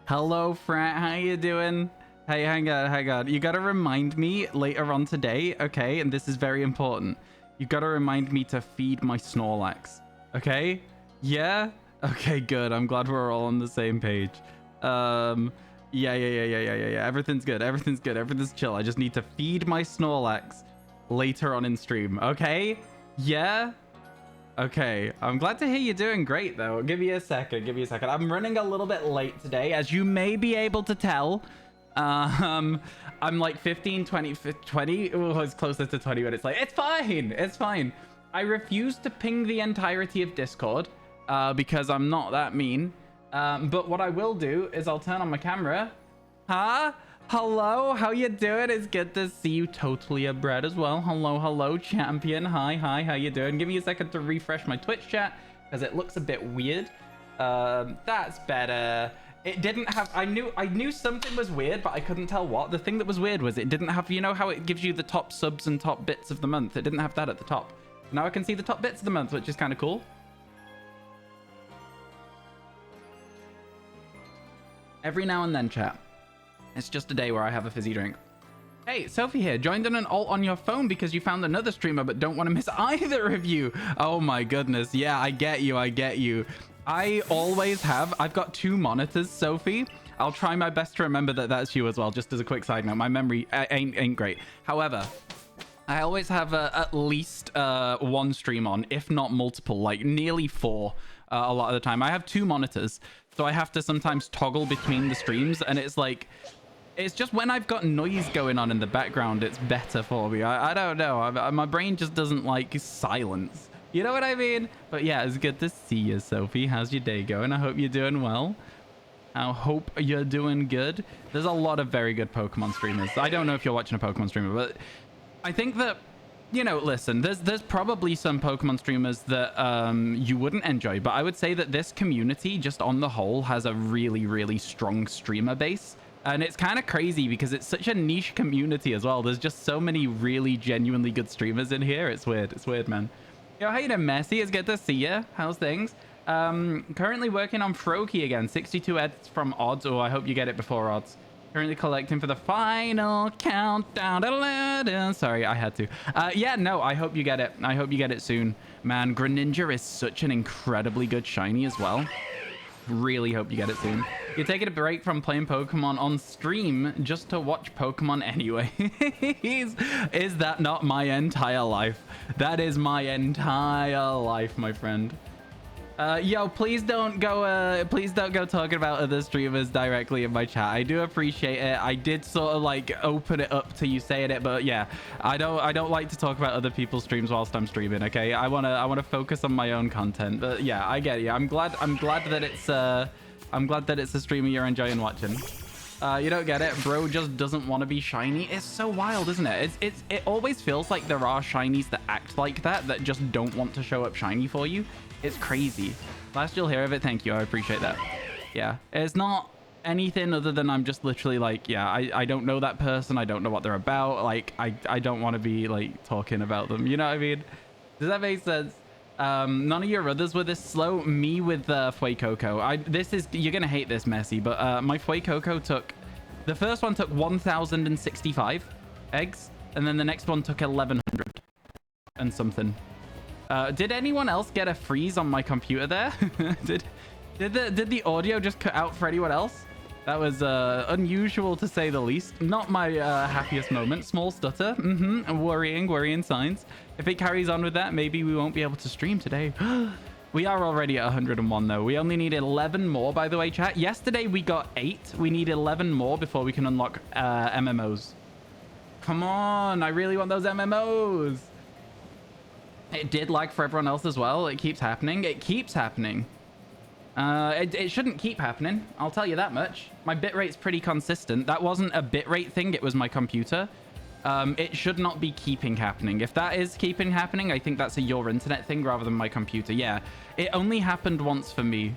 Hello, Frat. How you doing? Hey, hang on. You gotta remind me later on today, okay? And this is very important. You gotta remind me to feed my Snorlax, okay? Yeah? Okay, good. I'm glad we're all on the same page. Yeah. Everything's good. Everything's chill. I just need to feed my Snorlax later on in stream, okay? Yeah? Okay, I'm glad to hear you're doing great, though. Give me a second. I'm running a little bit late today, as you may be able to tell. I'm like 15, 20. Oh, it's closer to 20 minutes late. It's fine. I refuse to ping the entirety of Discord because I'm not that mean. But what I will do is I'll turn on my camera. Huh? Hello, how you doing? It's good to see you. Totally a bread as well. Hello, champion. Hi, how you doing? Give me a second to refresh my Twitch chat because it looks a bit weird. That's better. It didn't have, I knew something was weird, but I couldn't tell what. The thing that was weird was it didn't have, you know how it gives you the top subs and top bits of the month? It didn't have that at the top. Now I can see the top bits of the month, which is kind of cool. Every now and then, chat. It's just a day where I have a fizzy drink. Hey, Sophie here. Joined in an alt on your phone because you found another streamer but don't want to miss either of you. Oh my goodness. Yeah, I get you. I always have. I've got 2 monitors, Sophie. I'll try my best to remember that that's you as well, just as a quick side note. My memory ain't great. However, I always have at least 1 stream on, if not multiple, like nearly 4 a lot of the time. I have 2 monitors, so I have to sometimes toggle between the streams, and it's like... It's just when I've got noise going on in the background, it's better for me. I don't know. My brain just doesn't like silence. You know what I mean? But yeah, it's good to see you, Sophie. How's your day going? I hope you're doing well. I hope you're doing good. There's a lot of very good Pokemon streamers. I don't know if you're watching a Pokemon streamer, but I think that, you know, listen, there's probably some Pokemon streamers that you wouldn't enjoy, but I would say that this community, just on the whole, has a really, really strong streamer base. And it's kind of crazy because it's such a niche community as well. There's just so many really genuinely good streamers in here. It's weird, man. Yo, how you doing, Messi? It's good to see you. How's things? Currently working on Froakie again. 62 edits from odds. Oh, I hope you get it before odds. Currently collecting for the final countdown. Sorry, I had to. Yeah, no, I hope you get it. I hope you get it soon. Man, Greninja is such an incredibly good shiny as well. Really hope you get it soon. You're taking a break from playing Pokemon on stream just to watch Pokemon anyway. Is that not my entire life? That is my entire life, my friend. Yo, please don't go talking about other streamers directly in my chat. I do appreciate it. I did sort of like open it up to you saying it, but yeah, I don't like to talk about other people's streams whilst I'm streaming. Okay, I wanna focus on my own content. But yeah, I get you. I'm glad that it's a streamer you're enjoying watching. You don't get it, bro. Just doesn't want to be shiny. It's so wild, isn't it? It always feels like there are shinies that act like that just don't want to show up shiny for you. It's crazy. Last you'll hear of it. Thank you. I appreciate that. Yeah, it's not anything other than I'm just literally like, yeah, I don't know that person. I don't know what they're about. Like, I don't want to be like talking about them. You know what I mean? Does that make sense? None of your others were this slow. Me with Fuecoco. You're gonna hate this, Messi, but my Fuecoco took, the first one took 1,065 eggs, and then the next one took 1,100 and something. Did anyone else get a freeze on my computer there? did the audio just cut out for anyone else? That was unusual to say the least. Not my happiest moment. Small stutter. Worrying signs. If it carries on with that, maybe we won't be able to stream today. We are already at 101 though. We only need 11 more, by the way, chat. Yesterday we got 8. We need 11 more before we can unlock MMOs. Come on, I really want those MMOs. It did lag for everyone else as well. It keeps happening. It shouldn't keep happening. I'll tell you that much. My bitrate's pretty consistent. That wasn't a bitrate thing. It was my computer. It should not be keeping happening. If that is keeping happening, I think that's a your internet thing rather than my computer. Yeah, it only happened once for me.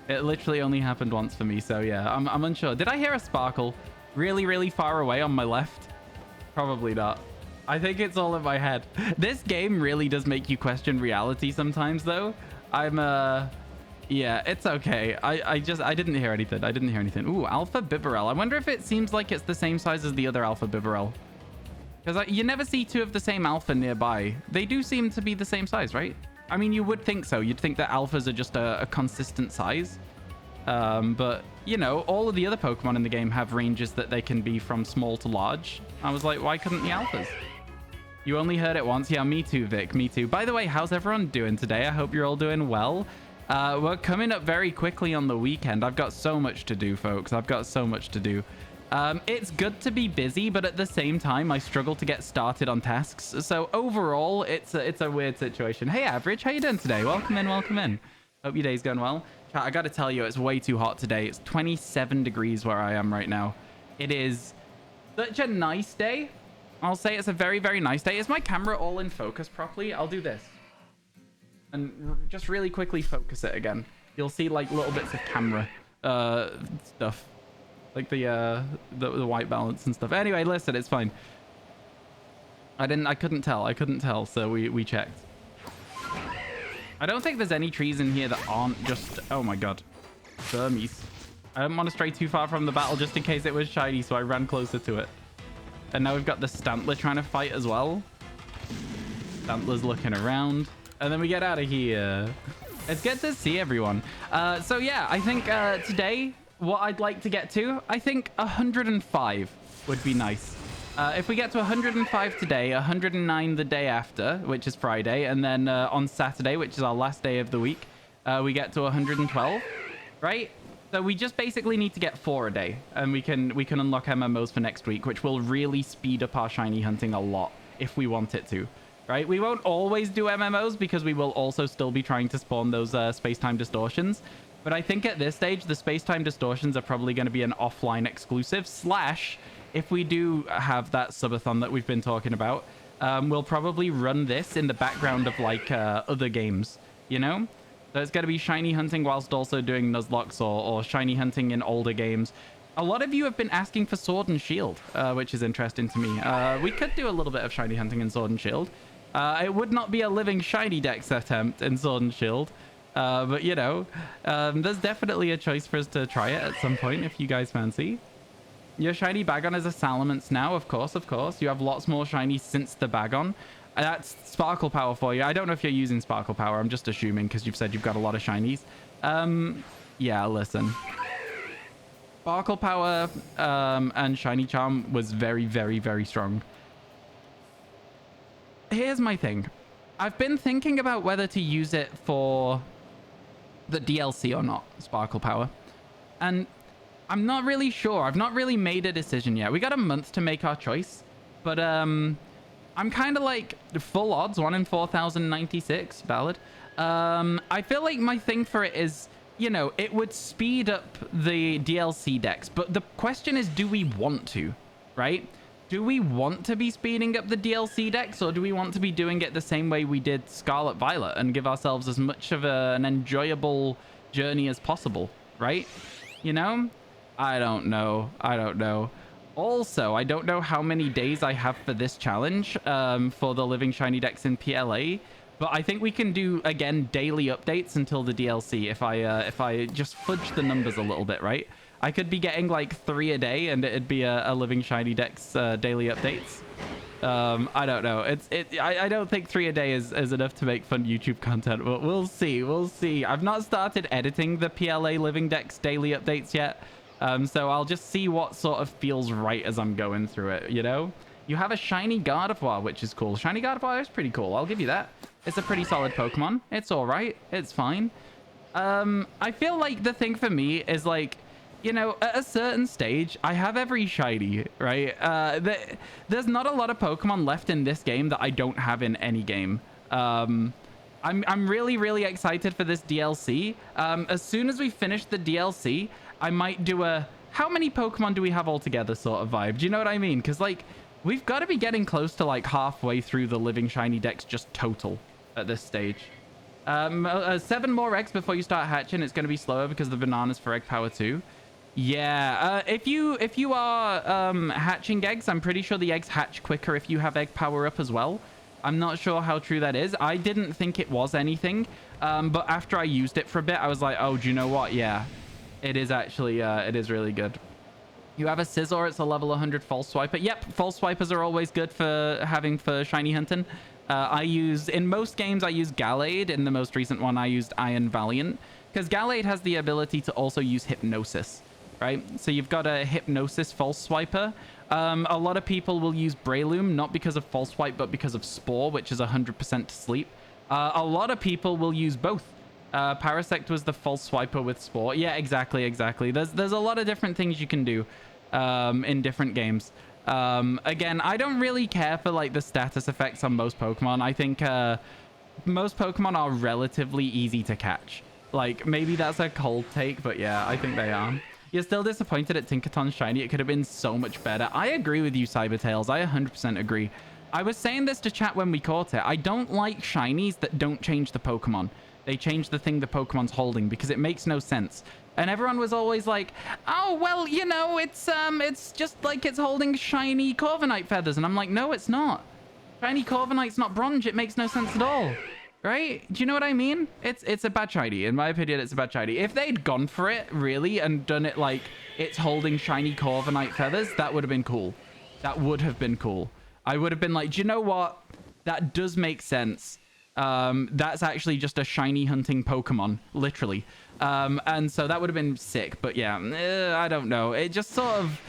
It literally only happened once for me. So yeah, I'm unsure. Did I hear a sparkle really, really far away on my left? Probably not. I think it's all in my head. This game really does make you question reality sometimes, though. Yeah, it's okay. I didn't hear anything. I didn't hear anything. Ooh, Alpha Bibarel. I wonder if it seems like it's the same size as the other Alpha Bibarel. Because you never see two of the same Alpha nearby. They do seem to be the same size, right? I mean, you would think so. You'd think that Alphas are just a consistent size. But, you know, all of the other Pokemon in the game have ranges that they can be from small to large. I was like, why couldn't the Alphas? You only heard it once. Yeah, me too, Vic. Me too. By the way, how's everyone doing today? I hope you're all doing well. We're coming up very quickly on the weekend. I've got so much to do, folks. I've got so much to do. It's good to be busy, but at the same time, I struggle to get started on tasks. So overall, it's a weird situation. Hey, Average, how you doing today? Welcome in, welcome in. Hope your day's going well. Chat, I got to tell you, it's way too hot today. It's 27 degrees where I am right now. It is such a nice day. I'll say it's a very, very nice day. Is my camera all in focus properly? I'll do this. And just really quickly focus it again. You'll see like little bits of camera stuff. Like the white balance and stuff. Anyway, listen, it's fine. I couldn't tell, so we checked. I don't think there's any trees in here that aren't just... Oh my god. Burmese. I didn't want to stray too far from the battle just in case it was shiny, so I ran closer to it. And now we've got the Stantler trying to fight as well. Stantler's looking around. And then we get out of here. It's good to see everyone. So yeah, I think today, what I'd like to get to, I think 105 would be nice. If we get to 105 today, 109 the day after, which is Friday, and then on Saturday, which is our last day of the week, we get to 112, right? So we just basically need to get 4 a day, and we can unlock MMOs for next week, which will really speed up our shiny hunting a lot if we want it to, right? We won't always do MMOs because we will also still be trying to spawn those space-time distortions. But I think at this stage, the space-time distortions are probably going to be an offline exclusive, slash, if we do have that subathon that we've been talking about, we'll probably run this in the background of like other games, you know? So it's going to be shiny hunting whilst also doing Nuzlocke or shiny hunting in older games. A lot of you have been asking for Sword and Shield, which is interesting to me. We could do a little bit of shiny hunting in Sword and Shield. It would not be a living shiny dex attempt in Sword and Shield. But, you know, there's definitely a choice for us to try it at some point if you guys fancy. Your shiny Bagon is a Salamence now, of course, of course. You have lots more shinies since the Bagon. That's Sparkle Power for you. I don't know if you're using Sparkle Power. I'm just assuming because you've said you've got a lot of shinies. Yeah, listen. Sparkle Power and Shiny Charm was very, very, very strong. Here's my thing. I've been thinking about whether to use it for the DLC or not, Sparkle Power. And I'm not really sure. I've not really made a decision yet. We got a month to make our choice. But I'm kind of like full odds, 1 in 4,096, valid. I feel like my thing for it is, you know, it would speed up the DLC decks. But the question is, do we want to, right? Do we want to be speeding up the DLC decks, or do we want to be doing it the same way we did Scarlet Violet and give ourselves as much of an enjoyable journey as possible, right? You know? I don't know. I don't know. Also, I don't know how many days I have for this challenge for the Living Shiny decks in PLA, but I think we can do, again, daily updates until the DLC if I just fudge the numbers a little bit, right? I could be getting like 3 a day and it'd be a Living Shiny decks daily updates. I don't know. I don't think 3 a day is enough to make fun YouTube content, but we'll see. We'll see. I've not started editing the PLA Living Decks daily updates yet. So I'll just see what sort of feels right as I'm going through it, you know? You have a shiny Gardevoir, which is cool. Shiny Gardevoir is pretty cool. I'll give you that. It's a pretty solid Pokemon. It's all right. It's fine. I feel like the thing for me is like, you know, at a certain stage, I have every shiny, right? There's not a lot of Pokemon left in this game that I don't have in any game. I'm really, really excited for this DLC. As soon as we finish the DLC, I might do a how many Pokemon do we have altogether sort of vibe. Do you know what I mean? Because, like, we've got to be getting close to, like, halfway through the Living Shiny decks just total at this stage. 7 more eggs before you start hatching. It's going to be slower because the bananas for egg power too. Yeah, if you are hatching eggs, I'm pretty sure the eggs hatch quicker if you have egg power up as well. I'm not sure how true that is. I didn't think it was anything. But after I used it for a bit, I was like, oh, do you know what? Yeah, it is actually, it is really good. You have a Scizor. It's a level 100 False Swiper. Yep, False Swipers are always good for having for shiny hunting. In most games, I use Gallade. In the most recent one, I used Iron Valiant. Because Gallade has the ability to also use Hypnosis, right? So you've got a Hypnosis False Swiper. A lot of people will use Breloom, not because of False Swipe, but because of Spore, which is 100% to sleep. A lot of people will use both. Parasect was the False Swiper with Spore. Yeah, exactly. There's a lot of different things you can do in different games. Again, I don't really care for like the status effects on most Pokemon. I think most Pokemon are relatively easy to catch. Like, maybe that's a cold take, but yeah, I think they are. You're still disappointed at Tinkaton's shiny? It could have been so much better. I agree with you, Cybertails. I 100% agree. I was saying this to chat when we caught it. I don't like shinies that don't change the Pokemon. They change the thing the Pokemon's holding because it makes no sense. And everyone was always like, oh, well, you know, it's just like it's holding shiny Corviknight feathers. And I'm like, no, it's not. Shiny Corviknight's not bronze. It makes no sense at all. Right? Do you know what I mean? It's a bad shiny. In my opinion, it's a bad shiny. If they'd gone for it, really, and done it like it's holding shiny Corviknight feathers, that would have been cool. That would have been cool. I would have been like, do you know what? That does make sense. That's actually just a shiny hunting Pokemon, literally. And so that would have been sick. But yeah, I don't know. It just sort of...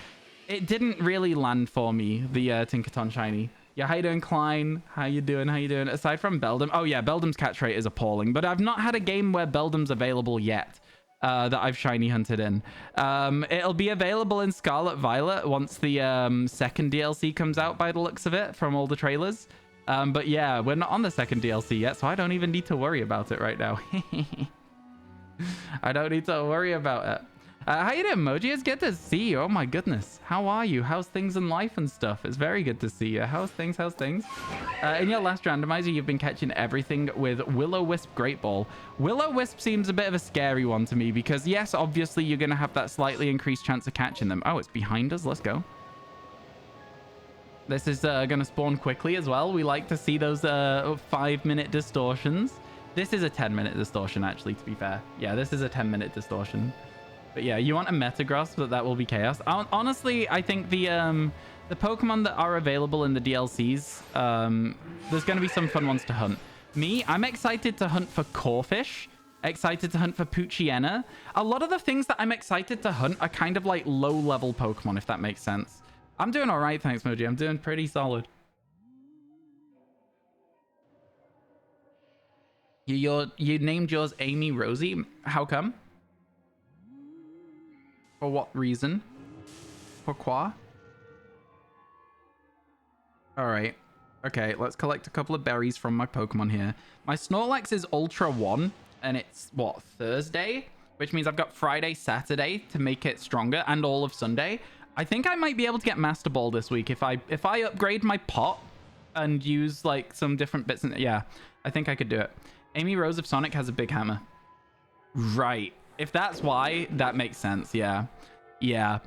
It didn't really land for me, the Tinkaton shiny. Yeah, how you doing, Klein? How you doing? Aside from Beldum... Oh, yeah, Beldum's catch rate is appalling. But I've not had a game where Beldum's available yet that I've shiny hunted in. It'll be available in Scarlet Violet once the second DLC comes out, by the looks of it, from all the trailers. But yeah, we're not on the second DLC yet, so I don't even need to worry about it right now. I don't need to worry about it. How you doing, Moji? It's good to see you. Oh my goodness. How are you? How's things in life and stuff? It's very good to see you. How's things? In your last randomizer, you've been catching everything with Will-O-Wisp Great Ball. Will-O-Wisp seems a bit of a scary one to me because, yes, obviously you're going to have that slightly increased chance of catching them. Oh, it's behind us. Let's go. This is going to spawn quickly as well. We like to see those 5-minute distortions. This is a 10-minute distortion, actually, to be fair. Yeah, this is a 10-minute distortion. But yeah, you want a Metagross, but that will be Chaos. Honestly, I think the Pokemon that are available in the DLCs, there's going to be some fun ones to hunt. Me, I'm excited to hunt for Corphish. Excited to hunt for Poochyena. A lot of the things that I'm excited to hunt are kind of like low-level Pokemon, if that makes sense. I'm doing all right, thanks, Moji. I'm doing pretty solid. You named yours Amy Rosie. How come? For what reason? Pourquoi? All right. Okay, let's collect a couple of berries from my Pokemon here. My Snorlax is Ultra 1, and it's, what, Thursday? Which means I've got Friday, Saturday to make it stronger, and all of Sunday. I think I might be able to get Master Ball this week if I upgrade my pot and use, like, some different bits. Yeah, I think I could do it. Amy Rose of Sonic has a big hammer. Right. If that's why, that makes sense. Yeah. Yeah.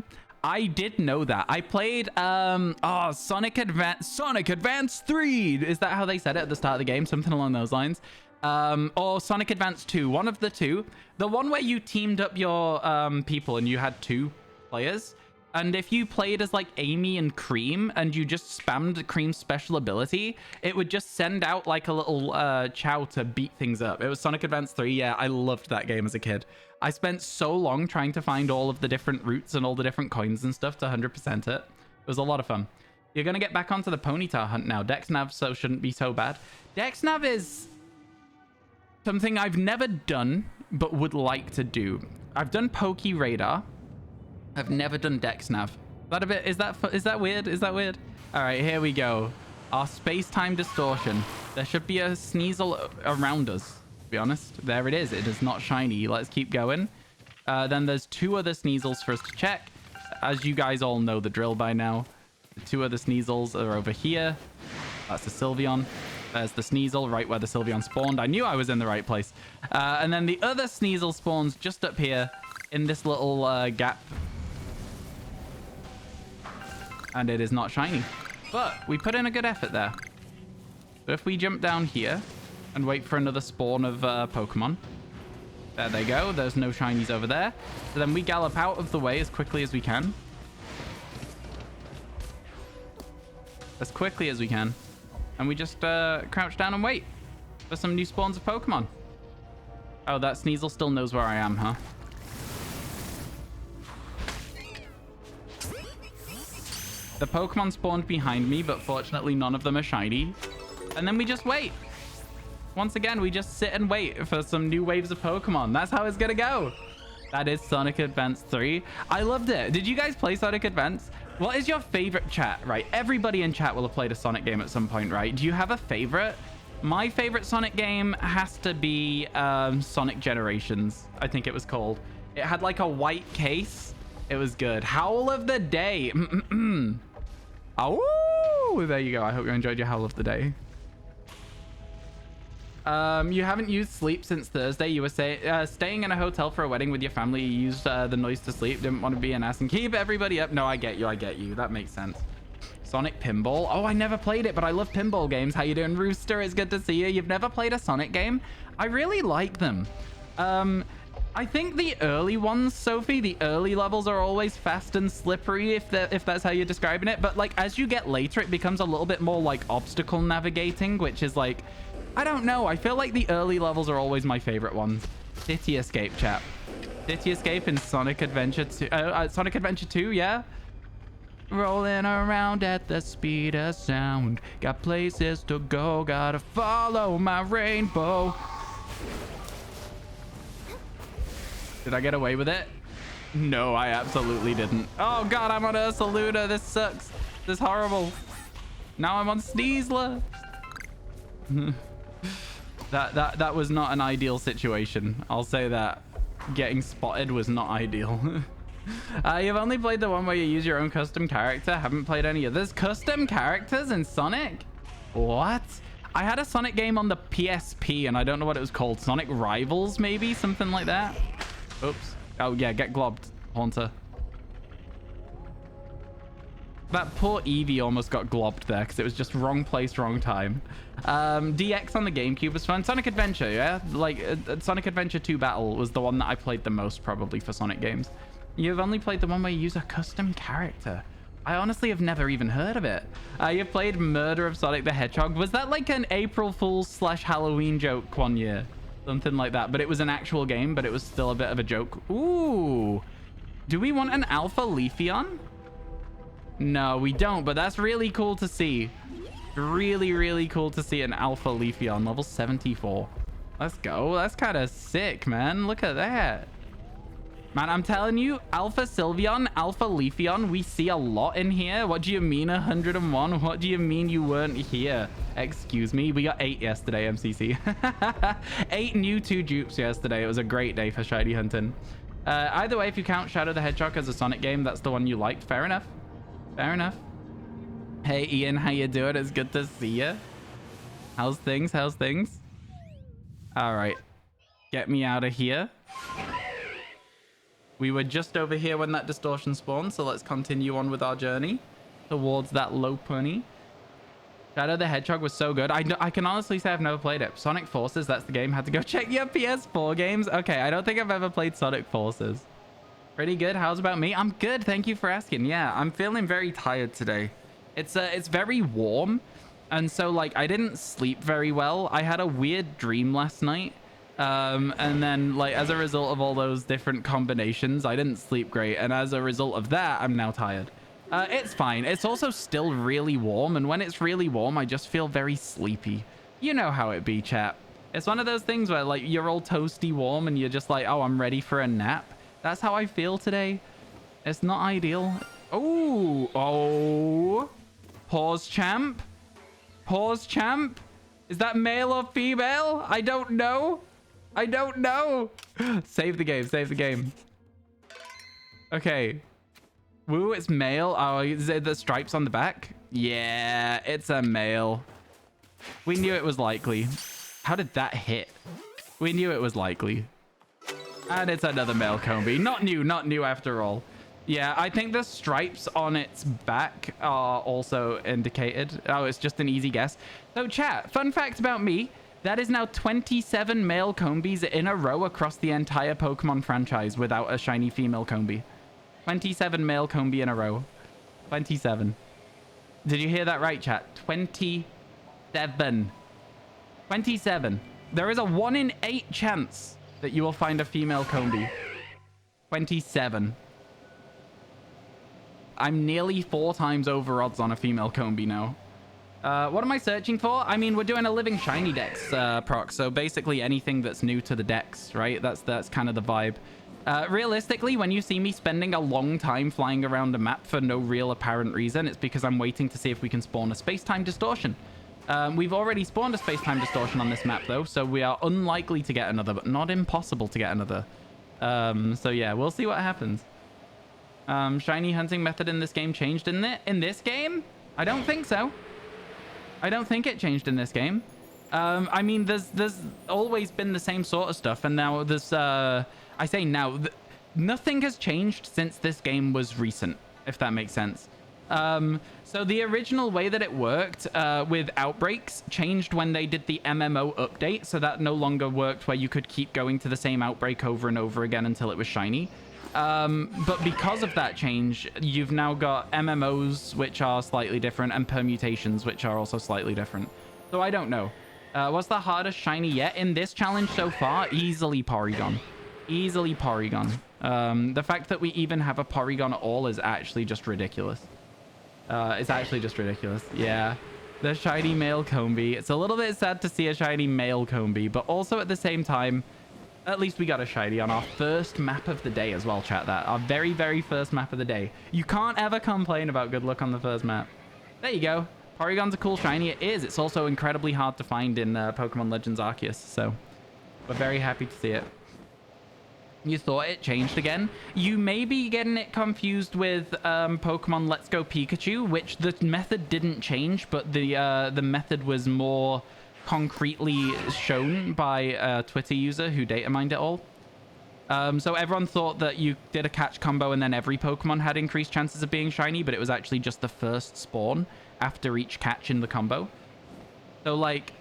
I did know that. I played Sonic Advance 3. Is that how they said it at the start of the game? Something along those lines. Or Sonic Advance 2. One of the two. The one where you teamed up your people and you had 2 players. And if you played as like Amy and Cream and you just spammed Cream's special ability, it would just send out like a little chow to beat things up. It was Sonic Advance 3. Yeah, I loved that game as a kid. I spent so long trying to find all of the different routes and all the different coins and stuff to 100% it. It was a lot of fun. You're going to get back onto the Ponyta hunt now. Dexnav, so shouldn't be so bad. Dexnav is something I've never done, but would like to do. I've done Poke Radar. I've never done Dexnav. Is that weird? Is that weird? All right, here we go. Our space-time distortion. There should be a Sneasel around us, to be honest. There it is. It is not shiny. Let's keep going. Then there's 2 other Sneasels for us to check. As you guys all know the drill by now. The 2 other Sneasels are over here. That's the Sylveon. There's the Sneasel right where the Sylveon spawned. I knew I was in the right place. And then the other Sneasel spawns just up here in this little gap. And it is not shiny. But we put in a good effort there. So if we jump down here and wait for another spawn of Pokemon. There they go. There's no shinies over there. So then we gallop out of the way as quickly as we can. As quickly as we can. And we just crouch down and wait for some new spawns of Pokemon. Oh, that Sneasel still knows where I am, huh? The Pokemon spawned behind me, but fortunately none of them are shiny. And then we just wait. Once again, we just sit and wait for some new waves of Pokemon. That's how it's gonna go. That is Sonic Advance 3. I loved it. Did you guys play Sonic Advance? What is your favorite chat, right? Everybody in chat will have played a Sonic game at some point, right? Do you have a favorite? My favorite Sonic game has to be Sonic Generations, I think it was called. It had like a white case. It was good. Howl of the Day. Oh, there you go. I hope you enjoyed your Howl of the Day. You haven't used sleep since Thursday. You were staying in a hotel for a wedding with your family. You used the noise to sleep. Didn't want to be an ass and keep everybody up. No, I get you. I get you. That makes sense. Sonic Pinball. Oh, I never played it, but I love pinball games. How you doing, Rooster? It's good to see you. You've never played a Sonic game? I really like them. I think the early ones, Sophie, the early levels are always fast and slippery, if that's how you're describing it. But like as you get later, it becomes a little bit more like obstacle navigating, which is like, I don't know. I feel like the early levels are always my favorite ones. City Escape, chat. City Escape in Sonic Adventure 2. Sonic Adventure 2, yeah? Rolling around at the speed of sound. Got places to go. Gotta follow my rainbow. Did I get away with it? No, I absolutely didn't. Oh, God, I'm on Ursaluda. This sucks. This is horrible. Now I'm on Sneasler. That was not an ideal situation. I'll say that. Getting spotted was not ideal. You've only played the one where you use your own custom character. Haven't played any others. Custom characters in Sonic? What? I had a Sonic game on the PSP and I don't know what it was called. Sonic Rivals, maybe? Something like that. Oops. Oh, yeah. Get globbed, Haunter. That poor Eevee almost got globbed there because it was just wrong place, wrong time. DX on the GameCube was fun. Sonic Adventure, yeah? Like, Sonic Adventure 2 Battle was the one that I played the most probably for Sonic games. You've only played the one where you use a custom character. I honestly have never even heard of it. You've played Murder of Sonic the Hedgehog. Was that like an April Fool's / Halloween joke one year? Something like that. But it was an actual game, but it was still a bit of a joke. Ooh. Do we want an Alpha Leafeon? No, we don't, but that's really cool to see. Really, really cool to see an Alpha Leafeon, level 74. Let's go. That's kind of sick, man. Look at that. Man, I'm telling you, Alpha Sylveon, Alpha Leafeon, we see a lot in here. What do you mean 101? What do you mean you weren't here? Excuse me. We got 8 yesterday, MCC. 8 new 2 dupes yesterday. It was a great day for shiny hunting. Either way, if you count Shadow the Hedgehog as a Sonic game, that's the one you liked. Fair enough. Fair enough. Hey, Ian, how you doing? It's good to see you. How's things? How's things? All right. Get me out of here. We were just over here when that distortion spawned, so let's continue on with our journey towards that low pony. Shadow the Hedgehog was so good. I can honestly say I've never played it. Sonic Forces, that's the game. Had to go check your PS4 games. Okay, I don't think I've ever played Sonic Forces. Pretty good. How's about me? I'm good. Thank you for asking. Yeah, I'm feeling very tired today. It's very warm, and so like I didn't sleep very well. I had a weird dream last night. And then like as a result of all those different combinations, I didn't sleep great, and as a result of that, I'm now tired. It's fine. It's also still really warm, and when it's really warm, I just feel very sleepy. You know how it be, chat. It's one of those things where like you're all toasty warm and you're just like, oh, I'm ready for a nap. That's how I feel today. It's not ideal. Oh, pause champ. Pause champ. Is that male or female? I don't know. I don't know. Save the game. Save the game. Okay. Woo, it's male. Oh, is it the stripes on the back? Yeah, it's a male. We knew it was likely. How did that hit? We knew it was likely. And it's another male Combi. Not new after all. Yeah, I think the stripes on its back are also indicated. Oh, it's just an easy guess. So chat, fun fact about me. That is now 27 male Combies in a row across the entire Pokemon franchise without a shiny female Combi. 27 male Combi in a row. 27. Did you hear that right, chat? 27. 27. There is a 1 in 8 chance that you will find a female Combi. 27. I'm nearly 4 times over odds on a female Combi now. What am I searching for? I mean, we're doing a living shiny dex proc, so basically anything that's new to the dex, right? That's kind of the vibe. Realistically, when you see me spending a long time flying around a map for no real apparent reason, it's because I'm waiting to see if we can spawn a space-time distortion. We've already spawned a space-time distortion on this map, though, so we are unlikely to get another, but not impossible to get another. So yeah, we'll see what happens. Shiny hunting method in this game changed in this game? I don't think so. I don't think it changed in this game. I mean, there's always been the same sort of stuff, and now there's I say now, nothing has changed since this game was recent, if that makes sense. So the original way that it worked with outbreaks changed when they did the MMO update, so that no longer worked where you could keep going to the same outbreak over and over again until it was shiny. But because of that change, you've now got MMOs, which are slightly different, and permutations, which are also slightly different. So I don't know. What's the hardest shiny yet in this challenge so far? Easily Porygon. Easily Porygon. The fact that we even have a Porygon at all is actually just ridiculous. It's actually just ridiculous. Yeah. The shiny male Combi. It's a little bit sad to see a shiny male Combi, but also at the same time, at least we got a shiny on our first map of the day as well, chat. That our very, very first map of the day. You can't ever complain about good luck on the first map. There you go. Porygon's a cool shiny. It is. It's also incredibly hard to find in Pokemon Legends Arceus, so we're very happy to see it. You thought it changed again? You may be getting it confused with Pokemon Let's Go Pikachu, which the method didn't change, but the method was more concretely shown by a Twitter user who data mined it all. So everyone thought that you did a catch combo and then every Pokemon had increased chances of being shiny, but it was actually just the first spawn after each catch in the combo. So like,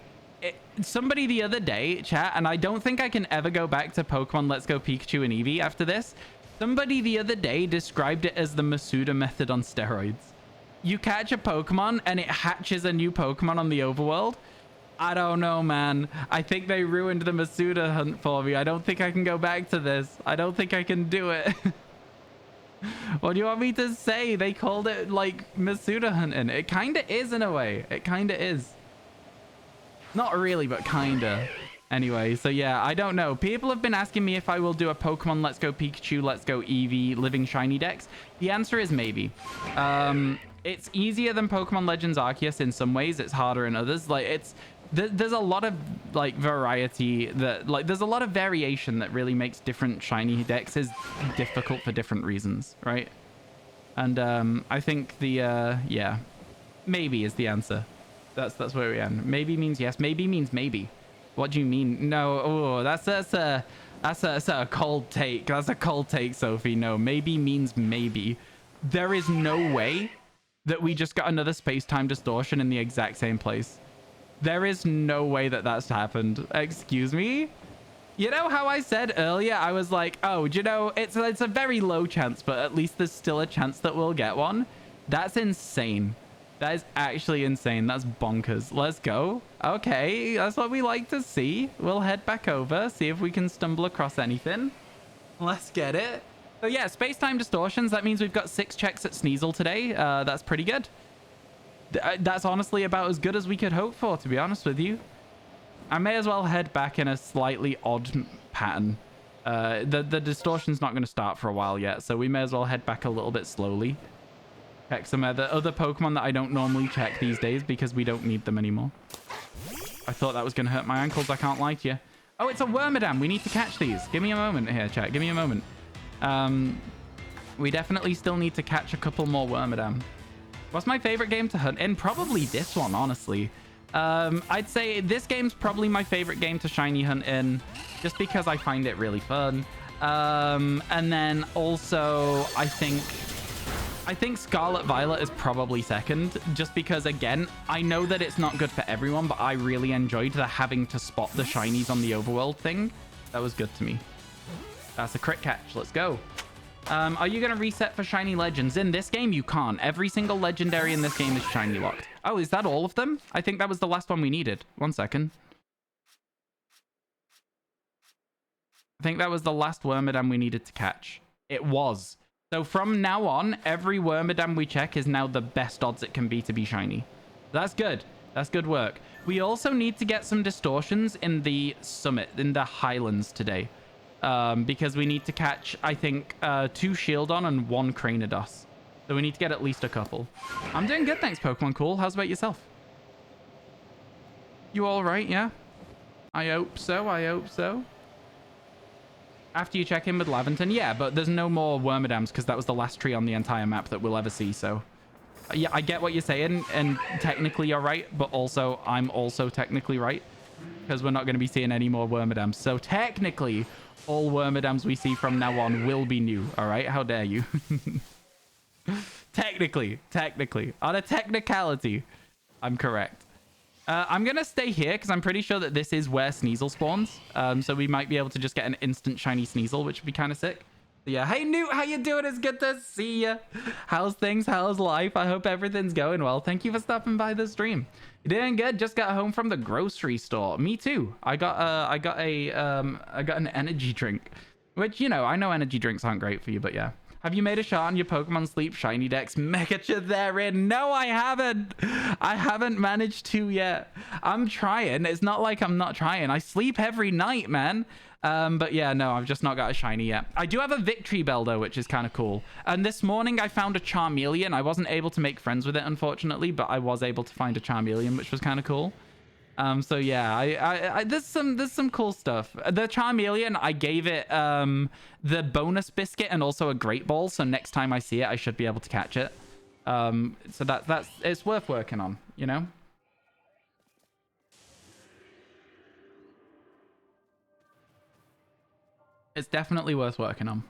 somebody the other day, chat, and I don't think I can ever go back to Pokemon Let's Go Pikachu and Eevee after this. Somebody the other day described it as the Masuda method on steroids. You catch a Pokemon and it hatches a new Pokemon on the overworld. I don't know, man. I think they ruined the Masuda hunt for me. I don't think I can go back to this. I don't think I can do it. What do you want me to say? They called it like Masuda hunting. It kind of is in a way. It kind of is. Not really, but kind of. Anyway, so yeah, I don't know. People have been asking me if I will do a Pokemon Let's Go Pikachu, Let's Go Eevee, Living Shiny Dex. The answer is maybe. It's easier than Pokemon Legends Arceus in some ways. It's harder in others. Like, there's a lot of like variety that there's a lot of variation that really makes different shiny dexes difficult for different reasons, right? And I think yeah, maybe is the answer. That's where we end. Maybe means yes. Maybe means maybe. What do you mean? No. Oh, that's a cold take. That's a cold take, Sophie. No, maybe means maybe. There is no way that we just got another space-time distortion in the exact same place. There is no way that that's happened. Excuse me? You know how I said earlier, I was like, oh, do you know, it's a very low chance, but at least there's still a chance that we'll get one. That's insane. That is actually insane. That's bonkers. Let's go. Okay, that's what we like to see. We'll head back over, see if we can stumble across anything. Let's get it. So yeah, space-time distortions. That means we've got 6 checks at Sneasel today. That's pretty good. That's honestly about as good as we could hope for, to be honest with you. I may as well head back in a slightly odd pattern. The distortion's not going to start for a while yet, so we may as well head back a little bit slowly. Check some other Pokemon that I don't normally check these days because we don't need them anymore. I thought that was going to hurt my ankles. I can't lie to you. Oh, it's a Wormadam. We need to catch these. Give me a moment here, chat. Give me a moment. We definitely still need to catch a couple more Wormadam. What's my favorite game to hunt in? Probably this one, honestly. I'd say this game's probably my favorite game to shiny hunt in, just because I find it really fun. And then also, I think Scarlet Violet is probably second, just because, again, I know that it's not good for everyone, but I really enjoyed the having to spot the shinies on the overworld thing. That was good to me. That's a crit catch. Let's go. Are you going to reset for shiny legends? In this game, you can't. Every single legendary in this game is shiny locked. Oh, is that all of them? I think that was the last one we needed. 1 second. I think that was the last Wormadam we needed to catch. It was. So from now on, every Wormadam we check is now the best odds it can be to be shiny. That's good. That's good work. We also need to get some distortions in the summit, in the highlands today. Because we need to catch, I think, 2 Shieldon and 1 Cranidos. So we need to get at least a couple. I'm doing good, thanks, Pokemon Cool. How's about yourself? You all right, yeah? I hope so, I hope so. After you check in with Laventon, yeah, but there's no more Wormadams because that was the last tree on the entire map that we'll ever see, so... Yeah, I get what you're saying, and technically you're right, but also, I'm also technically right. Because we're not going to be seeing any more Wormadams. So technically, all Wormadams we see from now on will be new, alright? How dare you? Technically. On a technicality, I'm correct. I'm going to stay here because I'm pretty sure that this is where Sneasel spawns. So we might be able to just get an instant shiny Sneasel, which would be kind of sick. Yeah. Hey, Newt, how you doing? It's good to see you. How's things? How's life? I hope everything's going well. Thank you for stopping by the stream. You're doing good. Just got home from the grocery store. Me too. I got an energy drink, which, you know, I know energy drinks aren't great for you, but yeah. Have you made a shot on your Pokemon Sleep shiny dex? Megacha therein. No, I haven't. I haven't managed to yet. I'm trying. It's not like I'm not trying. I sleep every night, man. But yeah, no, I've just not got a shiny yet. I do have a Victory Bell, though, which is kind of cool. And this morning, I found a Charmeleon. I wasn't able to make friends with it, unfortunately, but I was able to find a Charmeleon, which was kind of cool. So yeah, there's some cool stuff. The Charmeleon, I gave it the bonus biscuit and also a Great Ball, so next time I see it, I should be able to catch it. So that's it's worth working on, you know. It's definitely worth working on.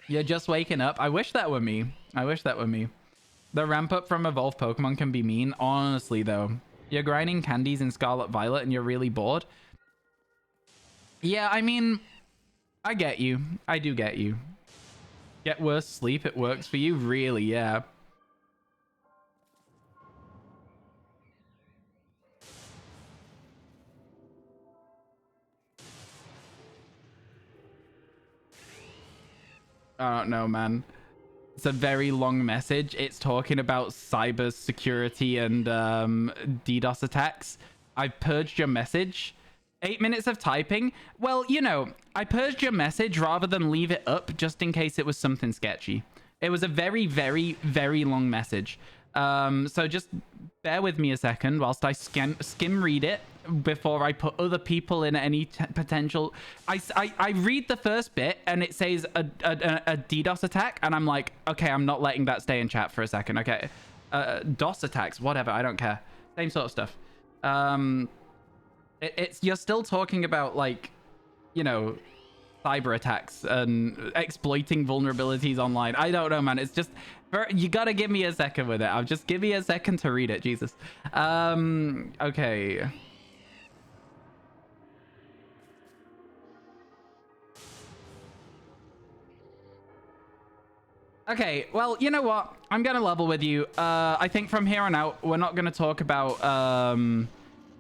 You're just waking up. I wish that were me. I wish that were me. The ramp up from evolved Pokemon can be mean. Honestly, though. You're grinding candies in Scarlet Violet and you're really bored. Yeah, I mean, I get you. I do get you. Get worse sleep, it works for you? Really, yeah. I don't know, man. It's a very long message. It's talking about cyber security and DDoS attacks. I've purged your message. 8 minutes of typing. Well, you know, I purged your message rather than leave it up just in case it was something sketchy. It was a very, very, very long message. So just bear with me a second whilst I skim read it before I put other people in any potential. I read the first bit and it says a DDoS attack, and I'm like, okay, I'm not letting that stay in chat for a second. Okay, DOS attacks, whatever, I don't care. Same sort of stuff. It's you're still talking about, like, you know, cyber attacks and exploiting vulnerabilities online. I don't know, man. It's just, you gotta give me a second with it. I'll just give me a second to read it. Jesus. Okay. Okay, well, you know what? I'm gonna level with you. I think from here on out, we're not gonna talk about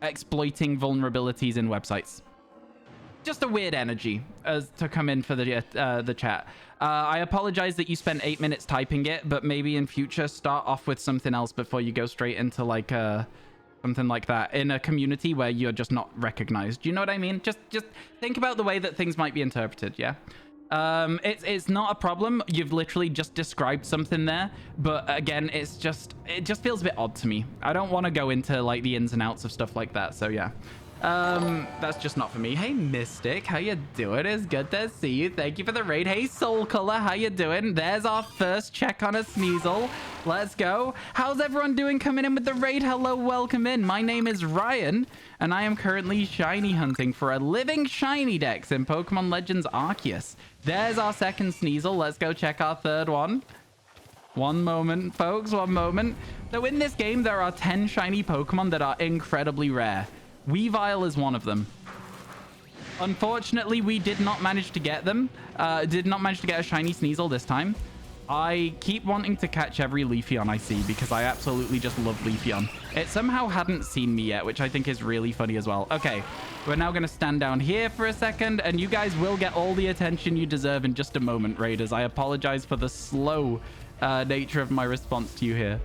exploiting vulnerabilities in websites. Just a weird energy as to come in for the chat. I apologize that you spent 8 minutes typing it, but maybe in future start off with something else before you go straight into like something like that in a community where you're just not recognized. Do you know what I mean? Just think about the way that things might be interpreted. Yeah. It's not a problem. You've literally just described something there, but again, it just feels a bit odd to me. I don't want to go into like the ins and outs of stuff like that. So yeah. That's just not for me. Hey, Mystic, how you doing? It's good to see you. Thank you for the raid. Hey, Soul Color, how you doing? There's our first check on a Sneasel. Let's go. How's everyone doing coming in with the raid? Hello, welcome in. My name is Ryan, and I am currently shiny hunting for a living shiny dex in Pokemon Legends Arceus. There's our second Sneasel. Let's go check our third one. One moment, folks. One moment. So in this game, there are 10 shiny Pokemon that are incredibly rare. Weavile is one of them. Unfortunately, we did not manage to get them. Did not manage to get a shiny Sneasel this time. I keep wanting to catch every Leafeon I see because I absolutely just love Leafeon. It somehow hadn't seen me yet, which I think is really funny as well. Okay, we're now going to stand down here for a second, and you guys will get all the attention you deserve in just a moment, Raiders. I apologize for the slow nature of my response to you here.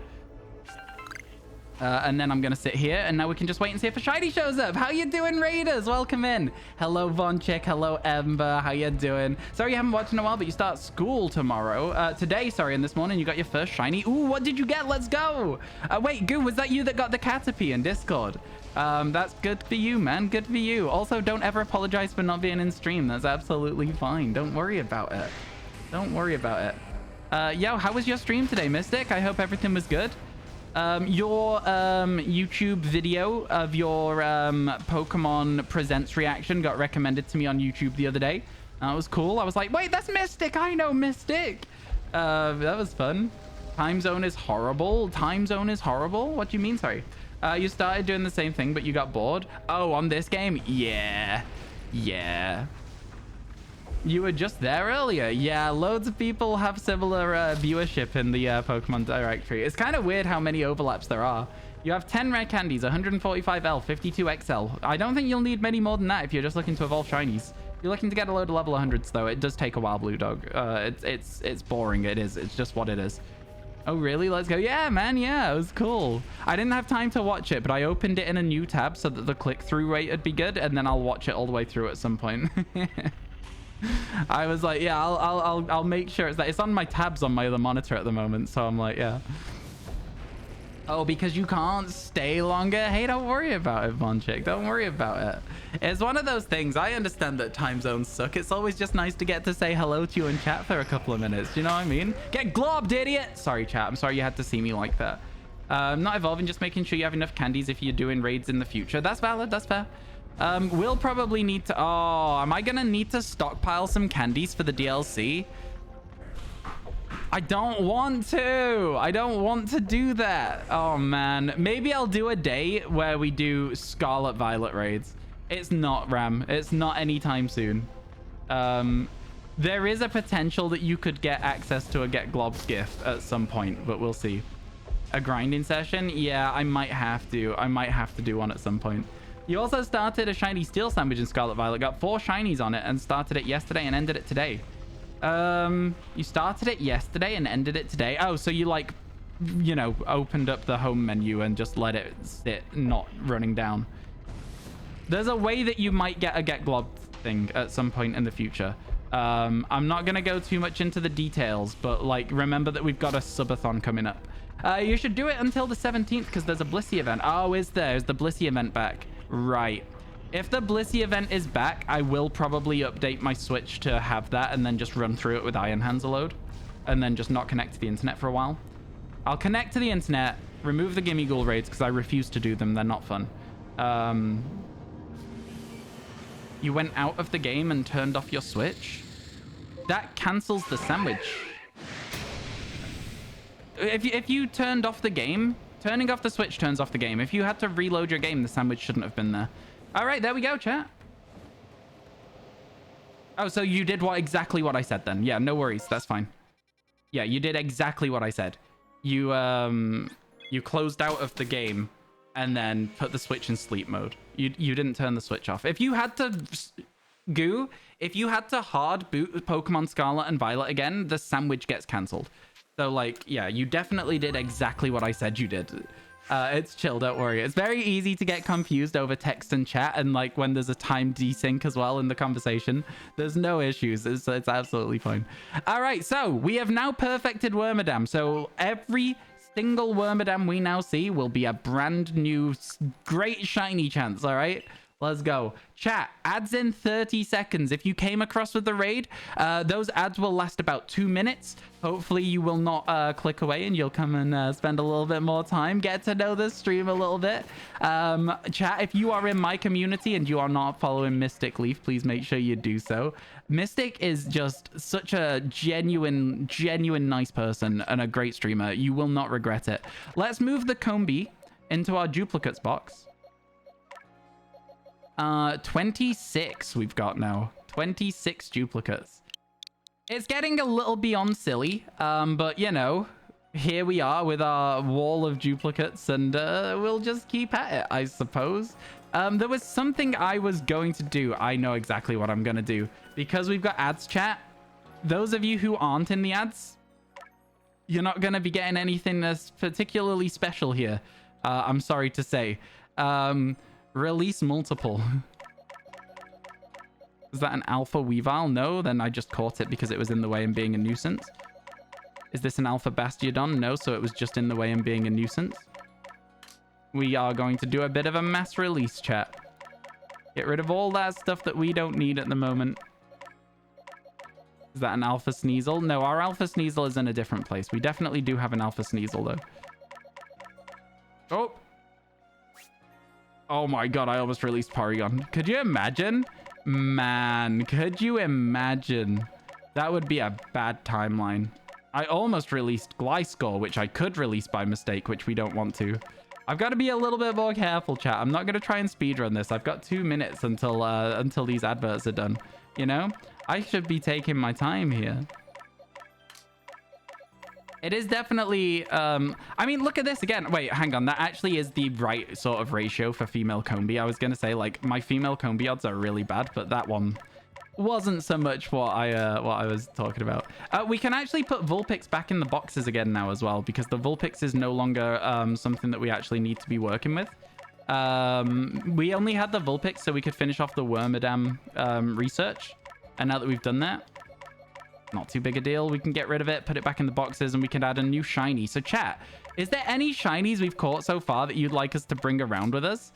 And then I'm going to sit here, and now we can just wait and see if a shiny shows up. How you doing, Raiders? Welcome in. Hello, Vonchik. Hello, Ember. How you doing? Sorry you haven't watched in a while, but you start school tomorrow. Today, sorry, and this morning you got your first shiny. Ooh, what did you get? Let's go. Wait, Goo, was that you that got the Caterpie in Discord? That's good for you, man. Good for you. Also, don't ever apologize for not being in stream. That's absolutely fine. Don't worry about it. Don't worry about it. Yo, how was your stream today, Mystic? I hope everything was good. Your YouTube video of your Pokemon Presents reaction got recommended to me on YouTube the other day. That was cool. I was like, wait, that's Mystic. I know Mystic. That was fun. Time zone is horrible. Time zone is horrible. What do you mean? Sorry. You started doing the same thing, but you got bored. Oh, on this game? Yeah. Yeah. You were just there earlier. Yeah, loads of people have similar viewership in the Pokemon directory. It's kind of weird how many overlaps there are. You have 10 rare candies, 145L, 52XL. I don't think you'll need many more than that if you're just looking to evolve shinies. If you're looking to get a load of level 100s, though, it does take a while, Blue Dog. It's boring. It is. It's just what it is. Oh, really? Let's go. Yeah, man. Yeah, it was cool. I didn't have time to watch it, but I opened it in a new tab so that the click-through rate would be good, and then I'll watch it all the way through at some point. I was like, yeah, I'll make sure it's that. It's on my tabs on my other monitor at the moment, so I'm like, yeah. Oh, because you can't stay longer? Hey, don't worry about it, Vonchik. Don't worry about it. It's one of those things. I understand that time zones suck. It's always just nice to get to say hello to you in chat for a couple of minutes. Do you know what I mean? Get globbed, idiot! Sorry, chat. I'm sorry you had to see me like that. Not evolving, just making sure you have enough candies if you're doing raids in the future. That's valid. That's fair. We'll probably need to... Oh, am I gonna need to stockpile some candies for the DLC? I don't want to. I don't want to do that. Oh, man. Maybe I'll do a day where we do Scarlet Violet raids. It's not, Ram. It's not anytime soon. There is a potential that you could get access to a Get Globs gift at some point, but we'll see. A grinding session? Yeah, I might have to. I might have to do one at some point. You also started a shiny steel sandwich in Scarlet Violet, got 4 shinies on it, and started it yesterday and ended it today. You started it yesterday and ended it today. Oh, so you like, you know, opened up the home menu and just let it sit, not running down. There's a way that you might get a Get Glob thing at some point in the future. I'm not going to go too much into the details, but like, remember that we've got a subathon coming up. You should do it until the 17th because there's a Blissey event. Oh, is there? Is the Blissey event back? Right. If the Blissey event is back, I will probably update my Switch to have that and then just run through it with Iron Hands a load and then just not connect to the internet for a while. I'll connect to the internet, remove the Gimme Ghoul raids because I refuse to do them. They're not fun. You went out of the game and turned off your Switch? That cancels the sandwich. If you turned off the game, turning off the Switch turns off the game. If you had to reload your game, the sandwich shouldn't have been there. All right, there we go, chat. Oh, so you did exactly what I said then. Yeah, no worries. That's fine. Yeah, you did exactly what I said. You closed out of the game and then put the Switch in sleep mode. You didn't turn the Switch off. If you had to... Goo, if you had to hard boot Pokemon Scarlet and Violet again, the sandwich gets cancelled. So, like, yeah, you definitely did exactly what I said you did. It's chill, don't worry. It's very easy to get confused over text and chat, and like when there's a time desync as well in the conversation. There's no issues. It's absolutely fine. All right, so we have now perfected Wormadam. So every single Wormadam we now see will be a brand new great shiny chance, all right? Let's go. Chat, ads in 30 seconds. If you came across with the raid, those ads will last about 2 minutes. Hopefully you will not click away and you'll come and spend a little bit more time. Get to know the stream a little bit. Chat, if you are in my community and you are not following Mystic Leaf, please make sure you do so. Mystic is just such a genuine nice person and a great streamer. You will not regret it. Let's move the Combi into our duplicates box. 26 we've got now. 26 duplicates. It's getting a little beyond silly, but you know, here we are with our wall of duplicates, and we'll just keep at it, I suppose. There was something I was going to do. I know exactly what I'm gonna do. Because we've got ads, chat, those of you who aren't in the ads, you're not gonna be getting anything that's particularly special here. I'm sorry to say. Release multiple. Is that an alpha Weavile? No, then I just caught it because it was in the way and being a nuisance. Is this an alpha Bastiodon? No, so it was just in the way and being a nuisance. We are going to do a bit of a mass release, chat. Get rid of all that stuff that we don't need at the moment. Is that an alpha Sneasel? No, our alpha Sneasel is in a different place. We definitely do have an alpha Sneasel, though. Oh! Oh my god, I almost released Porygon. Could you imagine? Man, could you imagine? That would be a bad timeline. I almost released Gliscor, which I could release by mistake, which we don't want to. I've got to be a little bit more careful, chat. I'm not going to try and speedrun this. I've got 2 minutes until these adverts are done. You know? I should be taking my time here. It is definitely, I mean, look at this again. Wait, hang on. That actually is the right sort of ratio for female Combi. I was going to say, like, my female Combi odds are really bad, but that one wasn't so much what I was talking about. We can actually put Vulpix back in the boxes again now as well, because the Vulpix is no longer something that we actually need to be working with. We only had the Vulpix so we could finish off the Wormadam research. And now that we've done that, not too big a deal. We can get rid of it, put it back in the boxes, and we can add a new shiny. So chat, is there any shinies we've caught so far that you'd like us to bring around with us?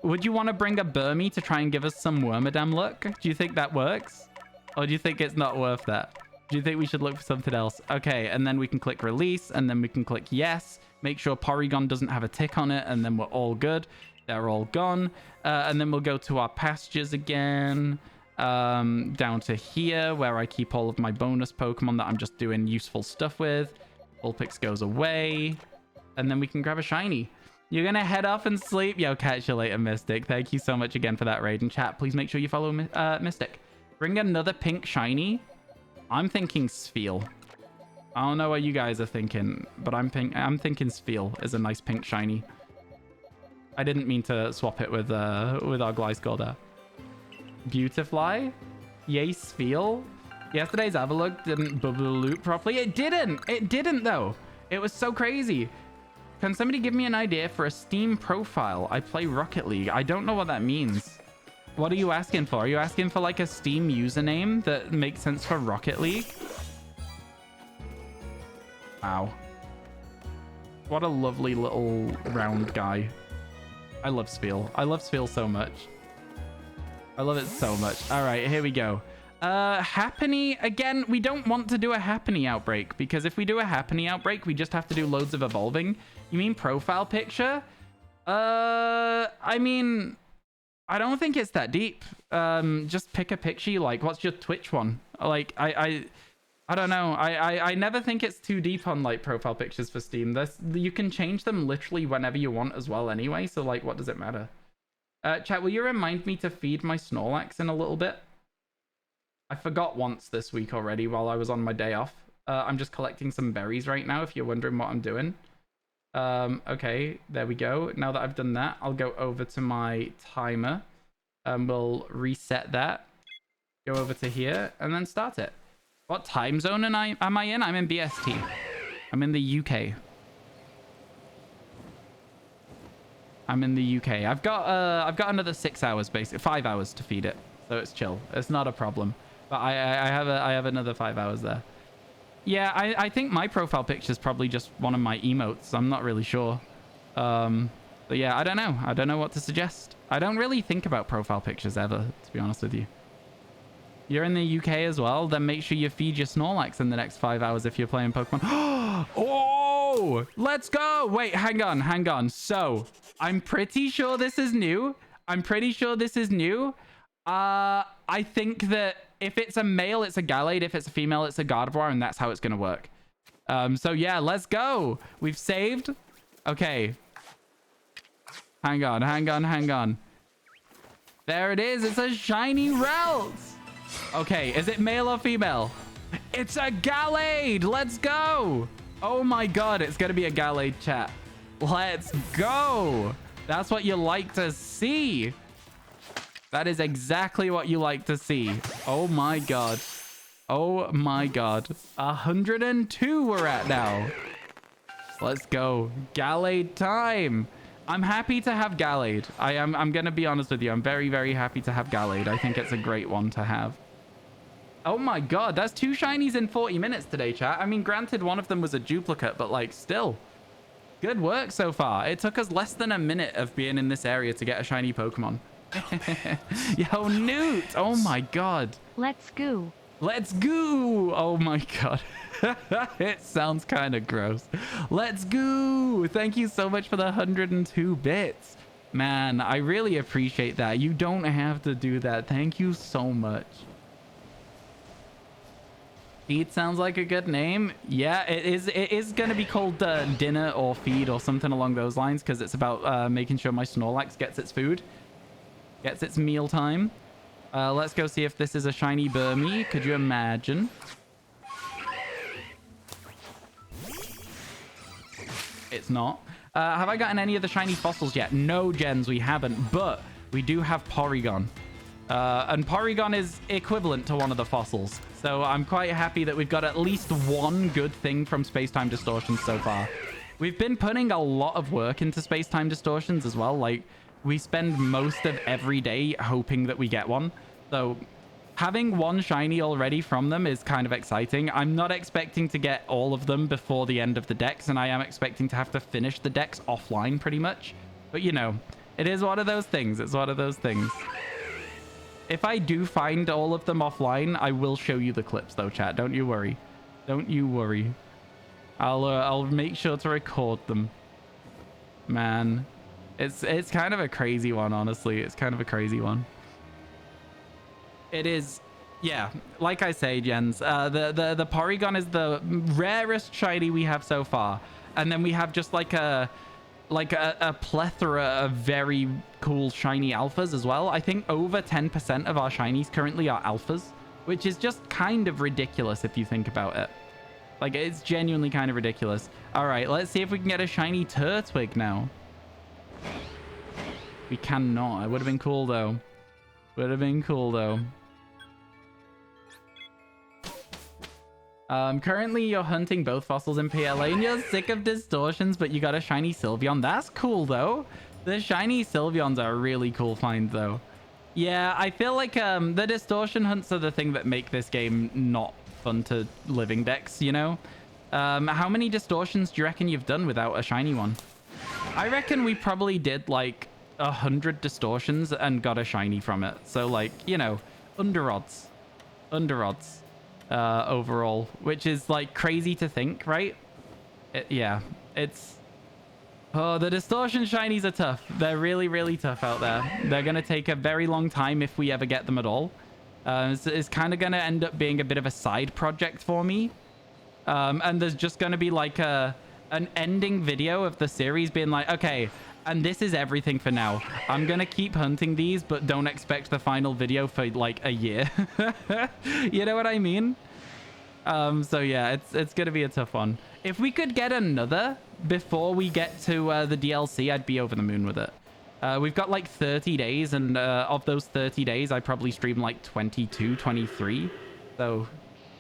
Would you want to bring a Burmy to try and give us some Wormadam luck? Do you think that works? Or do you think it's not worth that? Do you think we should look for something else? Okay, and then we can click release, and then we can click yes. Make sure Porygon doesn't have a tick on it, and then we're all good. They're all gone. And then we'll go to our pastures again. Down to here where I keep all of my bonus Pokemon that I'm just doing useful stuff with. Vulpix goes away, and then we can grab a shiny. You're gonna head off and sleep? Yo, catch you later, Mystic. Thank you so much again for that raid. And chat, please make sure you follow Mystic. Bring another pink shiny. I'm thinking Spheal. I don't know what you guys are thinking, but I'm thinking Spheal is a nice pink shiny. I didn't mean to swap it with our Gliscor there. Beautifly? Yay, Spheal? Yesterday's Avalugg didn't bubble loop properly. It didn't though. It was so crazy. Can somebody give me an idea for a Steam profile? I play Rocket League. I don't know what that means. What are you asking for? Are you asking for like a Steam username that makes sense for Rocket League? Wow. What a lovely little round guy. I love Spheal. I love Spheal so much. I love it so much. All right, here we go. Happiny. Again, we don't want to do a Happiny outbreak, because if we do a Happiny outbreak, we just have to do loads of evolving. You mean profile picture? I mean, I don't think it's that deep. Just pick a picture you like. What's your Twitch one? Like, I don't know. I never think it's too deep on like profile pictures for Steam. You can change them literally whenever you want as well anyway. So like, what does it matter? Chat, will you remind me to feed my Snorlax in a little bit? I forgot once this week already while I was on my day off. I'm just collecting some berries right now, if you're wondering what I'm doing. Okay, there we go. Now that I've done that, I'll go over to my timer. We'll reset that. Go over to here, and then start it. What time zone am I in? I'm in BST. I'm in the UK. I'm in the UK. I've got another 6 hours, basically 5 hours to feed it, so it's chill. It's not a problem. But I have another 5 hours there. Yeah, I think my profile picture is probably just one of my emotes. I'm not really sure. But yeah, I don't know. I don't know what to suggest. I don't really think about profile pictures ever, to be honest with you. You're in the UK as well? Then make sure you feed your Snorlax in the next 5 hours if you're playing Pokemon. Oh, let's go. Wait, hang on. So, I'm pretty sure this is new. I think that if it's a male, it's a Gallade. If it's a female, it's a Gardevoir, and that's how it's going to work. So yeah, let's go. We've saved. Okay. Hang on. There it is. It's a shiny Ralts. Okay, is it male or female? It's a Gallade. Let's go. Oh my god, it's going to be a Gallade, chat. Let's go. That's what you like to see. That is exactly what you like to see. Oh my god. 102 we're at now. Let's go. Gallade time. I'm happy to have Gallade. I'm going to be honest with you. I'm very, very happy to have Gallade. I think it's a great one to have. Oh my god. That's 2 shinies in 40 minutes today, chat. I mean, granted, one of them was a duplicate, but like still. Good work so far. It took us less than a minute of being in this area to get a shiny Pokemon. Yo, Newt. Oh my god. Let's go. Oh my god. It sounds kind of gross. Let's go. Thank you so much for the 102 bits. Man, I really appreciate that. You don't have to do that. Thank you so much. Feed sounds like a good name. Yeah, it is going to be called Dinner or Feed or something along those lines, because it's about making sure my Snorlax gets its food. Gets its meal time. Let's go see if this is a shiny Burmy. Could you imagine? It's not. Have I gotten any of the shiny fossils yet? No, Gens, we haven't. But we do have Porygon. And Porygon is equivalent to one of the fossils. So I'm quite happy that we've got at least one good thing from Space-Time Distortions so far. We've been putting a lot of work into Space-Time Distortions as well. Like, we spend most of every day hoping that we get one. So having one shiny already from them is kind of exciting. I'm not expecting to get all of them before the end of the decks, and I am expecting to have to finish the decks offline pretty much. But you know, it is one of those things. It's one of those things. If I do find all of them offline, I will show you the clips though, chat. Don't you worry. Don't you worry. I'll make sure to record them. Man. It's kind of a crazy one, honestly. It's kind of a crazy one. It is, yeah. Like I say, Gens, the Porygon is the rarest shiny we have so far, and then we have just like a plethora of very cool shiny alphas as well. I think over 10% of our shinies currently are alphas, which is just kind of ridiculous if you think about it. Like, it's genuinely kind of ridiculous. All right, let's see if we can get a shiny Turtwig now. We cannot. It would have been cool, though. Currently, you're hunting both fossils in PLA, and you're sick of distortions, but you got a shiny Sylveon. That's cool, though. The shiny Sylveons are a really cool find, though. Yeah, I feel like the distortion hunts are the thing that make this game not fun to living decks, you know? How many distortions do you reckon you've done without a shiny one? I reckon we probably did, like, 100 distortions and got a shiny from it. So, like, you know, under odds overall, which is like crazy to think, right? Yeah, it's, oh, the distortion shinies are tough. They're really, really tough out there. They're gonna take a very long time if we ever get them at all. It's kind of gonna end up being a bit of a side project for me, and there's just gonna be like an ending video of the series being like, okay, and this is everything for now. I'm gonna keep hunting these, but don't expect the final video for like a year. You know what I mean? So yeah, it's gonna be a tough one. If we could get another before we get to the DLC, I'd be over the moon with it. We've got like 30 days, and of those 30 days, I probably stream like 22, 23. So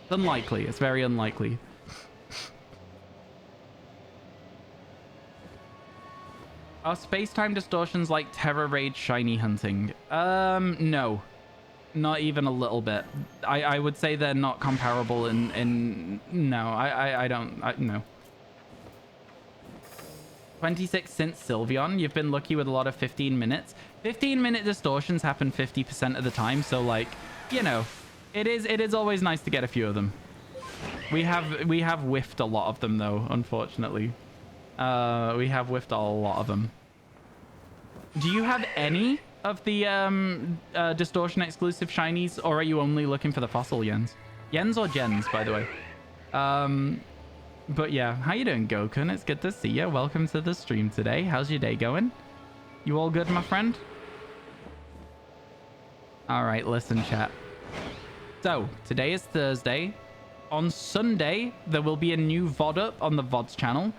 it's unlikely. It's very unlikely. Are space-time distortions like Terra Raid shiny hunting? No. Not even a little bit. I would say they're not comparable in no, I don't, no. 26 since Sylveon. You've been lucky with a lot of 15 minutes. 15-minute distortions happen 50% of the time. So, like, you know, it is always nice to get a few of them. We have whiffed a lot of them, though, unfortunately. We have whiffed a lot of them. Do you have any of the distortion exclusive shinies, or are you only looking for the fossil Yens? Yens or Gens, by the way. But yeah, how you doing, Gokun? It's good to see you. Welcome to the stream today. How's your day going? You all good, my friend? All right, listen, chat. So, today is Thursday. On Sunday, there will be a new VOD up on the VODs channel.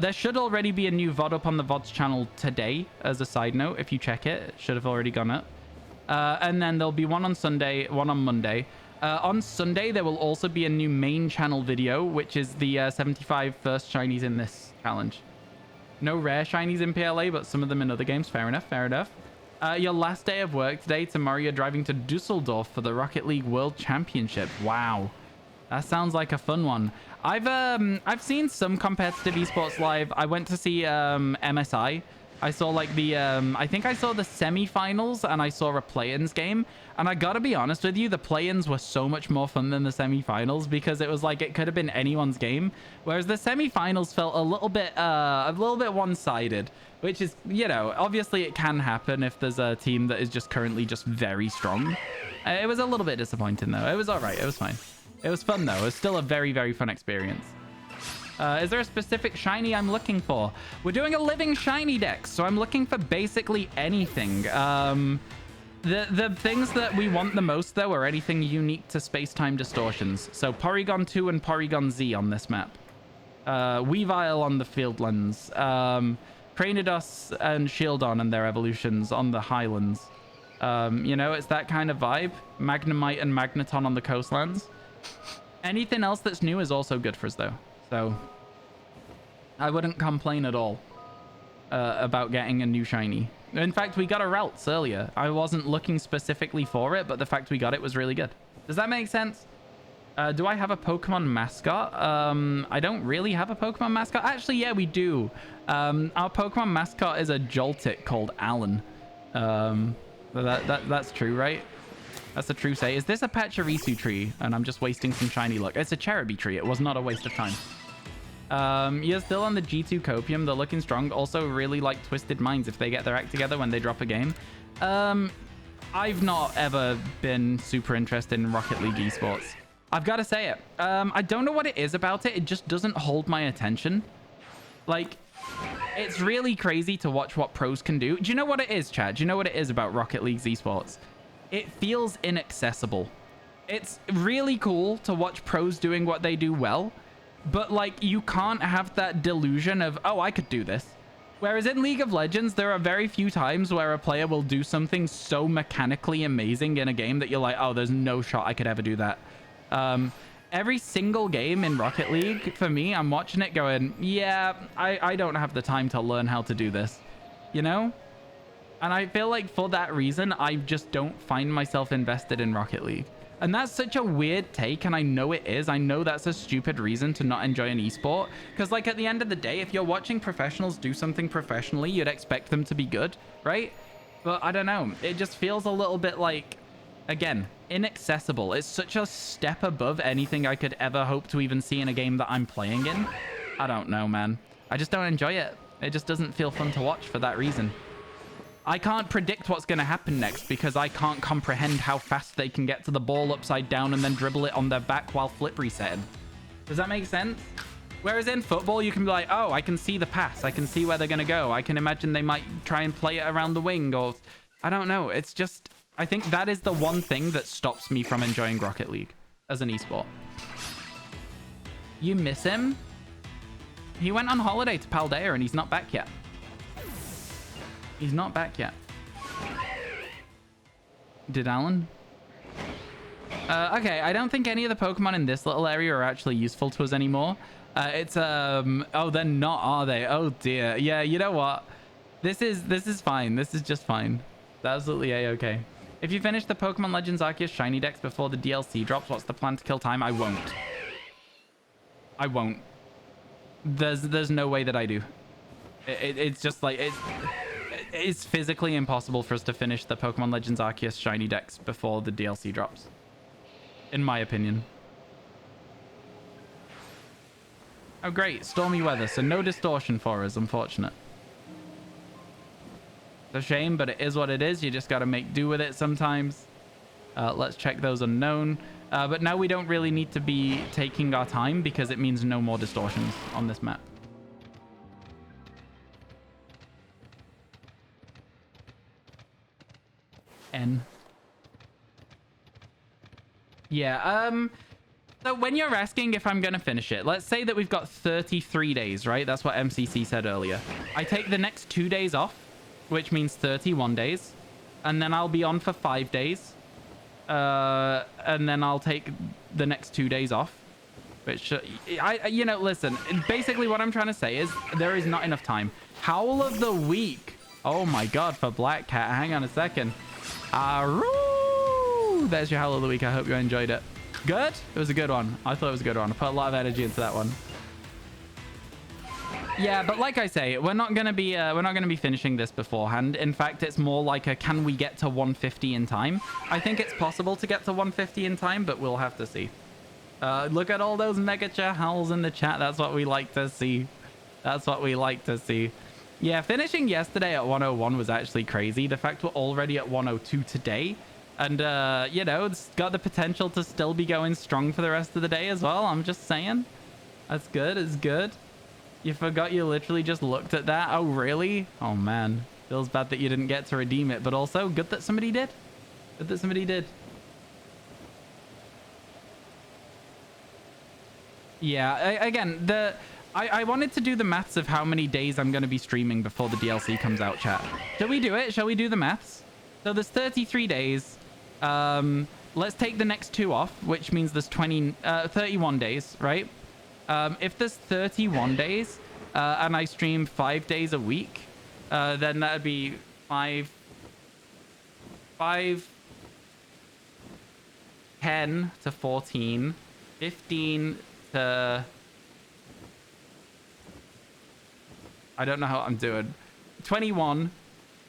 There should already be a new VOD up on the VODs channel today, as a side note. If you check it, it should have already gone up. And then there'll be one on Sunday, one on Monday. On Sunday, there will also be a new main channel video, which is the 75 first shinies in this challenge. No rare shinies in PLA, but some of them in other games. Fair enough, fair enough. Your last day of work today. Tomorrow, you're driving to Dusseldorf for the Rocket League World Championship. Wow. That sounds like a fun one. I've seen some competitive esports live. I went to see MSI. I saw like the I think I saw the semi-finals, and I saw a play-ins game. And I gotta be honest with you, the play-ins were so much more fun than the semi-finals, because it was like it could have been anyone's game, whereas the semi-finals felt a little bit one-sided, which is, you know, obviously it can happen if there's a team that is just currently just very strong. It was a little bit disappointing though. It was all right. It was fine. It was fun, though. It was still a very, very fun experience. Is there a specific shiny I'm looking for? We're doing a living shiny dex, so I'm looking for basically anything. The things that we want the most, though, are anything unique to space-time distortions. So Porygon 2 and Porygon Z on this map. Weavile on the Field Lens. Cranidos and Shieldon and their evolutions on the Highlands. You know, it's that kind of vibe. Magnemite and Magneton on the coastlands. Anything else that's new is also good for us, though. So I wouldn't complain at all about getting a new shiny. In fact, we got a Ralts earlier. I wasn't looking specifically for it, but the fact we got it was really good. Does that make sense? Do I have a Pokemon mascot? I don't really have a Pokemon mascot. Actually, yeah, we do. Our Pokemon mascot is a Joltik called Alan. That's true, right? That's a true say. Is this a Pachirisu tree? And I'm just wasting some shiny luck. It's a Cherubi tree. It was not a waste of time. You're still on the G2 Copium. They're looking strong. Also really like Twisted Minds if they get their act together when they drop a game. I've not ever been super interested in Rocket League esports. I've got to say it. I don't know what it is about it. It just doesn't hold my attention. Like, it's really crazy to watch what pros can do. Do you know what it is, Chad? Do you know what it is about Rocket League's esports? It feels inaccessible. It's really cool to watch pros doing what they do well, but like you can't have that delusion of, oh, I could do this. Whereas in League of Legends, there are very few times where a player will do something so mechanically amazing in a game that you're like, oh, there's no shot I could ever do that. Every single game in Rocket League, for me, I'm watching it going, yeah, I don't have the time to learn how to do this, you know? And I feel like for that reason, I just don't find myself invested in Rocket League. And that's such a weird take, and I know it is. I know that's a stupid reason to not enjoy an esport. Because, like, at the end of the day, if you're watching professionals do something professionally, you'd expect them to be good, right? But I don't know. It just feels a little bit like, again, inaccessible. It's such a step above anything I could ever hope to even see in a game that I'm playing in. I don't know, man. I just don't enjoy it. It just doesn't feel fun to watch for that reason. I can't predict what's going to happen next because I can't comprehend how fast they can get to the ball upside down and then dribble it on their back while flip resetting. Does that make sense? Whereas in football, you can be like, oh, I can see the pass. I can see where they're going to go. I can imagine they might try and play it around the wing, or I don't know. It's just, I think that is the one thing that stops me from enjoying Rocket League as an esport. You miss him? He went on holiday to Paldea and he's not back yet. He's not back yet. Did Alan? Okay, I don't think any of the Pokemon in this little area are actually useful to us anymore. Oh, they're not, are they? Oh dear. Yeah, you know what? This is fine. This is just fine. It's absolutely a-okay. If you finish the Pokemon Legends Arceus Shiny Dex before the DLC drops, what's the plan to kill time? I won't. I won't. There's no way that I do. It's just like it's physically impossible for us to finish the Pokemon Legends Arceus shiny decks before the DLC drops, in my opinion. Oh great, stormy weather, so no distortion for us. Unfortunate. It's a shame, but it is what it is. You just got to make do with it sometimes. Let's check those unknown. But now we don't really need to be taking our time because it means no more distortions on this map. N. Yeah, so when you're asking if I'm going to finish it, let's say that we've got 33 days, right? That's what MCC said earlier. I take the next 2 days off, which means 31 days. And then I'll be on for 5 days. And then I'll take the next 2 days off. Which, you know, listen, basically what I'm trying to say is there is not enough time. Howl of the week. Oh my god, for Black Cat. Hang on a second. Aroo! There's your Howl of the week. I hope you enjoyed it. Good? It was a good one. I thought it was a good one. I put a lot of energy into that one. Yeah, but like I say, we're not gonna be finishing this beforehand. In fact, it's more like a can we get to 150 in time? I think it's possible to get to 150 in time, but we'll have to see. Look at all those mega howls in the chat. That's what we like to see. That's what we like to see. Yeah, finishing yesterday at 101 was actually crazy. The fact we're already at 102 today. And, you know, it's got the potential to still be going strong for the rest of the day as well. I'm just saying. That's good. It's good. You forgot you literally just looked at that? Oh, really? Oh, man. Feels bad that you didn't get to redeem it. But also, good that somebody did. Good that somebody did. Yeah, again, I wanted to do the maths of how many days I'm going to be streaming before the DLC comes out, chat. Shall we do it? Shall we do the maths? So there's 33 days. Let's take the next 2 off, which means there's 31 days, right? If there's 31 days and I stream 5 days a week, then that'd be 5, 10 to 14, 15 to... I don't know how I'm doing. 21.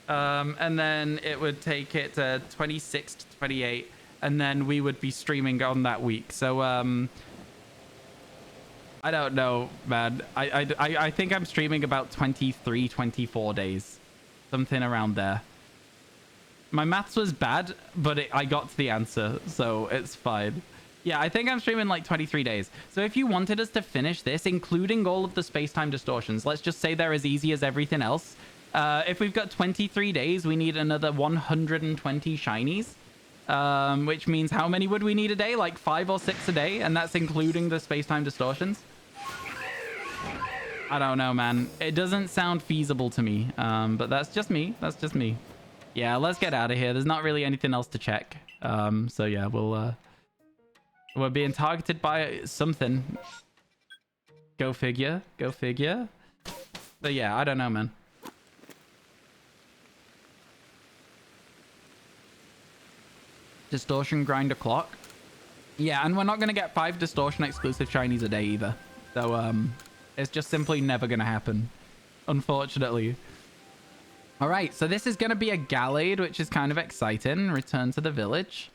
And then it would take it to 26 to 28. And then we would be streaming on that week. So, I don't know, man. I think I'm streaming about 23, 24 days. Something around there. My maths was bad, but I got to the answer. So it's fine. Yeah, I think I'm streaming like 23 days. So if you wanted us to finish this, including all of the space-time distortions, let's just say they're as easy as everything else. If we've got 23 days, we need another 120 shinies. Which means how many would we need a day? Like 5 or 6 a day, and that's including the space-time distortions. I don't know, man. It doesn't sound feasible to me, but that's just me. That's just me. Yeah, let's get out of here. There's not really anything else to check. So yeah, we're being targeted by something. Go figure. Go figure. But yeah, I don't know, man. Distortion grinder clock. Yeah, and we're not going to get 5 distortion exclusive shinies a day either. So, it's just simply never going to happen. Unfortunately. Alright, so this is going to be a Gallade, which is kind of exciting. Return to the village.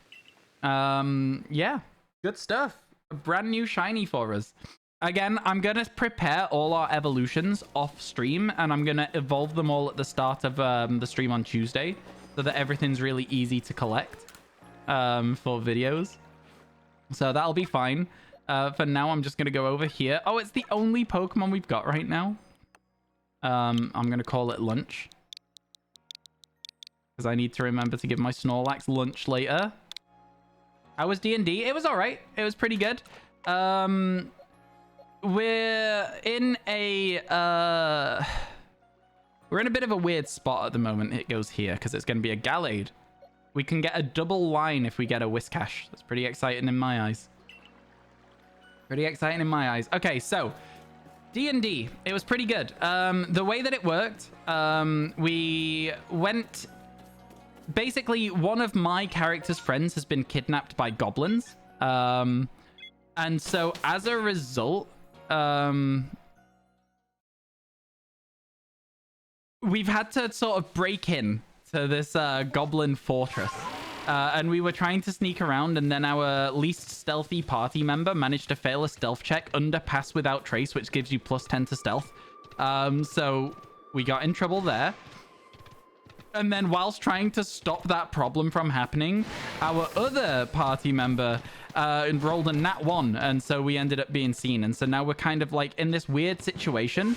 Yeah. Good stuff. A brand new shiny for us. Again, I'm going to prepare all our evolutions off stream, and I'm going to evolve them all at the start of the stream on Tuesday, so that everything's really easy to collect for videos. So that'll be fine. For now, I'm just going to go over here. Oh, it's the only Pokemon we've got right now. I'm going to call it lunch, because I need to remember to give my Snorlax lunch later. How was D&D? It was all right. It was pretty good. We're in a bit of a weird spot at the moment. It goes here because it's going to be a Gallade. We can get a double line if we get a Whiscash. That's pretty exciting in my eyes. Pretty exciting in my eyes. Okay, so D&D. It was pretty good. The way that it worked, we went... Basically, one of my character's friends has been kidnapped by goblins. And so as a result, we've had to sort of break in to this goblin fortress. And we were trying to sneak around, and then our least stealthy party member managed to fail a stealth check under pass without trace, which gives you +10 to stealth. So we got in trouble there. And then whilst trying to stop that problem from happening, our other party member rolled a nat 1, and so we ended up being seen. And so now we're kind of like in this weird situation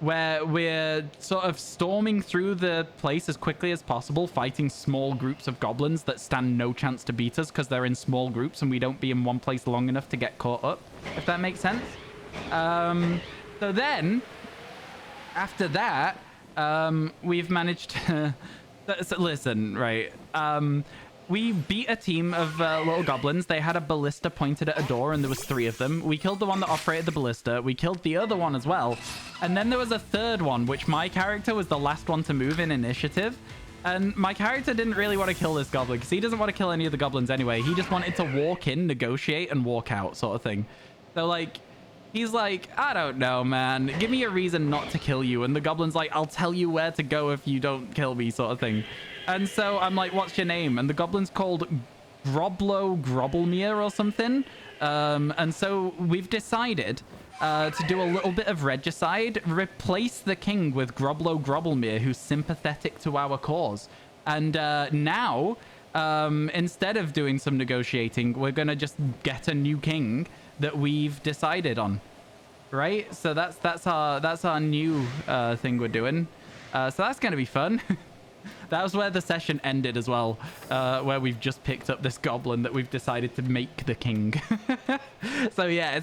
where we're sort of storming through the place as quickly as possible, fighting small groups of goblins that stand no chance to beat us because they're in small groups and we don't be in one place long enough to get caught up, if that makes sense. So then, after that, we've managed to... So listen, right. We beat a team of little goblins. They had a ballista pointed at a door, and there was 3 of them. We killed the one that operated the ballista. We killed the other one as well. And then there was a third one, which my character was the last one to move in initiative. And my character didn't really want to kill this goblin, because he doesn't want to kill any of the goblins anyway. He just wanted to walk in, negotiate, and walk out, sort of thing. So, like... He's like, I don't know, man. Give me a reason not to kill you. And the goblin's like, I'll tell you where to go if you don't kill me, sort of thing. And so I'm like, what's your name? And the goblin's called Groblo Grobelmere or something. And so we've decided to do a little bit of regicide, replace the king with Groblo Grobelmere, who's sympathetic to our cause. And now, instead of doing some negotiating, we're going to just get a new king that we've decided on, right? So that's our new thing we're doing. So that's gonna be fun. That was where the session ended as well, where we've just picked up this goblin that we've decided to make the king. So yeah,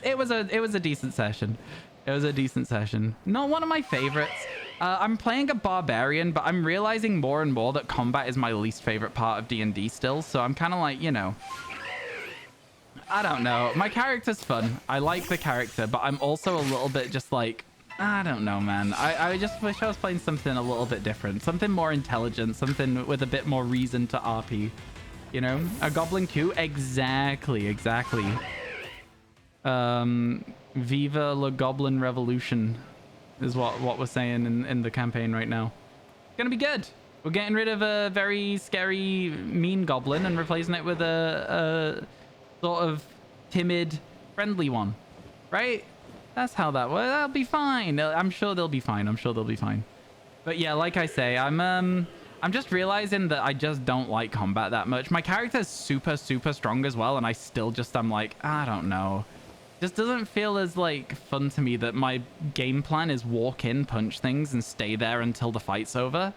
it was a decent session. It was a decent session. Not one of my favorites. I'm playing a barbarian, but I'm realizing more and more that combat is my least favorite part of D&D still. So I'm kind of like, you know, I don't know. My character's fun. I like the character, but I'm also a little bit just like, I don't know, man. I just wish I was playing something a little bit different. Something more intelligent. Something with a bit more reason to RP. You know? A goblin queue? Exactly. Viva la Goblin Revolution is what we're saying in the campaign right now. It's gonna be good. We're getting rid of a very scary, mean goblin and replacing it with a sort of timid, friendly one, right? That's how that works. That'll be fine. I'm sure they'll be fine. But yeah, like I say, I'm just realizing that I just don't like combat that much. My character's super strong as well, and I still just, I'm like, I don't know. Just doesn't feel as like fun to me that my game plan is walk in, punch things, and stay there until the fight's over.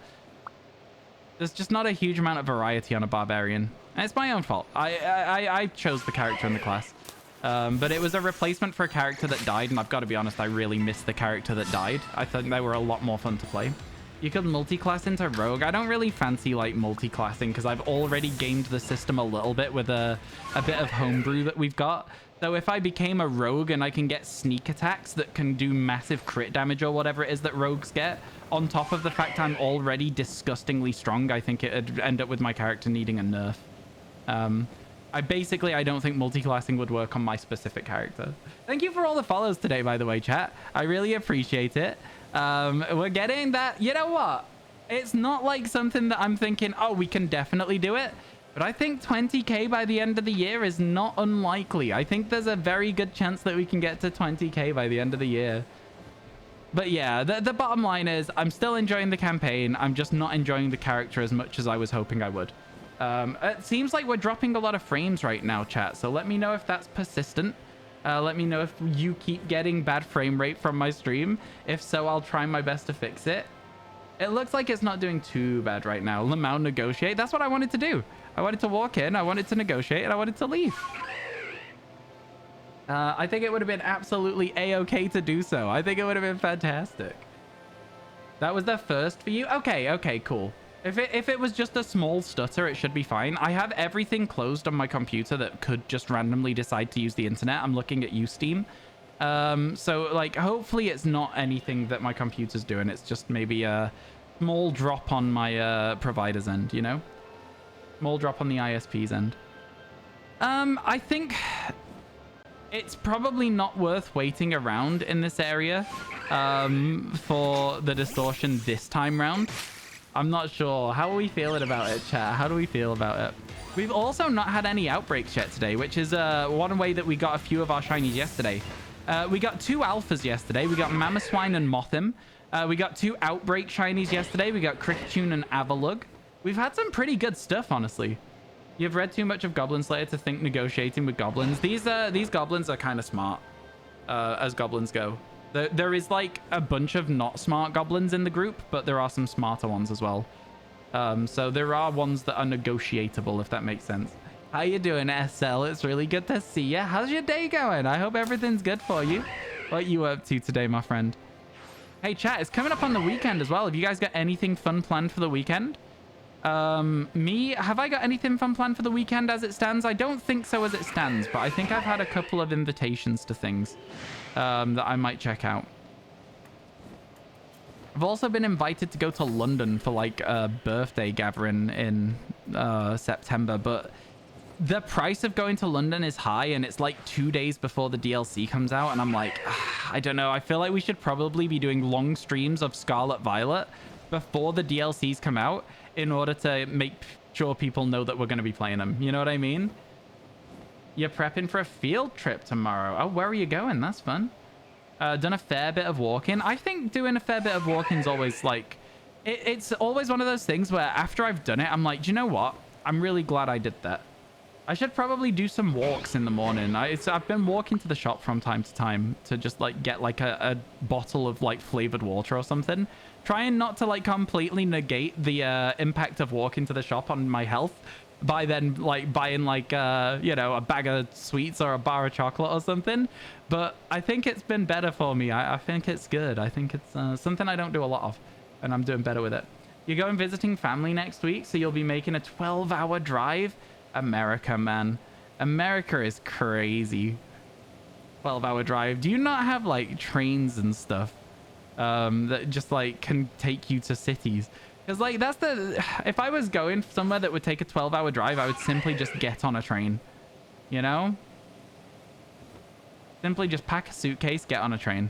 There's just not a huge amount of variety on a barbarian. And it's my own fault. I chose the character in the class. But it was a replacement for a character that died, and I've got to be honest, I really missed the character that died. I thought they were a lot more fun to play. You could multi-class into Rogue. I don't really fancy like multi-classing because I've already gamed the system a little bit with a bit of homebrew that we've got. So if I became a Rogue and I can get sneak attacks that can do massive crit damage or whatever it is that Rogues get, on top of the fact I'm already disgustingly strong, I think it'd end up with my character needing a nerf. I don't think multi-classing would work on my specific character. Thank you for all the follows today, by the way, chat. I really appreciate it. We're getting that. You know what? It's not like something that I'm thinking, oh, we can definitely do it. But I think 20k by the end of the year is not unlikely. I think there's a very good chance that we can get to 20k by the end of the year. But yeah, the bottom line is I'm still enjoying the campaign. I'm just not enjoying the character as much as I was hoping I would. It seems like we're dropping a lot of frames right now, chat. So let me know if that's persistent. Let me know if you keep getting bad frame rate from my stream. If so, I'll try my best to fix it. It looks like it's not doing too bad right now. Lamau negotiate. That's what I wanted to do. I wanted to walk in, I wanted to negotiate, and I wanted to leave. I think it would have been absolutely a-okay to do so. I think it would have been fantastic. That was the first for you? Okay, cool. If it was just a small stutter, it should be fine. I have everything closed on my computer that could just randomly decide to use the internet. I'm looking at you, Steam. So, like, hopefully it's not anything that my computer's doing. It's just maybe a small drop on my provider's end, you know? Small drop on the ISP's end. I think it's probably not worth waiting around in this area. for the distortion this time round. I'm not sure. How are we feeling about it, chat? How do we feel about it? We've also not had any outbreaks yet today, which is one way that we got a few of our shinies yesterday. We got 2 alphas yesterday. We got Mamoswine and Mothim. We got 2 outbreak shinies yesterday. We got Cricketune and Avalug. We've had some pretty good stuff, honestly. You've read too much of Goblin Slayer to think negotiating with goblins. These goblins are kind of smart, as goblins go. There is like a bunch of not smart goblins in the group, but there are some smarter ones as well. So there are ones that are negotiable, if that makes sense. How you doing, SL? It's really good to see you. How's your day going? I hope everything's good for you. What you up to today, my friend? Hey, chat, it's coming up on the weekend as well. Have you guys got anything fun planned for the weekend? Have I got anything fun planned for the weekend as it stands? I don't think so as it stands, but I think I've had a couple of invitations to things that I might check out. I've also been invited to go to London for like a birthday gathering in September, but the price of going to London is high, and it's like 2 days before the DLC comes out, and I'm like, I don't know. I feel like we should probably be doing long streams of Scarlet Violet before the DLCs come out in order to make sure people know that we're going to be playing them. You know what I mean? You're prepping for a field trip tomorrow. Oh, where are you going? That's fun. Done a fair bit of walking. I think doing a fair bit of walking is always like... It's always one of those things where after I've done it, I'm like, do you know what? I'm really glad I did that. I should probably do some walks in the morning. I've been walking to the shop from time to time to just like get like a bottle of like flavored water or something. Trying not to like completely negate the impact of walking to the shop on my health by then like buying like you know, a bag of sweets or a bar of chocolate or something. But I think it's been better for me. I think it's good. I think it's something I don't do a lot of, and I'm doing better with it. You're going visiting family next week, so you'll be making a 12-hour drive. America, man. America is crazy. 12-hour drive. Do you not have like trains and stuff that just like can take you to cities? Because like that's the... If I was going somewhere that would take a 12-hour drive, I would simply just get on a train. You know? Simply just pack a suitcase, get on a train.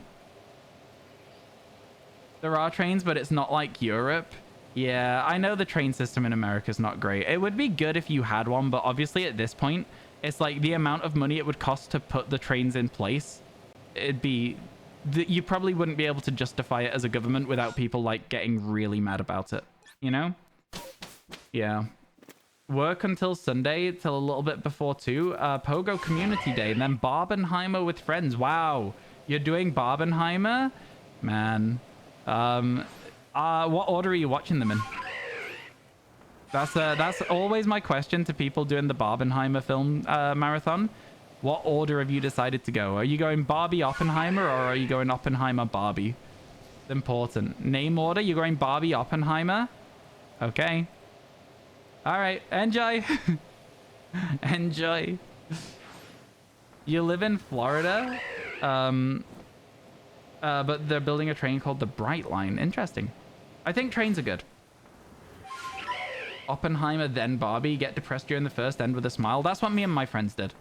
There are trains, but it's not like Europe. Yeah, I know the train system in America is not great. It would be good if you had one, but obviously at this point, it's like the amount of money it would cost to put the trains in place. It'd be... You probably wouldn't be able to justify it as a government without people like getting really mad about it. You know? Yeah. Work until Sunday, till a little bit before 2. Pogo Community Day, and then Barbenheimer with friends. Wow. You're doing Barbenheimer? Man. What order are you watching them in? That's always my question to people doing the Barbenheimer film marathon. What order have you decided to go? Are you going Barbie Oppenheimer, or are you going Oppenheimer Barbie? It's important. Name order, you're going Barbie Oppenheimer? Okay. All right, enjoy. Enjoy. You live in Florida? But they're building a train called the Bright Line. Interesting. I think trains are good. Oppenheimer, then Barbie. Get depressed during the first, end with a smile. That's what me and my friends did.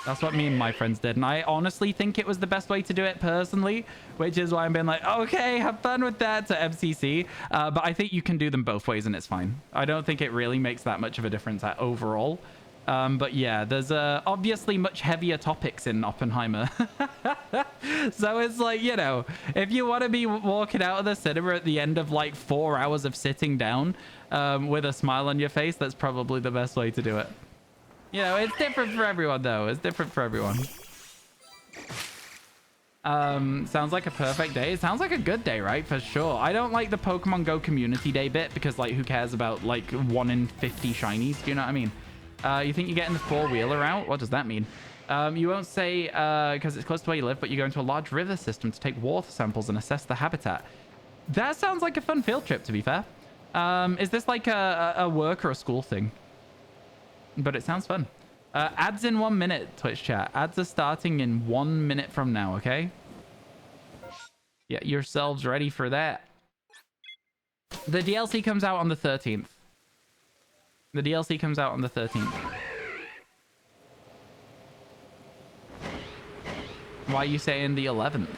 That's what me and my friends did. And I honestly think it was the best way to do it personally, which is why I'm being like, okay, have fun with that to MCC. But I think you can do them both ways and it's fine. I don't think it really makes that much of a difference overall. But yeah, there's obviously much heavier topics in Oppenheimer. So it's like, you know, if you want to be walking out of the cinema at the end of like 4 hours of sitting down with a smile on your face, that's probably the best way to do it. You know, it's different for everyone though. It's different for everyone. Sounds like a perfect day. It sounds like a good day, right? For sure. I don't like the Pokemon Go Community Day bit because like who cares about like 1 in 50 shinies? Do you know what I mean? You think you're getting the 4-wheeler out? What does that mean? You won't say because it's close to where you live, but you go into a large river system to take water samples and assess the habitat. That sounds like a fun field trip, to be fair. Is this like a work or a school thing? But it sounds fun. Ads in 1 minute, Twitch chat. Ads are starting in 1 minute from now, okay? Get yourselves ready for that. The DLC comes out on the 13th. The DLC comes out on the 13th. Why are you saying the 11th?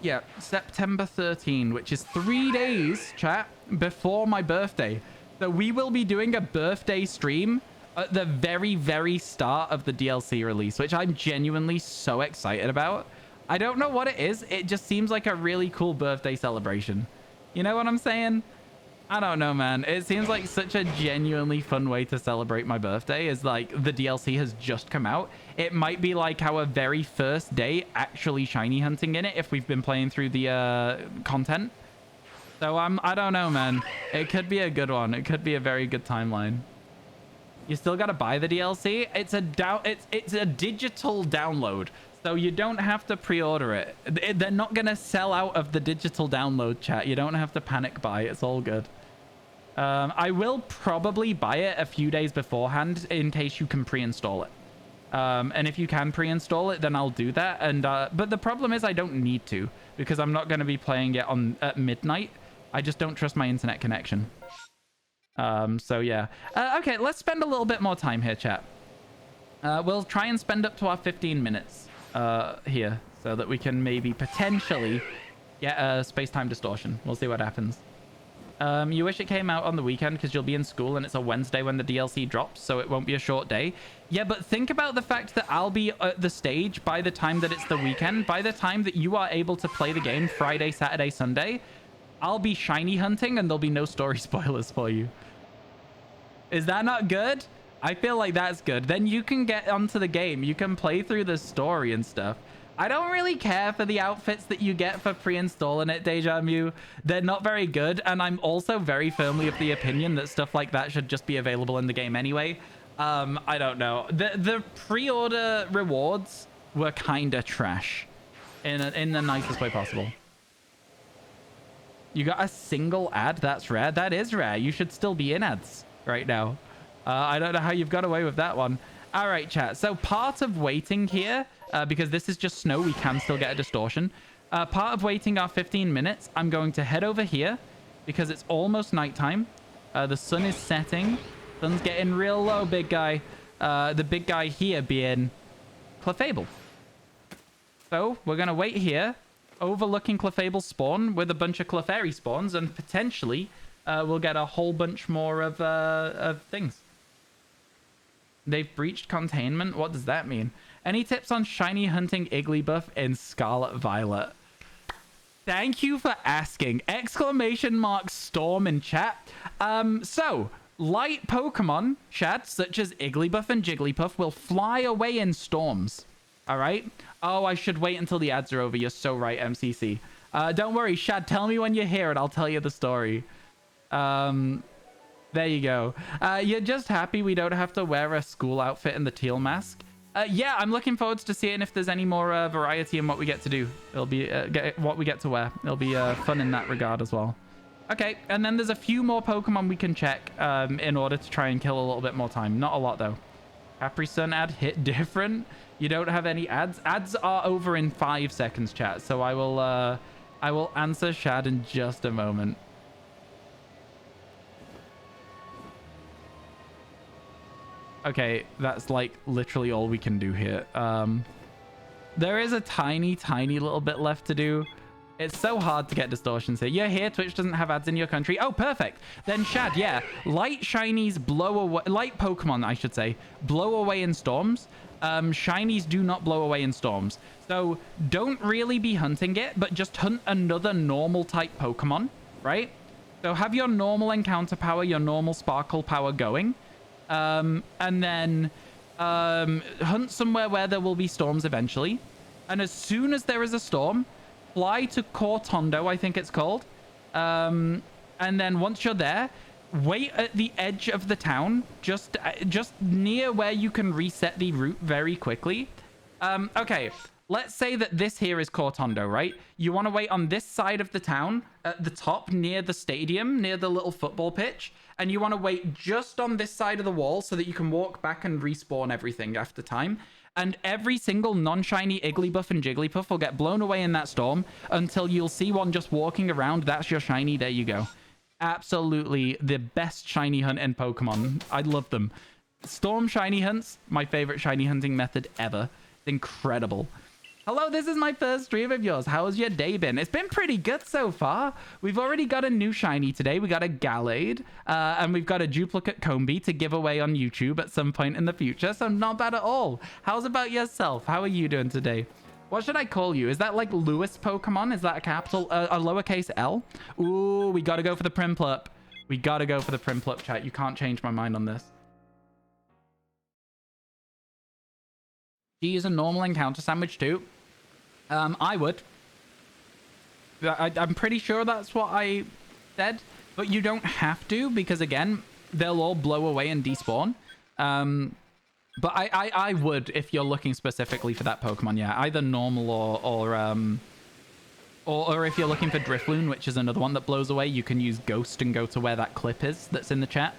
Yeah, September 13, which is 3 days, chat, before my birthday. So we will be doing a birthday stream at the very, very start of the DLC release, which I'm genuinely so excited about. I don't know what it is. It just seems like a really cool birthday celebration. You know what I'm saying? I don't know, man. It seems like such a genuinely fun way to celebrate my birthday is like the DLC has just come out. It might be like our very first day actually shiny hunting in it if we've been playing through the content. So I don't know, man. It could be a good one. It could be a very good timeline. You still got to buy the DLC. It's a digital download. So you don't have to pre-order it. They're not going to sell out of the digital download, chat. You don't have to panic buy. It's all good. I will probably buy it a few days beforehand in case you can pre-install it. And if you can pre-install it, then I'll do that. And but the problem is I don't need to because I'm not going to be playing it at midnight. I just don't trust my internet connection. So yeah. Okay, let's spend a little bit more time here, chat. We'll try and spend up to our 15 minutes here so that we can maybe potentially get a space-time distortion. We'll see what happens. You wish it came out on the weekend because you'll be in school and it's a Wednesday when the DLC drops, so it won't be a short day. Yeah, but think about the fact that I'll be at the stage by the time that it's the weekend. By the time that you are able to play the game Friday, Saturday, Sunday, I'll be shiny hunting and there'll be no story spoilers for you. Is that not good? I feel like that's good. Then you can get onto the game. You can play through the story and stuff. I don't really care for the outfits that you get for pre-installing it, Deja Mu. They're not very good, and I'm also very firmly of the opinion that stuff like that should just be available in the game anyway. I don't know. The pre-order rewards were kind of trash in the nicest way possible. You got a single ad? That's rare. That is rare. You should still be in ads right now. I don't know how you've got away with that one. All right, chat. So part of waiting here, because this is just snow, we can still get a distortion. Part of waiting our 15 minutes, I'm going to head over here because it's almost nighttime. The sun is setting. Sun's getting real low, big guy. The big guy here being Clefable. So we're going to wait here, overlooking Clefable's spawn with a bunch of Clefairy spawns, and potentially we'll get a whole bunch more of things. They've breached containment. What does that mean? Any tips on shiny hunting Igglybuff in Scarlet Violet? Thank you for asking! Exclamation mark storm in chat. So light Pokemon, chat, such as Igglybuff and Jigglypuff, will fly away in storms. All right? Oh, I should wait until the ads are over. You're so right, MCC. Don't worry, Shad. Tell me when you hear it. I'll tell you the story. There you go. You're just happy we don't have to wear a school outfit and the teal mask? Yeah, I'm looking forward to seeing if there's any more variety in what we get to do. It'll be what we get to wear. It'll be fun in that regard as well. Okay, and then there's a few more Pokemon we can check in order to try and kill a little bit more time. Not a lot, though. Capri Sun ad hit different. You don't have any ads? Ads are over in 5 seconds, chat. So I will answer Shad in just a moment. Okay, that's like literally all we can do here. There is a tiny little bit left to do. It's so hard to get distortions here. You're here, Twitch doesn't have ads in your country. Oh, perfect. Then Shad, yeah. Light shinies blow away, light Pokemon, I should say, blow away in storms. Shinies do not blow away in storms. So don't really be hunting it, but just hunt another normal type Pokemon, right? So have your normal encounter power, your normal sparkle power going. And then hunt somewhere where there will be storms eventually. And as soon as there is a storm, fly to Cortondo, I think it's called. And then once you're there, wait at the edge of the town, just near where you can reset the route very quickly. Okay, let's say that this here is Cortondo, right? You want to wait on this side of the town, at the top, near the stadium, near the little football pitch. And you want to wait just on this side of the wall so that you can walk back and respawn everything after time. And every single non-shiny Igglybuff and Jigglypuff will get blown away in that storm until you'll see one just walking around. That's your shiny. There you go. Absolutely the best shiny hunt in Pokemon. I love them. Storm shiny hunts, my favorite shiny hunting method ever. Incredible. Hello, this is my first stream of yours. How has your day been? It's been pretty good so far. We've already got a new shiny today. We got a Gallade, and we've got a duplicate Combi to give away on YouTube at some point in the future, so not bad at all. How's about yourself? How are you doing today? What should I call you? Is that like Lewis Pokemon? Is that a capital, a lowercase L? Ooh, we gotta go for the Primplup. We gotta go for the Primplup, chat. You can't change my mind on this. Do you use a normal encounter sandwich too? I would. I'm pretty sure that's what I said, but you don't have to because again, they'll all blow away and despawn. But I would if you're looking specifically for that Pokemon, yeah. Either normal or if you're looking for Drifloon, which is another one that blows away, you can use Ghost and go to where that clip is that's in the chat.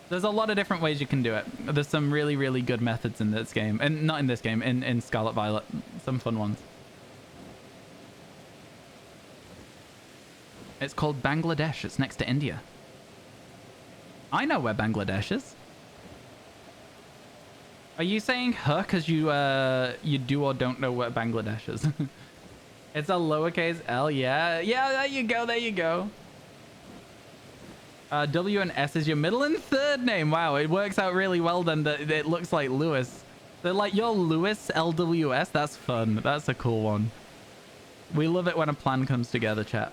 There's a lot of different ways you can do it. There's some really, really good methods in this game. And not in this game, in Scarlet Violet. Some fun ones. It's called Bangladesh. It's next to India. I know where Bangladesh is. Are you saying huh because you do or don't know where Bangladesh is? It's a lowercase L, yeah. Yeah, there you go, there you go. W and S is your middle and third name. Wow, it works out really well then that it looks like Lewis. They're like, you're Lewis LWS? That's fun. That's a cool one. We love it when a plan comes together, chat.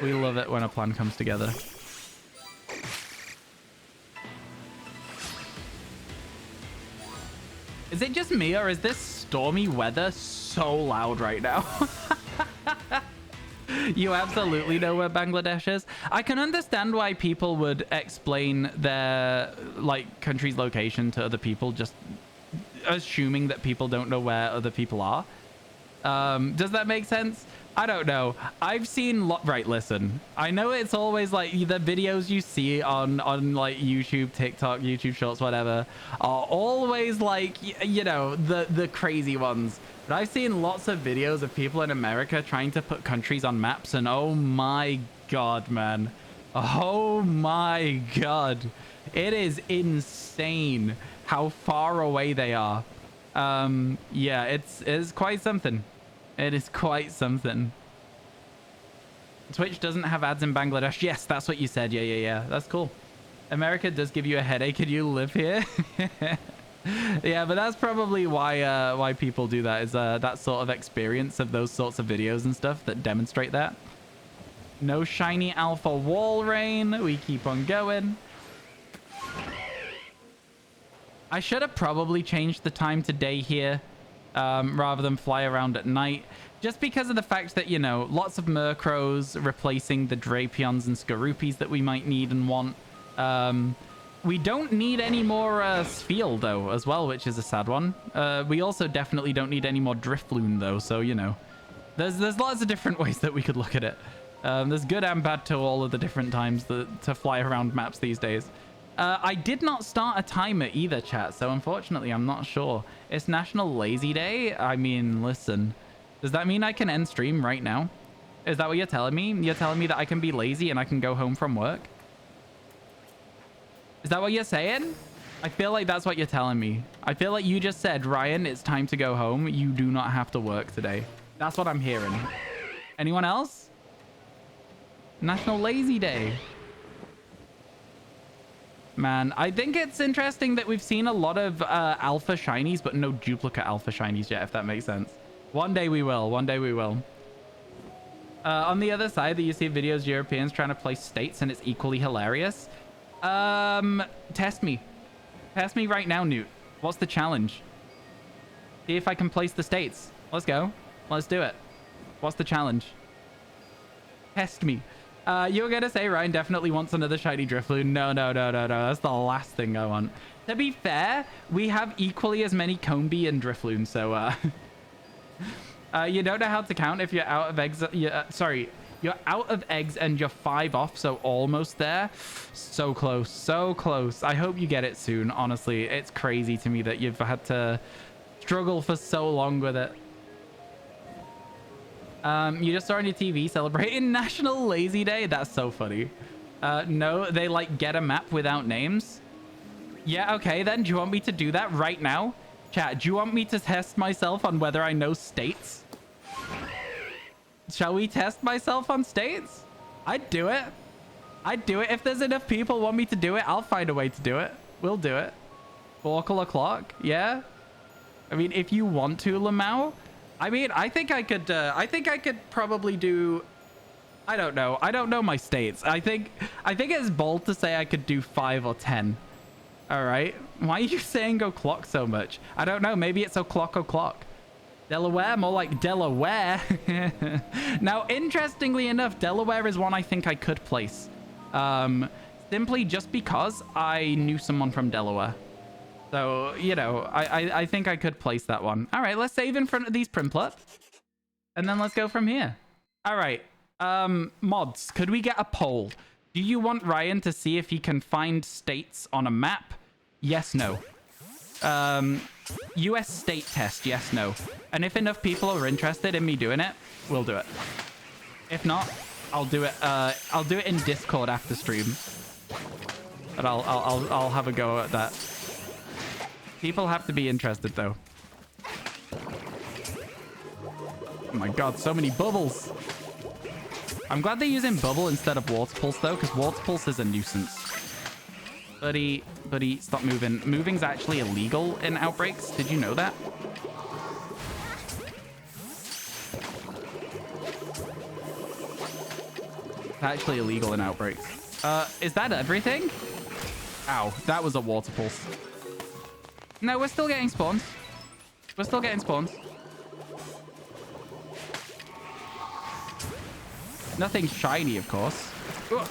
We love it when a plan comes together. Is it just me or is this stormy weather so loud right now? You absolutely know where Bangladesh is. I can understand why people would explain their like country's location to other people, just assuming that people don't know where other people are. Does that make sense? I don't know. I've seen right, listen. I know it's always like the videos you see on like YouTube, TikTok, YouTube Shorts, whatever, are always like, you know, the crazy ones. But I've seen lots of videos of people in America trying to put countries on maps, and oh my god, man. Oh my god. It is insane how far away they are. Yeah, it's quite something. It is quite something. Twitch doesn't have ads in Bangladesh. Yes, that's what you said. Yeah. That's cool. America does give you a headache and you live here. Yeah, but that's probably why people do that, is that sort of experience of those sorts of videos and stuff that demonstrate that. No shiny alpha wall rain. We keep on going. I should have probably changed the time to day here. Rather than fly around at night, just because of the fact that, you know, lots of Murkrows replacing the Drapions and Skorupies that we might need and want. We don't need any more Spheal though as well, which is a sad one. We also definitely don't need any more Drifloon though, so you know, there's lots of different ways that we could look at it. There's good and bad to all of the different times to fly around maps these days. I did not start a timer either, chat, so unfortunately I'm not sure. It's National Lazy Day. I mean, listen, does that mean I can end stream right now? Is that what you're telling me? You're telling me that I can be lazy and I can go home from work? Is that what you're saying? I feel like that's what you're telling me. I feel like you just said, Ryan, it's time to go home. You do not have to work today. That's what I'm hearing. Anyone else? National Lazy Day. Man, I think it's interesting that we've seen a lot of alpha shinies, but no duplicate alpha shinies yet, if that makes sense. One day we will. One day we will. On the other side, that you see videos Europeans trying to place states, and it's equally hilarious. Test me. Test me right now, Newt. What's the challenge? See if I can place the states. Let's go. Let's do it. What's the challenge? Test me. You were going to say Ryan definitely wants another shiny Drifloon. No. That's the last thing I want. To be fair, we have equally as many Combi and Drifloon, so... you don't know how to count if you're out of eggs... sorry, you're out of eggs and you're 5 off, so almost there. So close, so close. I hope you get it soon, honestly. It's crazy to me that you've had to struggle for so long with it. You just saw on your TV celebrating National Lazy Day? That's so funny. No, they like get a map without names. Yeah, okay, then do you want me to do that right now? Chat, do you want me to test myself on whether I know states? Shall we test myself on states? I'd do it. I'd do it. If there's enough people want me to do it, I'll find a way to do it. We'll do it. 4 o'clock. Yeah. I mean, if you want to, Lamau. I mean, I think I could probably do... I don't know. I don't know my states. I think it's bold to say I could do 5 or 10. All right. Why are you saying o'clock so much? I don't know. Maybe it's o'clock. Delaware, more like Delaware. Now, interestingly enough, Delaware is one I think I could place. Simply just because I knew someone from Delaware. So, you know, I think I could place that one. All right, let's save in front of these Primplot. And then let's go from here. All right. Mods, could we get a poll? Do you want Ryan to see if he can find states on a map? Yes, no. US state test, yes, no. And if enough people are interested in me doing it, we'll do it. If not, I'll do it in Discord after stream. But I'll have a go at that. People have to be interested though. Oh my god, so many bubbles. I'm glad they're using bubble instead of water pulse though, because water pulse is a nuisance. Buddy, stop moving. Moving's actually illegal in outbreaks. Did you know that? It's actually illegal in outbreaks. Is that everything? Ow, that was a water pulse. No, we're still getting spawns. We're still getting spawns. Nothing shiny, of course. Ugh.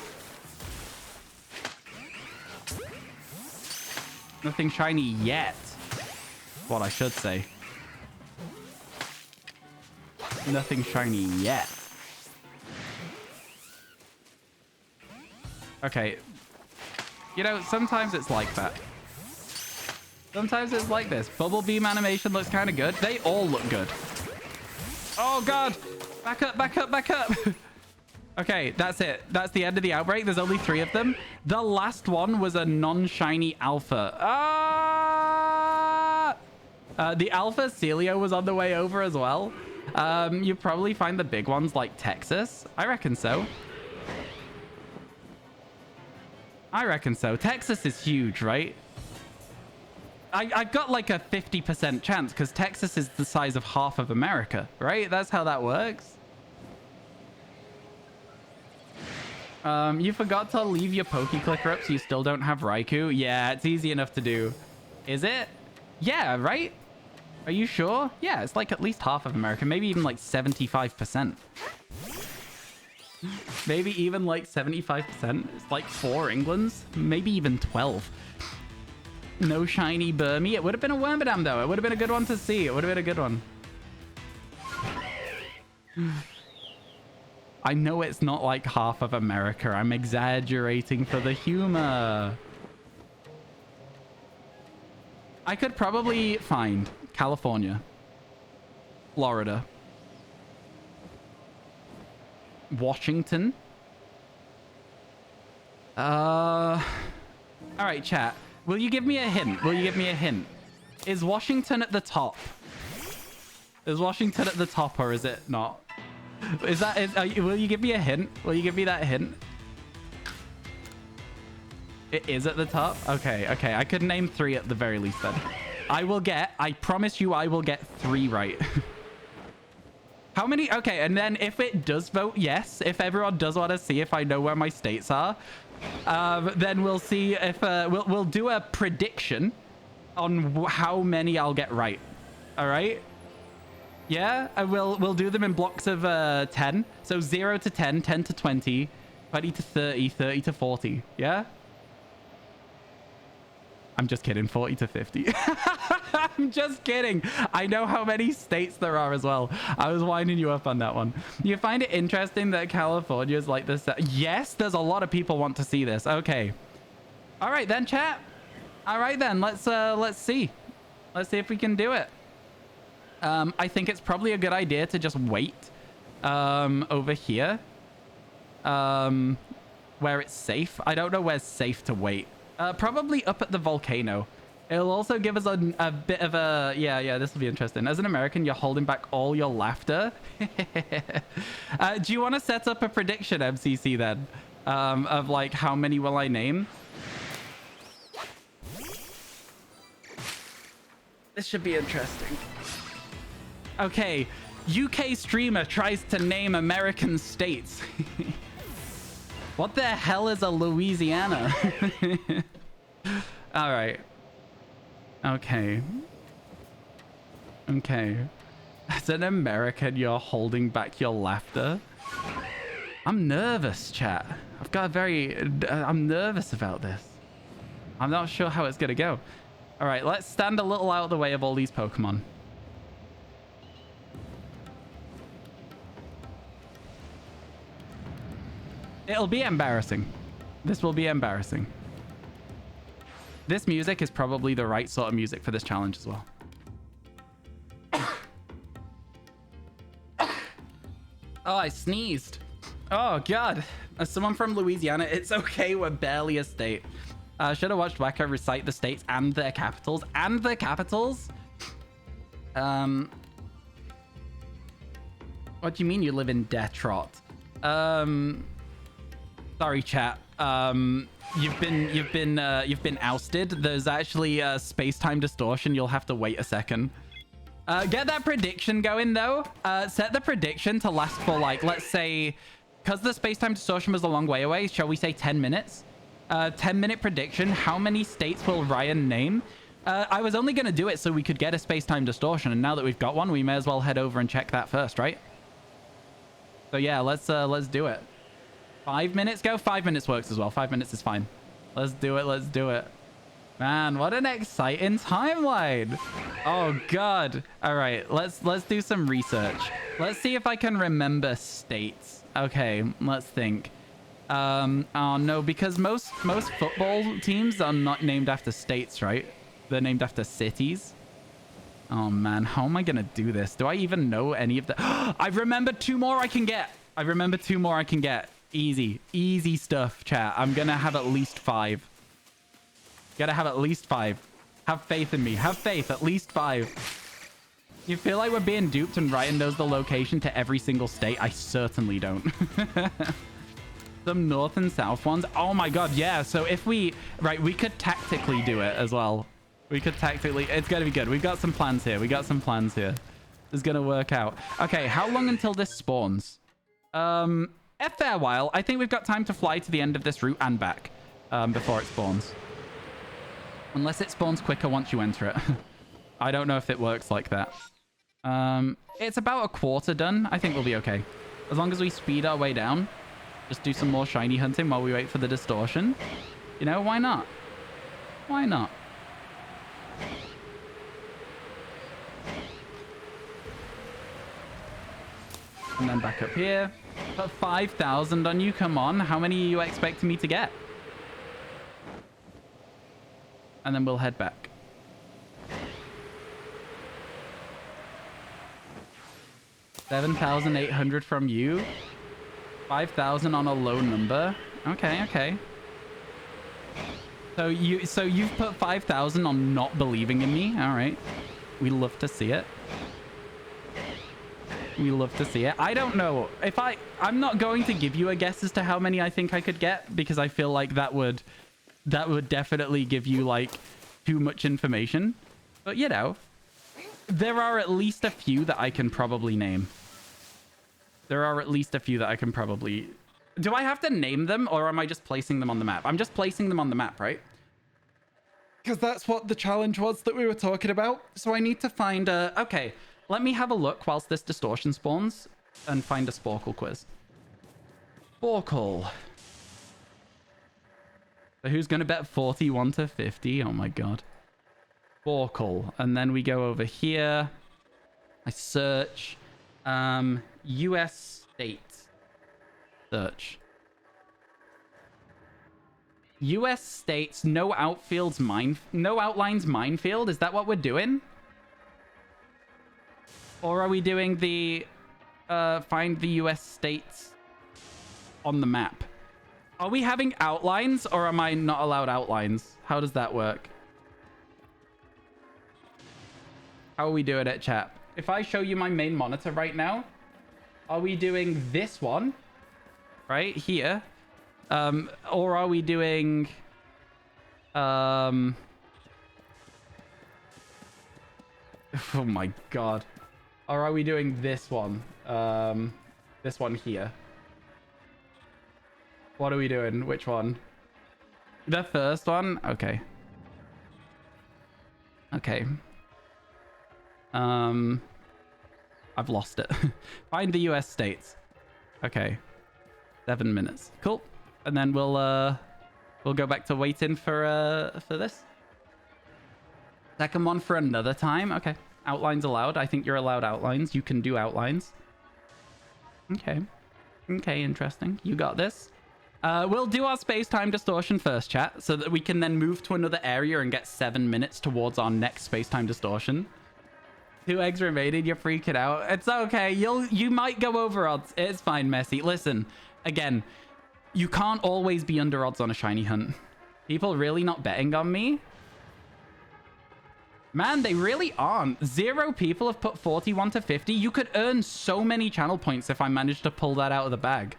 Nothing shiny yet. What I should say. Nothing shiny yet. Okay. You know, sometimes it's like that. Sometimes it's like this. Bubble beam animation looks kind of good. They all look good. Oh, God. Back up. Okay, that's it. That's the end of the outbreak. There's only 3 of them. The last one was a non-shiny alpha. The alpha Celio was on the way over as well. You probably find the big ones like Texas. I reckon so. Texas is huge, right? I've got like a 50% chance because Texas is the size of half of America, right? That's how that works. You forgot to leave your Poke-Clicker up so you still don't have Raikou? Yeah, it's easy enough to do. Is it? Yeah, right? Are you sure? Yeah, it's like at least half of America. Maybe even like 75%. Maybe even like 75%. It's like 4 Englands. Maybe even 12. No shiny Burmy. It would have been a Wormadam though. It would have been a good one to see. It would have been a good one. I know it's not like half of America. I'm exaggerating for the humor. I could probably find California, Florida, Washington. All right, chat. Will you give me a hint? Is Washington at the top? Is Washington at the top or is it not? Will you give me a hint? Will you give me that hint? It is at the top? Okay. I could name 3 at the very least then. I promise you I will get 3 right. How many? Okay, and then if it does vote yes, if everyone does want to see if I know where my states are, then we'll see if we'll do a prediction on how many I'll get right. All right? Yeah, we'll do them in blocks of 10. So 0 to 10, 10 to 20, 20 to 30, 30 to 40. Yeah? I'm just kidding. 40 to 50. I'm just kidding. I know how many states there are as well. I was winding you up on that one. You find it interesting that California is like this? Yes, there's a lot of people want to see this. Okay. All right then, chat. All right then. Let's see. Let's see if we can do it. I think it's probably a good idea to just wait over here where it's safe. I don't know where's safe to wait. Probably up at the volcano. It'll also give us a bit of a... Yeah, this will be interesting. As an American, you're holding back all your laughter. Do you want to set up a prediction, MCC, then? Of, like, how many will I name? This should be interesting. Okay, UK streamer tries to name American states. What the hell is a Louisiana? All right. Okay. As an American, you're holding back your laughter. I'm nervous, chat. I've got a very... I'm nervous about this. I'm not sure how it's gonna go. All right, let's stand a little out of the way of all these Pokemon. It'll be embarrassing. This will be embarrassing. This music is probably the right sort of music for this challenge as well. Oh, I sneezed. Oh, God. As someone from Louisiana, it's okay. We're barely a state. Should have watched Wacko recite the states and their capitals. And their capitals? What do you mean you live in Detroit? Sorry, chat. You've been ousted. There's actually space-time distortion. You'll have to wait a second. Get that prediction going though. Set the prediction to last for like, let's say, because the space-time distortion was a long way away. Shall we say 10 minutes? 10-minute prediction. How many states will Ryan name? I was only gonna do it so we could get a space-time distortion, and now that we've got one, we may as well head over and check that first, right? So yeah, let's do it. 5 minutes go? 5 minutes works as well. 5 minutes is fine. Let's do it. Let's do it. Man, what an exciting timeline. Oh, God. All right, let's do some research. Let's see if I can remember states. Okay, let's think. Oh, no, because most football teams are not named after states, right? They're named after cities. Oh, man, how am I going to do this? Do I even know any of the... I remember 2 more I can get. I remember 2 more I can get. Easy stuff, chat. I'm gonna have at least 5. Gotta have at least 5. Have faith in me. Have faith. At least 5. You feel like we're being duped and Ryan knows the location to every single state? I certainly don't. Some north and south ones. Oh my god, yeah. So if we... Right, we could tactically do it as well. We could tactically... It's gonna be good. We've got some plans here. It's gonna work out. Okay, how long until this spawns? A fair while. I think we've got time to fly to the end of this route and back before it spawns. Unless it spawns quicker once you enter it. I don't know if it works like that. It's about a quarter done. I think we'll be okay. As long as we speed our way down. Just do some more shiny hunting while we wait for the distortion. You know, why not? Why not? And then back up here. Put 5,000 on you. Come on. How many are you expecting me to get? And then we'll head back. $7,800 from you. 5,000 on a low number. Okay. So you've put 5,000 on not believing in me. All right. We love to see it. We love to see it. I don't know if I'm not going to give you a guess as to how many I think I could get, because I feel like that would definitely give you like too much information. But you know, there are at least a few that I can probably name. Do I have to name them, or am I just placing them on the map? I'm just placing them on the map, right? Because that's what the challenge was that we were talking about. So I need to find a... Okay. Let me have a look whilst this distortion spawns and find a Sporkle quiz. Sporkle. So who's going to bet 41 to 50? Oh my god. Sporkle. And then we go over here. I search. US state. Search. US states, no outlines minefield. Is that what we're doing? Or are we doing the find the US states on the map? Are we having outlines, or am I not allowed outlines? How does that work? How are we doing it, chat? If I show you my main monitor right now, are we doing this one right here? Or are we doing... Oh my god. Or are we doing this one? This one here. What are we doing? Which one? The first one? Okay. Okay. I've lost it. Find the US states. Okay. 7 minutes. Cool. And then we'll go back to waiting for this. Second one for another time. Okay. Outlines allowed. I think you're allowed outlines. You can do outlines. Okay. Okay, interesting. You got this. We'll do our space-time distortion first, chat, so that we can then move to another area and get 7 minutes towards our next space-time distortion. 2 eggs remaining. You're freaking out. It's okay. You might go over odds. It's fine, Messi. Listen, again, you can't always be under odds on a shiny hunt. People really not betting on me? Man, they really aren't. 0 people have put 41 to 50. You could earn so many channel points if I managed to pull that out of the bag.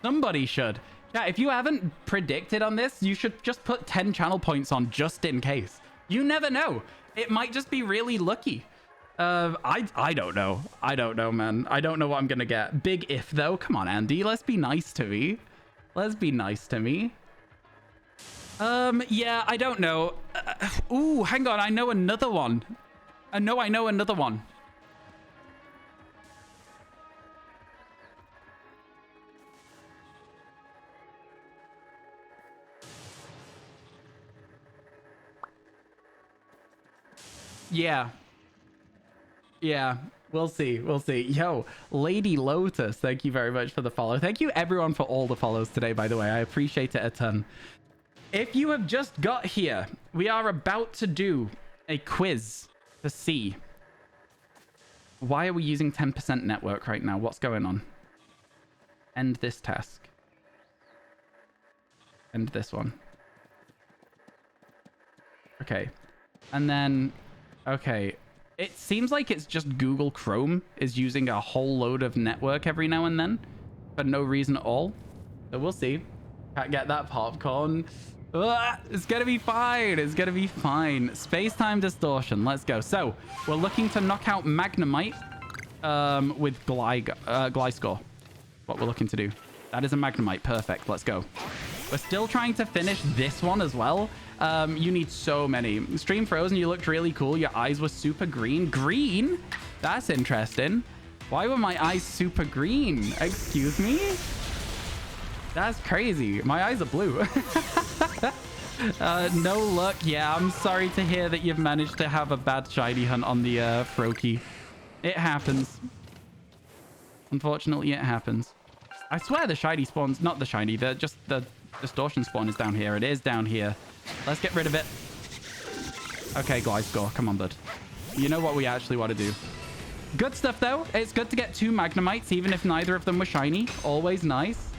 Somebody should. Yeah, if you haven't predicted on this, you should just put 10 channel points on just in case. You never know. It might just be really lucky. I don't know. I don't know, man. I don't know what I'm gonna get. Big if, though. Come on, Andy. Let's be nice to me. Let's be nice to me. Yeah, I don't know. Ooh, hang on. I know another one. I know another one. Yeah. Yeah, we'll see. We'll see. Yo, Lady Lotus, thank you very much for the follow. Thank you, everyone, for all the follows today, by the way. I appreciate it a ton. If you have just got here, we are about to do a quiz to see. Why are we using 10% network right now? What's going on? End this task. End this one. Okay. And then... Okay. It seems like it's just Google Chrome is using a whole load of network every now and then for no reason at all. So we'll see. Can't get that popcorn. It's gonna be fine. It's gonna be fine. Space-time distortion. Let's go. So we're looking to knock out Magnemite with Gliscor. What we're looking to do. That is a Magnemite. Perfect. Let's go. We're still trying to finish this one as well. You need so many. Stream frozen, you looked really cool. Your eyes were super green. Green? That's interesting. Why were my eyes super green? Excuse me? That's crazy. My eyes are blue. No luck. Yeah, I'm sorry to hear that you've managed to have a bad shiny hunt on the Froakie. It happens. Unfortunately, it happens. I swear the shiny spawns, not the shiny, just the distortion spawn is down here. It is down here. Let's get rid of it. Okay, Gliscor, come on, bud. You know what we actually want to do. Good stuff, though. It's good to get 2 Magnemites, even if neither of them were shiny. Always nice.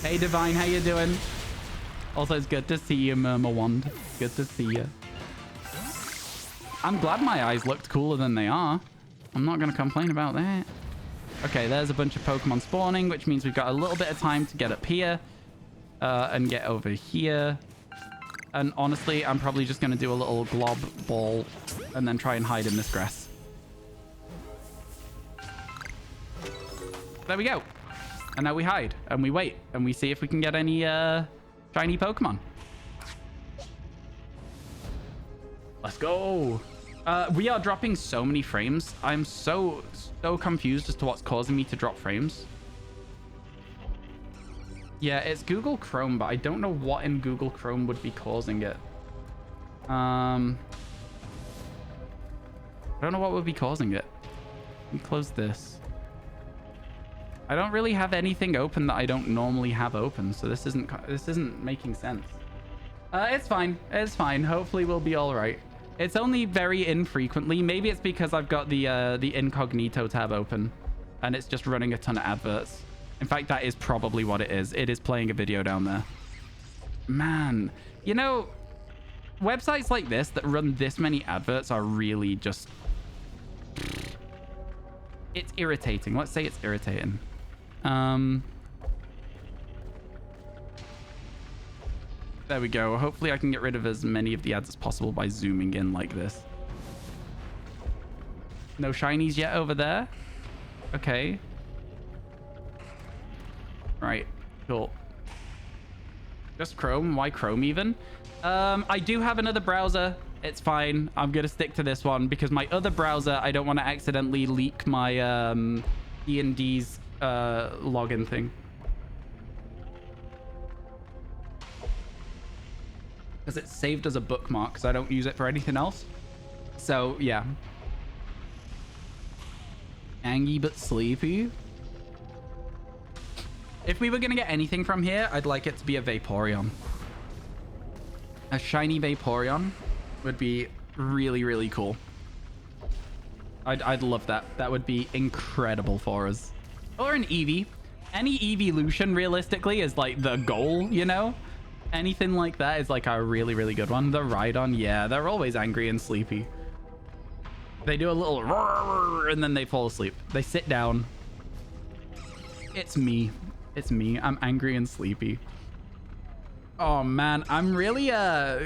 Hey, Divine, how you doing? Also, it's good to see you, Murmur Wand. Good to see you. I'm glad my eyes looked cooler than they are. I'm not going to complain about that. Okay, there's a bunch of Pokemon spawning, which means we've got a little bit of time to get up here and get over here. And honestly, I'm probably just going to do a little glob ball and then try and hide in this grass. There we go. And now we hide and we wait and we see if we can get any shiny Pokemon. Let's go. We are dropping so many frames. I'm so confused as to what's causing me to drop frames. Yeah, it's Google Chrome, but I don't know what in Google Chrome would be causing it. I don't know what would be causing it. Let me close this. I don't really have anything open that I don't normally have open, so this isn't making sense. It's fine. It's fine. Hopefully we'll be all right. It's only very infrequently. Maybe it's because I've got the incognito tab open and it's just running a ton of adverts. In fact, that is probably what it is. It is playing a video down there. Man, you know, websites like this that run this many adverts are really just It's irritating. Let's say it's irritating. There we go. Hopefully I can get rid of as many of the ads as possible by zooming in like this. No shinies yet over there. Okay. Right. Cool. Just Chrome. Why Chrome even? I do have another browser. It's fine. I'm going to stick to this one because my other browser, I don't want to accidentally leak my D&D's login thing. Because it's saved as a bookmark because I don't use it for anything else. So, yeah. Angy but sleepy. If we were going to get anything from here, I'd like it to be a Vaporeon. A shiny Vaporeon would be really, really cool. I'd love that. That would be incredible for us. Or an Eevee. Any evolution, realistically, is like the goal, you know? Anything like that is like a really, really good one. The Rhydon, yeah, they're always angry and sleepy. They do a little roar and then they fall asleep. They sit down. It's me. It's me. I'm angry and sleepy. Oh man, I'm really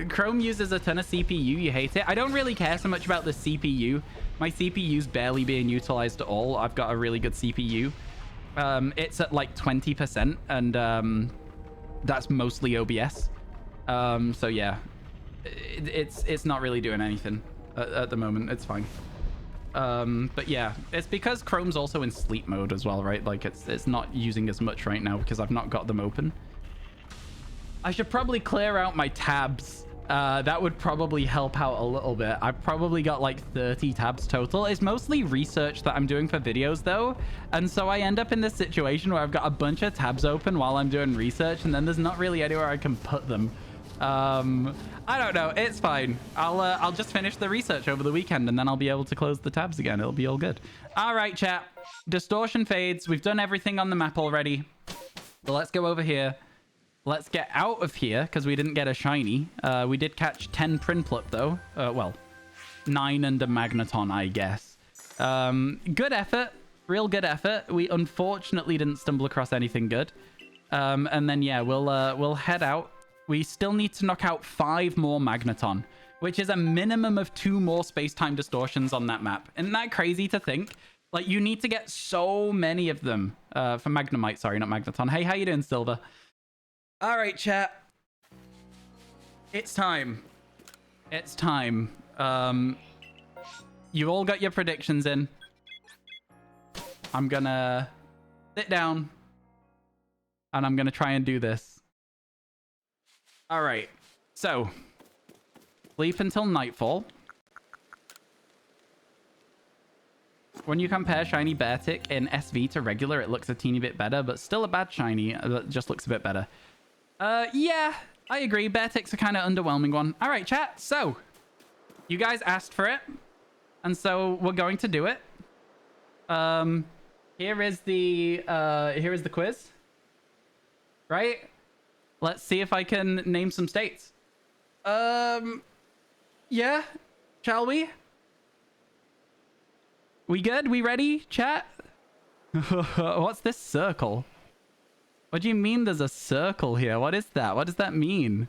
Chrome uses a ton of CPU. You hate it. I don't really care so much about the CPU. My CPU's barely being utilized at all. I've got a really good CPU. It's at like 20% and that's mostly OBS. So yeah, it's not really doing anything at the moment. It's fine. But yeah, it's because Chrome's also in sleep mode as well, right? Like it's not using as much right now because I've not got them open. I should probably clear out my tabs. That would probably help out a little bit. I've probably got like 30 tabs total. It's mostly research that I'm doing for videos though. And so I end up in this situation where I've got a bunch of tabs open while I'm doing research and then there's not really anywhere I can put them. I don't know. It's fine. I'll just finish the research over the weekend and then I'll be able to close the tabs again. It'll be all good. All right, chat. Distortion fades. We've done everything on the map already. So let's go over here. Let's get out of here because we didn't get a shiny. We did catch 10 Prinplup though. Well, 9 and a Magneton, I guess. Good effort. Real good effort. We unfortunately didn't stumble across anything good. And then, yeah, we'll head out. We still need to knock out 5 more Magneton, which is a minimum of 2 more space-time distortions on that map. Isn't that crazy to think? Like, you need to get so many of them for Magnemite. Sorry, not Magneton. Hey, how you doing, Silver? All right, chat. It's time. It's time. You all got your predictions in. I'm gonna sit down and I'm gonna try and do this. All right. So, sleep until nightfall. When you compare shiny Beartic in SV to regular, it looks a teeny bit better, but still a bad shiny. It just looks a bit better. Yeah, I agree. Beartic's a kind of underwhelming one. All right, chat. So, you guys asked for it, and so we're going to do it. Here is the quiz. Right? Let's see if I can name some states. Yeah, shall we? We good? We ready, chat? What's this circle? What do you mean there's a circle here? What is that? What does that mean?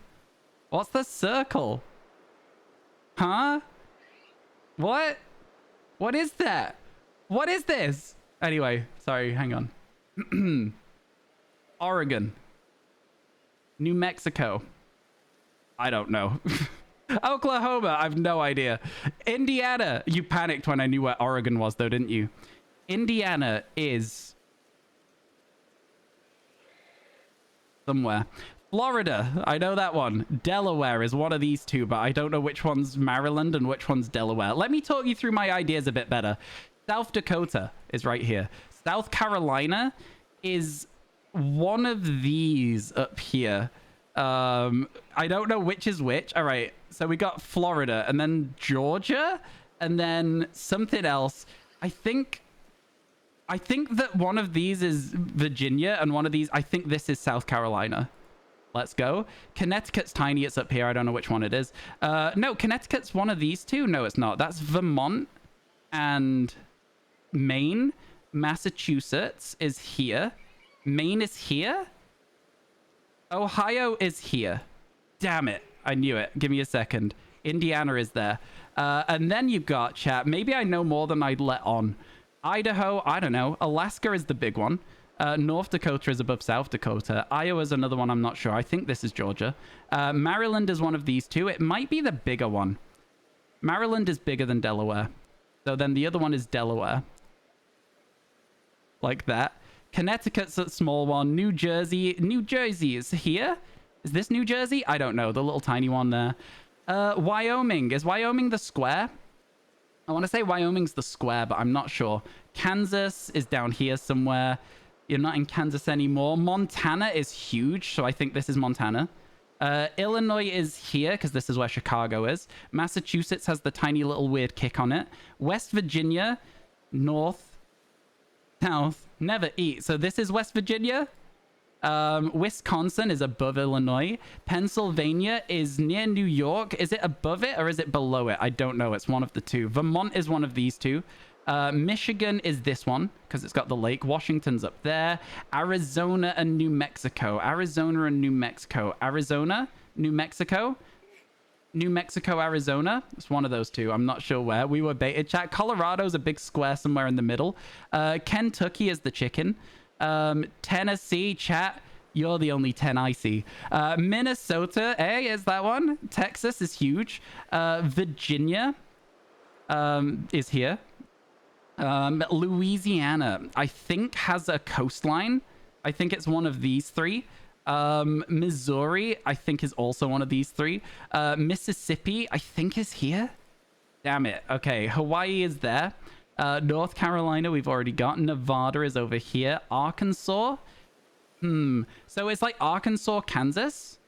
What's the circle? Huh? What? What is that? What is this? Anyway, sorry, hang on. Oregon. New Mexico. I don't know. Oklahoma. I've no idea. Indiana. You panicked when I knew where Oregon was, though, didn't you? Indiana is somewhere. Florida. I know that one. Delaware is one of these two, but I don't know which one's Maryland and which one's Delaware. Let me talk you through my ideas a bit better. South Dakota is right here. South Carolina is one of these up here. I don't know which is which. All right. So we got Florida and then Georgia and then something else. I think that one of these is Virginia and one of these, I think this is South Carolina. Let's go. Connecticut's tiny. It's up here. I don't know which one it is. No, Connecticut's one of these two. No, it's not. That's Vermont and Maine. Massachusetts is here. Maine is here. Ohio is here. Damn it. I knew it. Give me a second. Indiana is there. And then you've got, chat, maybe I know more than I'd let on. Idaho, I don't know. Alaska is the big one. North Dakota is above South Dakota. Iowa's another one I'm not sure. I think this is Georgia. Maryland is one of these two. It might be the bigger one. Maryland is bigger than Delaware. So then the other one is Delaware. Like that. Connecticut's a small one. New Jersey. New Jersey is here. Is this New Jersey? I don't know. The little tiny one there. Wyoming. Is Wyoming the square? I want to say Wyoming's the square, but I'm not sure. Kansas is down here somewhere. You're not in Kansas anymore. Montana is huge, so I think this is Montana. Illinois is here, because this is where Chicago is. Massachusetts has the tiny little weird kick on it. West Virginia, north, south, never eat. So this is West Virginia. Wisconsin is above Illinois. Pennsylvania is near New York. Is it above it or is it below it? I don't know. It's one of the two. Vermont is one of these two. Michigan is this one because it's got the lake. Washington's up there. Arizona and New Mexico. Arizona and New Mexico. Arizona, New Mexico. New Mexico, Arizona. It's one of those two. I'm not sure where. We were baited, chat. Colorado's a big square somewhere in the middle. Kentucky is the chicken. Tennessee, chat. You're the only 10 I see. Minnesota, hey, is that one? Texas is huge. Virginia is here. Louisiana, I think, has a coastline. I think it's one of these three. Missouri, I think, is also one of these three. Mississippi, I think, is here. Damn it. Okay, Hawaii is there. North Carolina, we've already got. Nevada is over here. Arkansas. So it's like Arkansas, Kansas,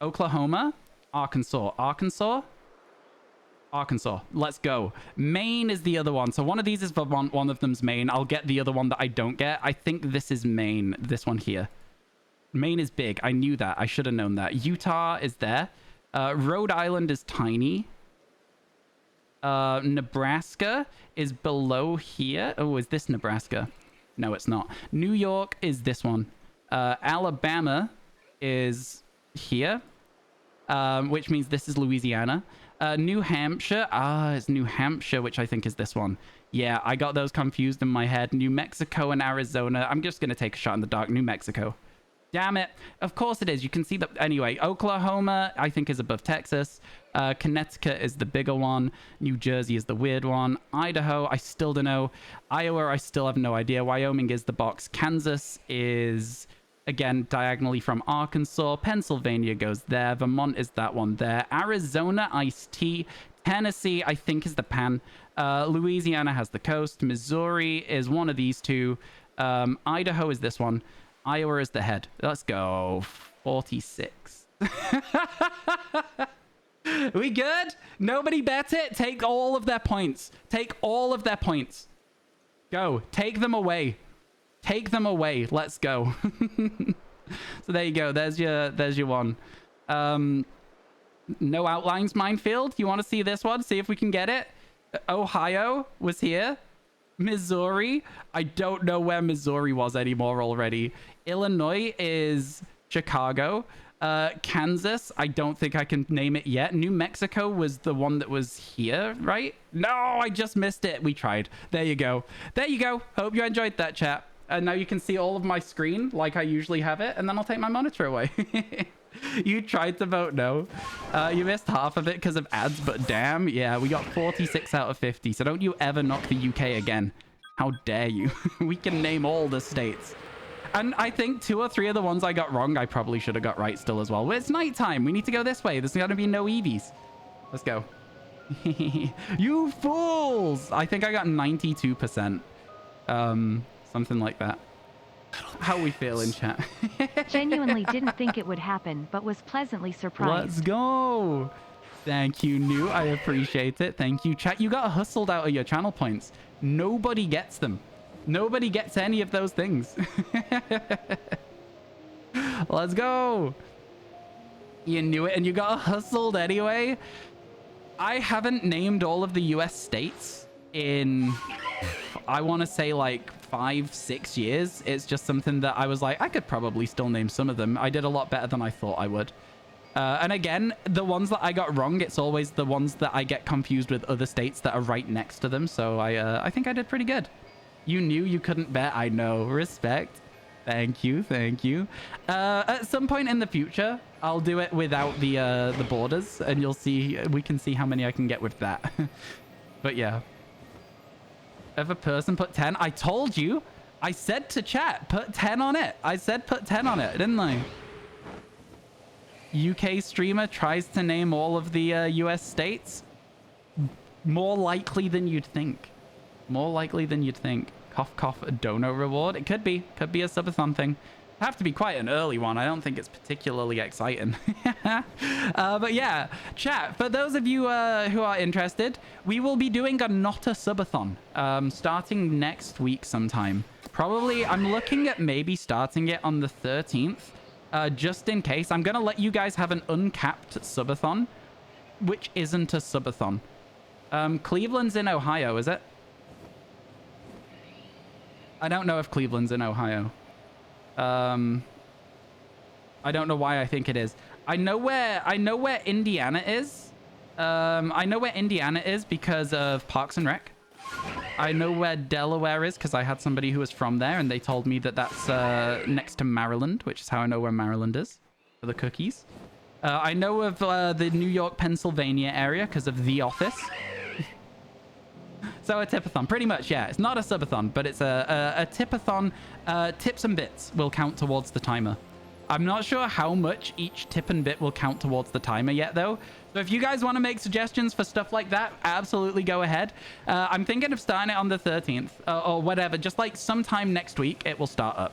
Oklahoma, Arkansas, Arkansas, Arkansas. Let's go. Maine is the other one. So one of these is Vermont, one of them's Maine. I'll get the other one that I don't get. I think this is Maine, this one here. Maine is big. I knew that. I should have known that. Utah is there. Rhode Island is tiny. Nebraska is below here. Oh, is this Nebraska? No, it's not. New York is this one. Alabama is here, which means this is Louisiana. New Hampshire. It's New Hampshire, which I think is this one. Yeah, I got those confused in my head. New Mexico and Arizona. I'm just going to take a shot in the dark. New Mexico. Damn it. Of course it is. You can see that. Anyway, Oklahoma, I think, is above Texas. Connecticut is the bigger one. New Jersey is the weird one. Idaho, I still don't know. Iowa, I still have no idea. Wyoming is the box. Kansas is, again, diagonally from Arkansas. Pennsylvania goes there. Vermont is that one there. Arizona, iced tea. Tennessee, I think, is the pan. Louisiana has the coast. Missouri is one of these two. Idaho is this one. Iowa is the head. Let's go. 46. We good? Nobody bet it? Take all of their points. Take all of their points. Go. Take them away. Take them away. Let's go. So there you go. There's your one. No outlines minefield. You want to see this one? See if we can get it. Ohio was here. Missouri. I don't know where Missouri was anymore already. Illinois is Chicago. Kansas, I don't think I can name it yet. New Mexico was the one that was here, right? No, I just missed it. We tried. There you go. There you go. Hope you enjoyed that, chat. And now you can see all of my screen like I usually have it, and then I'll take my monitor away. You tried to vote no. You missed half of it because of ads, but damn, yeah, we got 46 out of 50. So don't you ever knock the UK again. How dare you? We can name all the states. And I think 2 or 3 of the ones I got wrong, I probably should have got right still as well. Well, it's nighttime. We need to go this way. There's going to be no EVs. Let's go. You fools! I think I got 92%. Something like that. How we feeling, chat? Genuinely didn't think it would happen, but was pleasantly surprised. Let's go. Thank you, New. I appreciate it. Thank you, chat. You got hustled out of your channel points. Nobody gets them. Nobody gets any of those things. Let's go. You knew it and you got hustled anyway. I haven't named all of the US states in I want to say like 5-6 years. It's just something that I was like, I could probably still name some of them. I did a lot better than I thought I would. And again, the ones that I got wrong, it's always the ones that I get confused with other states that are right next to them. So I think I did pretty good. You knew you couldn't bet. I know. Respect. Thank you. Thank you. At some point in the future, I'll do it without the borders, and you'll see. We can see how many I can get with that. But yeah. If a person put 10, I told you. I said to chat, put 10 on it. I said put 10 on it, didn't I? UK streamer tries to name all of the US states. More likely than you'd think. More likely than you'd think. Cough, cough, a dono reward. It could be. Could be a subathon thing. Have to be quite an early one. I don't think it's particularly exciting. But yeah, chat. For those of you who are interested, we will be doing a not a subathon starting next week sometime. Probably, I'm looking at maybe starting it on the 13th. Just in case. I'm going to let you guys have an uncapped subathon, which isn't a subathon. Cleveland's in Ohio, is it? I don't know if Cleveland's in Ohio. I don't know why I think it is. I know where Indiana is. I know where Indiana is because of Parks and Rec. I know where Delaware is because I had somebody who was from there and they told me that that's next to Maryland, which is how I know where Maryland is for the cookies. I know of the New York, Pennsylvania area because of The Office. So a tipathon, pretty much, yeah. It's not a subathon, but it's a tipathon. Tips and bits will count towards the timer. I'm not sure how much each tip and bit will count towards the timer yet, though. So if you guys want to make suggestions for stuff like that, absolutely go ahead. I'm thinking of starting it on the 13th or whatever. Just like sometime next week, it will start up.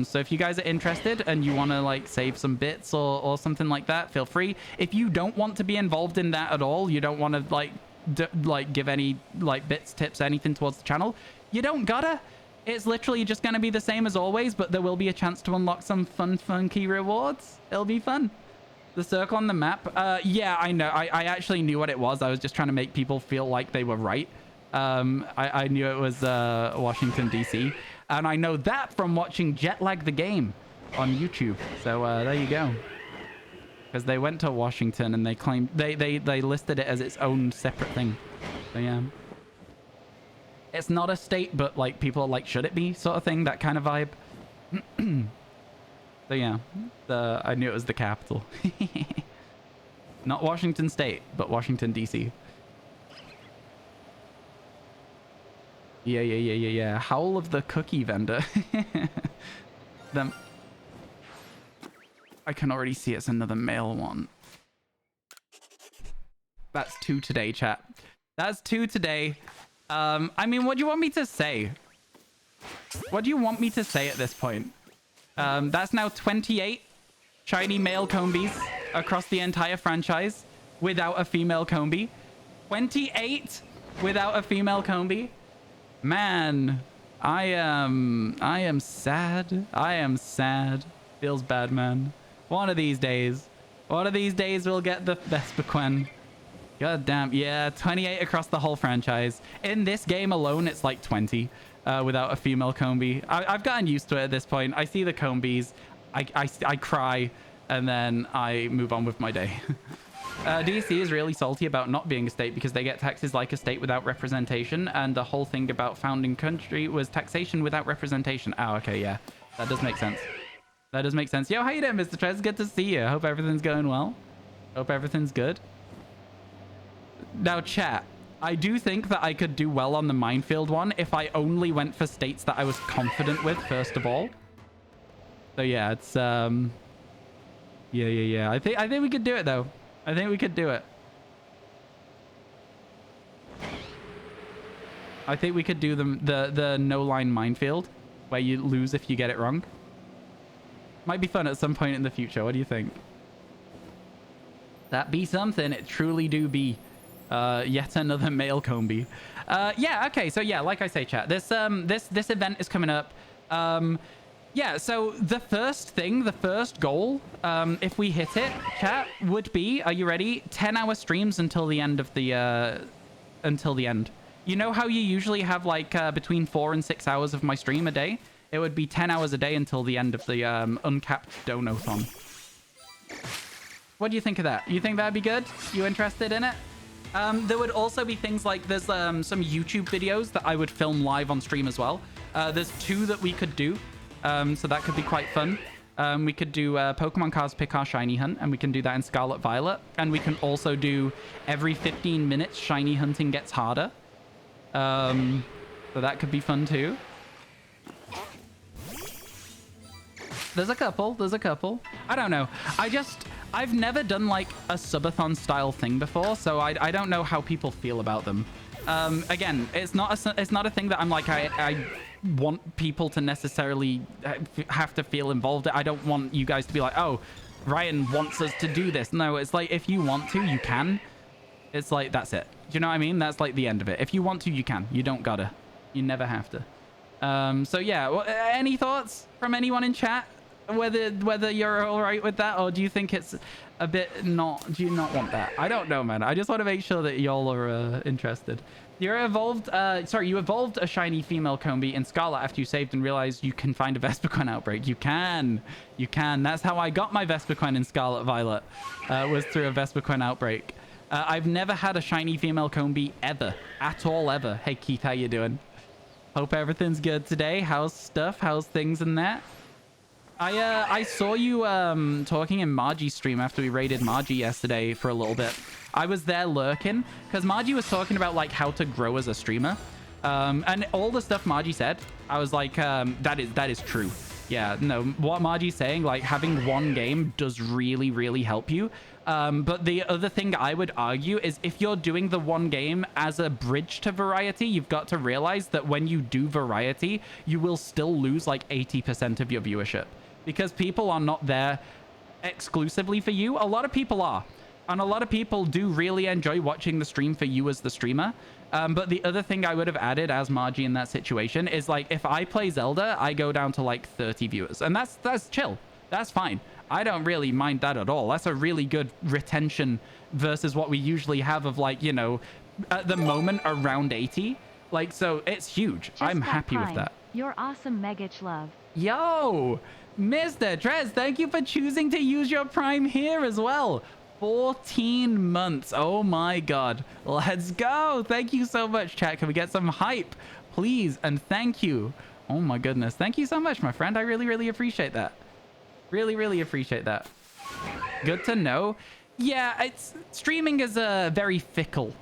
So if you guys are interested and you want to like save some bits or something like that, feel free. If you don't want to be involved in that at all, you don't want to like give any like bits, tips, anything towards the channel, you don't gotta. It's literally just going to be the same as always, but there will be a chance to unlock some fun, funky rewards. It'll be fun. The circle on the map. Yeah, I know. I actually knew what it was. I was just trying to make people feel like they were right. I knew it was Washington, D.C. And I know that from watching Jetlag the Game on YouTube. So there you go. Because they went to Washington and they claimed... They listed it as its own separate thing. So yeah. It's not a state, but like people are like, should it be sort of thing, that kind of vibe. So yeah, I knew it was the capital. Not Washington State, but Washington DC. Yeah. Howl of the cookie vendor. Them. I can already see it's another male one. That's 2 today, chat. That's 2 today. I mean, what do you want me to say? What do you want me to say at this point? That's now 28 shiny male combies across the entire franchise without a female combi. 28 without a female combi. Man, I am sad. I am sad. Feels bad, man. One of these days we'll get the Vesperquen. God damn. Yeah, 28 across the whole franchise. In this game alone, it's like 20 without a female combi. I've gotten used to it at this point. I see the combis, I cry, and then I move on with my day. DC is really salty about not being a state because they get taxes like a state without representation, and the whole thing about founding country was taxation without representation. Oh, okay, yeah. That does make sense. That does make sense. Yo, how you doing, Mr. Trez? Good to see you. Hope everything's going well. Hope everything's good. Now, chat, I do think that I could do well on the minefield one if I only went for states that I was confident with, first of all. So, yeah, it's, Yeah. I think we could do it, though. I think we could do it. I think we could do the no-line minefield, where you lose if you get it wrong. Might be fun at some point in the future. What do you think? That be something. It truly do be. Yet another male combi. Yeah, okay, so yeah, like I say, chat, this event is coming up. Yeah, so the first goal, if we hit it, chat, would be, are you ready? 10-hour streams until the end of the, You know how you usually have like between 4 and 6 hours of my stream a day? It would be 10 hours a day until the end of the uncapped donathon. What do you think of that? You think that'd be good? You interested in it? There would also be things like there's some YouTube videos that I would film live on stream as well. There's 2 that we could do, so that could be quite fun. We could do Pokemon cards pick our shiny hunt, and we can do that in Scarlet Violet. And we can also do every 15 minutes shiny hunting gets harder. So that could be fun too. There's a couple. I don't know. I've never done like a subathon style thing before, so I don't know how people feel about them. Again, it's not a thing that I'm like, I want people to necessarily have to feel involved. I don't want you guys to be like, oh, Ryan wants us to do this. No, it's like, if you want to, you can. It's like, that's it. Do you know what I mean? That's like the end of it. If you want to, you can. You don't gotta. You never have to. So yeah, well, any thoughts from anyone in chat? Whether you're all right with that, or do you think it's a bit not? Do you not want that? I don't know, man. I just want to make sure that y'all are interested. You evolved a shiny female Combi in Scarlet after you saved and realized you can find a Vespiquen outbreak. You can. That's how I got my Vespiquen in Scarlet Violet. Was through a Vespiquen outbreak. I've never had a shiny female Combi ever, at all, ever. Hey Keith, how you doing? Hope everything's good today. How's stuff? How's things in that? I saw you talking in Margie's stream after we raided Margie yesterday for a little bit. I was there lurking because Margie was talking about like how to grow as a streamer, and all the stuff Margie said, I was like, that is true. Yeah, no, what Margie's saying, like having one game does really, really help you. But the other thing I would argue is if you're doing the one game as a bridge to variety, you've got to realize that when you do variety, you will still lose like 80% of your viewership because people are not there exclusively for you. A lot of people are. And a lot of people do really enjoy watching the stream for you as the streamer. But the other thing I would have added as Margie in that situation is like, if I play Zelda, I go down to like 30 viewers. And that's chill. That's fine. I don't really mind that at all. That's a really good retention versus what we usually have of like, you know, at the moment around 80. Like, so it's huge. I'm happy with that. You're awesome, Megach love. Yo, Mr. Trez, thank you for choosing to use your Prime here as well. 14 months. Oh my god. Let's go. Thank you so much, chat. Can we get some hype, please? And thank you. Oh my goodness. Thank you so much, my friend. I really, really appreciate that. Really, really appreciate that. Good to know. Yeah, streaming is very fickle.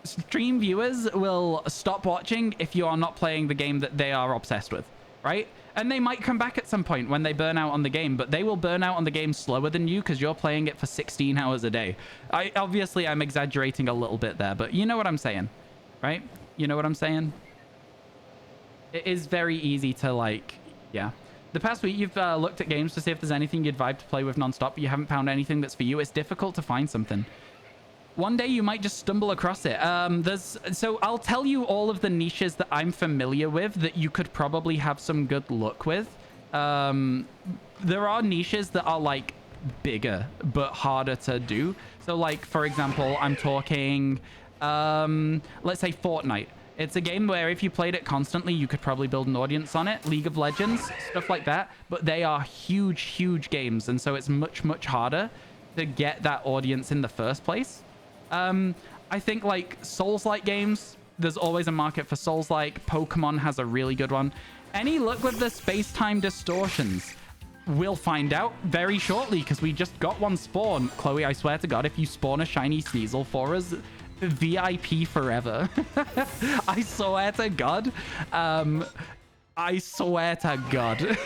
Stream viewers will stop watching if you are not playing the game that they are obsessed with, right? And they might come back at some point when they burn out on the game, but they will burn out on the game slower than you because you're playing it for 16 hours a day. Obviously, I'm exaggerating a little bit there, but you know what I'm saying, right? You know what I'm saying? It is very easy to like, yeah. The past week, you've looked at games to see if there's anything you'd vibe to play with nonstop, but you haven't found anything that's for you. It's difficult to find something. One day you might just stumble across it. So I'll tell you all of the niches that I'm familiar with that you could probably have some good luck with. There are niches that are like bigger but harder to do. So like, for example, I'm talking, let's say Fortnite. It's a game where if you played it constantly, you could probably build an audience on it. League of Legends, stuff like that. But they are huge, huge games. And so it's much, much harder to get that audience in the first place. I think like Souls-like games, there's always a market for Souls-like. Pokemon has a really good one. Any luck with the space-time distortions? We'll find out very shortly because we just got one spawn. Chloe, I swear to God, if you spawn a shiny Sneasel for us, VIP forever. I swear to God. I swear to God.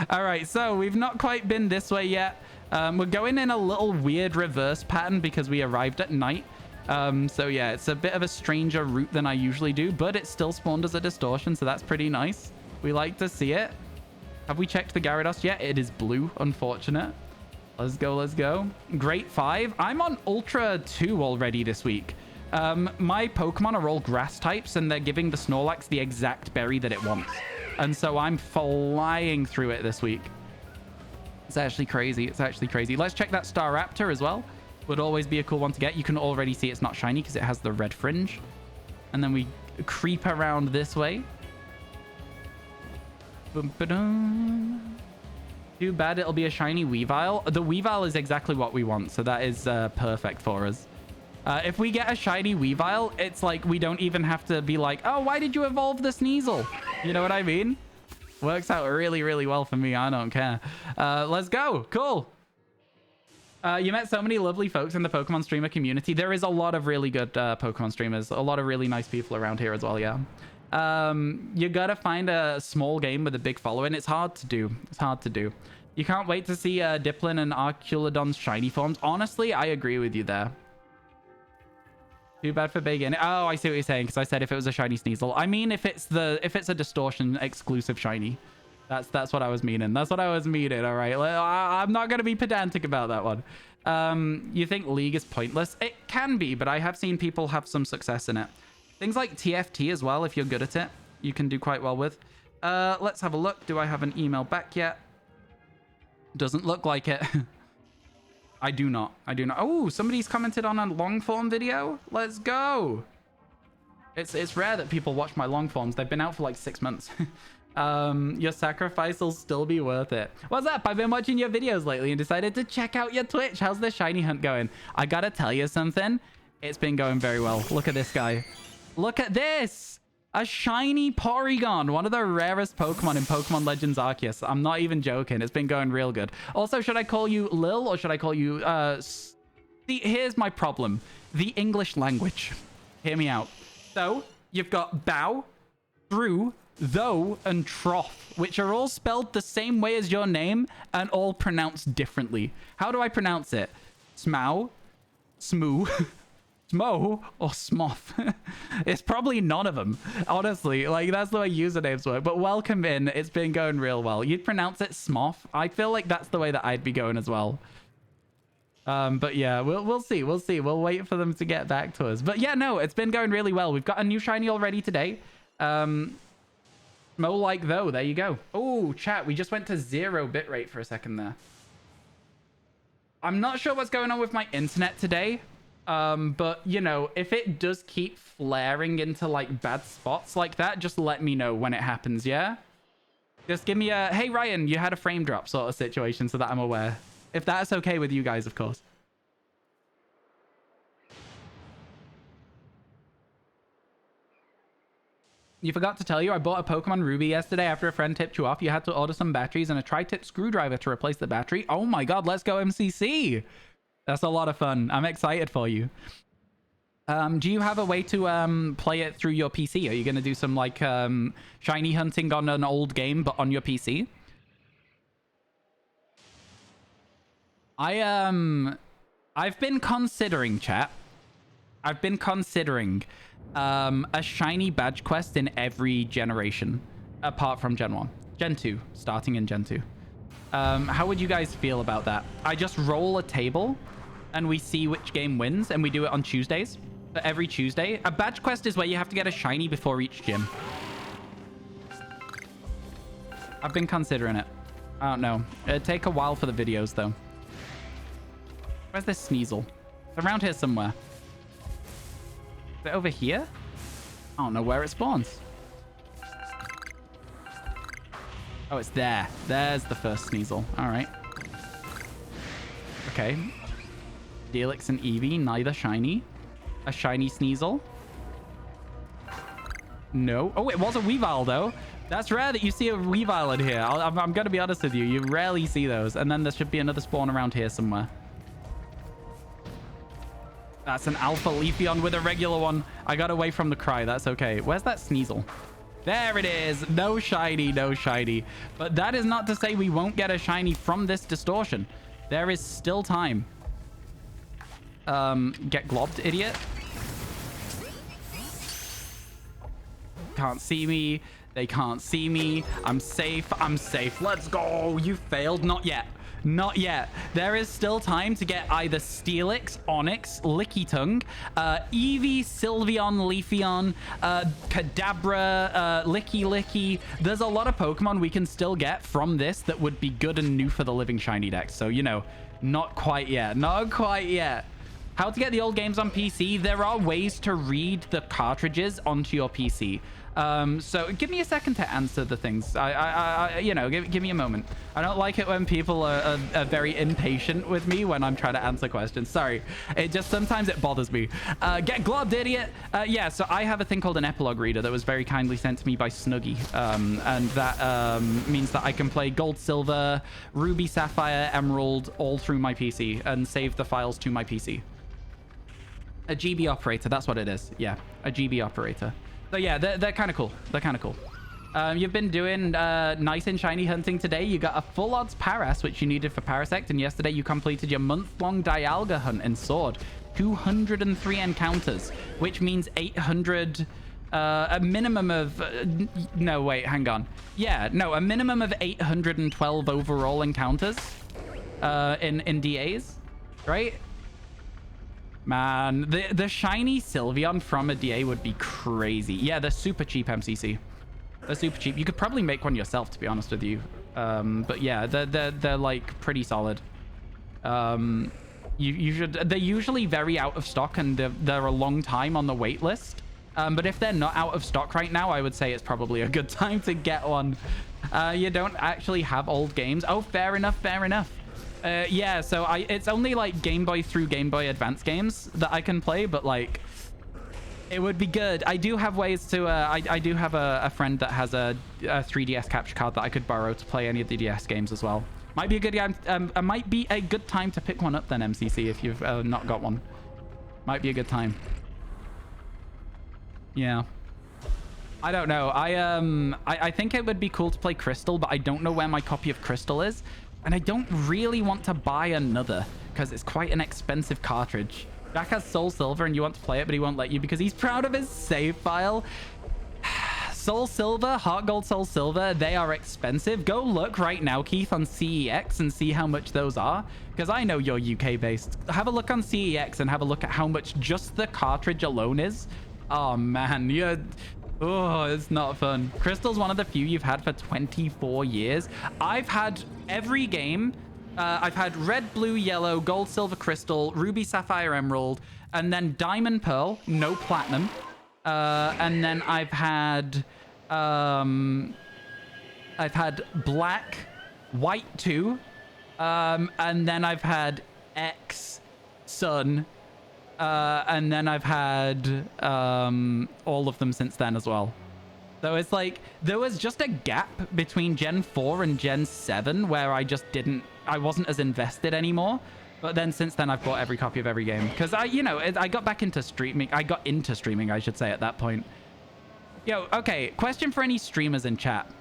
All right, so we've not quite been this way yet. We're going in a little weird reverse pattern because we arrived at night. So yeah, it's a bit of a stranger route than I usually do, but it still spawned as a distortion, so that's pretty nice. We like to see it. Have we checked the Gyarados yet? It is blue, unfortunate. Let's go, let's go. Great 5. I'm on Ultra 2 already this week. My Pokemon are all grass types, and they're giving the Snorlax the exact berry that it wants. And so I'm flying through it this week. It's actually crazy. It's actually crazy. Let's check that Staraptor as well. would always be a cool one to get. You can already see it's not shiny because it has the red fringe. And then we creep around this way. Boom-ba-dum. Too bad it'll be a shiny Weavile. The Weavile is exactly what we want, so that is perfect for us. If we get a shiny Weavile, it's like we don't even have to be like, oh, why did you evolve the Sneasel? You know what I mean? Works out really, really well for me. I don't care. Let's go. Cool. You met so many lovely folks in the Pokemon streamer community. There is a lot of really good Pokemon streamers. A lot of really nice people around here as well, yeah. You gotta find a small game with a big following. It's hard to do. It's hard to do. You can't wait to see Diplin and Arculodon's shiny forms. Honestly, I agree with you there. Too bad for big in. Oh, I see what you're saying, because I said if it was a shiny Sneasel. I mean if it's a distortion exclusive shiny. That's what I was meaning. That's what I was meaning. All right. I'm not gonna be pedantic about that one. You think League is pointless? It can be, but I have seen people have some success in it. Things like TFT as well, if you're good at it, you can do quite well with. Let's have a look. Do I have an email back yet? Doesn't look like it. I do not. I do not. Oh, somebody's commented on a long form video. Let's go. It's rare that people watch my long forms. They've been out for like 6 months. Your sacrifice will still be worth it. What's up? I've been watching your videos lately and decided to check out your Twitch. How's the shiny hunt going? I gotta tell you something. It's been going very well. Look at this guy. Look at this. A shiny Porygon, one of the rarest Pokemon in Pokemon Legends Arceus. I'm not even joking. It's been going real good. Also, should I call you Lil or should I call you... See, here's my problem. The English language. Hear me out. So, you've got bow, through, though, and trough, which are all spelled the same way as your name and all pronounced differently. How do I pronounce it? Smow, Smoo, Smo, or Smoth? It's probably none of them, honestly. Like, that's the way usernames work. But welcome in. It's been going real well. You'd pronounce it Smoth. I feel like that's the way that I'd be going as well. But yeah, we'll see. We'll see. We'll wait for them to get back to us. But yeah, no, it's been going really well. We've got a new shiny already today. Mo like though. There you go. Oh, chat. We just went to 0 bitrate for a second there. I'm not sure what's going on with my internet today. But you know, if it does keep flaring into like bad spots like that, just let me know when it happens. Yeah. Just give me a, hey Ryan, you had a frame drop sort of situation so that I'm aware. If that's okay with you guys, of course. You forgot to tell you, I bought a Pokemon Ruby yesterday after a friend tipped you off. You had to order some batteries and a tri-tip screwdriver to replace the battery. Oh my god, let's go MCC. That's a lot of fun. I'm excited for you. Do you have a way to play it through your PC? Are you going to do some like shiny hunting on an old game but on your PC? I've been considering, chat. I've been considering a shiny badge quest in every generation, apart from Gen 1. Gen 2, starting in Gen 2. How would you guys feel about that? I just roll a table and we see which game wins, and we do it on Tuesdays. For every Tuesday. A badge quest is where you have to get a shiny before each gym. I've been considering it. I don't know. It'd take a while for the videos, though. Where's this Sneasel? It's around here somewhere. Is it over here? I don't know where it spawns. Oh, it's there. There's the first Sneasel. All right. Okay. Delix and Eevee, neither shiny. A shiny Sneasel. No. Oh, it was a Weavile, though. That's rare that you see a Weavile in here. I'm going to be honest with you. You rarely see those. And then there should be another spawn around here somewhere. That's an Alpha Leafeon with a regular one. I got away from the cry. That's okay. Where's that Sneasel? There it is. No shiny, no shiny. But that is not to say we won't get a shiny from this distortion. There is still time. Get globbed, idiot. Can't see me. They can't see me. I'm safe. I'm safe. Let's go. You failed. Not yet. Not yet. There is still time to get either Steelix, Onyx, Lickitung, Eevee, Sylveon, Leafeon, Kadabra, Licky. There's a lot of Pokemon we can still get from this that would be good and new for the Living Shiny deck. So, you know, not quite yet. Not quite yet. How to get the old games on PC? There are ways to read the cartridges onto your PC. So give me a second to answer the things. You know, give me a moment. I don't like it when people are very impatient with me when I'm trying to answer questions. Sorry. It just sometimes it bothers me. Get globbed, idiot. Yeah, so I have a thing called an epilogue reader that was very kindly sent to me by Snuggy. And that means that I can play gold, silver, ruby, sapphire, emerald all through my PC and save the files to my PC. A GB operator, that's what it is. Yeah, a GB operator. So yeah, they're kind of cool. They're kind of cool. You've been doing nice and shiny hunting today. You got a full odds Paras, which you needed for Parasect, and yesterday you completed your month-long Dialga hunt in Sword. 203 encounters, which means 800... a minimum of... no, wait, hang on. Yeah, no, a minimum of 812 overall encounters in DAs, right? Man, the shiny Sylveon from a DA would be crazy. Yeah, they're super cheap, MCC. They're super cheap. You could probably make one yourself, to be honest with you. But yeah, they're like pretty solid. You should. They're usually very out of stock, and they're a long time on the wait list. But if they're not out of stock right now, I would say it's probably a good time to get one. You don't actually have old games. Oh, fair enough. Fair enough. Yeah, so it's only like Game Boy through Game Boy Advance games that I can play, but like it would be good. I do have ways to I do have a friend that has a 3DS capture card that I could borrow to play any of the DS games as well. Might be a good might be a good time to pick one up then, MCC, if you've not got one. Might be a good time. Yeah. I don't know. I think it would be cool to play Crystal, but I don't know where my copy of Crystal is. And I don't really want to buy another because it's quite an expensive cartridge. Jack has Soul Silver and you want to play it, but he won't let you because he's proud of his save file. Soul Silver, Heart Gold, Soul Silver, they are expensive. Go look right now, Keith, on CEX and see how much those are, because I know you're UK based. Have a look on CEX and have a look at how much just the cartridge alone is. Oh man, oh, it's not fun. Crystal's one of the few you've had for 24 years. I've had every game. I've had red, blue, yellow, gold, silver, crystal, ruby, sapphire, emerald, and then diamond, pearl, no platinum. And then I've had black, white 2, and then I've had X, sun, and then I've had all of them since then as well. So it's like there was just a gap between Gen 4 and Gen 7 where I wasn't as invested anymore. But then since then, I've bought every copy of every game because I got back into streaming. I got into streaming, I should say, at that point. Yo, okay. Question for any streamers in chat.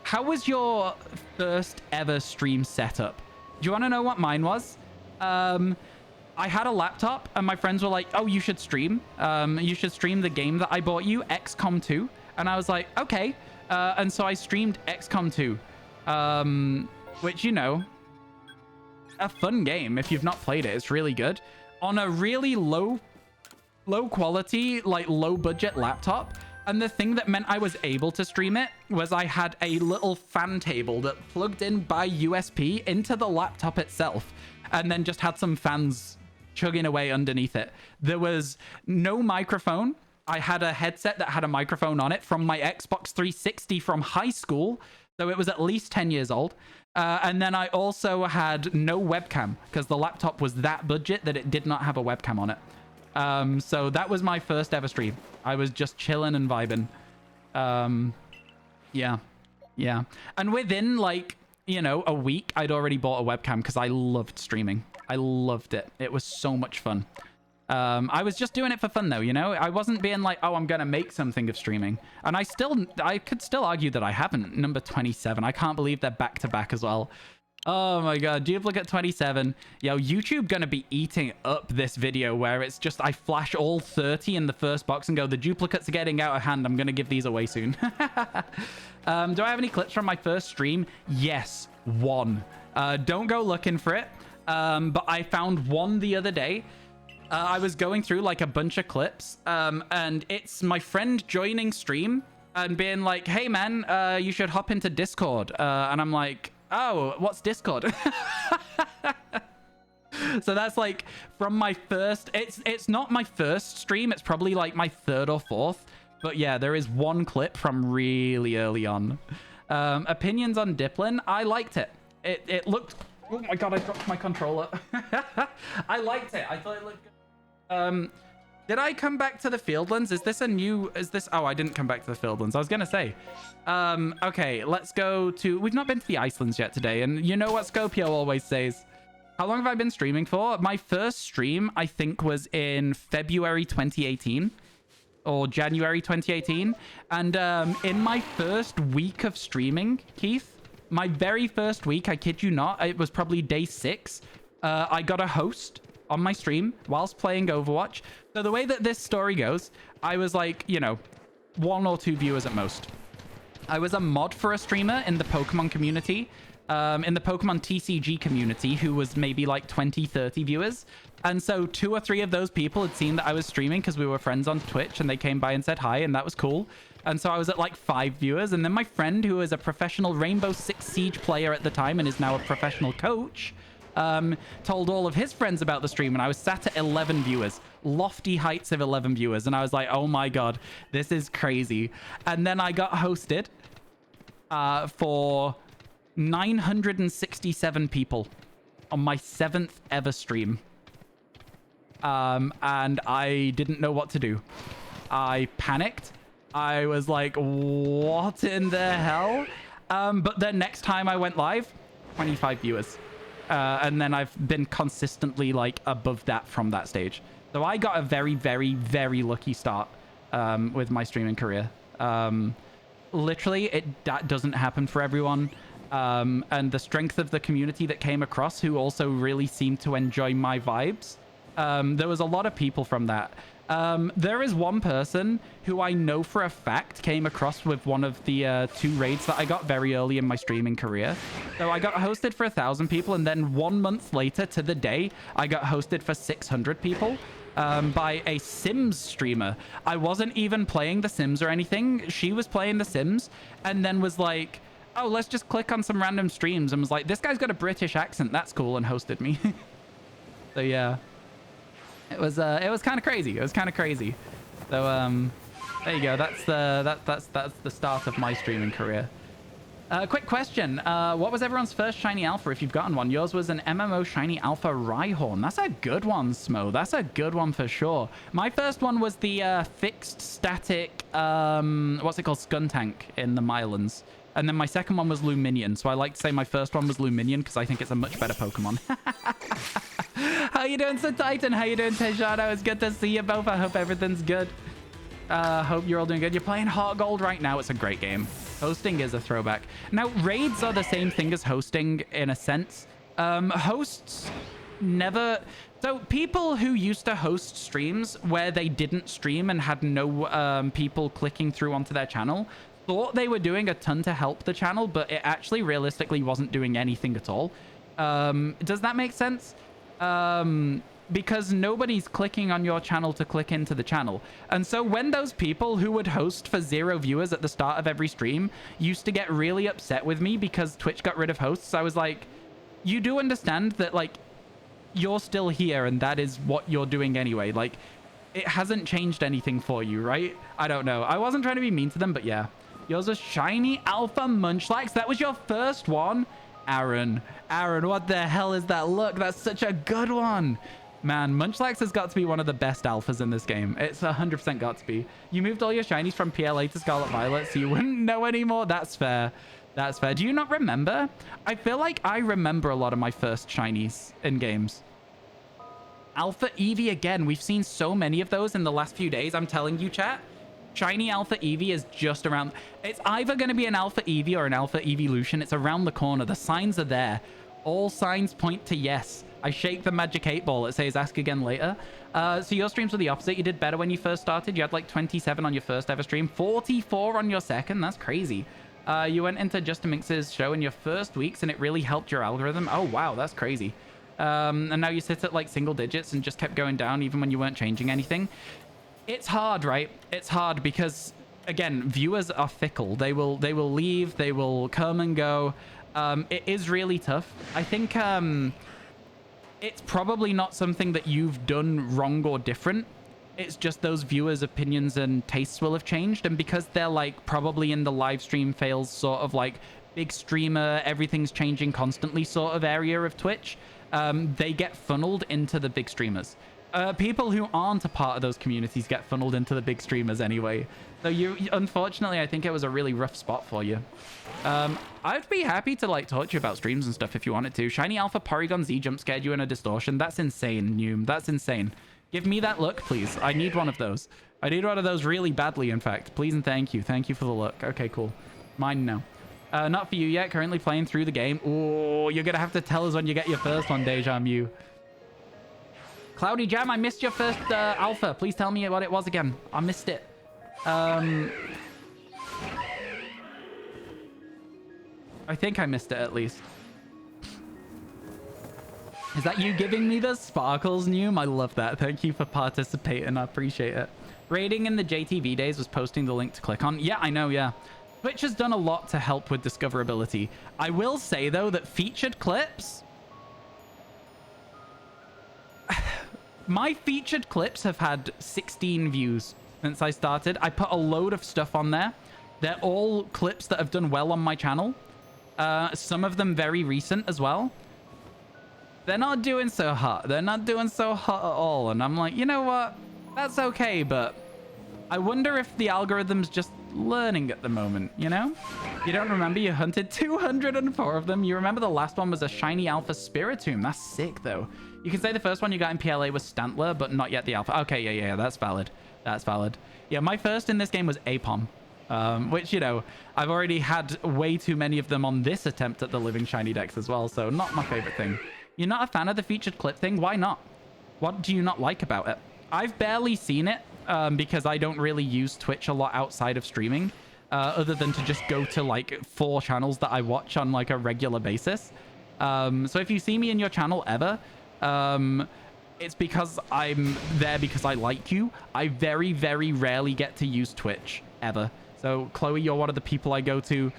How was your first ever stream setup? Do you want to know what mine was? I had a laptop and my friends were like, oh, you should stream. You should stream the game that I bought you, XCOM 2. And I was like, okay. And so I streamed XCOM 2, which, you know, a fun game. If you've not played it, it's really good. On a really low quality, like low budget laptop. And the thing that meant I was able to stream it was I had a little fan table that plugged in by USB into the laptop itself. And then just had some fans chugging away underneath it. There was no microphone. I had a headset that had a microphone on it from my Xbox 360 from high school. So it was at least 10 years old. And then I also had no webcam because the laptop was that budget that it did not have a webcam on it. So that was my first ever stream. I was just chilling and vibing. Yeah. And within like, you know, a week, I'd already bought a webcam because I loved streaming. I loved it. It was so much fun. I was just doing it for fun though, you know? I wasn't being like, oh, I'm going to make something of streaming. And I could still argue that I haven't. Number 27. I can't believe they're back to back as well. Oh my God. Duplicate 27. Yo, YouTube going to be eating up this video where it's just, I flash all 30 in the first box and go, the duplicates are getting out of hand. I'm going to give these away soon. Do I have any clips from my first stream? Yes, one. Don't go looking for it. But I found one the other day. I was going through like a bunch of clips, and it's my friend joining stream and being like, hey man, you should hop into Discord. And I'm like, oh, what's Discord? So that's like from my first, it's not my first stream, it's probably like my third or fourth, but yeah, there is one clip from really early on. Opinions on Diplin. I liked it. It looked, oh my god, I dropped my controller. I liked it. I thought it looked good. Did I come back to the Fieldlands? Is this a new, oh, I didn't come back to the Fieldlands. I was gonna say. Okay, let's go to, we've not been to the Icelands yet today, and you know what Scopio always says. How long have I been streaming for? My first stream, I think, was in February 2018 or January 2018. And in my first week of streaming, Keith, my very first week, I kid you not, it was probably day 6. I got a host on my stream whilst playing Overwatch. So the way that this story goes, I was like, you know, 1 or 2 viewers at most. I was a mod for a streamer in the Pokemon community, in the Pokemon TCG community, who was maybe like 20, 30 viewers. And so 2 or 3 of those people had seen that I was streaming because we were friends on Twitch, and they came by and said hi, and that was cool. And so I was at like 5 viewers. And then my friend, who was a professional Rainbow Six Siege player at the time and is now a professional coach, told all of his friends about the stream, and I was sat at 11 viewers, lofty heights of 11 viewers, and I was like, oh my god, this is crazy. And then I got hosted for 967 people on my 7th ever stream, and I didn't know what to do. I panicked. I was like, what in the hell? But then next time I went live, 25 viewers. And then I've been consistently like above that from that stage. So I got a very, very, very lucky start with my streaming career. Literally, that doesn't happen for everyone. And the strength of the community that came across, who also really seemed to enjoy my vibes. There was a lot of people from that. There is one person who I know for a fact came across with one of the 2 raids that I got very early in my streaming career. So I got hosted for 1,000 people, and then 1 month later to the day, I got hosted for 600 people by a Sims streamer. I wasn't even playing The Sims or anything. She was playing The Sims and then was like, oh, let's just click on some random streams, and was like, this guy's got a British accent. That's cool, and hosted me. So yeah. It was kind of crazy. It was kind of crazy. So there you go. That's the start of my streaming career. Quick question. What was everyone's first shiny alpha, if you've gotten one? Yours was an MMO shiny alpha Rhyhorn. That's a good one, Smo. That's a good one for sure. My first one was the fixed static, what's it called, Skuntank in the Mylands. And then my second one was Luminion. So I like to say my first one was Luminion because I think it's a much better Pokemon. How you doing, Sir Titan? How you doing, Tejano? It's good to see you both. I hope everything's good. Hope you're all doing good. You're playing Heart Gold right now. It's a great game. Hosting is a throwback. Now, raids are the same thing as hosting in a sense. Hosts never... So people who used to host streams where they didn't stream and had no people clicking through onto their channel thought they were doing a ton to help the channel, but it actually realistically wasn't doing anything at all. Does that make sense? Because nobody's clicking on your channel to click into the channel. And so when those people who would host for 0 viewers at the start of every stream used to get really upset with me because Twitch got rid of hosts, I was like, you do understand that, like, you're still here and that is what you're doing anyway. Like, it hasn't changed anything for you, right? I don't know. I wasn't trying to be mean to them, but yeah. Yours was shiny alpha Munchlax. That was your first one? Aaron, what the hell is that look? That's such a good one. Man, Munchlax has got to be one of the best alphas in this game. It's 100% got to be. You moved all your shinies from PLA to Scarlet Violet, so you wouldn't know anymore. That's fair. That's fair. Do you not remember? I feel like I remember a lot of my first shinies in games. Alpha Eevee again. We've seen so many of those in the last few days. I'm telling you, chat. Shiny Alpha Eevee is just around. It's either going to be an Alpha Eevee or an Alpha Evolution. It's around the corner. The signs are there. All signs point to yes. I shake the magic 8-ball. It says ask again later. So your streams were the opposite. You did better when you first started. You had like 27 on your first ever stream. 44 on your second. That's crazy. You went into Justin Minx's show in your first weeks and it really helped your algorithm. Oh, wow. That's crazy. And now you sit at like single digits and just kept going down even when you weren't changing anything. It's hard, right? It's hard because, again, viewers are fickle. They will leave. They will come and go. It is really tough. I think it's probably not something that you've done wrong or different. It's just those viewers' opinions and tastes will have changed. And because they're like probably in the live stream fails sort of like big streamer, everything's changing constantly sort of area of Twitch, they get funneled into the big streamers. People who aren't a part of those communities get funneled into the big streamers anyway. So unfortunately, I think it was a really rough spot for you. I'd be happy to like talk to you about streams and stuff if you wanted to. Shiny Alpha Porygon Z jump scared you in a distortion. That's insane, Noom. That's insane. Give me that look, please. I need one of those. I need one of those really badly, in fact. Please and thank you. Thank you for the look. Okay, cool. Mine now. Not for you yet. Currently playing through the game. Oh, you're going to have to tell us when you get your first one, Deja Mew. Cloudy Jam, I missed your first alpha. Please tell me what it was again. I missed it. I think I missed it at least. Is that you giving me the sparkles, Noom? I love that. Thank you for participating. I appreciate it. Rating in the JTV days was posting the link to click on. Yeah, I know, yeah. Twitch has done a lot to help with discoverability. I will say, though, that featured clips... My featured clips have had 16 views since I started. I put a load of stuff on there. They're all clips that have done well on my channel. Some of them very recent as well. They're not doing so hot. They're not doing so hot at all. And I'm like, you know what? That's okay, but I wonder if the algorithm's just learning at the moment, you know? You don't remember you hunted 204 of them. You remember the last one was a shiny alpha Spiritomb. That's sick, though. You can say the first one you got in PLA was Stantler, but not yet the alpha. Okay, yeah, that's valid. That's valid. Yeah, my first in this game was Apom, which, you know, I've already had way too many of them on this attempt at the living shiny decks as well, so not my favorite thing. You're not a fan of the featured clip thing? Why not? What do you not like about it? I've barely seen it because I don't really use Twitch a lot outside of streaming, other than to just go to like 4 channels that I watch on like a regular basis. So if you see me in your channel ever, it's because I'm there because I like you. I very, very rarely get to use Twitch ever. So Chloe, you're one of the people I go to.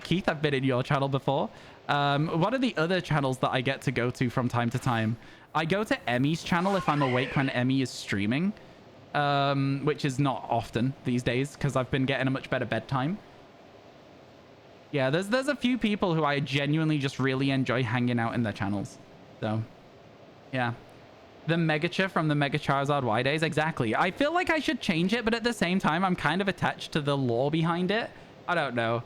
Keith, I've been in your channel before. What are the other channels that I get to go to from time to time? I go to Emmy's channel if I'm awake when Emmy is streaming, which is not often these days because I've been getting a much better bedtime. Yeah, there's a few people who I genuinely just really enjoy hanging out in their channels. So, yeah. The Megacha from the Mega Charizard Y days, exactly. I feel like I should change it, but at the same time, I'm kind of attached to the lore behind it. I don't know.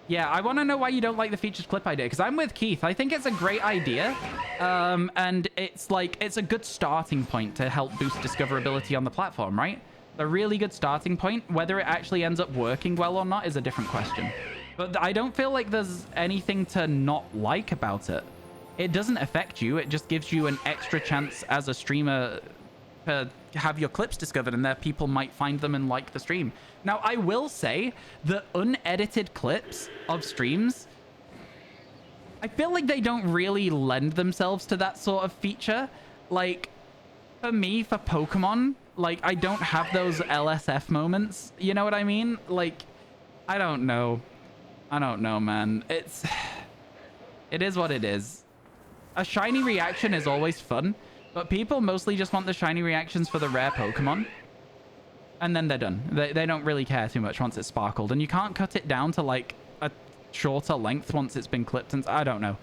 Yeah, I want to know why you don't like the featured clip idea, because I'm with Keith. I think it's a great idea, and it's like, it's a good starting point to help boost discoverability on the platform, right? A really good starting point. Whether it actually ends up working well or not is a different question. But I don't feel like there's anything to not like about it. It doesn't affect you. It just gives you an extra chance as a streamer to have your clips discovered, and there people might find them and like the stream. Now, I will say that unedited clips of streams, I feel like they don't really lend themselves to that sort of feature. Like, for me, for Pokemon, like, I don't have those LSF moments. You know what I mean? Like, I don't know. I don't know, man. It is what it is. A shiny reaction is always fun, but people mostly just want the shiny reactions for the rare Pokemon. And then they're done. They don't really care too much once it's sparkled. And you can't cut it down to like a shorter length once it's been clipped. And I don't know.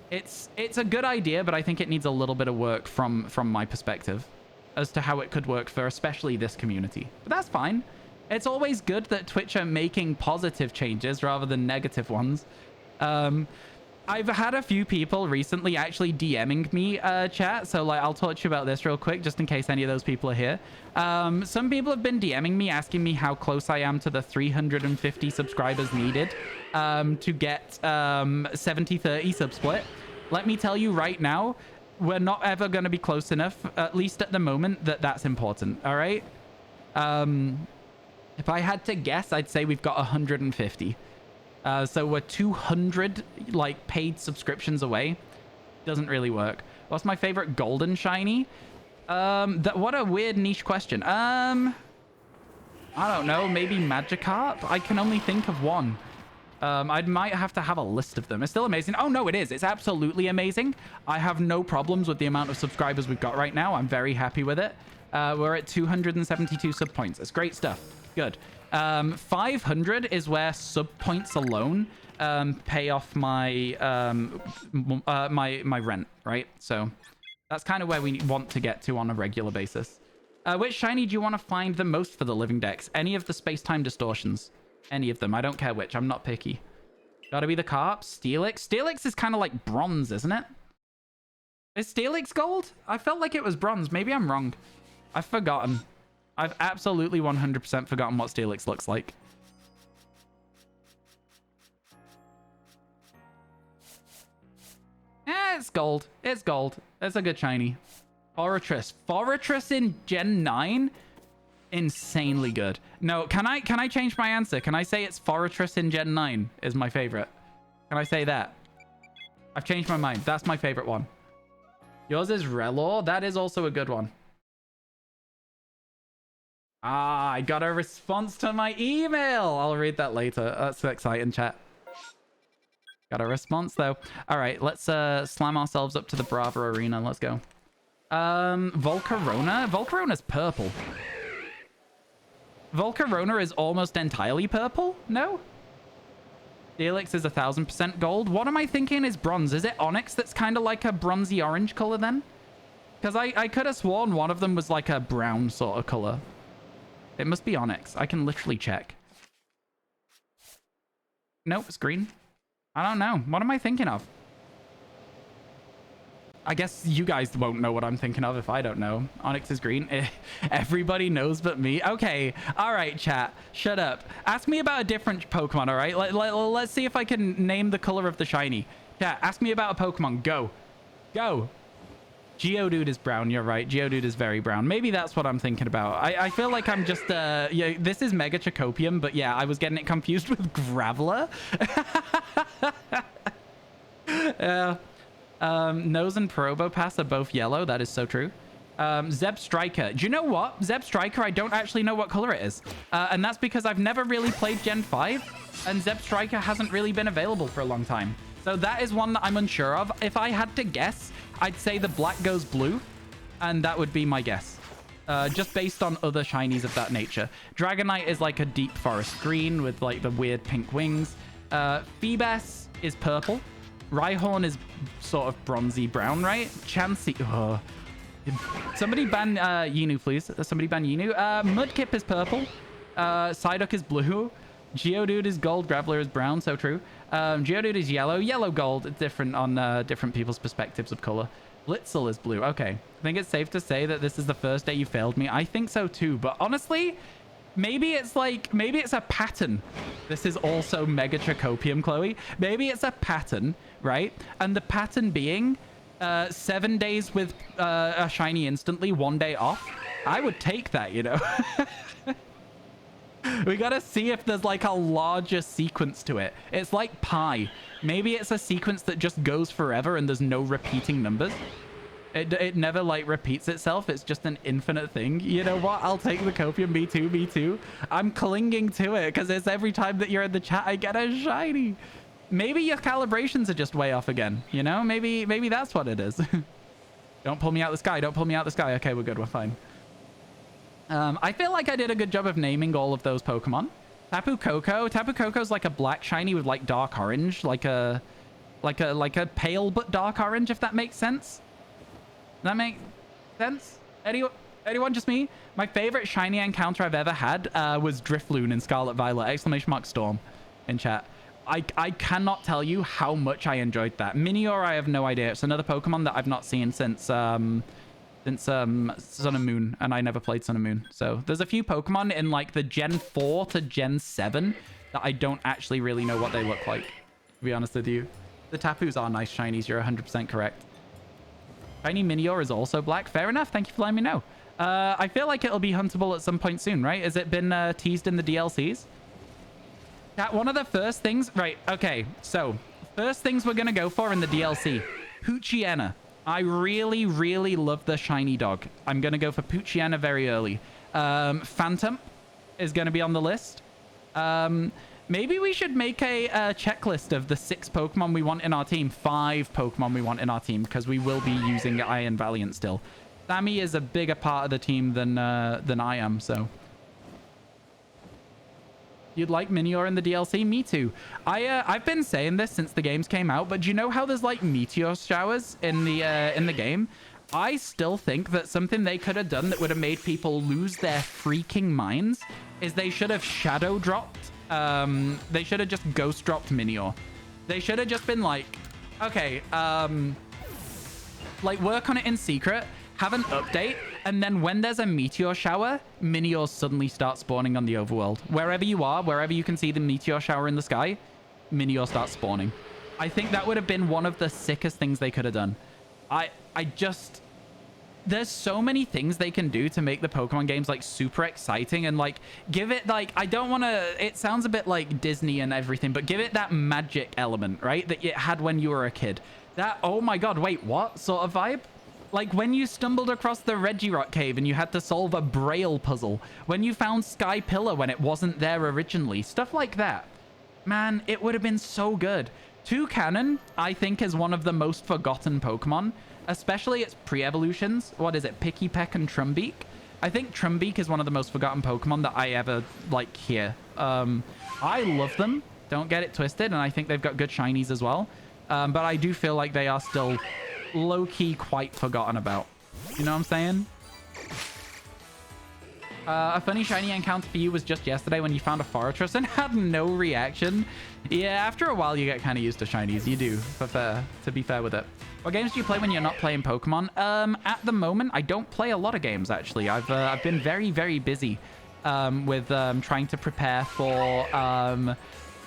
It's a good idea, but I think it needs a little bit of work from my perspective as to how it could work for especially this community. But that's fine. It's always good that Twitch are making positive changes rather than negative ones. I've had a few people recently actually DMing me, chat. So, like, I'll talk to you about this real quick, just in case any of those people are here. Some people have been DMing me, asking me how close I am to the 350 subscribers needed to get 70-30 sub split. Let me tell you right now, we're not ever going to be close enough, at least at the moment, that's important. All right? If I had to guess, I'd say we've got 150. So we're 200 like paid subscriptions away. Doesn't really work. What's my favorite golden shiny? What a weird niche question. I don't know, maybe Magikarp? I can only think of one. I might have to have a list of them. It's still amazing. Oh, no, it is. It's absolutely amazing. I have no problems with the amount of subscribers we've got right now. I'm very happy with it. We're at 272 sub points. It's great stuff. Good. 500 is where sub points alone pay off my my rent, right? So that's kind of where we want to get to on a regular basis. Which shiny do you want to find the most for the living dex? Any of the space-time distortions. Any of them. I don't care which. I'm not picky. Gotta be the Carp. Steelix. Steelix is kind of like bronze, isn't it? Is Steelix gold? I felt like it was bronze. Maybe I'm wrong. I've forgotten. I've absolutely 100% forgotten what Steelix looks like. It's gold. It's gold. It's a good shiny. Forretress. Forretress in Gen 9? Insanely good. No, can I change my answer? Can I say it's Forretress in Gen 9 is my favorite? Can I say that? I've changed my mind. That's my favorite one. Yours is Relor. That is also a good one. Ah, I got a response to my email. I'll read that later. That's exciting, chat. Got a response, though. All right, let's slam ourselves up to the Brava Arena. Let's go. Volcarona? Volcarona's purple. Volcarona is almost entirely purple? No? Steelix is 1000% gold. What am I thinking is bronze? Is it Onyx that's kind of like a bronzy orange color then? Because I could have sworn one of them was like a brown sort of color. It must be Onyx. I can literally check. Nope, it's green. I don't know. What am I thinking of? I guess you guys won't know what I'm thinking of if I don't know. Onyx is green. Everybody knows but me. Okay. All right, chat. Shut up. Ask me about a different Pokemon, all right? Let's see if I can name the color of the shiny. Chat, ask me about a Pokemon. Go. Go. Geodude is brown. You're right. Geodude is very brown. Maybe that's what I'm thinking about. I feel like I'm just... yeah, this is Mega Chacopium, but yeah, I was getting it confused with Graveler. Yeah. Nose and Probopass are both yellow. That is so true. Zeb Striker. Do you know what? Zeb Striker, I don't actually know what color it is. And that's because I've never really played Gen 5, and Zeb Striker hasn't really been available for a long time. So that is one that I'm unsure of. If I had to guess, I'd say the black goes blue, and that would be my guess. Just based on other shinies of that nature. Dragonite is like a deep forest green with like the weird pink wings. Feebas is purple. Rhyhorn is sort of bronzy brown, right? Chansey... Oh. Somebody ban Yinu, please. Somebody ban Yinu. Mudkip is purple. Psyduck is blue. Geodude is gold. Graveler is brown. So true. Geodude is yellow. Yellow gold. Different on different people's perspectives of color. Blitzel is blue. Okay. I think it's safe to say that this is the first day you failed me. I think so too. But honestly... Maybe it's a pattern. This is also Mega Chacopium, Chloe. Maybe it's a pattern, right? And the pattern being 7 days with a shiny instantly, 1 day off. I would take that, you know? We gotta see if there's like a larger sequence to it. It's like pi. Maybe it's a sequence that just goes forever and there's no repeating numbers. It never, like, repeats itself. It's just an infinite thing. You know what? I'll take the copium. Me too, me too. I'm clinging to it because it's every time that you're in the chat, I get a shiny. Maybe your calibrations are just way off again. You know? Maybe that's what it is. Don't pull me out the sky. Don't pull me out the sky. Okay, we're good. We're fine. I feel like I did a good job of naming all of those Pokemon. Tapu Koko. Tapu Koko's like a black shiny with, like, dark orange. Like a pale but dark orange, if that makes sense. That make sense? Anyone? Just me? My favorite shiny encounter I've ever had was Drifloon in Scarlet Violet! Storm in chat. I cannot tell you how much I enjoyed that. Minior, I have no idea. It's another Pokemon that I've not seen since Sun and Moon, and I never played Sun and Moon. So there's a few Pokemon in like the Gen 4 to Gen 7 that I don't actually really know what they look like, to be honest with you. The Tapus are nice shinies. You're 100% correct. Shiny Minior is also black. Fair enough. Thank you for letting me know. I feel like it'll be huntable at some point soon, right? Has it been teased in the DLCs? One of the first things... Right, okay. So, first things we're going to go for in the DLC. Poochyena. I really, really love the shiny dog. I'm going to go for Poochyena very early. Phantom is going to be on the list. Maybe we should make a checklist of the 6 Pokemon we want in our team. 5 Pokemon we want in our team, because we will be using Iron Valiant still. Sammy is a bigger part of the team than I am, so... You'd like Minior in the DLC? Me too. I've been saying this since the games came out, but do you know how there's like meteor showers in the game? I still think that something they could have done that would have made people lose their freaking minds is they should have shadow dropped. They should have just ghost dropped Minior. They should have just been like, okay, like work on it in secret, have an update, and then when there's a meteor shower, Miniors suddenly start spawning on the overworld. Wherever you are, wherever you can see the meteor shower in the sky, Minior starts spawning. I think that would have been one of the sickest things they could have done. I just... There's so many things they can do to make the Pokemon games like super exciting and like give it like, I don't want to, it sounds a bit like Disney and everything, but give it that magic element, right? That it had when you were a kid. That, oh my God, wait, what sort of vibe? Like when you stumbled across the Regirock cave and you had to solve a Braille puzzle. When you found Sky Pillar when it wasn't there originally. Stuff like that. Man, it would have been so good. Toucannon, I think, is one of the most forgotten Pokemon. Especially its pre-evolutions. What is it? Pikipek and Trumbeak? I think Trumbeak is one of the most forgotten Pokemon that I ever, like, hear. I love them. Don't get it twisted. And I think they've got good shinies as well. But I do feel like they are still... low-key quite forgotten about. You know what I'm saying? A funny shiny encounter for you was just yesterday when you found a Fortress and had no reaction. Yeah, after a while you get kind of used to shinies. You do, to be fair with it. What games do you play when you're not playing Pokemon? At the moment, I don't play a lot of games, actually. I've been very, very busy with trying to prepare for...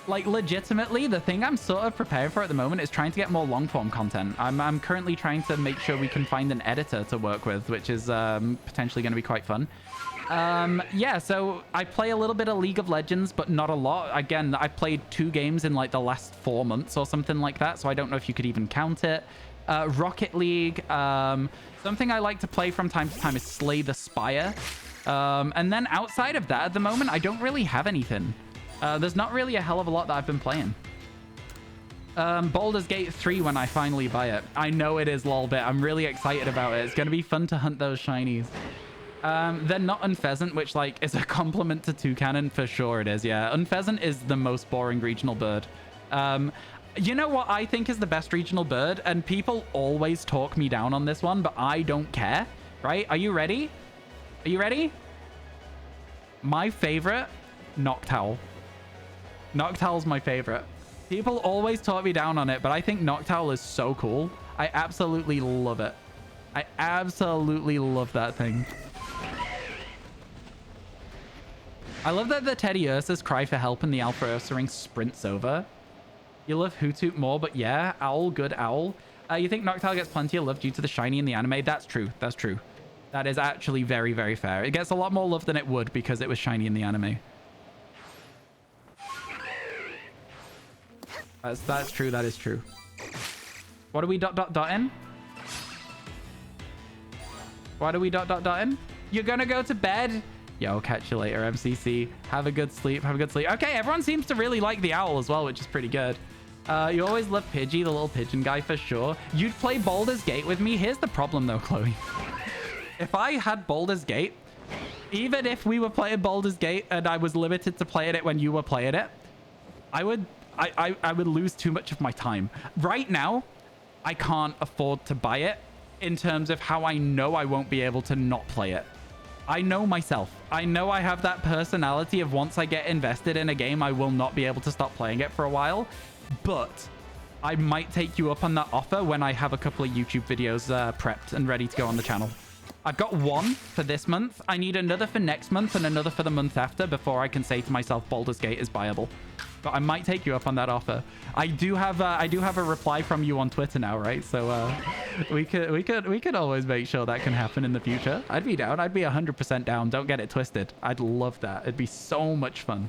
like, legitimately, the thing I'm sort of preparing for at the moment is trying to get more long-form content. I'm currently trying to make sure we can find an editor to work with, which is potentially going to be quite fun. Yeah, so I play a little bit of League of Legends, but not a lot. Again, I played 2 games in, like, the last 4 months or something like that, so I don't know if you could even count it. Rocket League. Something I like to play from time to time is Slay the Spire. And then outside of that, at the moment, I don't really have anything. There's not really a hell of a lot that I've been playing. Baldur's Gate 3 when I finally buy it. I know it is lolbit. I'm really excited about it. It's going to be fun to hunt those shinies. Then not Unpheasant, which like is a compliment to Toucannon. For sure it is, yeah. Unpheasant is the most boring regional bird. You know what I think is the best regional bird? And people always talk me down on this one, but I don't care, right? Are you ready? Are you ready? My favorite, Noctowl. Noctowl's my favorite. People always talk me down on it, but I think Noctowl is so cool. I absolutely love it. I absolutely love that thing. I love that the Teddy Ursa's cry for help and the Alpha Ursa ring sprints over. You love Hoothoot more, but yeah, Owl, good Owl. You think Noctowl gets plenty of love due to the shiny in the anime? That's true. That's true. That is actually very, very fair. It gets a lot more love than it would because it was shiny in the anime. That's true. That is true. What are we in? What are we in? You're gonna go to bed? Yo, catch you later, MCC. Have a good sleep. Have a good sleep. Okay, everyone seems to really like the owl as well, which is pretty good. You always love Pidgey, the little pigeon guy, for sure. You'd play Baldur's Gate with me. Here's the problem, though, Chloe. If I had Baldur's Gate, even if we were playing Baldur's Gate and I was limited to playing it when you were playing it, I would lose too much of my time. Right now, I can't afford to buy it in terms of how I know I won't be able to not play it. I know myself. I know I have that personality of once I get invested in a game, I will not be able to stop playing it for a while. But I might take you up on that offer when I have a couple of YouTube videos prepped and ready to go on the channel. I've got one for this month. I need another for next month and another for the month after before I can say to myself Baldur's Gate is viable. But I might take you up on that offer. I do have a reply from you on Twitter now, right? So we could always make sure that can happen in the future. I'd be down. I'd be 100% down. Don't get it twisted. I'd love that. It'd be so much fun.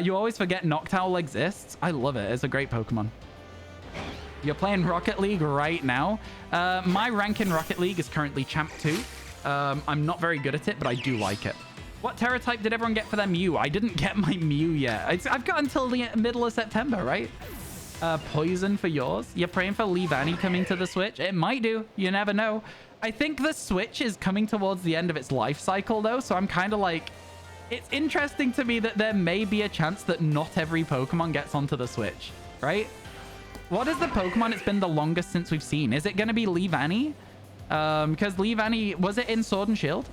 You always forget Noctowl exists. I love it. It's a great Pokemon. You're playing Rocket League right now. My rank in Rocket League is currently Champ 2. I'm not very good at it, but I do like it. What Terra type did everyone get for their Mew? I didn't get my Mew yet. I've got until the middle of September, right? Poison for yours. You're praying for Leavanny coming to the Switch? It might do. You never know. I think the Switch is coming towards the end of its life cycle, though, so I'm kind of like... It's interesting to me that there may be a chance that not every Pokemon gets onto the Switch, right? What is the Pokemon it's been the longest since we've seen? Is it going to be Leavanny? Because Leavanny... Was it in Sword and Shield?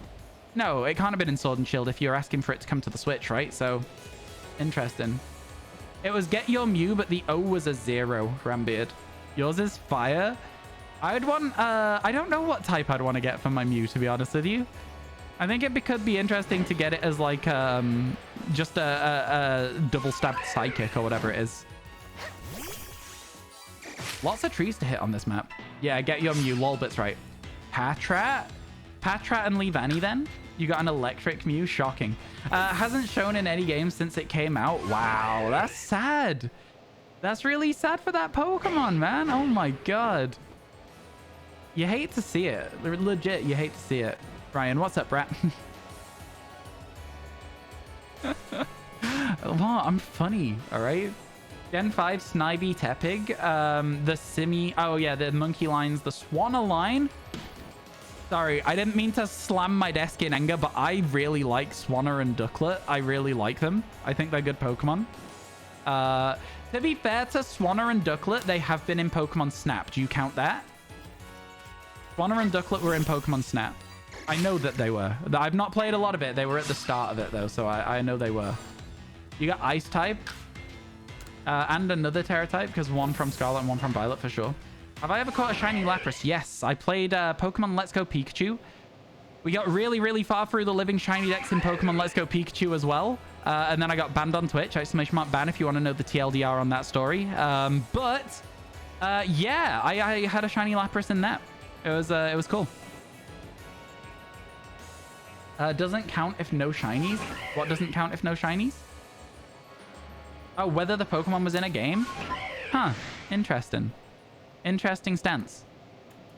No, it can't have been in Sword and Shield if you're asking for it to come to the Switch, right? So, interesting. It was Get Your Mew, but the O was a 0, Rambeard. Yours is Fire? I'd want... I don't know what type I'd want to get for my Mew, to be honest with you. I think it could be interesting to get it as, like, just a double-stabbed Psychic or whatever it is. Lots of trees to hit on this map. Yeah, Get Your Mew. Lolbit's right. Patrat? Patrat and Leavanny, then? You got an electric Mew? Shocking. Hasn't shown in any game since it came out. Wow, that's sad. That's really sad for that Pokemon, man. Oh my god. You hate to see it. Legit, you hate to see it. Ryan, what's up, brat? Well, I'm funny, all right? Gen 5, Snivy, Tepig, the Simi... Oh, yeah, the Monkey Lines, the Swanna line. Sorry, I didn't mean to slam my desk in anger, but I really like Swanna and Ducklet. I really like them. I think they're good Pokemon. To be fair to Swanna and Ducklet, they have been in Pokemon Snap. Do you count that? Swanna and Ducklet were in Pokemon Snap. I know that they were. I've not played a lot of it. They were at the start of it, though, so I know they were. You got Ice type. And another Terra type, because one from Scarlet and one from Violet for sure. Have I ever caught a shiny Lapras? Yes. I played Pokemon Let's Go Pikachu. We got really, really far through the living shiny decks in Pokemon Let's Go Pikachu as well. And then I got banned on Twitch. !ban if you want to know the TLDR on that story. Yeah, I had a shiny Lapras in that. It was cool. Doesn't count if no shinies. What doesn't count if no shinies? Oh, whether the Pokemon was in a game? Huh. Interesting. Interesting stance.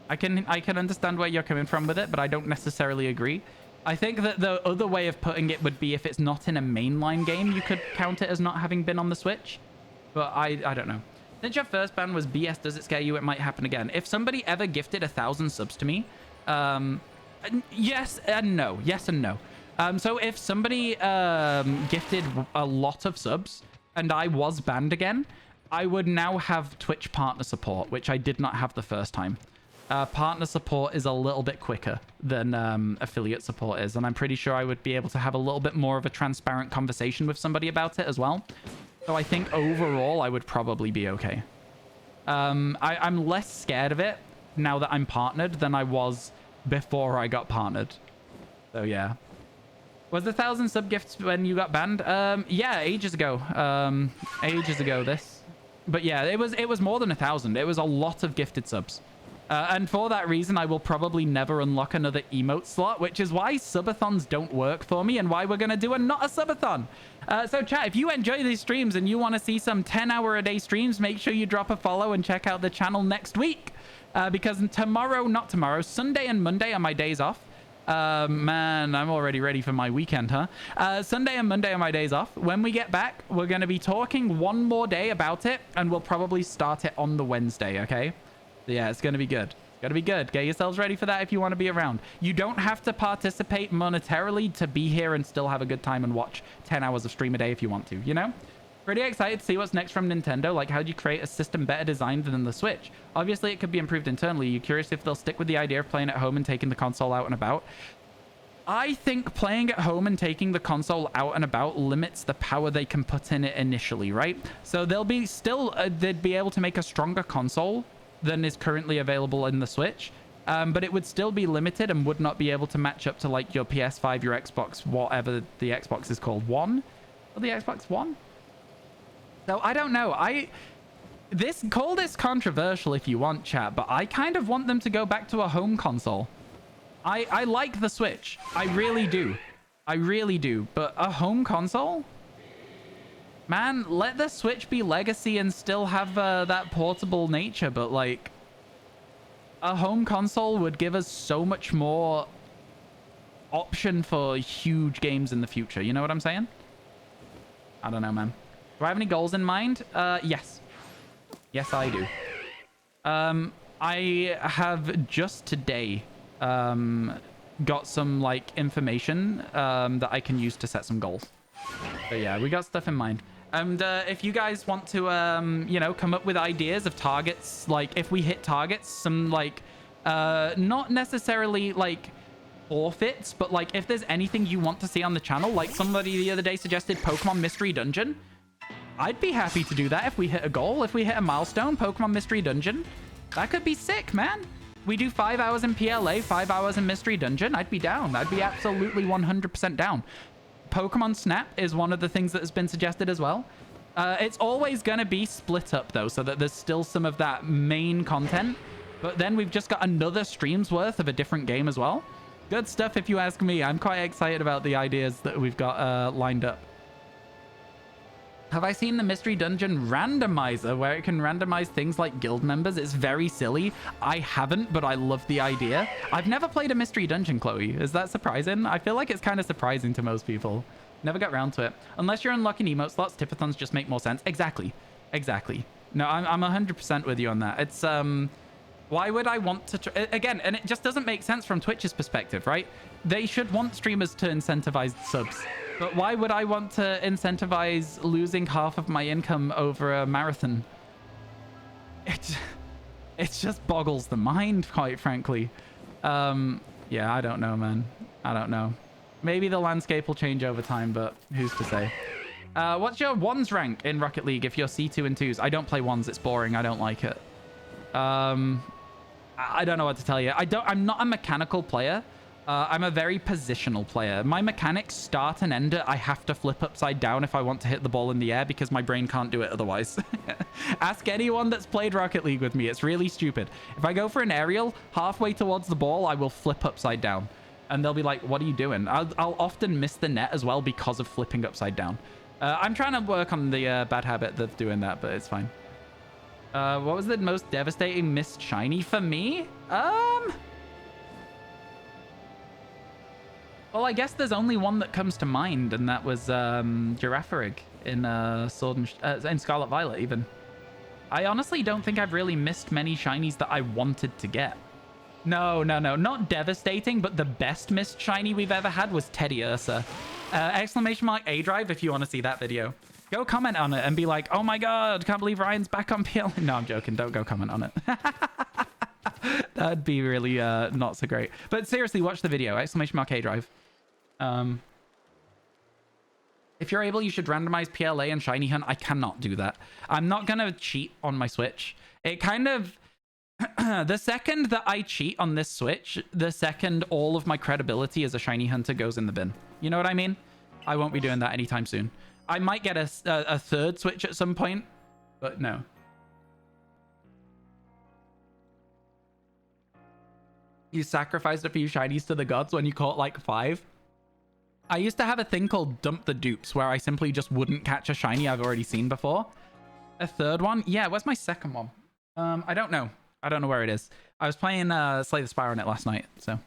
I can understand where you're coming from with it, but I don't necessarily agree. I think that the other way of putting it would be if it's not in a mainline game, you could count it as not having been on the Switch. But I don't know. Since your first ban was BS, does it scare you? It might happen again. If somebody ever gifted 1,000 subs to me, yes and no. Yes and no. So if somebody gifted a lot of subs and I was banned again, I would now have Twitch partner support, which I did not have the first time. Partner support is a little bit quicker than affiliate support is, and I'm pretty sure I would be able to have a little bit more of a transparent conversation with somebody about it as well. So I think overall I would probably be okay. I'm less scared of it now that I'm partnered than I was before I got partnered. So yeah. Was the 1,000 sub gifts when you got banned? Yeah, ages ago. Ages ago this. But yeah, it was more than 1,000. It was a lot of gifted subs. And for that reason, I will probably never unlock another emote slot, which is why subathons don't work for me and why we're going to do not a subathon. So chat, if you enjoy these streams and you want to see some 10-hour-a-day streams, make sure you drop a follow and check out the channel next week. Because Sunday and Monday are my days off. Man, I'm already ready for my weekend, huh? Sunday and Monday are my days off. When we get back, we're going to be talking one more day about it, and we'll probably start it on the Wednesday, okay? So yeah, it's going to be good. It's going to be good. Get yourselves ready for that if you want to be around. You don't have to participate monetarily to be here and still have a good time and watch 10 hours of stream a day if you want to, you know? Pretty excited to see what's next from Nintendo. Like, how do you create a system better designed than the Switch? Obviously, it could be improved internally. You're curious if they'll stick with the idea of playing at home and taking the console out and about? I think playing at home and taking the console out and about limits the power they can put in it initially, right? So they'll be still, they'd be able to make a stronger console than is currently available in the Switch. But it would still be limited and would not be able to match up to like your PS5, your Xbox, whatever the Xbox is called. One? Or the Xbox One? So I don't know. Call this controversial if you want, chat, but I kind of want them to go back to a home console. I like the Switch. I really do. I really do. But a home console? Man, let the Switch be legacy and still have that portable nature, but like a home console would give us so much more option for huge games in the future. You know what I'm saying? I don't know, man. Do I have any goals in mind? Yes. Yes, I do. I have just today got some like information that I can use to set some goals. But yeah, we got stuff in mind. And if you guys want to, you know, come up with ideas of targets, like if we hit targets, some like, not necessarily like forfeits, but like if there's anything you want to see on the channel, like somebody the other day suggested Pokemon Mystery Dungeon. I'd be happy to do that if we hit a goal, if we hit a milestone, Pokemon Mystery Dungeon. That could be sick, man. We do 5 hours in PLA, 5 hours in Mystery Dungeon. I'd be down. I'd be absolutely 100% down. Pokemon Snap is one of the things that has been suggested as well. It's always going to be split up, though, so that there's still some of that main content. But then we've just got another stream's worth of a different game as well. Good stuff, if you ask me. I'm quite excited about the ideas that we've got lined up. Have I seen the Mystery Dungeon randomizer where it can randomize things like guild members? It's very silly. I haven't, but I love the idea. I've never played a Mystery Dungeon, Chloe. Is that surprising? I feel like it's kind of surprising to most people. Never got round to it. Unless you're unlocking emote slots, Tipathons just make more sense. Exactly. Exactly. No, I'm 100% with you on that. It's, why would I want to... Again, and it just doesn't make sense from Twitch's perspective, right? They should want streamers to incentivize subs. But why would I want to incentivize losing half of my income over a marathon? It just boggles the mind, quite frankly. Yeah, I don't know, man. I don't know. Maybe the landscape will change over time, but who's to say? What's your wands rank in Rocket League if you're C2 and 2s? I don't play wands. It's boring. I don't like it. I don't know what to tell you. I'm not a mechanical player. I'm a very positional player. My mechanics start and end at I have to flip upside down if I want to hit the ball in the air because my brain can't do it otherwise. Ask anyone that's played Rocket League with me. It's really stupid. If I go for an aerial, halfway towards the ball, I will flip upside down. And they'll be like, what are you doing? I'll often miss the net as well because of flipping upside down. I'm trying to work on the bad habit of doing that, but it's fine. What was the most devastating missed shiny for me? Well, I guess there's only one that comes to mind, and that was Girafarig in in Scarlet Violet, even. I honestly don't think I've really missed many shinies that I wanted to get. No, not devastating, but the best missed shiny we've ever had was Teddy Ursa. Exclamation mark A Drive if you want to see that video. Go comment on it and be like, oh my god, can't believe Ryan's back on PL. No, I'm joking. Don't go comment on it. That'd be really not so great. But seriously, watch the video. Exclamation mark A Drive. If you're able, you should randomize PLA and Shiny Hunt. I cannot do that. I'm not going to cheat on my Switch. It kind of... the second that I cheat on this Switch, the second all of my credibility as a Shiny Hunter goes in the bin. You know what I mean? I won't be doing that anytime soon. I might get a third Switch at some point, but no. You sacrificed a few shinies to the gods when you caught like 5? I used to have a thing called Dump the Dupes, where I simply just wouldn't catch a shiny I've already seen before. A third one? Yeah, where's my second one? I don't know. I don't know where it is. I was playing Slay the Spire on it last night, so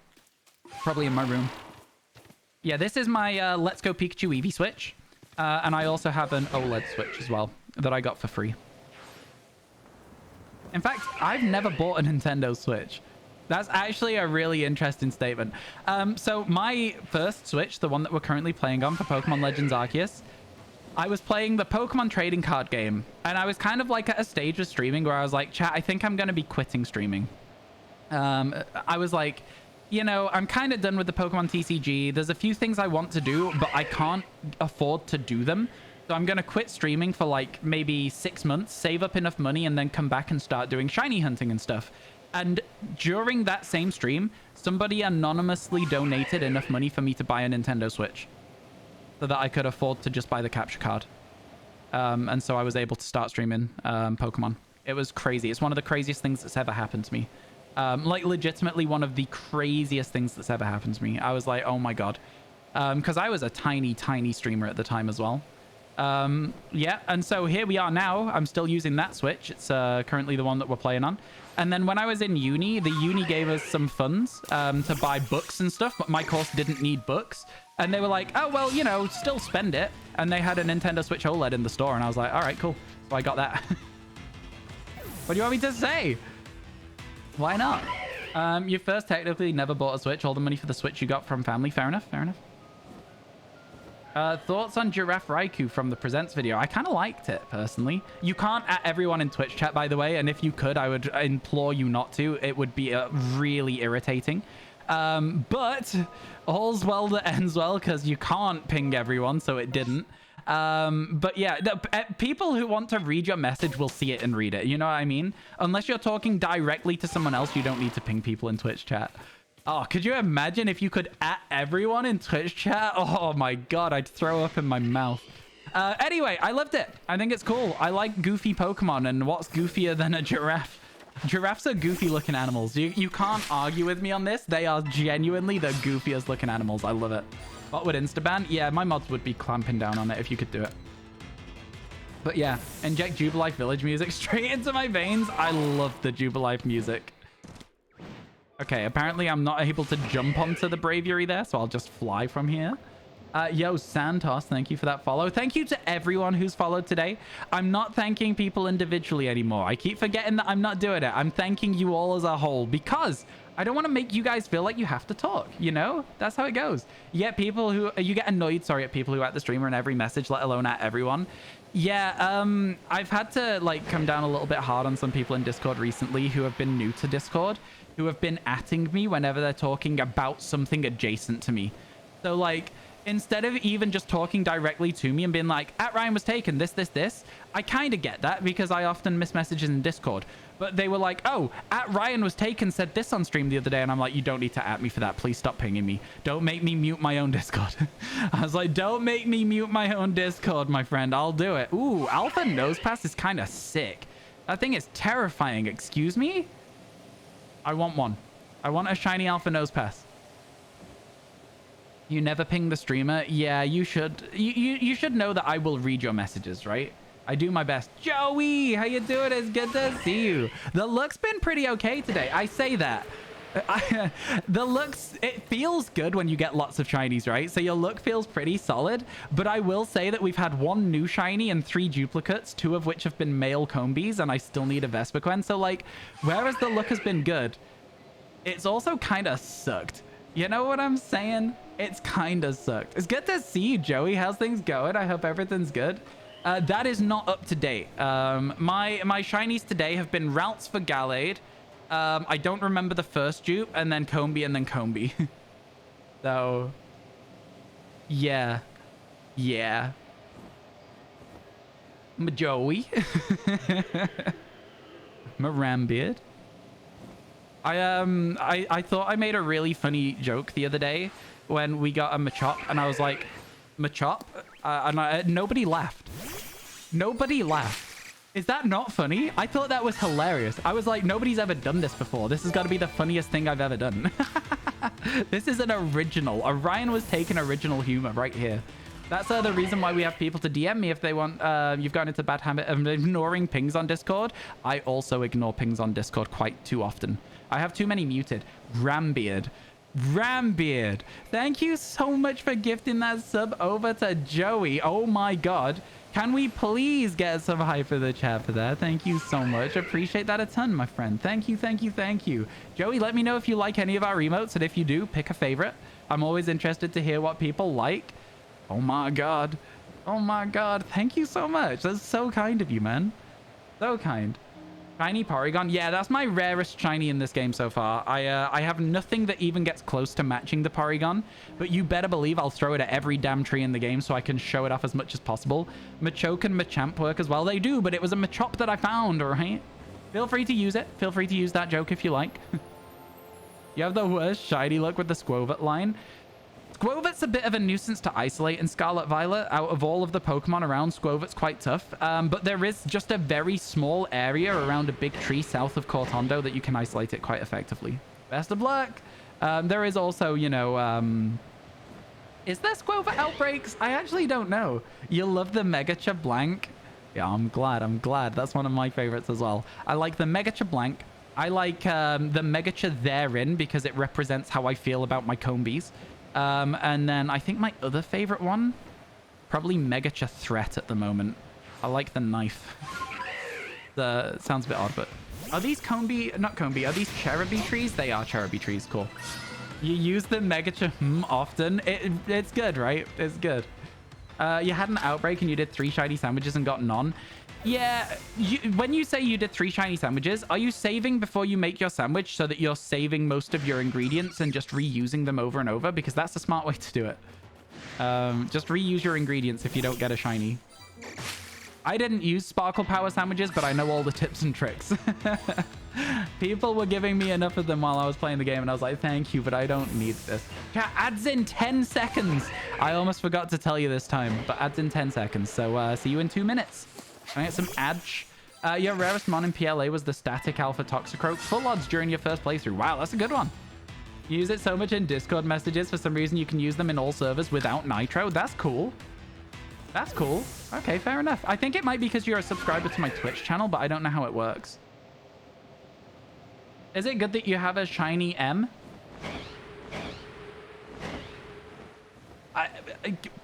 probably in my room. Yeah, this is my Let's Go Pikachu Eevee Switch. And I also have an OLED Switch as well that I got for free. In fact, I've never bought a Nintendo Switch. That's actually a really interesting statement. So my first Switch, the one that we're currently playing on for Pokemon Legends Arceus, I was playing the Pokemon trading card game. And I was kind of like at a stage of streaming where I was like, chat, I think I'm going to be quitting streaming. I was like, you know, I'm kind of done with the Pokemon TCG. There's a few things I want to do, but I can't afford to do them. So I'm going to quit streaming for like maybe 6 months, save up enough money, and then come back and start doing shiny hunting and stuff. And during that same stream, somebody anonymously donated enough money for me to buy a Nintendo Switch so that I could afford to just buy the capture card. And so I was able to start streaming Pokemon. It was crazy. It's one of the craziest things that's ever happened to me. Like legitimately one of the craziest things that's ever happened to me. I was like, oh my god. Because I was a tiny streamer at the time as well. Yeah, and so here we are now. I'm still using that Switch. It's currently the one that we're playing on. And then when I was in uni, the uni gave us some funds to buy books and stuff, but my course didn't need books. And they were like, oh, well, you know, still spend it. And they had a Nintendo Switch OLED in the store, and I was like, all right, cool. So I got that. What do you want me to say? Why not? You first technically never bought a Switch. All the money for the Switch you got from family. Fair enough, fair enough. Thoughts on Giraffe Raikou from the Presents video? I kind of liked it, personally. You can't at everyone in Twitch chat, by the way, and if you could, I would implore you not to. It would be really irritating. But all's well that ends well, because you can't ping everyone, so it didn't. But yeah, people who want to read your message will see it and read it. You know what I mean? Unless you're talking directly to someone else, you don't need to ping people in Twitch chat. Oh, could you imagine if you could at everyone in Twitch chat? Oh my god, I'd throw up in my mouth. Anyway, I loved it. I think it's cool. I like goofy Pokemon, and what's goofier than a giraffe? Giraffes are goofy looking animals. You can't argue with me on this. They are genuinely the goofiest looking animals. I love it. What would Instaban? Yeah, my mods would be clamping down on it if you could do it. But yeah, inject Jubilife Village music straight into my veins. I love the Jubilife music. Okay, apparently I'm not able to jump onto the Braviary there, so I'll just fly from here. Yo, Santos, thank you for that follow. Thank you to everyone who's followed today. I'm not thanking people individually anymore. I keep forgetting that I'm not doing it. I'm thanking you all as a whole because I don't want to make you guys feel like you have to talk, you know? That's how it goes. You get people who... You get annoyed, sorry, at people who are at the streamer in every message, let alone at everyone. Yeah, I've had to, like, come down a little bit hard on some people in Discord recently who have been new to Discord, who have been atting me whenever they're talking about something adjacent to me. So, like... Instead of even just talking directly to me and being like, at RyanWasTaken, this, I kind of get that because I often miss messages in Discord. But they were like, oh, at RyanWasTaken said this on stream the other day. And I'm like, you don't need to at me for that. Please stop pinging me. Don't make me mute my own Discord. I was like, don't make me mute my own Discord, my friend. I'll do it. Ooh, Alpha Nosepass is kind of sick. That thing is terrifying. Excuse me? I want one. I want a shiny Alpha Nosepass. You never ping the streamer? Yeah, you should. You should know that I will read your messages, right? I do my best. Joey, how you doing? It's good to see you. The look's been pretty okay today. I say that. The looks, it feels good when you get lots of shinies, right? So your look feels pretty solid. But I will say that we've had one new shiny and 3 duplicates, 2 of which have been male Combees, and I still need a Vespiquen. So, like, whereas the look has been good, it's also kind of sucked. You know what I'm saying? It's kind of sucked. It's good to see you, Joey. How's things going? I hope everything's good. That is not up to date. My shinies today have been Routes for Gallade. I don't remember the first dupe, and then Combee, and then Combee. So, yeah. Yeah. Joey. Marambeard. I thought I made a really funny joke the other day when we got a Machop, and I was like, Machop? And nobody laughed. Nobody laughed. Is that not funny? I thought that was hilarious. I was like, nobody's ever done this before. This has got to be the funniest thing I've ever done. This is an original. A RyanWasTaken original humor right here. That's the reason why we have people to DM me if they want. You've gotten into a bad habit of ignoring pings on Discord. I also ignore pings on Discord quite too often. I have too many muted. Rambeard. Rambeard. Thank you so much for gifting that sub over to Joey. Oh my god. Can we please get some hype for the chat for that? Thank you so much. Appreciate that a ton, my friend. Thank you, thank you, thank you. Joey, let me know if you like any of our emotes, and if you do, pick a favorite. I'm always interested to hear what people like. Oh my god. Oh my god. Thank you so much. That's so kind of you, man. So kind. Shiny Porygon. Yeah, that's my rarest shiny in this game so far. I have nothing that even gets close to matching the Porygon, but you better believe I'll throw it at every damn tree in the game so I can show it off as much as possible. Machoke and Machamp work as well. They do, but it was a Machop that I found, right? Feel free to use it. Feel free to use that joke if you like. You have the worst shiny luck with the Squovit line. Squovit's a bit of a nuisance to isolate in Scarlet Violet. Out of all of the Pokemon around, Squovit's quite tough. But there is just a very small area around a big tree south of Cortondo that you can isolate it quite effectively. Best of luck! There is also, you know, Is there Squover outbreaks? I actually don't know. You love the Megacha Blank? Yeah, I'm glad. That's one of my favorites as well. I like the Megacha Blank. I like the Megacha therein because it represents how I feel about my Combies. And then I think my other favorite one, probably Megacha Threat at the moment. I like the knife. Sounds a bit odd, but are these not Combi, are these Cherubi trees? They are Cherubi trees, cool. You use the Megacha often. It's good, right? It's good. You had an outbreak and you did 3 shiny sandwiches and got none. Yeah, when you say you did 3 shiny sandwiches, are you saving before you make your sandwich so that you're saving most of your ingredients and just reusing them over and over? Because that's a smart way to do it. Just reuse your ingredients if you don't get a shiny. I didn't use Sparkle Power sandwiches, but I know all the tips and tricks. People were giving me enough of them while I was playing the game, and I was like, thank you, but I don't need this. Chat, adds in 10 seconds. I almost forgot to tell you this time, but adds in 10 seconds. So see you in 2 minutes. Can I get some adge? Your rarest mon in PLA was the Static Alpha Toxicroak. Full odds during your first playthrough. Wow, that's a good one. You use it so much in Discord messages. For some reason, you can use them in all servers without Nitro. That's cool. That's cool. Okay, fair enough. I think it might be because you're a subscriber to my Twitch channel, but I don't know how it works. Is it good that you have a shiny M?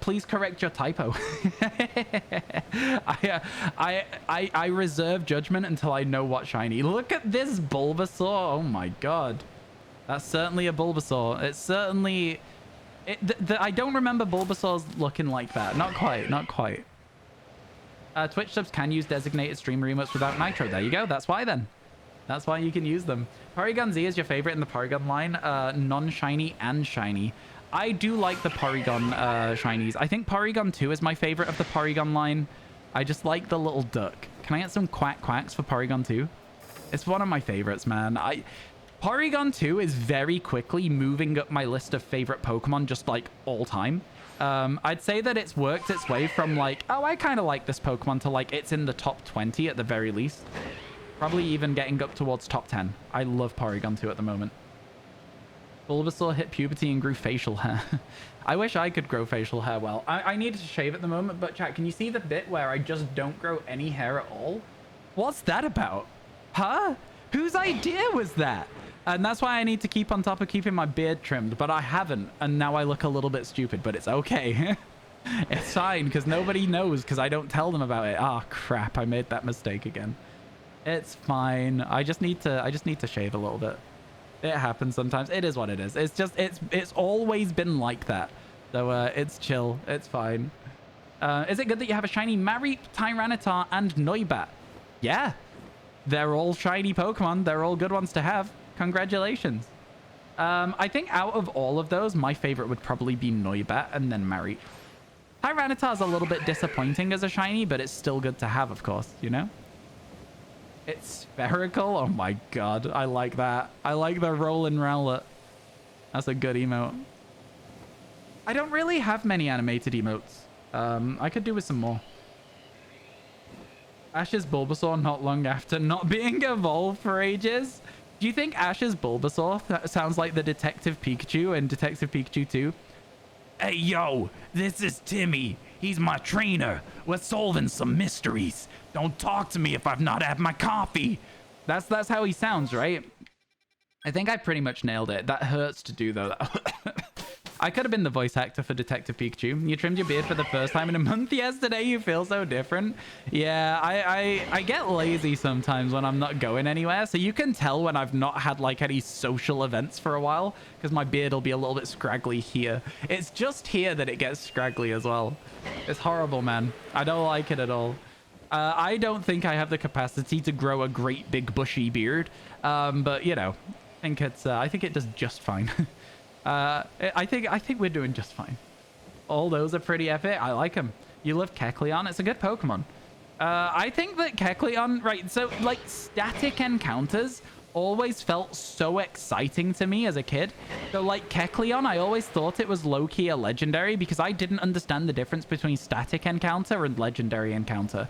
Please correct your typo. I reserve judgment until I know what shiny. Look at this Bulbasaur. Oh my god. That's certainly a Bulbasaur. It's certainly... I don't remember Bulbasaur's looking like that. Not quite. Not quite. Twitch subs can use designated streamer emotes without Nitro. There you go. That's why then. That's why you can use them. Porygon Z is your favorite in the Porygon line. Non-shiny and shiny. I do like the Porygon shinies. I think Porygon 2 is my favorite of the Porygon line. I just like the little duck. Can I get some quacks for Porygon 2? It's one of my favorites, man. Porygon 2 is very quickly moving up my list of favorite Pokemon just like all time. I'd say that it's worked its way from like, oh, I kind of like this Pokemon to like it's in the top 20 at the very least. Probably even getting up towards top 10. I love Porygon 2 at the moment. Bulbasaur hit puberty and grew facial hair. I wish I could grow facial hair well. I need to shave at the moment, but chat, can you see the bit where I just don't grow any hair at all? What's that about? Huh? Whose idea was that? And that's why I need to keep on top of keeping my beard trimmed, but I haven't. And now I look a little bit stupid, but it's okay. It's fine, because nobody knows, because I don't tell them about it. Ah, crap, I made that mistake again. It's fine. I just need to shave a little bit. It happens sometimes. It is what it is. It's just, it's always been like that. So it's chill. It's fine. Is it good that you have a shiny Mareep, Tyranitar, and Noibat? Yeah. They're all shiny Pokemon. They're all good ones to have. Congratulations. I think out of all of those, my favorite would probably be Noibat and then Mareep. Tyranitar's a little bit disappointing as a shiny, but it's still good to have, of course, you know? It's spherical. Oh my god. I like that. I like the Rollin' Rowlet. That's a good emote. I don't really have many animated emotes. I could do with some more. Ash's Bulbasaur not long after not being evolved for ages. Do you think Ash's Bulbasaur sounds like the Detective Pikachu in Detective Pikachu 2? Hey, yo, this is Timmy. He's my trainer. We're solving some mysteries. Don't talk to me if I've not had my coffee. That's how he sounds, right? I think I pretty much nailed it. That hurts to do, though. I could have been the voice actor for Detective Pikachu. You trimmed your beard for the first time in a month yesterday. You feel so different. Yeah, I get lazy sometimes when I'm not going anywhere. So you can tell when I've not had like any social events for a while because my beard will be a little bit scraggly here. It's just here that it gets scraggly as well. It's horrible, man. I don't like it at all. I don't think I have the capacity to grow a great big bushy beard. But you know, I think it does just fine. I think we're doing just fine. All those are pretty epic. I like them. You love Kecleon. It's a good Pokemon. I think that Kecleon, right, so like static encounters always felt so exciting to me as a kid. So like Kecleon, I always thought it was low-key a legendary because I didn't understand the difference between static encounter and legendary encounter.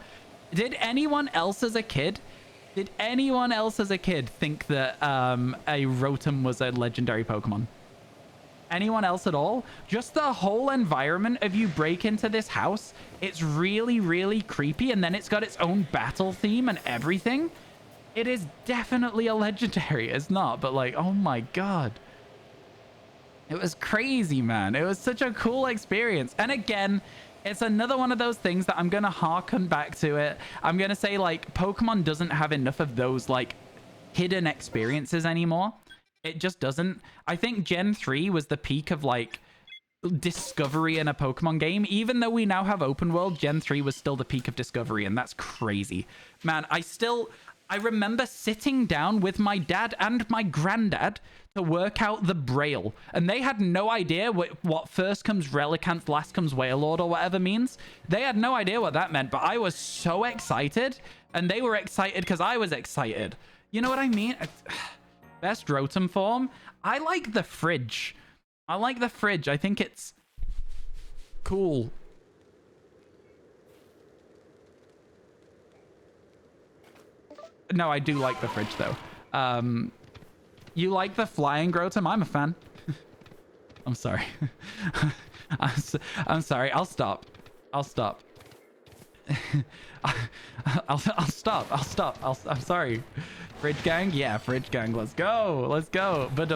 Did anyone else as a kid think that a Rotom was a legendary Pokemon? anyone else at all. Just the whole environment of you break into this house, it's really, really creepy, and then it's got its own battle theme and everything. It is definitely a legendary. It's not, but like, oh my god. It was crazy, man. It was such a cool experience. And again, it's another one of those things that I'm going to harken back to it. I'm going to say, like, Pokemon doesn't have enough of those, like, hidden experiences anymore. It just doesn't. I think Gen 3 was the peak of, like, discovery in a Pokemon game. Even though we now have open world, Gen 3 was still the peak of discovery, and that's crazy. Man, I remember sitting down with my dad and my granddad to work out the Braille, and they had no idea what first comes Relicanth, last comes Wailord, or whatever means. They had no idea what that meant, but I was so excited, and they were excited because I was excited. You know what I mean? Best Rotom form? I like the fridge. I think it's cool. No, I do like the fridge, though. You like the flying Rotom? I'm a fan. I'm sorry. I'm sorry. I'll stop. I'll stop. I'll stop. I'm sorry. Fridge gang? Yeah, Fridge gang. Let's go. Let's go. But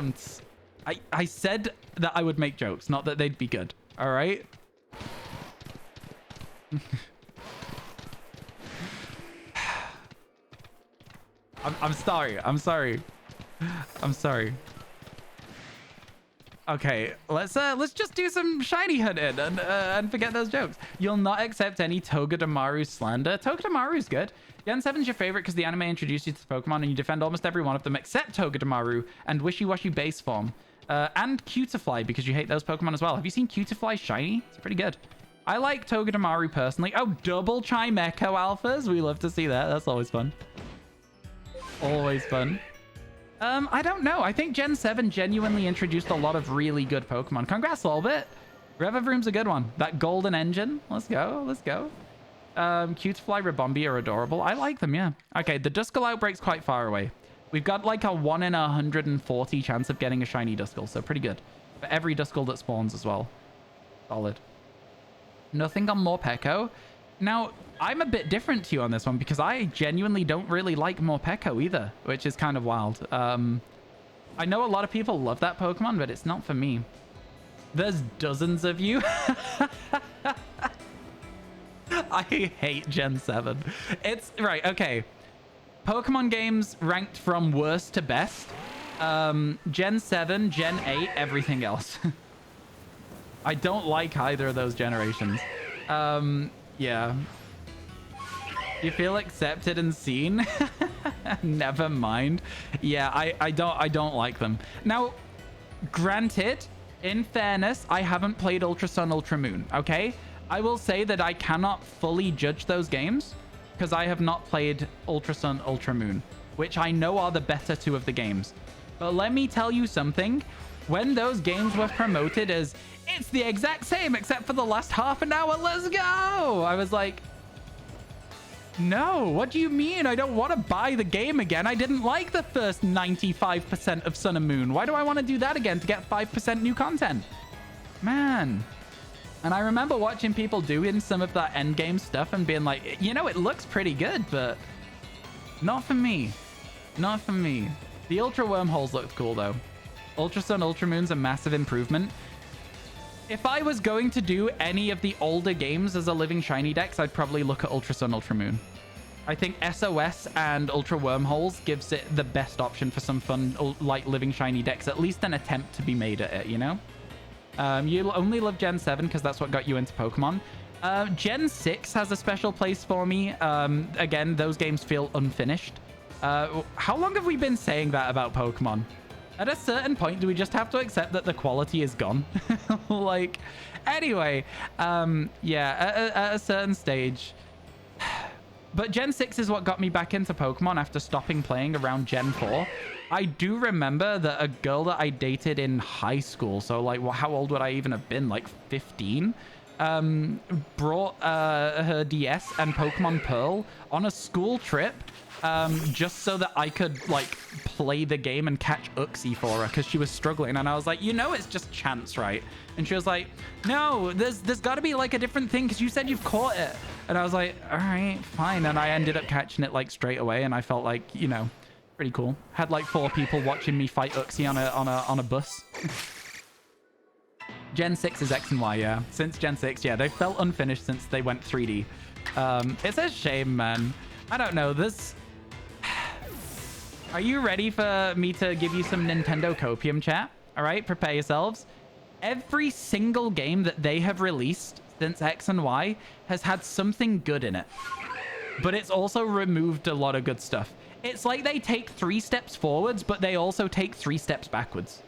I said that I would make jokes, not that they'd be good. All right? I'm sorry. I'm sorry. I'm sorry. Okay, let's just do some shiny hunting and forget those jokes. You'll not accept any Togedemaru slander. Togedemaru's good. Gen 7's your favorite because the anime introduced you to Pokemon and you defend almost every one of them except Togedemaru and Wishy-Washy base form. And Cutiefly because you hate those Pokemon as well. Have you seen Cutiefly shiny? It's pretty good. I like Togedemaru personally. Oh, double Chimecho alphas. We love to see that. That's always fun. Always fun. I don't know. I think Gen 7 genuinely introduced a lot of really good Pokemon. Congrats, Lolbit. Revavroom's a good one. That golden engine. Let's go. Let's go. Cutiefly, Ribombee are adorable. I like them, yeah. Okay, the Duskull outbreak's quite far away. We've got like a 1 in 140 chance of getting a shiny Duskull, so pretty good. For every Duskull that spawns as well. Solid. Nothing on Morpeko. Now, I'm a bit different to you on this one because I genuinely don't really like Morpeko either, which is kind of wild. I know a lot of people love that Pokemon, but it's not for me. There's dozens of you. I hate Gen 7. It's right. Okay. Pokemon games ranked from worst to best. Gen 7, Gen 8, everything else. I don't like either of those generations. Yeah. You feel accepted and seen? Never mind. Yeah, I don't like them. Now, granted, in fairness, I haven't played Ultra Sun, Ultra Moon, okay? I will say that I cannot fully judge those games because I have not played Ultra Sun, Ultra Moon, which I know are the better two of the games. But let me tell you something. When those games were promoted as, it's the exact same except for the last half an hour, let's go! I was like, no, what do you mean? I don't want to buy the game again. I didn't like the first 95% of Sun and Moon. Why do I want to do that again to get 5% new content? Man. And I remember watching people doing some of that endgame stuff and being like, you know, it looks pretty good, but not for me. Not for me. The Ultra Wormholes looked cool, though. Ultra Sun, Ultra Moon's a massive improvement. If I was going to do any of the older games as a living shiny dex, I'd probably look at Ultra Sun, Ultra Moon. I think SOS and Ultra Wormholes gives it the best option for some fun, like, living shiny decks. At least an attempt to be made at it, you know? You'll only love Gen 7 because that's what got you into Pokemon. Gen 6 has a special place for me. Again, those games feel unfinished. How long have we been saying that about Pokemon? At a certain point, do we just have to accept that the quality is gone? Like, anyway, yeah, at a certain stage. But Gen 6 is what got me back into Pokemon after stopping playing around Gen 4. I do remember that a girl that I dated in high school, so like, how old would I even have been? Like 15? brought her DS and Pokemon Pearl on a school trip just so that I could like play the game and catch Uxie for her because she was struggling. And I was like, you know, it's just chance, right? And she was like, no, there's got to be like a different thing because you said you've caught it. And I was like, all right, fine. And I ended up catching it like straight away, and I felt like, you know, pretty cool. Had like 4 people watching me fight Uxie on a bus. Gen 6 is X and Y, yeah. Since Gen 6, yeah, they felt unfinished since they went 3D. It's a shame, man. I don't know. This. Are you ready for me to give you some Nintendo copium, chat? All right, prepare yourselves. Every single game that they have released since X and Y has had something good in it. But it's also removed a lot of good stuff. It's like they take 3 steps forwards, but they also take 3 steps backwards.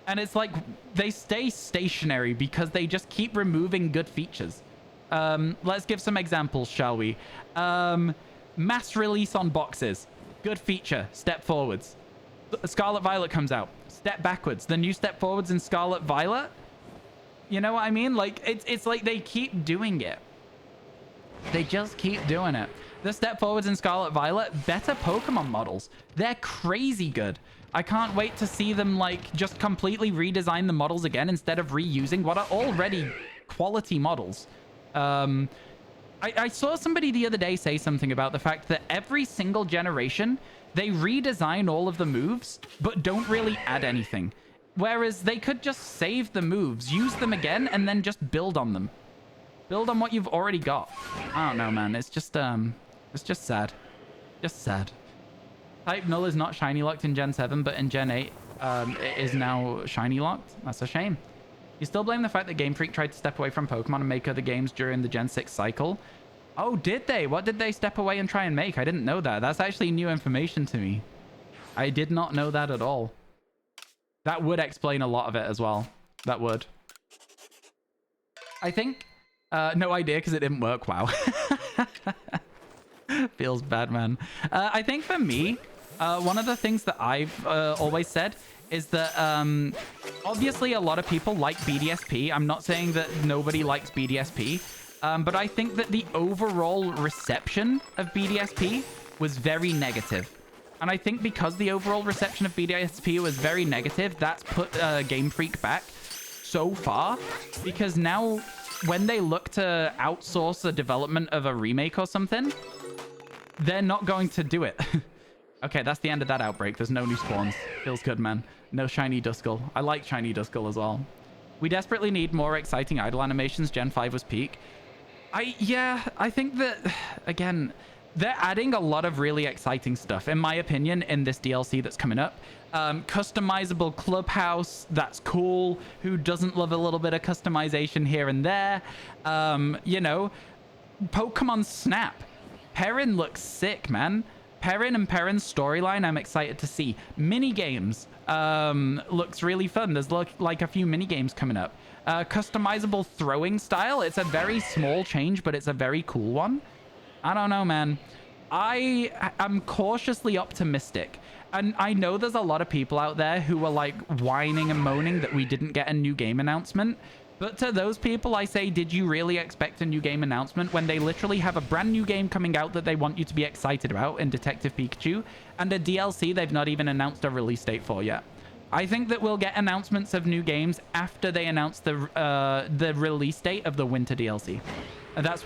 And it's like they stay stationary because they just keep removing good features. Let's give some examples, shall we? Mass release on boxes. Good feature. Step forwards. Scarlet Violet comes out. Step backwards. The new step forwards in Scarlet Violet. You know what I mean? Like, it's like they keep doing it. They just keep doing it. The step forwards in Scarlet Violet, better Pokemon models. They're crazy good. I can't wait to see them, like, just completely redesign the models again instead of reusing what are already quality models. I saw somebody the other day say something about the fact that every single generation, they redesign all of the moves, but don't really add anything. Whereas they could just save the moves, use them again, and then just build on them. Build on what you've already got. I don't know, man. It's just sad. Just sad. Type Null is not shiny locked in Gen 7, but in Gen 8, it is now shiny locked. That's a shame. You still blame the fact that Game Freak tried to step away from Pokemon and make other games during the Gen 6 cycle? Oh, did they? What did they step away and try and make? I didn't know that. That's actually new information to me. I did not know that at all. That would explain a lot of it as well. That would. I think... no idea because it didn't work. Wow. Feels bad, man. I think for me, one of the things that I've always said is that obviously a lot of people like BDSP. I'm not saying that nobody likes BDSP, but I think that the overall reception of BDSP was very negative. And I think because the overall reception of BDSP was very negative, that's put Game Freak back so far. Because now, when they look to outsource the development of a remake or something, they're not going to do it. Okay, that's the end of that outbreak. There's no new spawns. Feels good, man. No shiny Duskull. I like shiny Duskull as well. We desperately need more exciting idle animations. Gen 5 was peak. I think that, again, they're adding a lot of really exciting stuff, in my opinion, in this DLC that's coming up. Customizable clubhouse, that's cool. Who doesn't love a little bit of customization here and there? You know, Pokemon Snap. Perrin looks sick, man. Perrin and Perrin's storyline, I'm excited to see. Mini games looks really fun. There's like a few mini games coming up. Customizable throwing style. It's a very small change, but it's a very cool one. I don't know, man. I am cautiously optimistic. And I know there's a lot of people out there who are like whining and moaning that we didn't get a new game announcement. But to those people, I say, did you really expect a new game announcement when they literally have a brand new game coming out that they want you to be excited about in Detective Pikachu, and a DLC they've not even announced a release date for yet? I think that we'll get announcements of new games after they announce the release date of the winter DLC. That's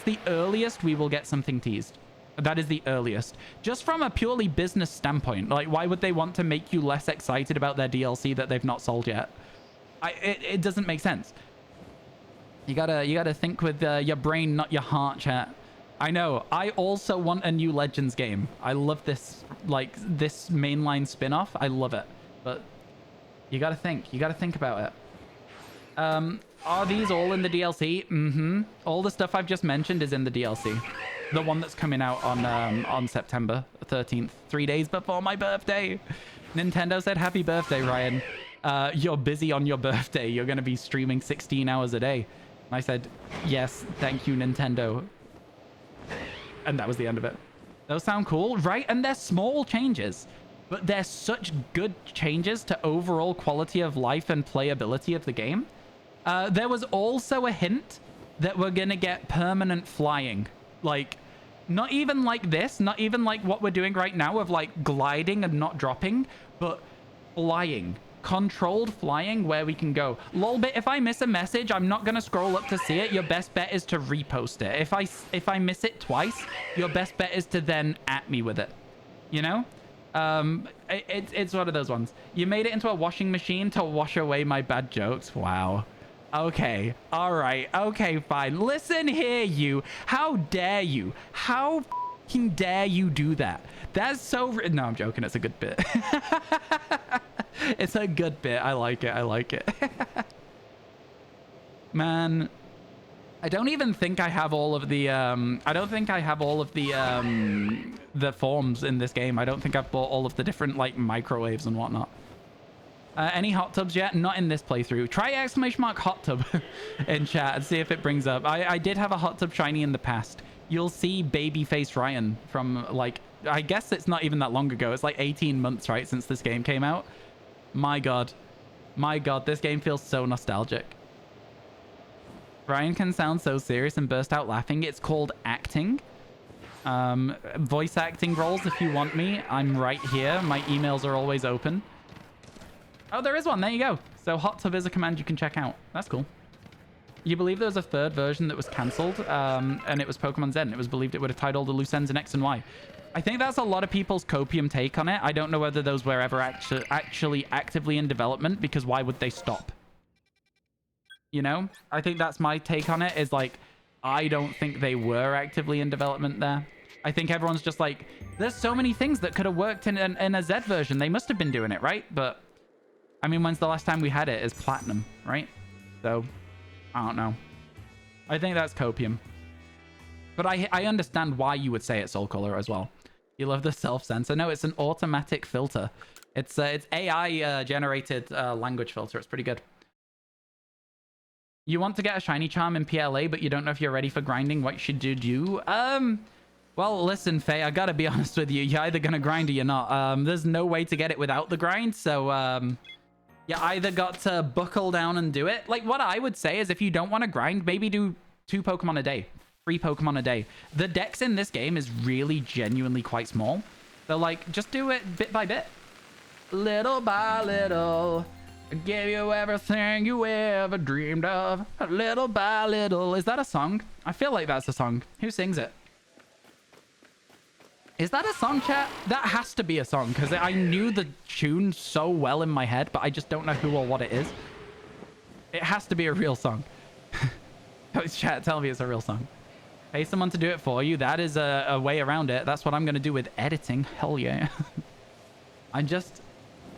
the earliest we will get something teased. That is the earliest. Just from a purely business standpoint, like, why would they want to make you less excited about their DLC that they've not sold yet? It doesn't make sense. You gotta think with your brain, not your heart, chat. I know. I also want a new Legends game. I love this, like, this mainline spin-off. I love it. But you gotta think. You gotta think about it. Are these all in the DLC? Mm-hmm. All the stuff I've just mentioned is in the DLC. The one that's coming out on September 13th. 3 days before my birthday. Nintendo said, happy birthday, Ryan. You're busy on your birthday. You're going to be streaming 16 hours a day. And I said, yes, thank you, Nintendo. And that was the end of it. Those sound cool, right? And they're small changes, but they're such good changes to overall quality of life and playability of the game There was also a hint that we're gonna get permanent flying. Like, not even like this, not even like what we're doing right now of like gliding and not dropping, but flying. Controlled flying where we can go. Lolbit, if I miss a message, I'm not gonna scroll up to see it. Your best bet is to repost it. If I miss it twice, your best bet is to then at me with it. You know? It's one of those ones. You made it into a washing machine to wash away my bad jokes. Wow. Okay. All right. Okay, fine. Listen here, you. How dare you? How fucking dare you do that? That's so... No, I'm joking. It's a good bit. It's a good bit. I like it. I like it. Man, I don't even think I have all of the... I don't think I have all of the forms in this game. I don't think I've bought all of the different, like, microwaves and whatnot. Any hot tubs yet? Not in this playthrough. Try ! Hot tub in chat and see if it brings up. I did have a hot tub shiny in the past. You'll see babyface Ryan from, like... I guess it's not even that long ago. It's like 18 months, right, since this game came out. My god. My god, this game feels so nostalgic. Ryan can sound so serious and burst out laughing. It's called acting. Voice acting roles, if you want me. I'm right here. My emails are always open. Oh, there is one. There you go. So hot tub is a command you can check out. That's cool. You believe there was a third version that was cancelled, and it was Pokemon Zen. It was believed it would have tied all the loose ends in X and Y. I think that's a lot of people's copium take on it. I don't know whether those were ever actually actively in development, because why would they stop? You know? I think that's my take on it, is like, I don't think they were actively in development there. I think everyone's just like, there's so many things that could have worked in a Z version. They must have been doing it, right? But, I mean, when's the last time we had it? Is Platinum, right? So, I don't know. I think that's copium. But I understand why you would say it's Soul Color as well. You love the self-censor. No, it's an automatic filter. It's AI generated language filter. It's pretty good. You want to get a shiny charm in PLA, but you don't know if you're ready for grinding. What should you do? Well, listen, Faye, I gotta be honest with you. You're either gonna grind or you're not. There's no way to get it without the grind, so you either got to buckle down and do it. Like, what I would say is if you don't want to grind, maybe do 2 Pokemon a day. 3 Pokemon a day. The dex in this game is really genuinely quite small. So, like, just do it bit by bit. Little by little, I give you everything you ever dreamed of. Little by little. Is that a song? I feel like that's a song. Who sings it? Is that a song, chat? That has to be a song, because I knew the tune so well in my head, but I just don't know who or what it is. It has to be a real song. Chat, tell me it's a real song. Pay someone to do it for you. That is a way around it. That's what I'm going to do with editing. Hell yeah.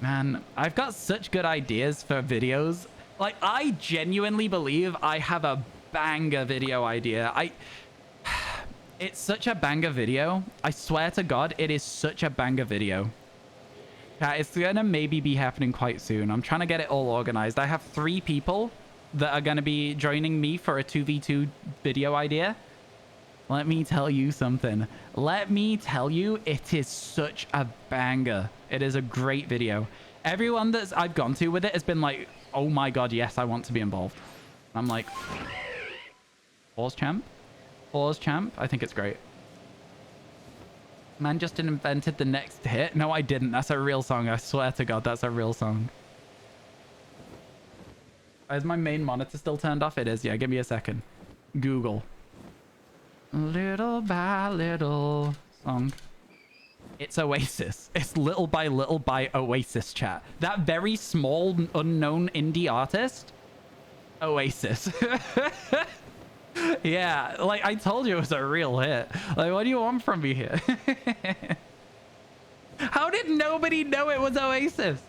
Man, I've got such good ideas for videos. Like, I genuinely believe I have a banger video idea. It's such a banger video. I swear to God, it is such a banger video. Yeah, it's going to maybe be happening quite soon. I'm trying to get it all organized. I have 3 people that are going to be joining me for a 2v2 video idea. Let me tell you something. Let me tell you, it is such a banger. It is a great video. Everyone that I've gone to with it has been like, oh my God, yes, I want to be involved. I'm like, pause champ? Pause champ? I think it's great. Man just invented the next hit. No, I didn't. That's a real song. I swear to God, that's a real song. Is my main monitor still turned off? It is. Yeah, give me a second. Google. Little by little song. It's Oasis. It's Little by Oasis, chat. That very small, unknown indie artist. Oasis. Yeah, like I told you it was a real hit. Like, what do you want from me here? How did nobody know it was Oasis?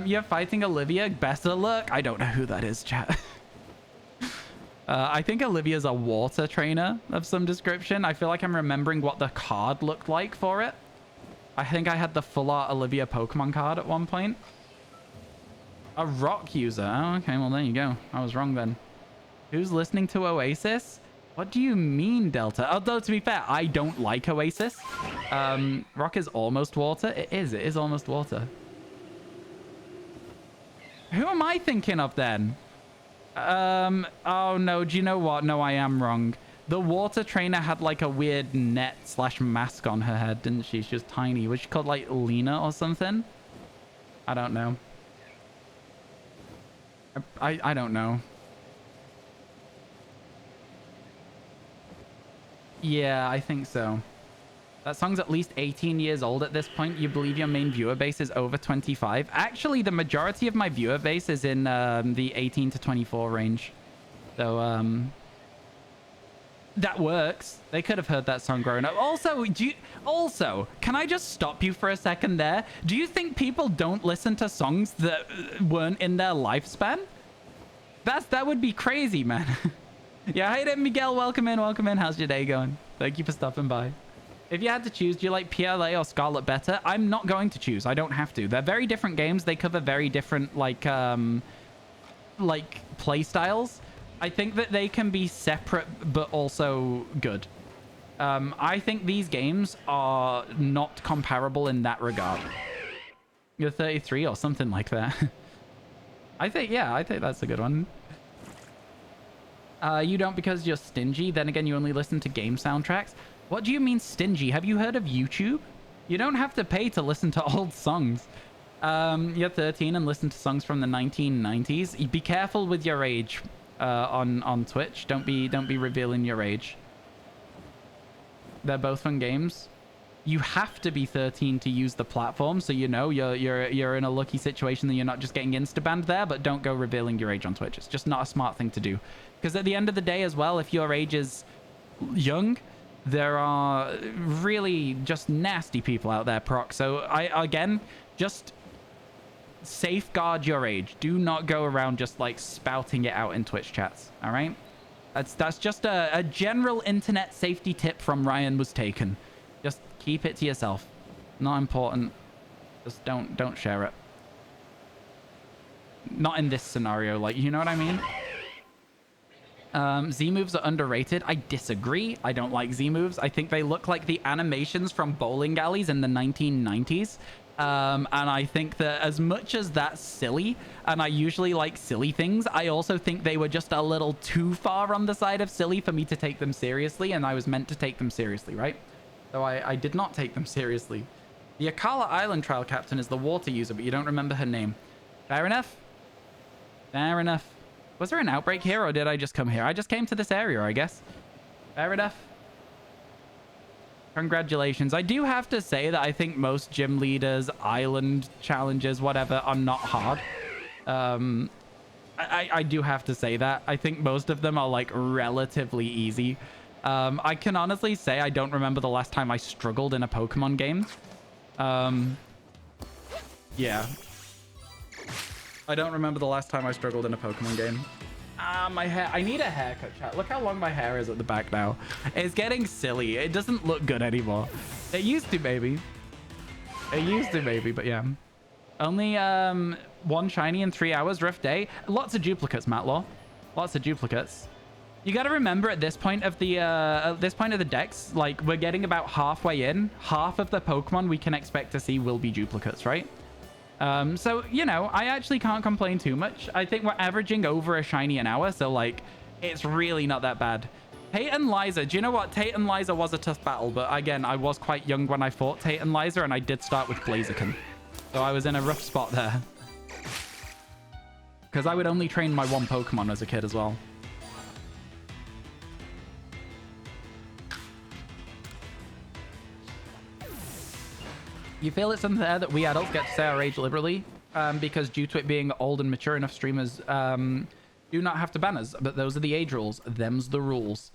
You're fighting Olivia. Best of luck. I don't know who that is, chat. I think Olivia's a water trainer of some description. I feel like I'm remembering what the card looked like for it. I think I had the full art Olivia Pokemon card at one point. A rock user. Oh, okay, well, there you go. I was wrong then. Who's listening to Oasis? What do you mean, Delta? Although, to be fair, I don't like Oasis. Rock is almost water. It is almost water. Who am I thinking of then? Oh no, do you know what? No, I am wrong. The water trainer had like a weird net / mask on her head, didn't she? She was tiny. Was she called like Lena or something? I don't know. I don't know. Yeah, I think so. That song's at least 18 years old at this point. You believe your main viewer base is over 25? Actually, the majority of my viewer base is in the 18 to 24 range. So, that works. They could have heard that song growing up. Also, can I just stop you for a second there? Do you think people don't listen to songs that weren't in their lifespan? That would be crazy, man. Yeah, hey there, Miguel. Welcome in, welcome in. How's your day going? Thank you for stopping by. If you had to choose, do you like PLA or Scarlet better? I'm not going to choose. I don't have to. They're very different games. They cover very different, like play styles. I think that they can be separate, but also good. I think these games are not comparable in that regard. You're 33 or something like that. I think that's a good one. You don't because you're stingy. Then again, you only listen to game soundtracks. What do you mean stingy? Have you heard of YouTube? You don't have to pay to listen to old songs. You're 13 and listen to songs from the 1990s. Be careful with your age on Twitch. Don't be revealing your age. They're both fun games. You have to be 13 to use the platform, so you know you're in a lucky situation that you're not just getting insta-banned there, but don't go revealing your age on Twitch. It's just not a smart thing to do. Because at the end of the day as well, if your age is young, there are really just nasty people out there, Proc. So again, just safeguard your age. Do not go around just like spouting it out in Twitch chats. All right, that's just a general internet safety tip from RyanWasTaken. Just keep it to yourself. Not important. Just don't share it. Not in this scenario, like, you know what I mean? Z moves are underrated. I disagree. I don't like Z moves. I think they look like the animations from bowling alleys in the 1990s. And I think that as much as that's silly, and I usually like silly things, I also think they were just a little too far on the side of silly for me to take them seriously, and I was meant to take them seriously, right? So I did not take them seriously. The Akala Island trial captain is the water user, but you don't remember her name. Fair enough. Fair enough. Was there an outbreak here, or did I just come here? I just came to this area, I guess. Fair enough. Congratulations. I do have to say that I think most gym leaders, island challenges, whatever, are not hard. I do have to say that. I think most of them are, like, relatively easy. I can honestly say I don't remember the last time I struggled in a Pokemon game. Yeah. I don't remember the last time I struggled in a Pokemon game. My hair. I need a haircut, chat. Look how long my hair is at the back now. It's getting silly. It doesn't look good anymore. It used to, maybe. It used to, maybe, but yeah. Only one shiny in 3 hours, Rift Day. Lots of duplicates, Matlaw. Lots of duplicates. You got to remember at this point of the decks, like, we're getting about halfway in. Half of the Pokemon we can expect to see will be duplicates, right? So, you know, I actually can't complain too much. I think we're averaging over a shiny an hour, so, like, it's really not that bad. Tate and Liza. Do you know what? Tate and Liza was a tough battle, but again, I was quite young when I fought Tate and Liza, and I did start with Blaziken. So I was in a rough spot there. Because I would only train my one Pokemon as a kid as well. You feel it's unfair that we adults get to say our age liberally because due to it being old and mature enough streamers do not have to ban us, but those are the age rules. Them's the rules.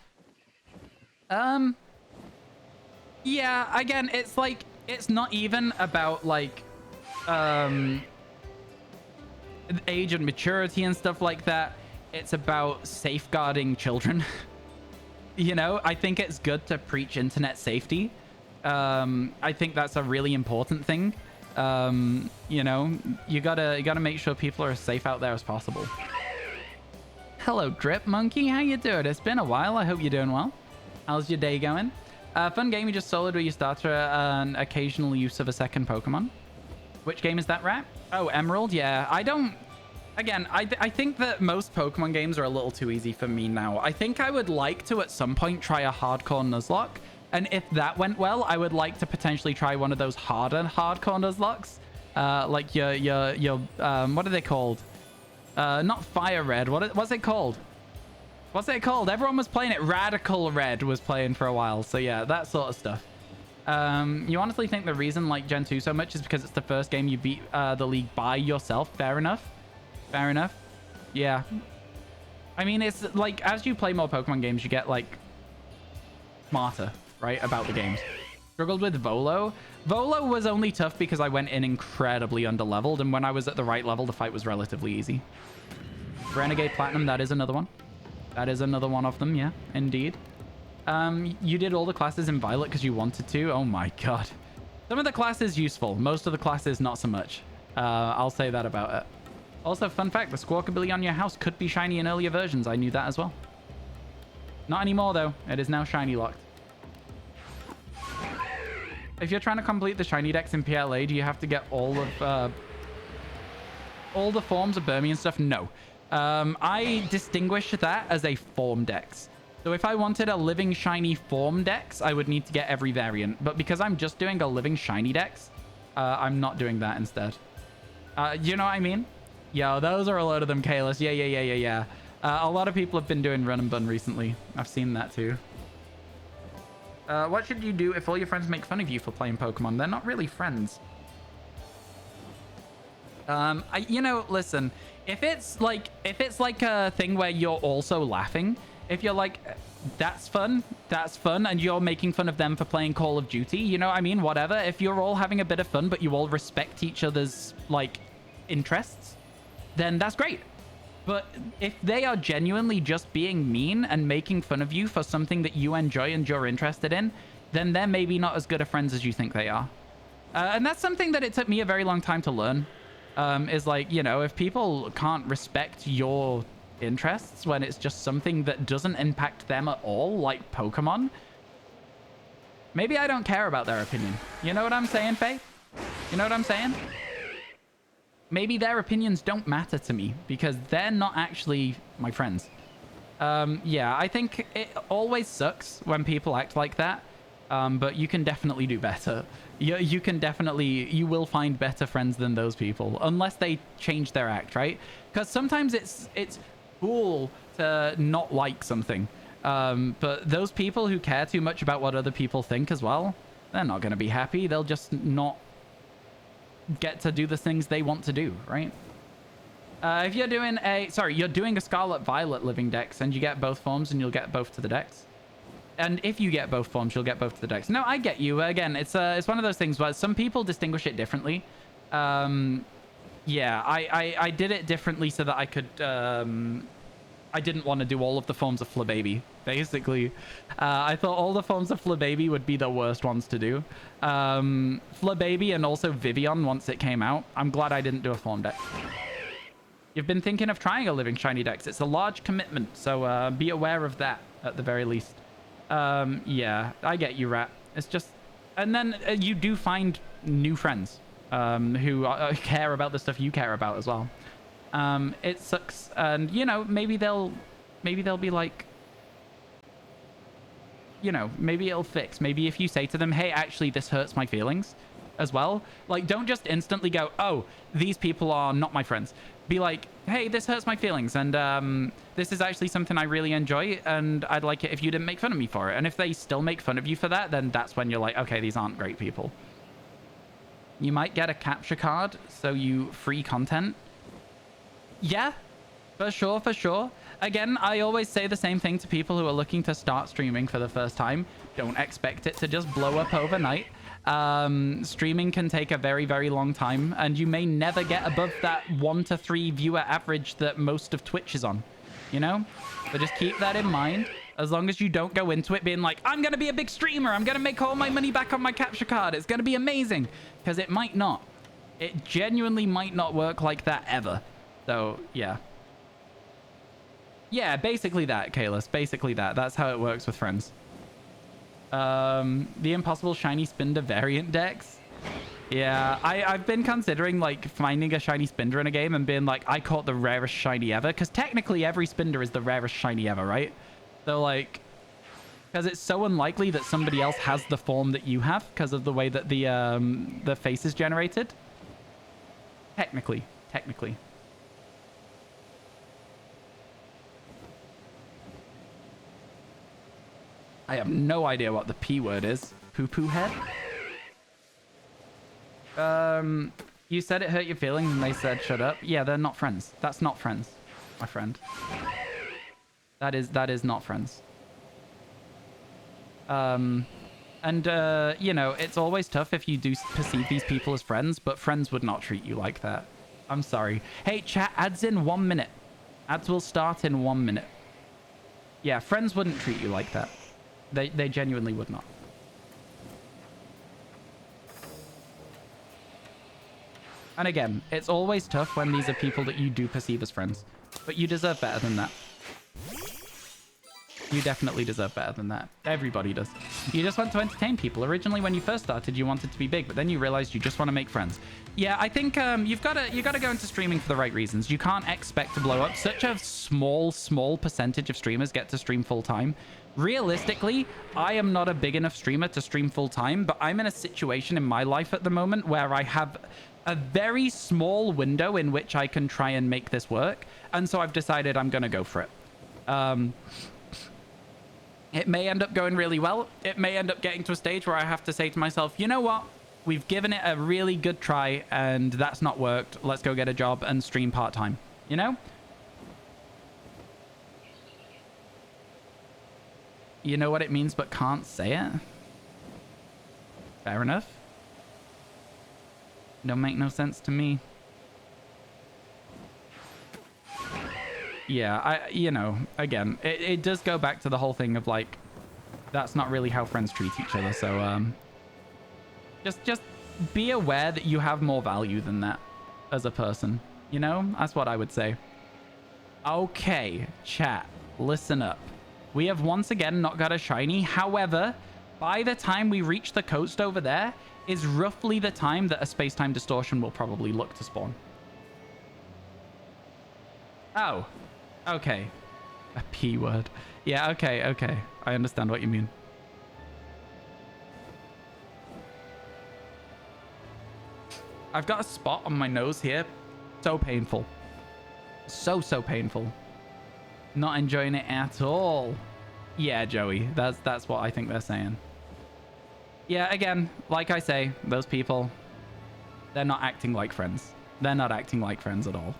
Yeah, again, it's like, it's not even about like age and maturity and stuff like that. It's about safeguarding children. You know, I think it's good to preach internet safety. I think that's a really important thing. You know, you gotta make sure people are as safe out there as possible. Hello, Drip Monkey. How you doing? It's been a while. I hope you're doing well. How's your day going? Fun game you just soloed where you start an occasional use of a second Pokemon. Which game is that, Rat? Oh, Emerald. Yeah, I don't Again, I think that most Pokemon games are a little too easy for me now. I think I would like to, at some point, try a hardcore Nuzlocke. And if that went well, I would like to potentially try one of those hardcore Nuzlockes. Like your what are they called? Not Fire Red. What's it called? What's it called? Everyone was playing it. Radical Red was playing for a while. So yeah, that sort of stuff. You honestly think the reason like Gen 2 so much is because it's the first game you beat the league by yourself? Fair enough. Fair enough. Yeah. I mean, it's like, as you play more Pokemon games, you get like smarter, right, about the games. Struggled with Volo. Volo was only tough because I went in incredibly underleveled, and when I was at the right level, the fight was relatively easy. Renegade Platinum, that is another one. That is another one of them, yeah, indeed. You did all the classes in Violet because you wanted to? Oh my god. Some of the classes useful. Most of the classes not so much. I'll say that about it. Also, fun fact, the Squawkabilly on your house could be shiny in earlier versions. I knew that as well. Not anymore, though. It is now shiny locked. If you're trying to complete the shiny decks in PLA, do you have to get all the forms of Burmy and stuff? No. I distinguish that as a form dex. So if I wanted a living shiny form dex, I would need to get every variant. But because I'm just doing a living shiny dex, I'm not doing that instead. You know what I mean? Yo, those are a load of them, Kalis. Yeah. A lot of people have been doing run and bun recently. I've seen that too. What should you do if all your friends make fun of you for playing Pokemon? They're not really friends. You know, listen, if it's like a thing where you're also laughing, if you're like, that's fun, and you're making fun of them for playing Call of Duty, you know what I mean? Whatever. If you're all having a bit of fun, but you all respect each other's, like, interests, then that's great. But if they are genuinely just being mean and making fun of you for something that you enjoy and you're interested in, then they're maybe not as good of friends as you think they are. And that's something that it took me a very long time to learn. Is like, you know, if people can't respect your interests when it's just something that doesn't impact them at all, like Pokemon, maybe I don't care about their opinion. You know what I'm saying, Faye? You know what I'm saying? Maybe their opinions don't matter to me because they're not actually my friends. Yeah, I think it always sucks when people act like that, but you can definitely do better. You will find better friends than those people, unless they change their act, right? Because sometimes it's cool to not like something, but those people who care too much about what other people think as well, they're not going to be happy. They'll just not get to do the things they want to do, right? If you're doing you're doing a Scarlet Violet living dex, and you get both forms, and you'll get both to the dex. And if you get both forms, you'll get both to the dex. No, I get you. Again, it's one of those things where some people distinguish it differently. Yeah, I did it differently so that I could. I didn't want to do all of the forms of Flababy, basically. I thought all the forms of Flababy would be the worst ones to do. Flababy and also Vivian once it came out. I'm glad I didn't do a form deck. You've been thinking of trying a living shiny dex. It's a large commitment, so be aware of that at the very least. Yeah, I get you, Rat. It's just... And then you do find new friends who care about the stuff you care about as well. It sucks, and you know, maybe they'll be like, you know, maybe it'll fix. Maybe if you say to them, hey, actually this hurts my feelings as well, like, don't just instantly go, oh, these people are not my friends. Be like, hey, this hurts my feelings, and this is actually something I really enjoy, and I'd like it if you didn't make fun of me for it. And if they still make fun of you for that, then that's when you're like, okay, these aren't great people. You might get a capture card so you free content. Yeah, for sure. Again, I always say the same thing to people who are looking to start streaming for the first time. Don't expect it to just blow up overnight. Streaming can take a very, very long time, and you may never get above that 1 to 3 viewer average that most of Twitch is on, you know? So just keep that in mind. As long as you don't go into it being like, I'm going to be a big streamer, I'm going to make all my money back on my capture card, it's going to be amazing. Because it might not. It genuinely might not work like that ever. So, yeah. Yeah, basically that, Kalis. Basically that. That's how it works with friends. The Impossible Shiny Spinder variant decks. Yeah, I've been considering like finding a shiny Spinder in a game and being like, I caught the rarest shiny ever, because technically every Spinder is the rarest shiny ever, right? So like, because it's so unlikely that somebody else has the form that you have because of the way that the face is generated. Technically. I have no idea what the P word is. Poo-poo head? You said it hurt your feelings and they said shut up. Yeah, they're not friends. That's not friends, my friend. That is not friends. You know, it's always tough if you do perceive these people as friends, but friends would not treat you like that. I'm sorry. Hey, chat, ads in 1 minute. Ads will start in 1 minute. Yeah, friends wouldn't treat you like that. They genuinely would not. And again, it's always tough when these are people that you do perceive as friends. But you deserve better than that. You definitely deserve better than that. Everybody does. You just want to entertain people. Originally, when you first started, you wanted to be big, but then you realized you just want to make friends. Yeah, I think you've got to go into streaming for the right reasons. You can't expect to blow up. Such a small percentage of streamers get to stream full time. Realistically, I am not a big enough streamer to stream full time, but I'm in a situation in my life at the moment where I have a very small window in which I can try and make this work. And so I've decided I'm going to go for it. It may end up going really well. It may end up getting to a stage where I have to say to myself, you know what? We've given it a really good try and that's not worked. Let's go get a job and stream part-time. You know? You know what it means but can't say it? Fair enough. Don't make no sense to me. Yeah, you know, again, it does go back to the whole thing of like, that's not really how friends treat each other. So, just be aware that you have more value than that as a person. You know, that's what I would say. Okay, chat, listen up. We have once again not got a shiny. However, by the time we reach the coast over there is roughly the time that a space-time distortion will probably look to spawn. Oh. Okay. A P word. Yeah, okay. I understand what you mean. I've got a spot on my nose here. So painful. So painful. Not enjoying it at all. Yeah, Joey. That's what I think they're saying. Yeah, again, like I say, those people, they're not acting like friends. They're not acting like friends at all.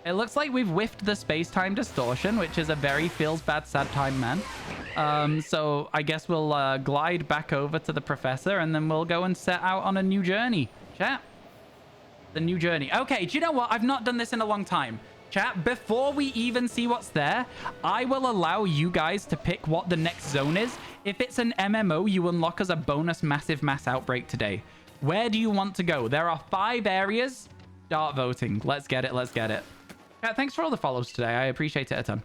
It looks like we've whiffed the space-time distortion, which is a very feels bad, sad time, man. So I guess we'll glide back over to the professor and then we'll go and set out on a new journey. Chat. The new journey. Okay, do you know what? I've not done this in a long time. Chat, before we even see what's there, I will allow you guys to pick what the next zone is. If it's an MMO, you unlock as a bonus massive mass outbreak today. Where do you want to go? There are 5 areas. Start voting. Let's get it. Let's get it. Yeah, thanks for all the follows today. I appreciate it a ton.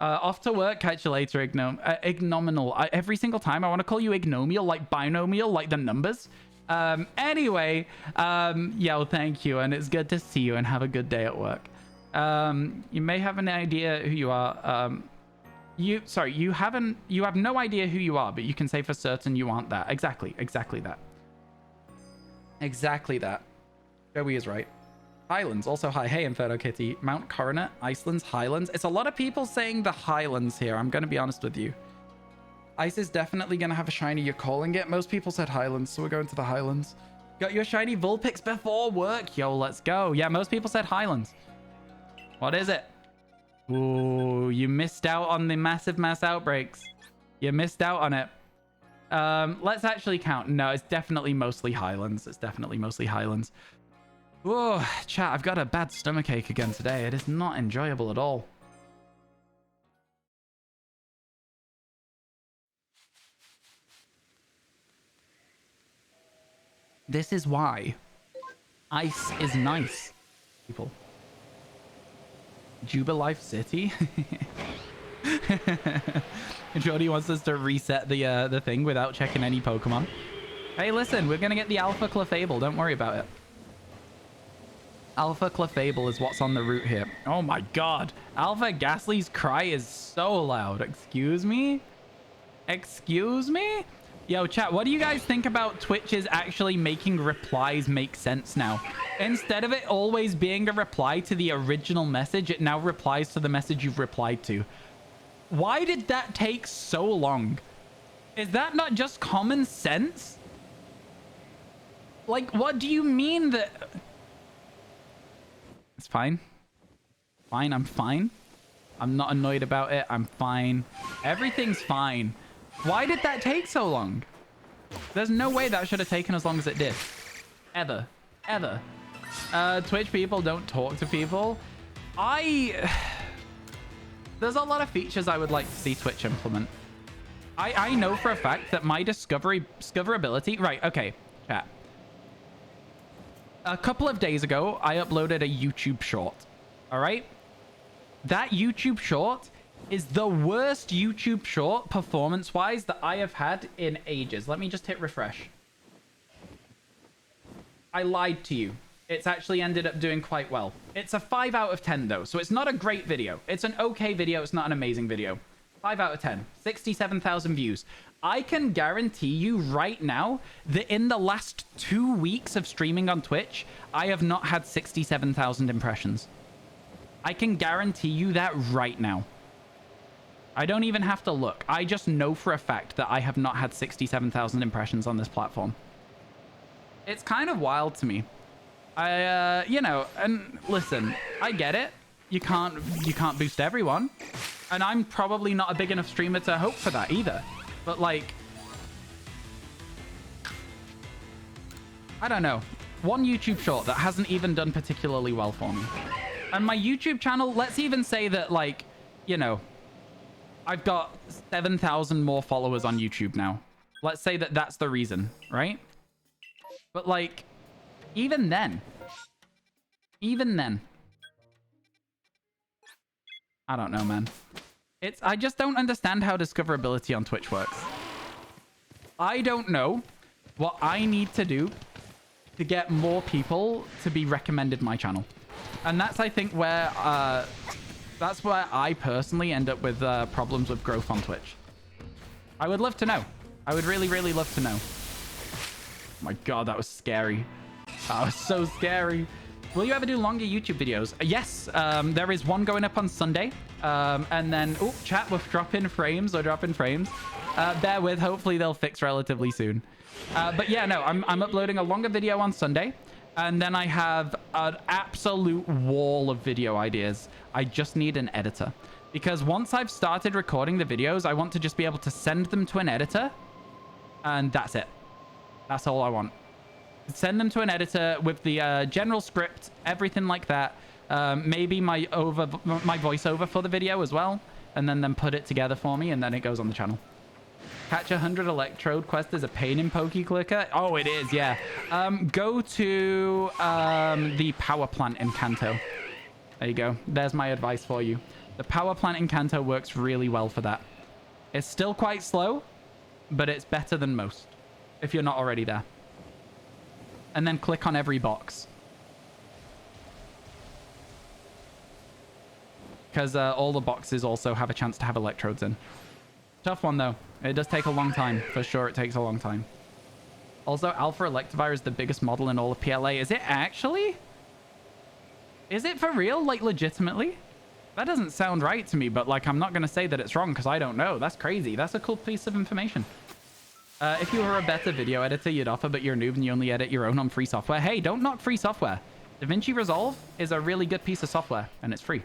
Off to work. Catch you later, Ignominal. Every single time I want to call you Ignomial, like binomial, like the numbers. Anyway, yo, thank you. And it's good to see you and have a good day at work. You may have an idea who you are. You have no idea who you are, but you can say for certain you aren't that. Exactly that. Exactly that. Joey is right. Highlands, also hi. Hey, Inferno Kitty. Mount Coronet, Iceland's Highlands. It's a lot of people saying the Highlands here. I'm going to be honest with you. Ice is definitely going to have a shiny. You're calling it. Most people said Highlands, so we're going to the Highlands. Got your shiny Vulpix before work. Yo, let's go. Yeah, most people said Highlands. What is it? Ooh, you missed out on the massive mass outbreaks. You missed out on it. Let's actually count. No, it's definitely mostly Highlands. It's definitely mostly Highlands. Whoa, chat, I've got a bad stomachache again today. It is not enjoyable at all. This is why ice is nice, people. Jubilife City? Jordy wants us to reset the thing without checking any Pokemon. Hey, listen, we're gonna get the Alpha Clefable. Don't worry about it. Alpha Clefable is what's on the route here. Oh my god. Alpha Ghastly's cry is so loud. Excuse me? Excuse me? Yo, chat, what do you guys think about Twitch is actually making replies make sense now? Instead of it always being a reply to the original message, it now replies to the message you've replied to. Why did that take so long? Is that not just common sense? Like, what do you mean that... It's fine. Fine, I'm fine. I'm not annoyed about it. I'm fine. Everything's fine. Why did that take so long? There's no way that should have taken as long as it did. Ever. Ever. Twitch people don't talk to people. There's a lot of features I would like to see Twitch implement. I know for a fact that my discoverability... Right, okay. Chat. A couple of days ago, I uploaded a YouTube short. All right? That YouTube short is the worst YouTube short performance-wise that I have had in ages. Let me just hit refresh. I lied to you. It's actually ended up doing quite well. It's a 5 out of 10 though, so it's not a great video. It's an okay video. It's not an amazing video. 5 out of 10. 67,000 views. I can guarantee you right now that in the last 2 weeks of streaming on Twitch, I have not had 67,000 impressions. I can guarantee you that right now. I don't even have to look. I just know for a fact that I have not had 67,000 impressions on this platform. It's kind of wild to me. You know, and listen, I get it. You can't boost everyone. And I'm probably not a big enough streamer to hope for that either. But like, I don't know. One YouTube short that hasn't even done particularly well for me. And my YouTube channel, let's even say that like, you know, I've got 7,000 more followers on YouTube now. Let's say that that's the reason, right? But like, even then, I don't know, man. I just don't understand how discoverability on Twitch works. I don't know what I need to do to get more people to be recommended my channel. And that's, I think, where that's where I personally end up with problems with growth on Twitch. I would love to know. I would really, really love to know. Oh my god, that was scary. That was so scary. Will you ever do longer YouTube videos? Yes, there is one going up on Sunday. And then, oh, chat with dropping frames. Bear with, hopefully they'll fix relatively soon. But yeah, no, I'm uploading a longer video on Sunday. And then I have an absolute wall of video ideas. I just need an editor. Because once I've started recording the videos, I want to just be able to send them to an editor. And that's it. That's all I want. Send them to an editor with the general script, everything like that. Maybe my voiceover for the video as well. And then put it together for me, and then it goes on the channel. Catch 100 Electrode quest is a pain in PokeClicker. Oh, it is, yeah. Go to the power plant in Kanto. There you go. There's my advice for you. The power plant in Kanto works really well for that. It's still quite slow, but it's better than most if you're not already there. And then click on every box. Because all the boxes also have a chance to have electrodes in. Tough one, though. It does take a long time. For sure, it takes a long time. Also, Alpha Electivire is the biggest model in all of PLA. Is it actually? Is it for real? Like, legitimately? That doesn't sound right to me, but, like, I'm not going to say that it's wrong because I don't know. That's crazy. That's a cool piece of information. If you were a better video editor, you'd offer, but you're a noob and you only edit your own on free software. Hey, don't knock free software. DaVinci Resolve is a really good piece of software, and it's free.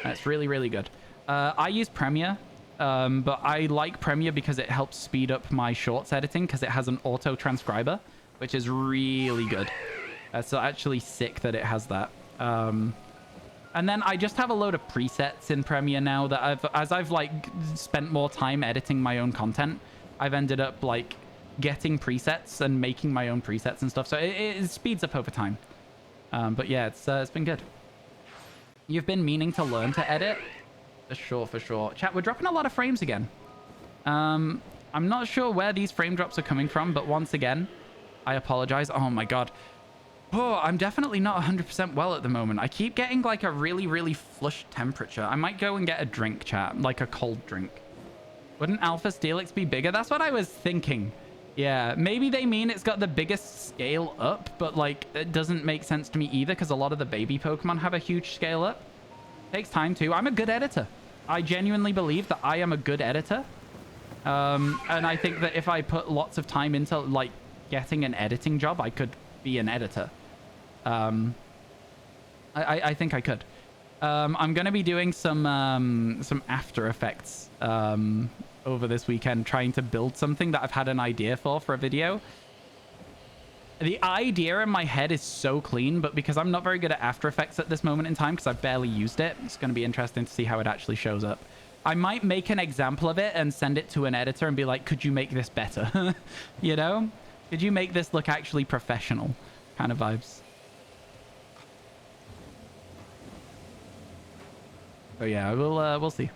And it's really, really good. I use Premiere, but I like Premiere because it helps speed up my shorts editing because it has an auto transcriber, which is really good. So actually sick that it has that. And then I just have a load of presets in Premiere now that as I've like spent more time editing my own content, I've ended up like getting presets and making my own presets and stuff. So it speeds up over time. But yeah, it's been good. You've been meaning to learn to edit? For sure, for sure. Chat, we're dropping a lot of frames again. I'm not sure where these frame drops are coming from, but once again, I apologize. Oh my god. Oh, I'm definitely not 100% well at the moment. I keep getting like a really, really flushed temperature. I might go and get a drink, chat, like a cold drink. Wouldn't Alpha Steelix be bigger? That's what I was thinking. Yeah, maybe they mean it's got the biggest scale up, but like it doesn't make sense to me either because a lot of the baby Pokemon have a huge scale up. Takes time too. I'm a good editor. I genuinely believe that I am a good editor. And I think that if I put lots of time into like getting an editing job, I could be an editor. I think I could. I'm going to be doing some After Effects over this weekend, trying to build something that I've had an idea for a video. The idea in my head is so clean, but because I'm not very good at After Effects at this moment in time, because I've barely used it, it's going to be interesting to see how it actually shows up. I might make an example of it and send it to an editor and be like, could you make this better? You know? Could you make this look actually professional? Kind of vibes. So yeah, we'll see.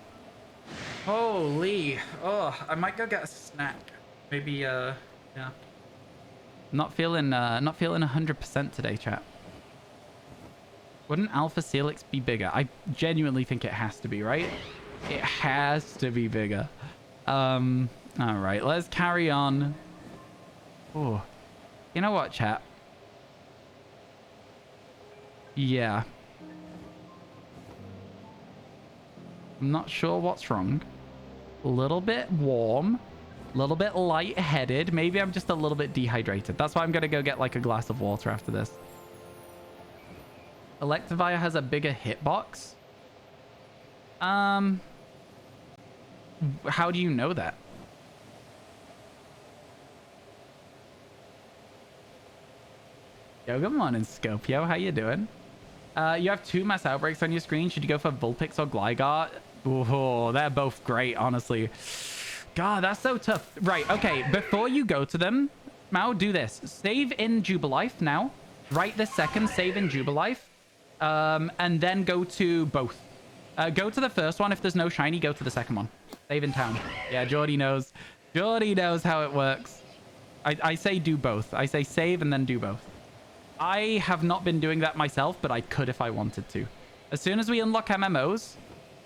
Holy. Oh, I might go get a snack. Maybe, yeah. Not feeling 100% today, chat. Wouldn't Alpha Steelix be bigger? I genuinely think it has to be, right? It has to be bigger. All right, let's carry on. Oh, you know what, chat? Yeah. I'm not sure what's wrong. A little bit warm. A little bit lightheaded. Maybe I'm just a little bit dehydrated. That's why I'm going to go get like a glass of water after this. Electivire has a bigger hitbox. How do you know that? Yo, good morning, Scopio. How you doing? You have 2 mass outbreaks on your screen. Should you go for Vulpix or Gligar? Oh, they're both great, honestly. God, that's so tough. Right, okay. Before you go to them, Mao, do this. Save in Jubilife now. Right this second, save in Jubilife. And then go to both. Go to the first one. If there's no shiny, go to the second one. Save in town. Yeah, Jordy knows. Jordy knows how it works. I say do both. I say save and then do both. I have not been doing that myself, but I could if I wanted to. As soon as we unlock MMOs,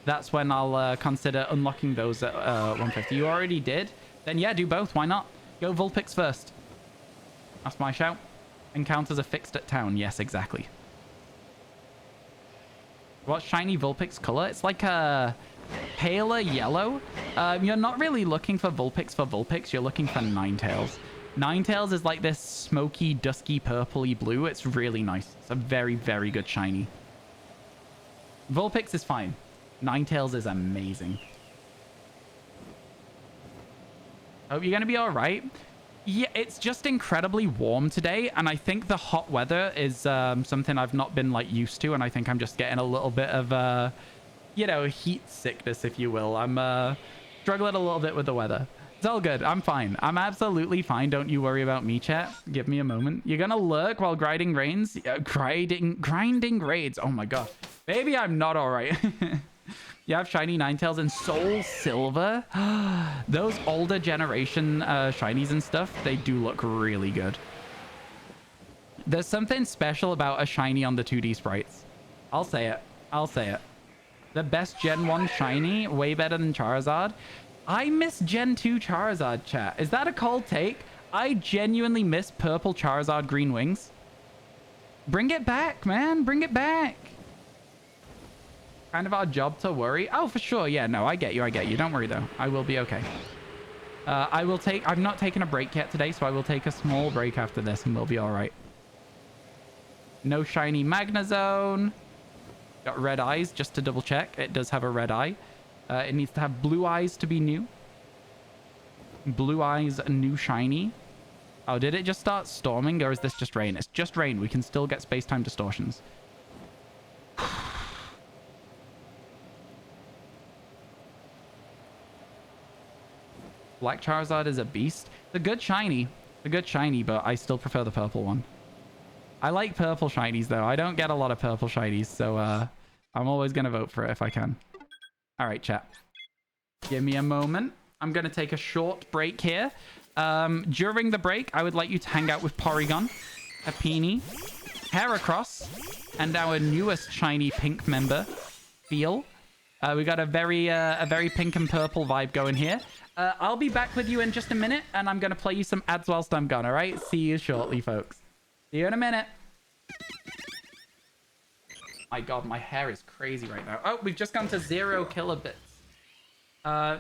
that's when I'll consider unlocking those at 150. You already did? Then yeah, do both. Why not? Go Vulpix first. That's my shout. Encounters are fixed at town. Yes, exactly. What's shiny Vulpix color? It's like a paler yellow. You're not really looking for Vulpix. You're looking for Ninetales. Ninetales is like this smoky, dusky, purpley blue. It's really nice. It's a very, very good shiny. Vulpix is fine. Ninetales is amazing. Hope you're going to be all right. Yeah, it's just incredibly warm today, and I think the hot weather is something I've not been like used to, and I think I'm just getting a little bit of, you know, heat sickness, if you will. I'm struggling a little bit with the weather. It's all good. I'm fine. I'm absolutely fine. Don't you worry about me, chat. Give me a moment. You're gonna lurk while grinding raids? Grinding raids. Oh my god. Maybe I'm not all right. You have shiny Ninetales and Soul Silver. Those older generation shinies and stuff, they do look really good. There's something special about a shiny on the 2D sprites. I'll say it. I'll say it. The best Gen 1 shiny, way better than Charizard. I miss Gen 2 Charizard, chat. Is that a cold take? I genuinely miss purple Charizard green wings. Bring it back, man. Bring it back. Kind of our job to worry. Oh, for sure. Yeah, no, I get you. I get you. Don't worry, though. I will be okay. I'm not taking a break yet today, so I will take a small break after this, and we'll be all right. No shiny Magnezone. Got red eyes, just to double check. It does have a red eye. It needs to have blue eyes to be new. Blue eyes, new shiny. Oh, did it just start storming, or is this just rain? It's just rain. We can still get space-time distortions. Black Charizard is a beast. It's a good shiny. It's a good shiny, but I still prefer the purple one. I like purple shinies, though. I don't get a lot of purple shinies, so I'm always going to vote for it if I can. All right, chat. Give me a moment. I'm going to take a short break here. During the break, I would like you to hang out with Porygon, Happini, Heracross, and our newest shiny pink member, Feel. We got a very pink and purple vibe going here. I'll be back with you in just a minute, and I'm going to play you some ads whilst I'm gone, all right? See you shortly, folks. See you in a minute. My god, my hair is crazy right now. Oh, we've just gone to 0 kilobits.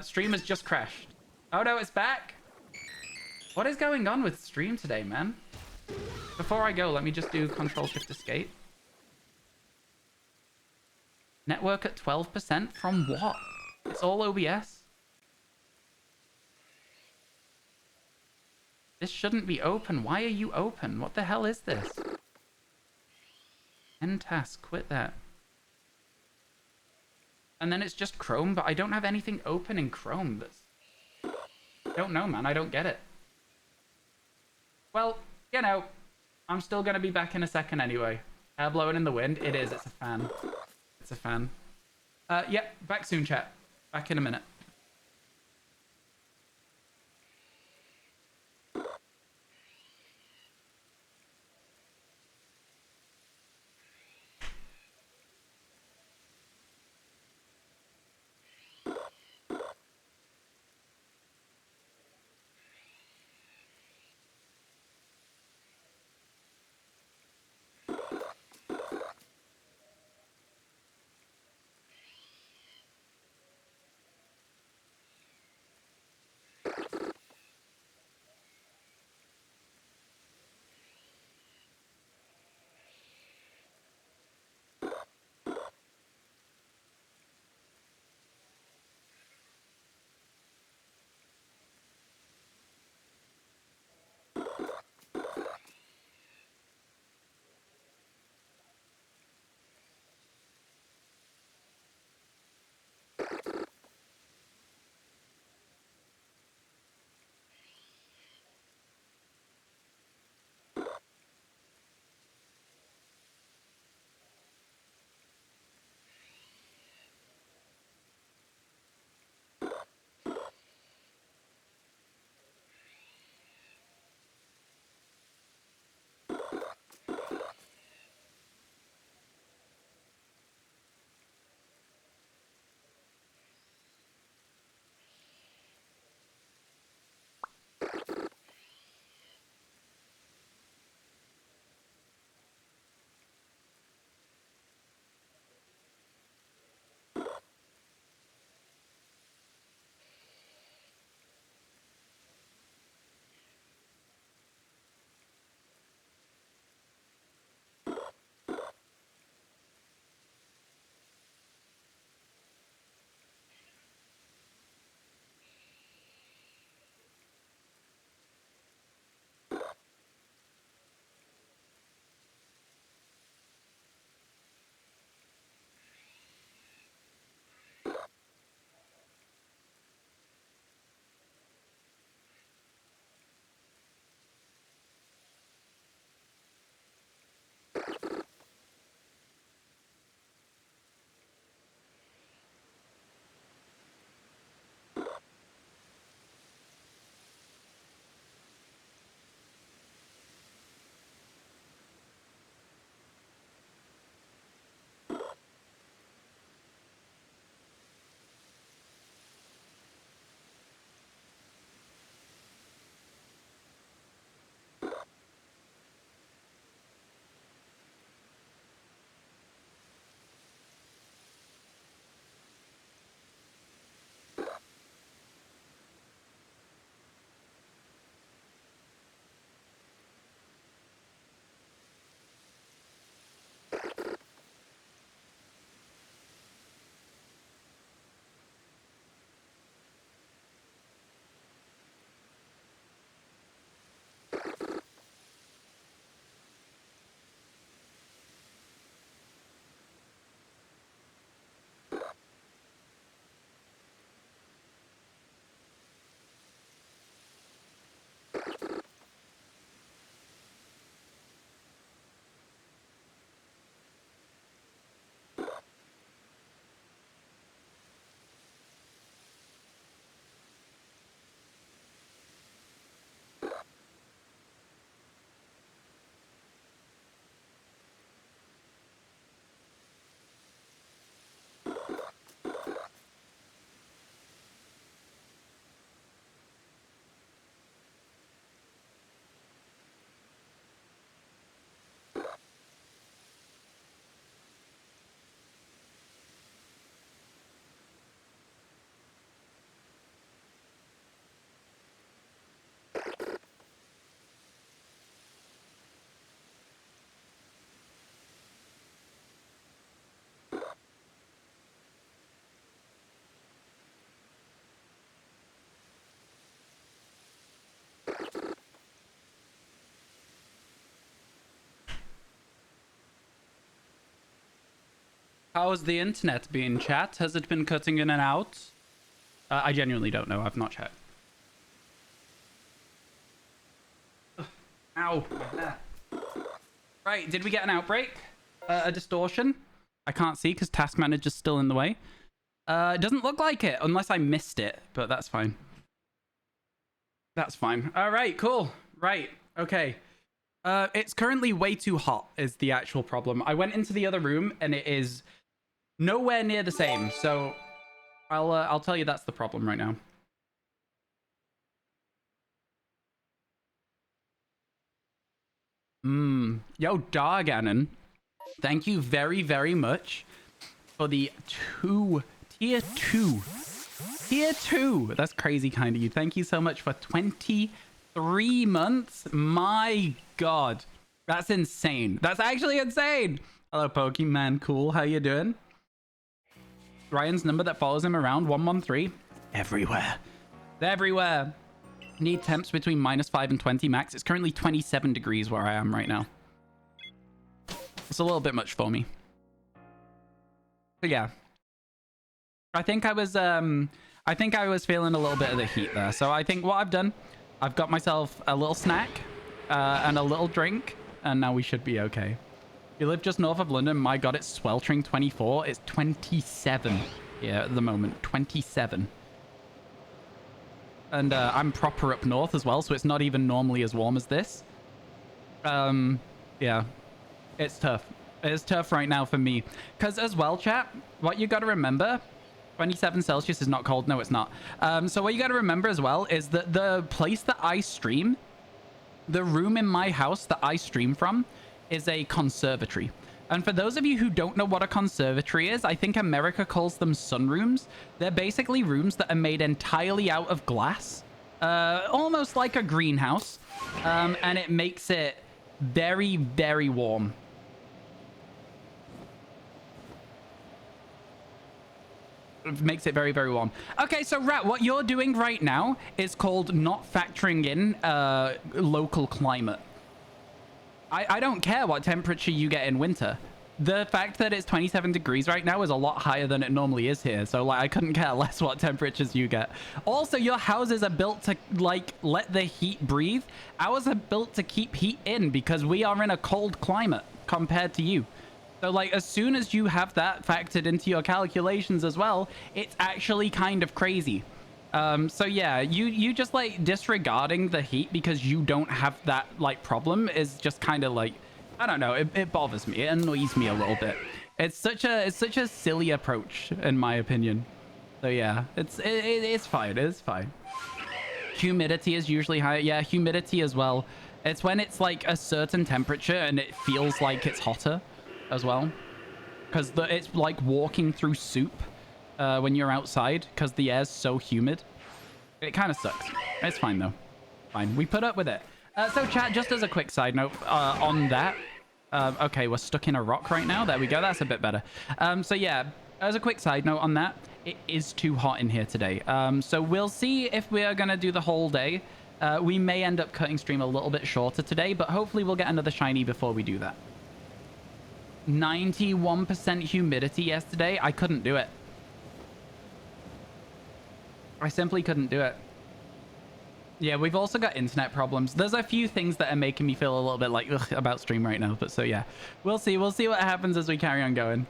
Stream has just crashed. Oh no, it's back. What is going on with stream today, man? Before I go, let me just do Control-Shift-Escape. Network at 12%? From what? It's all OBS. This shouldn't be open. Why are you open? What the hell is this? End task. Quit that. And then it's just Chrome, but I don't have anything open in Chrome. I don't know, man. I don't get it. Well, you know, I'm still going to be back in a second anyway. Hair blowing in the wind? It is. It's a fan. It's a fan. Yep. Back soon, chat. Back in a minute. How's the internet been, chat? Has it been cutting in and out? I genuinely don't know. I've not checked. Ow. Right, did we get an outbreak? A distortion? I can't see because Task Manager's still in the way. It doesn't look like it, unless I missed it, but that's fine. That's fine. All right, cool. Right, okay. It's currently way too hot is the actual problem. I went into the other room and it is nowhere near the same, so I'll tell you that's the problem right now. Yo, Darganon, thank you very, very much for the tier 2. That's crazy kind of you. Thank you so much for 23 months. My God, that's insane. That's actually insane. Hello, Pokemon. Cool. How you doing? Ryan's number that follows him around, 113. Everywhere. They're everywhere. Need temps between -5 and 20 max. It's currently 27 degrees where I am right now. It's a little bit much for me. But yeah. I think I was feeling a little bit of the heat there. So I think what I've done, I've got myself a little snack and a little drink, and now we should be okay. You live just north of London. My God, it's sweltering 24. It's 27 here at the moment. 27. And I'm proper up north as well, so it's not even normally as warm as this. Yeah. It's tough. It's tough right now for me. Because as well, chat, what you got to remember, 27 Celsius is not cold. No, it's not. So what you got to remember as well is that the place that I stream, the room in my house that I stream from, is a conservatory. And for those of you who don't know what a conservatory is, I think America calls them sunrooms. They're basically rooms that are made entirely out of glass, almost like a greenhouse, and it makes it very, very warm. It makes it very, very warm. Okay, so Rat, what you're doing right now is called not factoring in local climate. I don't care what temperature you get in winter. The fact that it's 27 degrees right now is a lot higher than it normally is here. So, like, I couldn't care less what temperatures you get. Also, your houses are built to, like, let the heat breathe. Ours are built to keep heat in because we are in a cold climate compared to you. So, like, as soon as you have that factored into your calculations as well, it's actually kind of crazy. So yeah, you just like disregarding the heat because you don't have that like problem is just kind of like, I don't know, it bothers me. It annoys me a little bit. It's such a silly approach in my opinion. So yeah, it's fine. It's fine. Humidity is usually higher. Yeah, humidity as well. It's when it's like a certain temperature and it feels like it's hotter as well. Because it's like walking through soup. When you're outside because the air's so humid. It kind of sucks. It's fine though. Fine. We put up with it. So chat, just as a quick side note on that. Okay, we're stuck in a rock right now. There we go. That's a bit better. So yeah, as a quick side note on that, it is too hot in here today. So we'll see if we are going to do the whole day. We may end up cutting stream a little bit shorter today, but hopefully we'll get another shiny before we do that. 91% humidity yesterday. I couldn't do it. I simply couldn't do it. Yeah, we've also got internet problems. There's a few things that are making me feel a little bit like ugh about stream right now. But so yeah, we'll see. We'll see what happens as we carry on going.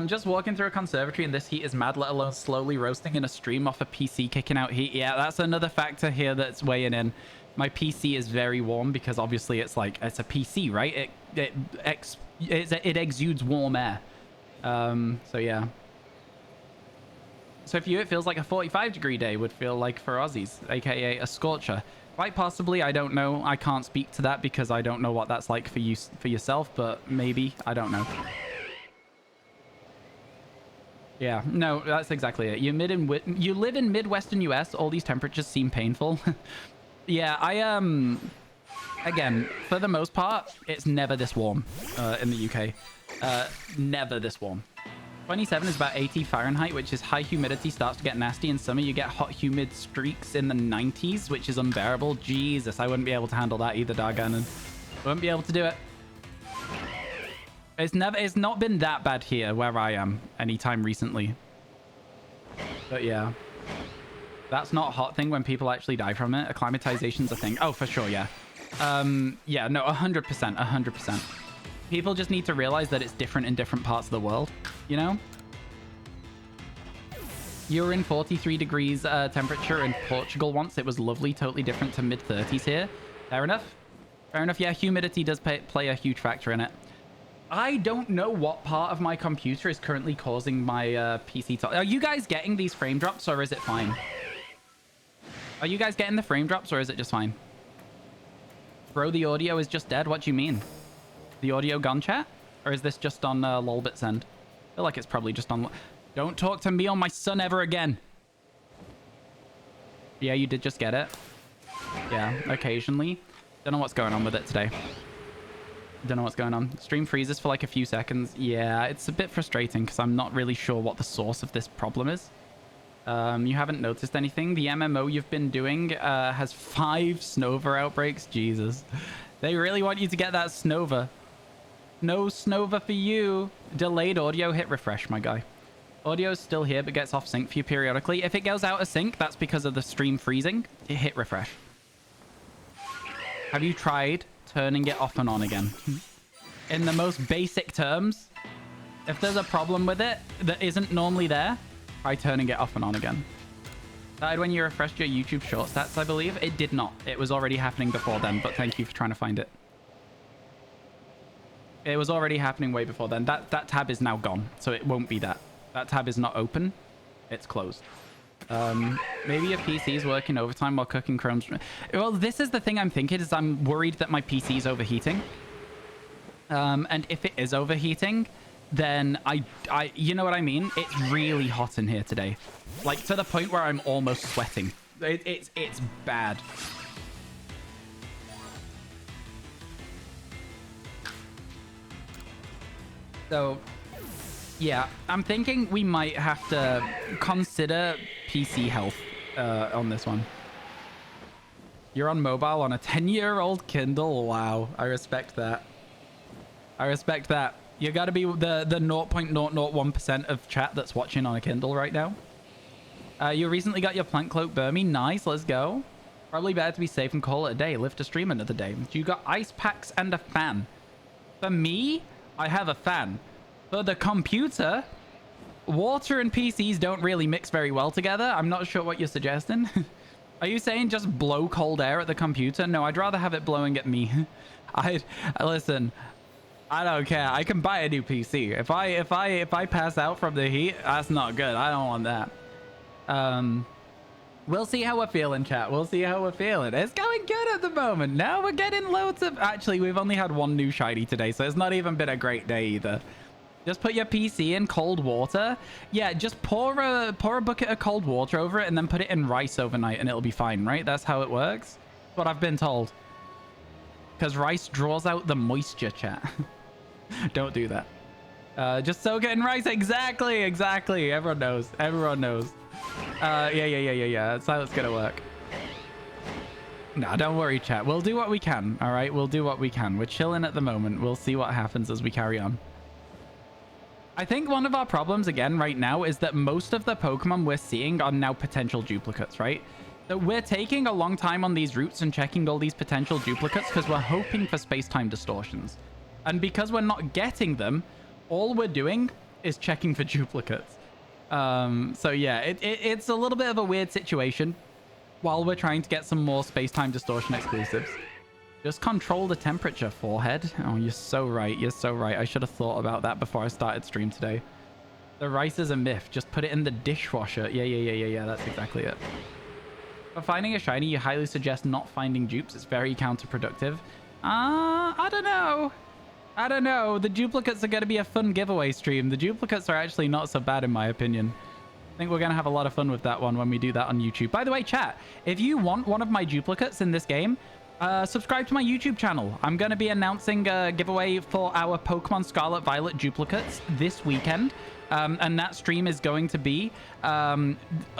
Just walking through a conservatory and this heat is mad, let alone slowly roasting in a stream off a PC kicking out heat. Yeah, that's another factor here that's weighing in. My PC is very warm because obviously it's like, it's a PC, right? It exudes warm air. So yeah. So for you, it feels like a 45-degree day would feel like for Aussies, aka a scorcher. Quite possibly, I don't know. I can't speak to that because I don't know what that's like for you, for yourself, but maybe. I don't know. Yeah, no, that's exactly it. You live in Midwestern US. All these temperatures seem painful. Yeah, again, for the most part, it's never this warm in the UK. Never this warm. 27 is about 80 Fahrenheit, which is high humidity, starts to get nasty. In summer, you get hot, humid streaks in the 90s, which is unbearable. Jesus, I wouldn't be able to handle that either, Darganon. Wouldn't be able to do it. It's not been that bad here where I am anytime recently. But yeah. That's not a hot thing when people actually die from it. Acclimatization's a thing. Oh, for sure, yeah. Yeah, no, 100%, 100%. People just need to realize that it's different in different parts of the world, you know? You were in 43 degrees temperature in Portugal once. It was lovely, totally different to mid-30s here. Fair enough. Fair enough. Yeah, humidity does play a huge factor in it. I don't know what part of my computer is currently causing my PC to... Are you guys getting these frame drops, or is it fine? Are you guys getting the frame drops, or is it just fine? Bro, the audio is just dead. What do you mean? The audio gone, chat? Or is this just on lolbit's end? I feel like it's probably just on... Don't talk to me on my son ever again. Yeah, you did just get it. Yeah, occasionally. Don't know what's going on with it today. Don't know what's going on. Stream freezes for like a few seconds. Yeah, it's a bit frustrating because I'm not really sure what the source of this problem is. You haven't noticed anything. The MMO you've been doing has 5 Snova outbreaks. Jesus. They really want you to get that Snova. No Snova for you. Delayed audio. Hit refresh, my guy. Audio's still here, but gets off sync for you periodically. If it goes out of sync, that's because of the stream freezing. Hit refresh. Have you tried turning it off and on again? In the most basic terms, if there's a problem with it that isn't normally there, try turning it off and on again. Started when you refreshed your YouTube short stats, I believe. It did not. It was already happening before then, but thank you for trying to find it. It was already happening way before then. That tab is now gone, so it won't be that. That tab is not open. It's closed. Maybe your PC's working overtime while cooking Chrome's... Well, this is the thing I'm thinking, is I'm worried that my PC's overheating. And if it is overheating, then you know what I mean? It's really hot in here today. Like, to the point where I'm almost sweating. It's bad. So... yeah, I'm thinking we might have to consider PC health on this one. You're on mobile on a 10-year-old Kindle? Wow, I respect that. I respect that. You gotta be the 0.001% of chat that's watching on a Kindle right now. You recently got your plant cloak Burmy. Nice, let's go. Probably better to be safe and call it a day. Live to stream another day. You got ice packs and a fan. For me, I have a fan. For the computer, water and PCs don't really mix very well together. I'm not sure what you're suggesting. Are you saying just blow cold air at the computer? No, I'd rather have it blowing at me. Listen, I don't care. I can buy a new PC. If I pass out from the heat, that's not good. I don't want that. We'll see how we're feeling, chat. We'll see how we're feeling. It's going good at the moment. Now we're getting loads of... Actually, we've only had 1 new shiny today, so it's not even been a great day either. Just put your PC in cold water. Yeah, just pour a bucket of cold water over it and then put it in rice overnight and it'll be fine, right? That's how it works. That's what I've been told. Because rice draws out the moisture, chat. Don't do that. Just soak it in rice. Exactly. Everyone knows. Everyone knows. Yeah. That's how it's going to work. Nah, don't worry, chat. We'll do what we can, all right? We'll do what we can. We're chilling at the moment. We'll see what happens as we carry on. I think one of our problems, again, right now, is that most of the Pokemon we're seeing are now potential duplicates, right? So we're taking a long time on these routes and checking all these potential duplicates because we're hoping for space-time distortions. And because we're not getting them, all we're doing is checking for duplicates. So yeah, it's a little bit of a weird situation while we're trying to get some more space-time distortion exclusives. Just control the temperature, forehead. Oh, you're so right. You're so right. I should have thought about that before I started stream today. The rice is a myth. Just put it in the dishwasher. Yeah. That's exactly it. For finding a shiny, you highly suggest not finding dupes. It's very counterproductive. I don't know. The duplicates are going to be a fun giveaway stream. The duplicates are actually not so bad in my opinion. I think we're going to have a lot of fun with that one when we do that on YouTube. By the way, chat, if you want one of my duplicates in this game, subscribe to my YouTube channel. I'm going to be announcing a giveaway for our Pokemon Scarlet Violet duplicates this weekend. And that stream is going to be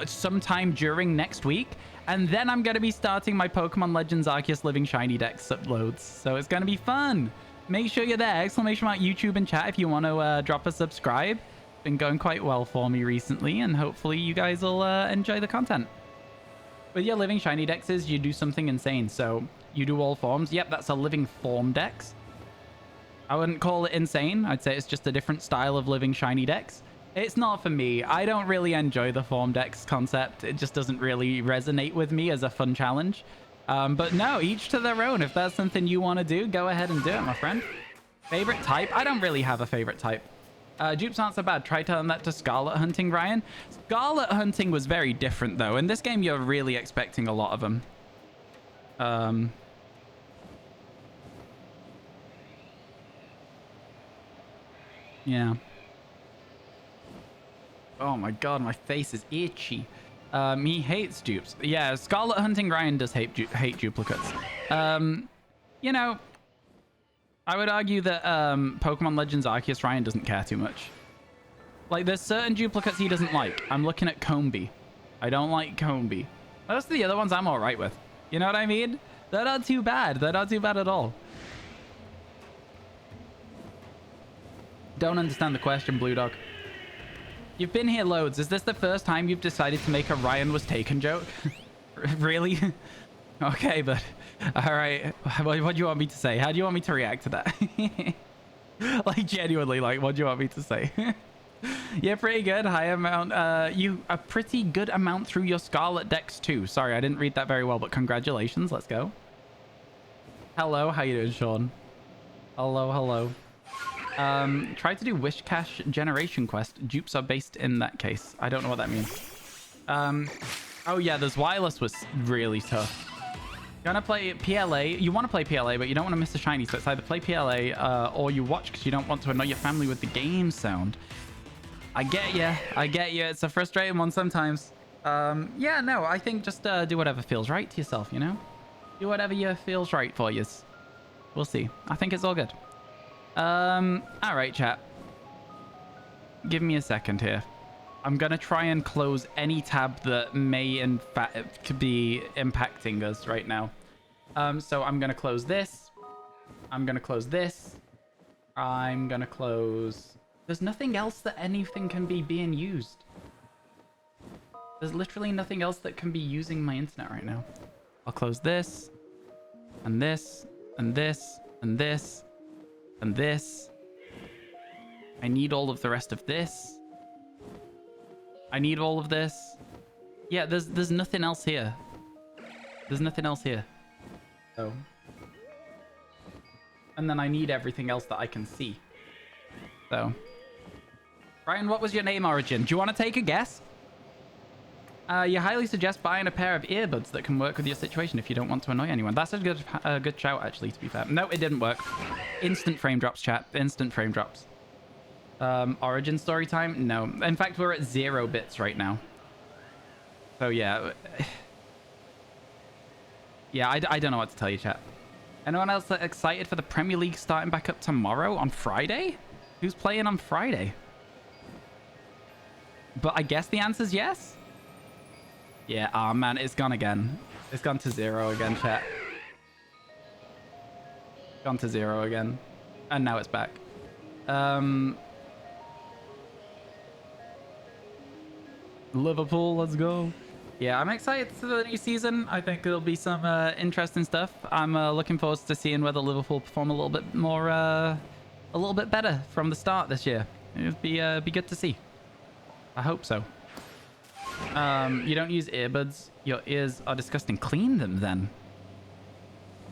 sometime during next week. And then I'm going to be starting my Pokemon Legends Arceus Living Shiny Dex uploads. So it's going to be fun. make sure you're there. Exclamation mark YouTube in chat if you want to drop a subscribe. Been going quite well for me recently, and hopefully you guys will enjoy the content. With your living shiny dexes, you do something insane. So you do all forms. Yep, that's a living form dex. I wouldn't call it insane. I'd say it's just a different style of living shiny dex. It's not for me. I don't really enjoy the form dex concept. It just doesn't really resonate with me as a fun challenge. But no, each to their own. If that's something you want to do, go ahead and do it, my friend. Favorite type? I don't really have a favorite type. Dupes aren't so bad. Try telling that to Scarlet Hunting, Ryan. Scarlet Hunting was very different, though. In this game, you're really expecting a lot of them. Yeah. Oh my god, my face is itchy. He hates dupes. Yeah, Scarlet Hunting Ryan does hate duplicates. You know, I would argue that Pokemon Legends Arceus Ryan doesn't care too much. Like, there's certain duplicates he doesn't like. I'm looking at Combee. I don't like Combee. Most of the other ones I'm alright with. You know what I mean? They're not too bad. They're not too bad at all. Don't understand the question, Blue Dog. You've been here loads. Is this the first time you've decided to make a Ryan was taken joke? Really? Okay, but all right. What do you want me to say? How do you want me to react to that? Like, genuinely, like, what do you want me to say? Yeah, pretty good. High amount. You a pretty good amount through your Scarlet Dex too. Sorry, I didn't read that very well, but congratulations. Let's go. Hello, how you doing, Sean? Hello, hello. Try to do Wish Cache Generation Quest. Dupes are based in that case. I don't know what that means. Oh yeah, this wireless was really tough. You want to play PLA? You want to play PLA, but you don't want to miss a shiny. So it's either play PLA or you watch because you don't want to annoy your family with the game sound. I get you. I get you. It's a frustrating one sometimes. Yeah, no, I think just do whatever feels right to yourself, you know? Do whatever feels right for you. We'll see. I think it's all good. All right, chat. Give me a second here. I'm gonna try and close any tab that may in fact be impacting us right now. So I'm gonna close this. I'm gonna close this. I'm gonna close... There's nothing else that anything can be being used. There's literally nothing else that can be using my internet right now. I'll close this. And this. And this. And this. And this. I need all of the rest of this. I need all of this. Yeah, there's nothing else here. There's nothing else here. So. And then I need everything else that I can see. So. Ryan, what was your name origin? Do you want to take a guess? You highly suggest buying a pair of earbuds that can work with your situation if you don't want to annoy anyone. That's a good shout, actually, to be fair. No, it didn't work. Instant frame drops, chat. Instant frame drops. Origin story time? No. In fact, we're at 0 bits right now. So, yeah. Yeah, I don't know what to tell you, chat. Anyone else excited for the Premier League starting back up tomorrow on Friday? Who's playing on Friday? But I guess the answer's yes? Yeah, oh man, it's gone again. It's gone to 0 again, chat. Gone to 0 again. And now it's back. Liverpool, let's go. Yeah, I'm excited for the new season. I think there'll be some interesting stuff. I'm looking forward to seeing whether Liverpool perform a little bit more, a little bit better from the start this year. It'd be good to see. I hope so. You don't use earbuds. Your ears are disgusting. Clean them then.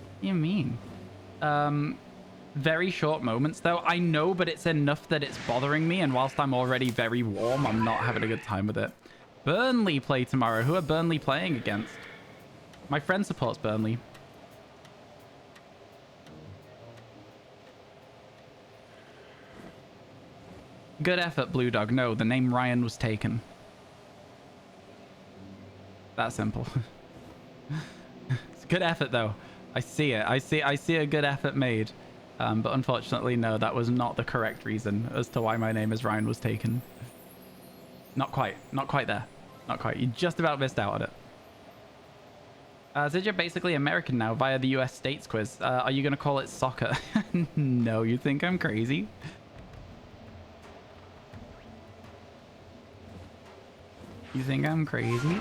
What do you mean? Very short moments though. I know, but it's enough that it's bothering me. And whilst I'm already very warm, I'm not having a good time with it. Burnley play tomorrow. Who are Burnley playing against? My friend supports Burnley. Good effort, Blue Dog. No, the name Ryan was taken. That simple. It's good effort though. I see it. I see a good effort made. But unfortunately, no, that was not the correct reason as to why my name is Ryan was taken. Not quite. Not quite there. Not quite. You just about missed out on it. Said you're basically American now via the US States quiz. Are you going to call it soccer? No, you think I'm crazy? You think I'm crazy?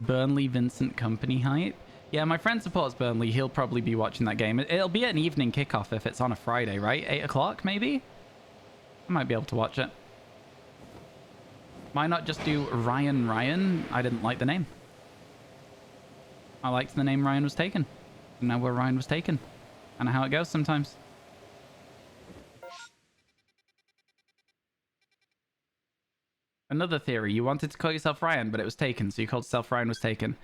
Burnley Vincent Company hype? Yeah, my friend supports Burnley. He'll probably be watching that game. It'll be an evening kickoff if it's on a Friday, right? 8 o'clock, maybe? I might be able to watch it. Why not just do Ryan? I didn't like the name. I liked the name Ryan Was Taken. And now we're Ryan Was Taken. I know how it goes sometimes. Another theory. You wanted to call yourself Ryan, but it was taken, so you called yourself Ryan Was Taken.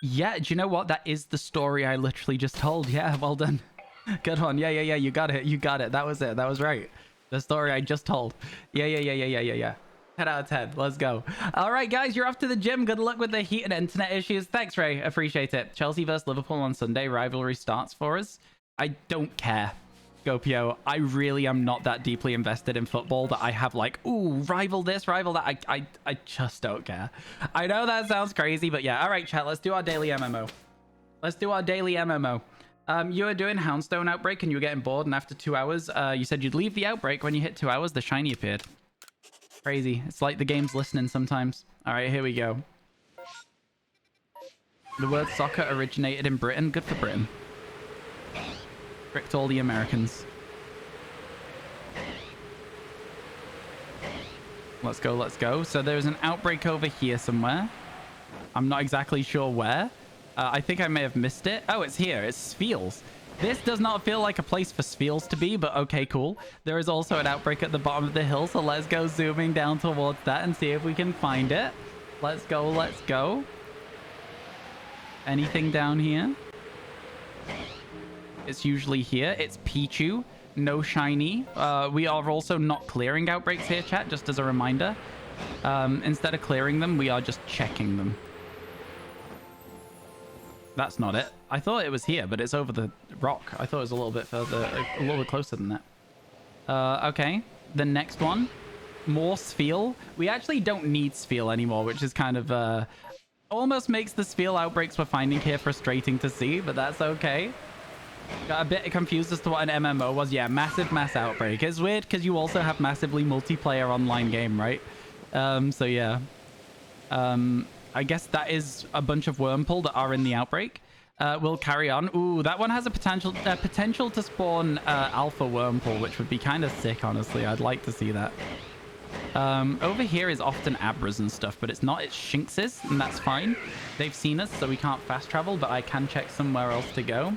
Yeah, do you know what? That is the story I literally just told. Yeah, well done. Good one. Yeah. You got it. You got it. That was it. That was right. The story I just told. Yeah. 10 out of 10. Let's go. All right, guys, you're off to the gym. Good luck with the heat and internet issues. Thanks, Ray. Appreciate it. Chelsea versus Liverpool on Sunday. Rivalry starts for us. I don't care. Gopio, I really am not that deeply invested in football that I have like, ooh, rival this, rival that. I just don't care. I know that sounds crazy, but yeah. All right, chat. Let's do our daily MMO. You were doing Houndstone Outbreak and you were getting bored, and after 2 hours, you said you'd leave the Outbreak. When you hit 2 hours, the shiny appeared. Crazy. It's like the game's listening sometimes. All right, here we go. The word soccer originated in Britain. Good for Britain. Tricked all the Americans. Let's go. So there's an outbreak over here somewhere. I'm not exactly sure where. I think I may have missed it. Oh, it's here. It's Spheels. This does not feel like a place for Spheels to be, but okay, cool. There is also an outbreak at the bottom of the hill, so let's go zooming down towards that and see if we can find it. Let's go. Anything down here? It's usually here. It's Pichu. No shiny. We are also not clearing outbreaks here, chat, just as a reminder. Instead of clearing them, we are just checking them. That's not it. I thought it was here, but it's over the rock. I thought it was a little bit further, a little bit closer than that. Okay. The next one. More Spheal. We actually don't need Spheal anymore, which is kind of, almost makes the Spheal outbreaks we're finding here frustrating to see, but that's okay. Got a bit confused as to what an MMO was. Yeah, massive mass outbreak. It's weird because you also have massively multiplayer online game, right? So yeah. I guess that is a bunch of Wurmple that are in the outbreak. We'll carry on. Ooh, that one has a potential to spawn alpha Wurmple, which would be kind of sick, honestly. I'd like to see that. Over here is often Abras and stuff, but it's not. It's Shinxes, and that's fine. They've seen us, so we can't fast travel, but I can check somewhere else to go.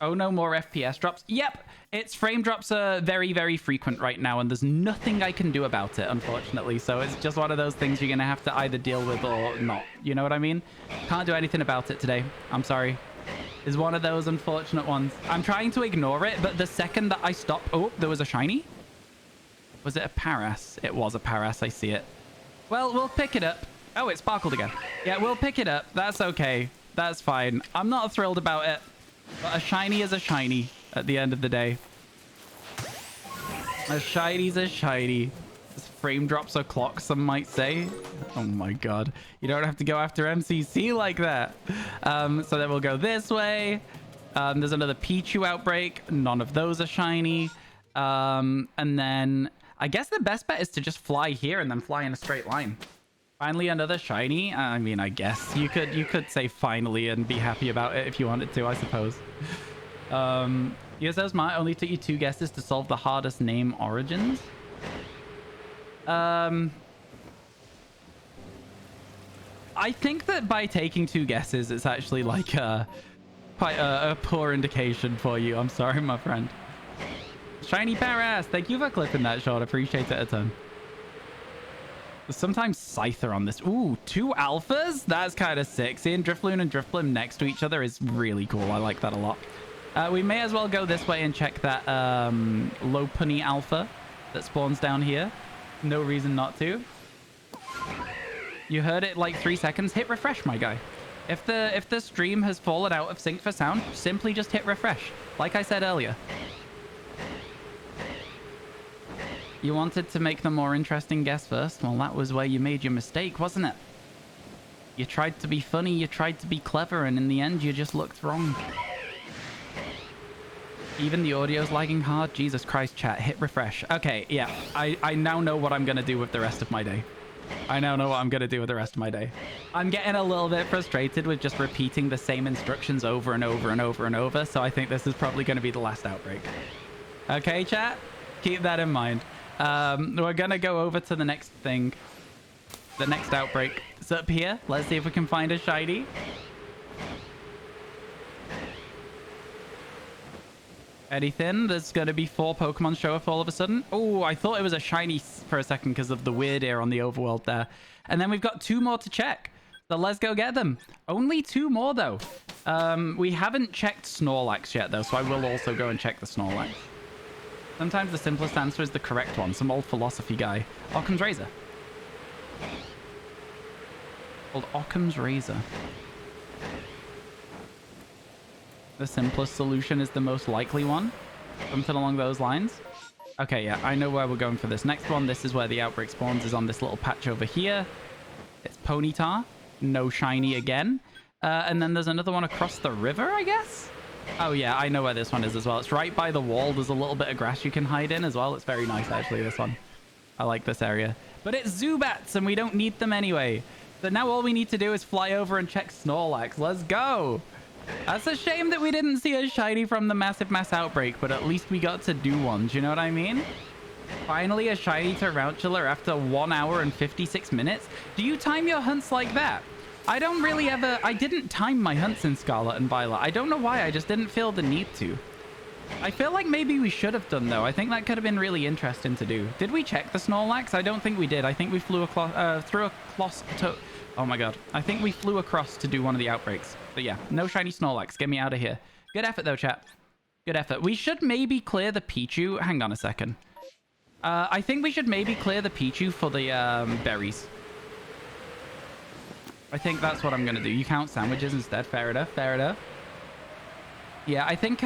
Oh, no more FPS drops. Yep, its frame drops are very, very frequent right now, and there's nothing I can do about it, unfortunately. So it's just one of those things you're going to have to either deal with or not. You know what I mean? Can't do anything about it today. I'm sorry. It's one of those unfortunate ones. I'm trying to ignore it, but the second that I stop... Oh, there was a shiny. Was it a Paras? It was a Paras. I see it. Well, we'll pick it up. Oh, it sparkled again. Yeah, we'll pick it up. That's okay. That's fine. I'm not thrilled about it. But a shiny is a shiny at the end of the day. A shiny's a shiny. Frame drops or clocks, some might say. Oh my god. You don't have to go after MCC like that. So then we'll go this way. There's another Pichu outbreak. None of those are shiny. And then I guess the best bet is to just fly here and then fly in a straight line. Finally, another shiny. I mean, I guess you could say finally and be happy about it if you wanted to, I suppose. You're so smart. Only took you 2 guesses to solve the hardest name origins. I think that by taking 2 guesses, it's actually like quite a poor indication for you. I'm sorry, my friend. Shiny Paras. Thank you for clipping that shot. Appreciate it a ton. Sometimes Scyther on this. Ooh, 2 alphas? That's kind of sick. Seeing Drifloon and Drifblim next to each other is really cool. I like that a lot. We may as well go this way and check that Lopunny alpha that spawns down here. No reason not to. You heard it like 3 seconds. Hit refresh, my guy. If the stream has fallen out of sync for sound, simply just hit refresh. Like I said earlier. You wanted to make the more interesting guess first? Well, that was where you made your mistake, wasn't it? You tried to be funny, you tried to be clever, and in the end, you just looked wrong. Even the audio's lagging hard. Jesus Christ, chat. Hit refresh. Okay, yeah. I now know what I'm going to do with the rest of my day. I now know what I'm going to do with the rest of my day. I'm getting a little bit frustrated with just repeating the same instructions over and over and over and over, so I think this is probably going to be the last outbreak. Okay, chat? Keep that in mind. We're going to go over to the next thing. The next outbreak. It's up here. Let's see if we can find a shiny. Anything? There's going to be 4 Pokemon show up all of a sudden. Oh, I thought it was a shiny for a second because of the weird air on the overworld there. And then we've got 2 more to check. So let's go get them. Only 2 more, though. We haven't checked Snorlax yet, though, so I will also go and check the Snorlax. Sometimes the simplest answer is the correct one. Some old philosophy guy. Occam's Razor. Called Occam's Razor. The simplest solution is the most likely one. Something along those lines. Okay, yeah, I know where we're going for this next one. This is where the outbreak spawns, is on this little patch over here. It's Ponyta. No shiny again. And then there's another one across the river, I guess? Oh, yeah, I know where this one is as well. It's right by the wall. There's a little bit of grass you can hide in as well. It's very nice, actually, this one. I like this area. But it's Zubats, and we don't need them anyway. So now all we need to do is fly over and check Snorlax. Let's go! That's a shame that we didn't see a shiny from the massive mass outbreak, but at least we got to do one. Do you know what I mean? Finally, a shiny Tarantula after 1 hour and 56 minutes. Do you time your hunts like that? I don't really ever... I didn't time my hunts in Scarlet and Violet. I don't know why. I just didn't feel the need to. I feel like maybe we should have done, though. I think that could have been really interesting to do. Did we check the Snorlax? I don't think we did. I think we flew through a closs to... Oh my god. I think we flew across to do one of the outbreaks. But yeah, no shiny Snorlax. Get me out of here. Good effort, though, chat. Good effort. We should maybe clear the Pichu. Hang on a second. I think we should maybe clear the Pichu for the berries. I think that's what I'm going to do. You count sandwiches instead. Fair enough. Fair enough. Yeah, I think...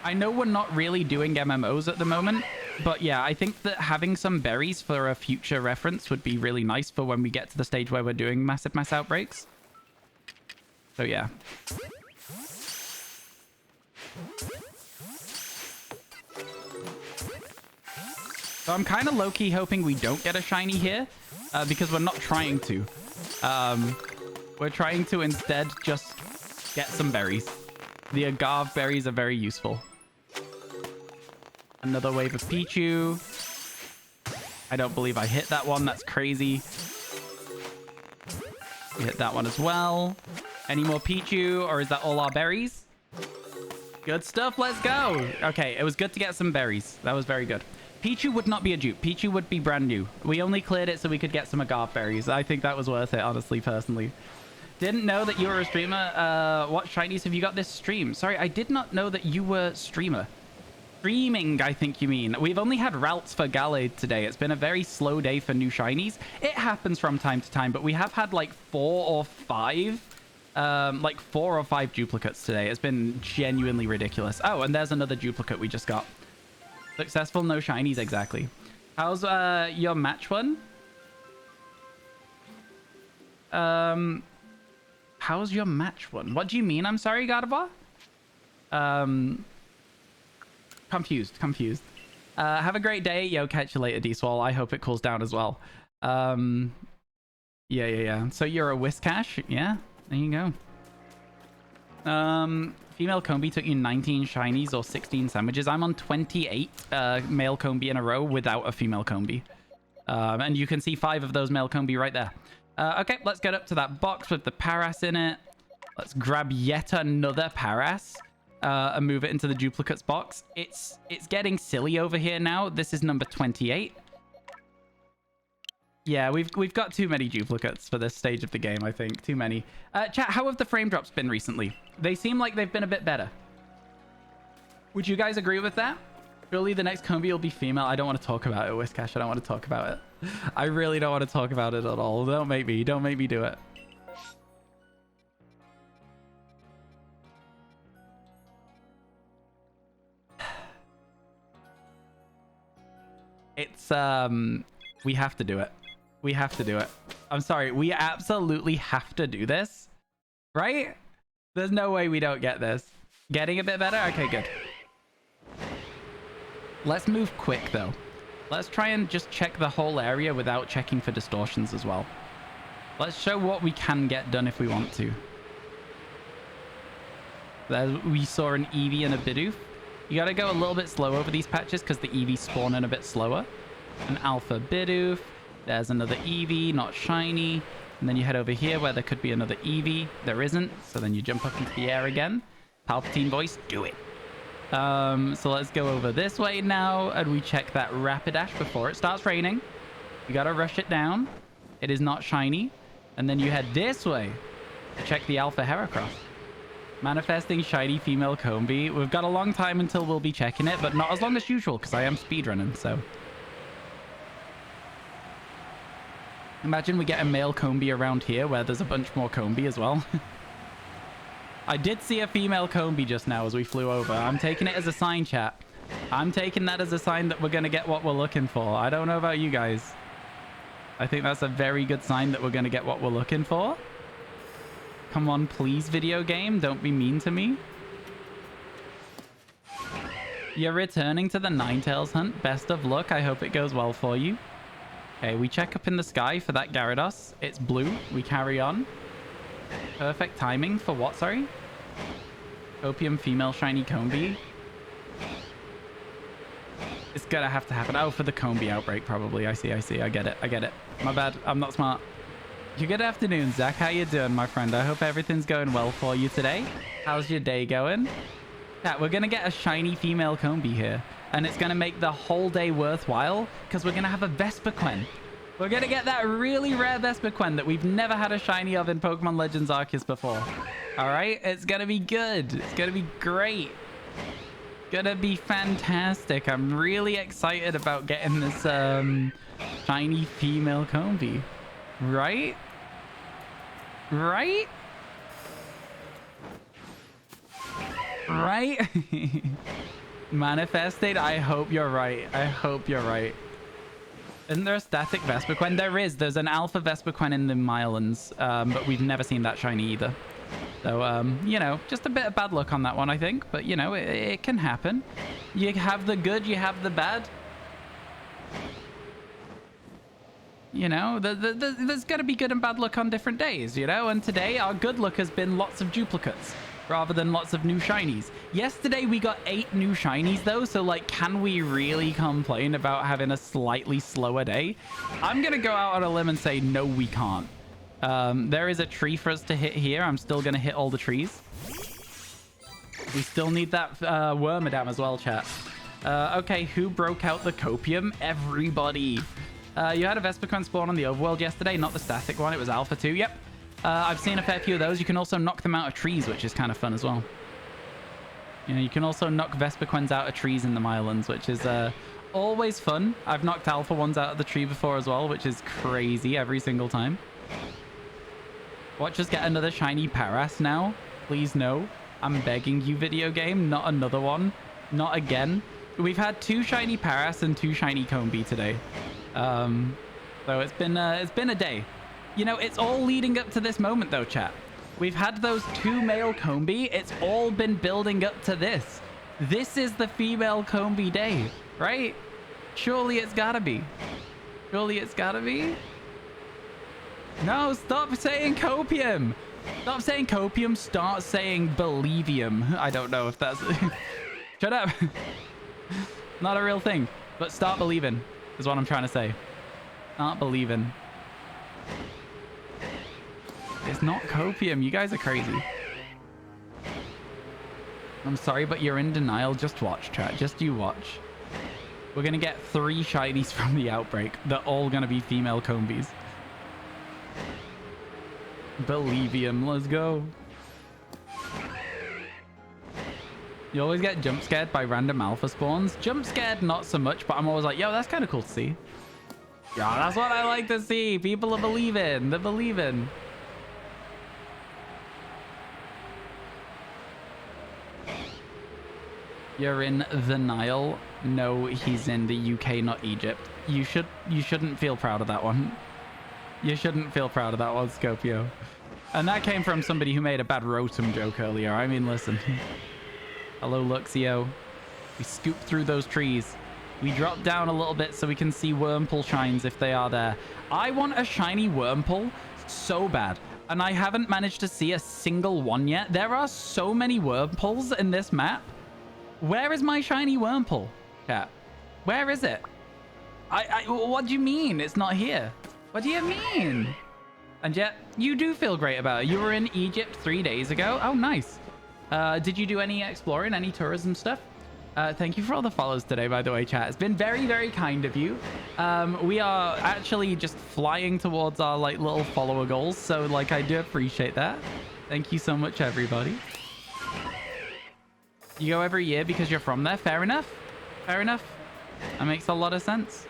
I know we're not really doing MMOs at the moment, but yeah, I think that having some berries for a future reference would be really nice for when we get to the stage where we're doing massive mass outbreaks. So yeah. So I'm kind of low-key hoping we don't get a shiny here, because we're not trying to. We're trying to instead just get some berries. The agave berries are very useful. Another wave of Pichu. I don't believe I hit that one. That's crazy. We hit that one as well. Any more Pichu, or is that all our berries? Good stuff. Let's go. Okay, it was good to get some berries. That was very good. Pichu would not be a dupe. Pichu would be brand new. We only cleared it so we could get some agave berries. I think that was worth it, honestly, personally. Didn't know that you were a streamer. What shinies have you got this stream? Sorry, I did not know that you were streamer. Streaming, I think you mean. We've only had routes for Gallade today. It's been a very slow day for new shinies. It happens from time to time, but we have had like 4 or 5 duplicates today. It's been genuinely ridiculous. Oh, and there's another duplicate we just got. Successful, no shinies, exactly. How's your match one? How's your match one? What do you mean? I'm sorry, Gardevoir? Confused. Have a great day. Yo, catch you later, D-Swall. I hope it cools down as well. Yeah. So you're a Whiscash? Yeah, there you go. Female Combi took you 19 shinies or 16 sandwiches. I'm on 28 male Combi in a row without a female Combi. And you can see 5 of those male Combi right there. Okay, let's get up to that box with the Paras in it. Let's grab yet another Paras and move it into the duplicates box. It's getting silly over here now. This is number 28. Yeah, we've got too many duplicates for this stage of the game, I think. Too many. Chat, how have the frame drops been recently? They seem like they've been a bit better. Would you guys agree with that? Surely the next Combi will be female. I don't want to talk about it, Whiscash. I don't want to talk about it. I really don't want to talk about it at all. Don't make me do it. It's, we have to do it. We have to do it. I'm sorry. We absolutely have to do this, right? There's no way we don't get this. Getting a bit better? Okay, good. Let's move quick, though. Let's try and just check the whole area without checking for distortions as well. Let's show what we can get done if we want to. There, we saw an Eevee and a Bidoof. You gotta go a little bit slow over these patches because the Eevees spawn in a bit slower. An Alpha Bidoof. There's another Eevee, not shiny. And then you head over here where there could be another Eevee. There isn't. So then you jump up into the air again. Palpatine voice, do it. So let's go over this way now. And we check that Rapidash before it starts raining. You gotta rush it down. It is not shiny. And then you head this way to check the Alpha Heracross. Manifesting shiny female Combi. We've got a long time until we'll be checking it, but not as long as usual because I am speedrunning, so. Imagine we get a male Combi around here where there's a bunch more Combi as well. I did see a female Combi just now as we flew over. I'm taking it as a sign, chat. I'm taking that as a sign that we're going to get what we're looking for. I don't know about you guys. I think that's a very good sign that we're going to get what we're looking for. Come on, please, video game. Don't be mean to me. You're returning to the Ninetales hunt. Best of luck. I hope it goes well for you. Okay, we check up in the sky for that Gyarados. It's blue. We carry on. Perfect timing for what, sorry? Opium female shiny Combi. It's gonna have to happen. Oh, for the Combi outbreak, probably. I see. I get it. My bad. I'm not smart. Good afternoon, Zach. How you doing, my friend? I hope everything's going well for you today. How's your day going? Yeah, we're gonna get a shiny female Combi here. And it's gonna make the whole day worthwhile because we're gonna have a Vespiquen. We're gonna get that really rare Vespiquen that we've never had a shiny of in Pokemon Legends Arceus before. All right, it's gonna be good. It's gonna be great. Gonna be fantastic. I'm really excited about getting this shiny female Combi. Right? Right? Right? Manifested? I hope you're right. I hope you're right. Isn't there a static Vespiquen? There is. There's an alpha Vespiquen in the Mylands, but we've never seen that shiny either. So, you know, just a bit of bad luck on that one, I think. But, you know, it can happen. You have the good, you have the bad. You know, there's going to be good and bad luck on different days, you know? And today, our good luck has been lots of duplicates rather than lots of new shinies. Yesterday, we got 8 new shinies, though. So, like, can we really complain about having a slightly slower day? I'm going to go out on a limb and say, no, we can't. There is a tree for us to hit here. I'm still going to hit all the trees. We still need that Wormadam as well, chat. Okay, who broke out the Copium? Everybody. You had a Vespiquen spawn on the overworld yesterday, not the static one. It was Alpha 2. Yep. I've seen a fair few of those. You can also knock them out of trees, which is kind of fun as well. You know, you can also knock Vespiquens out of trees in the Mylands, which is always fun. I've knocked Alpha ones out of the tree before as well, which is crazy every single time. Watch us get another shiny Paras now. Please no. I'm begging you, video game. Not another one. Not again. We've had 2 shiny Paras and 2 shiny Combi today. So it's been a day. You know, it's all leading up to this moment though, chat. We've had those 2 male Combi. It's all been building up to this. This is the female Combi day, right? Surely it's gotta be. Surely it's gotta be. No, stop saying Copium. Stop saying Copium. Start saying Believium. I don't know if that's... Shut up. Not a real thing. But start believing is what I'm trying to say. Start believing. It's not Copium. You guys are crazy. I'm sorry, but you're in denial. Just watch, chat. Just you watch. We're going to get 3 shinies from the outbreak. They're all going to be female Combis. Believium. Let's go. You always get jump scared by random alpha spawns. Jump scared, not so much, but I'm always like, yo, that's kind of cool to see. Yeah, that's what I like to see. People are believing. They're believing. You're in the Nile. No, he's in the UK, not Egypt. You shouldn't feel proud of that one. You shouldn't feel proud of that one, Scopio. And that came from somebody who made a bad Rotom joke earlier. I mean, listen. Hello, Luxio. We scoop through those trees. We drop down a little bit so we can see Wurmple shines if they are there. I want a shiny Wurmple so bad. And I haven't managed to see a single one yet. There are so many Wurmples in this map. Where is my shiny Wurmple, chat? Where is it? What do you mean it's not here? What do you mean? And yet, you do feel great about it. You were in Egypt 3 days ago. Oh, nice. Did you do any exploring, any tourism stuff? Thank you for all the follows today, by the way, chat. It's been very, very kind of you. We are actually just flying towards our, like, little follower goals. So, like, I do appreciate that. Thank you so much, everybody. You go every year because you're from there? Fair enough. Fair enough. That makes a lot of sense.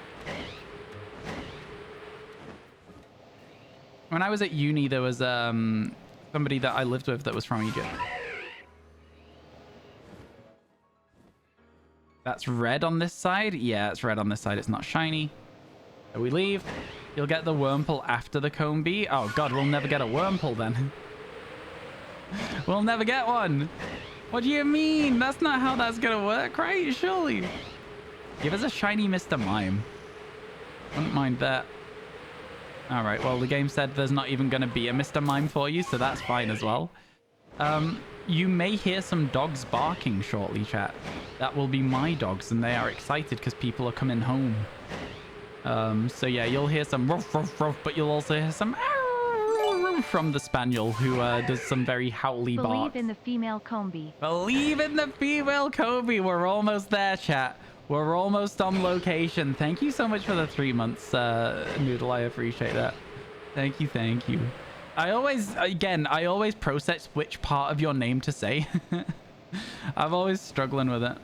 When I was at uni, there was somebody that I lived with that was from Egypt. That's red on this side? Yeah, it's red on this side. It's not shiny. So we leave. You'll get the Wurmple after the Combi. Oh, God, we'll never get a Wurmple then. We'll never get one. What do you mean? That's not how that's going to work, right? Surely. Give us a shiny Mr. Mime. Wouldn't mind that. All right, well, the game said there's not even going to be a Mr. Mime for you, so that's fine as well. You may hear some dogs barking shortly, chat. That will be my dogs, and they are excited because people are coming home. So yeah, you'll hear some ruff, ruff, ruff, but you'll also hear some from the spaniel who does some very howly barks. Believe in the female Combi. Believe in the female Kobe. We're almost there, chat. We're almost on location. Thank you so much for the 3 months, Noodle. I appreciate that. Thank you, thank you. I always process which part of your name to say. I'm always struggling with it.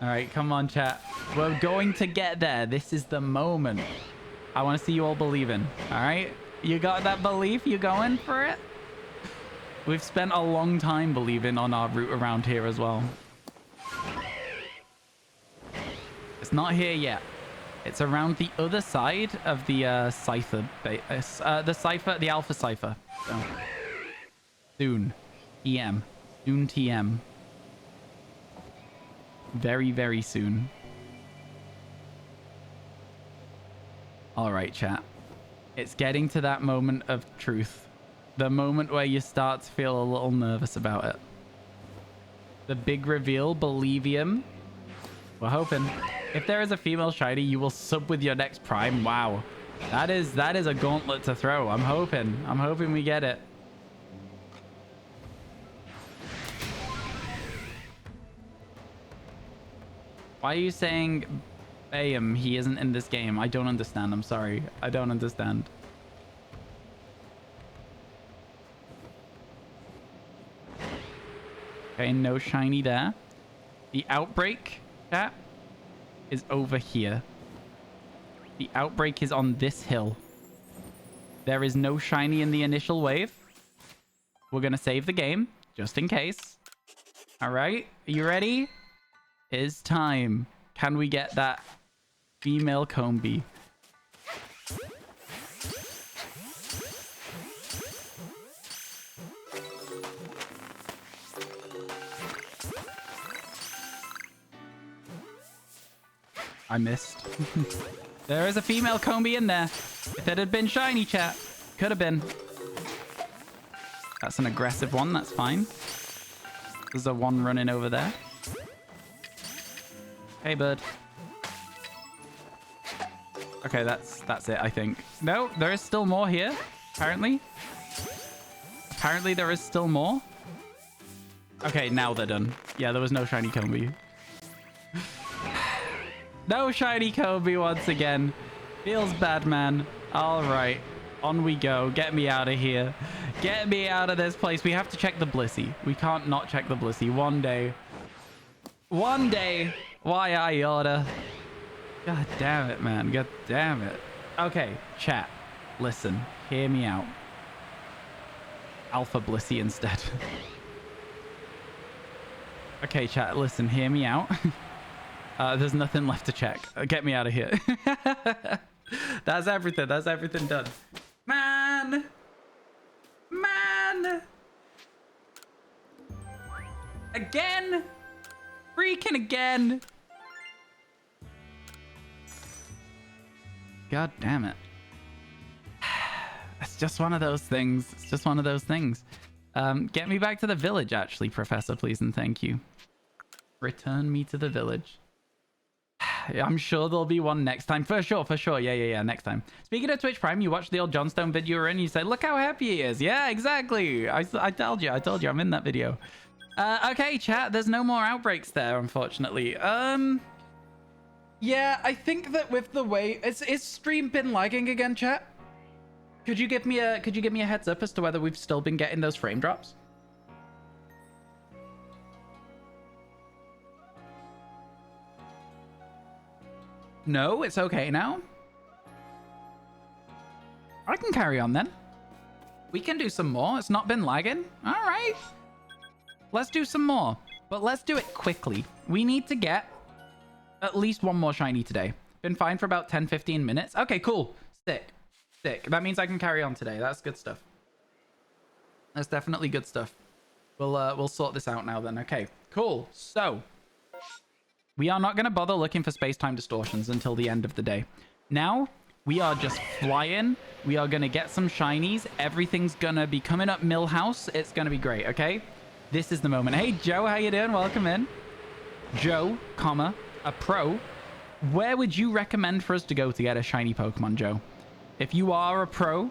All right, come on, chat. We're going to get there. This is the moment. I want to see you all believing. All right? You got that belief? You going for it? We've spent a long time believing on our route around here as well. It's not here yet. It's around the other side of the cipher base. The alpha cipher. So. Soon. TM. Soon TM. Very, very soon. All right, chat. It's getting to that moment of truth. The moment where you start to feel a little nervous about it. The big reveal, Believium. We're hoping. If there is a female shiny, you will sub with your next prime. Wow. That is a gauntlet to throw. I'm hoping we get it. Why are you saying Bayam, he isn't in this game? I don't understand. I'm sorry. I don't understand. Okay, no shiny there. The outbreak, chat, is over here. The outbreak is on this hill. There is no shiny in the initial wave. We're going to save the game, just in case. All right, are you ready? It's time. Can we get that female Combi? I missed. There is a female Combi in there. If it had been shiny, chat, could have been. That's an aggressive one. That's fine. There's a one running over there. Hey, bird. Okay, that's it, I think. No, there is still more here, apparently. Apparently there is still more. Okay, now they're done. Yeah, there was no shiny Combi. No shiny Kobe once again. Feels bad, man. All right. On we go. Get me out of here. Get me out of this place. We have to check the Blissey. We can't not check the Blissey. One day. One day. Why I oughta. God damn it, man. God damn it. Okay, chat. Listen. Hear me out. Alpha Blissey instead. Okay, chat. Listen. Hear me out. There's nothing left to check. Get me out of here. That's everything. That's everything done. Man. Again? Freaking again. God damn it. It's just one of those things. It's just one of those things. Get me back to the village, actually, Professor, please, and thank you. Return me to the village. I'm sure there'll be one next time. For sure, for sure. Yeah, next time. Speaking of Twitch Prime, you watched the old Johnstone video we're in, you said, look how happy he is. Yeah, exactly. I told you, I'm in that video. Okay, chat, there's no more outbreaks there, unfortunately. Yeah, I think that with the way... Is stream been lagging again, chat? Could you give me a heads up as to whether we've still been getting those frame drops? No, it's okay now. I can carry on then. We can do some more. It's not been lagging. All right. Let's do some more, but let's do it quickly. We need to get at least one more shiny today. Been fine for about 10-15 minutes. Okay, cool. Sick. That means I can carry on today. That's good stuff. That's definitely good stuff. We'll sort this out now then. Okay, cool. So we are not going to bother looking for space-time distortions until the end of the day. Now we are just flying. We are going to get some shinies. Everything's going to be coming up Millhouse. It's going to be great. Okay, this is the moment. Hey Joe, how you doing? Welcome in. Joe, comma, a pro. Where would you recommend for us to go to get a shiny Pokemon, Joe? If you are a pro,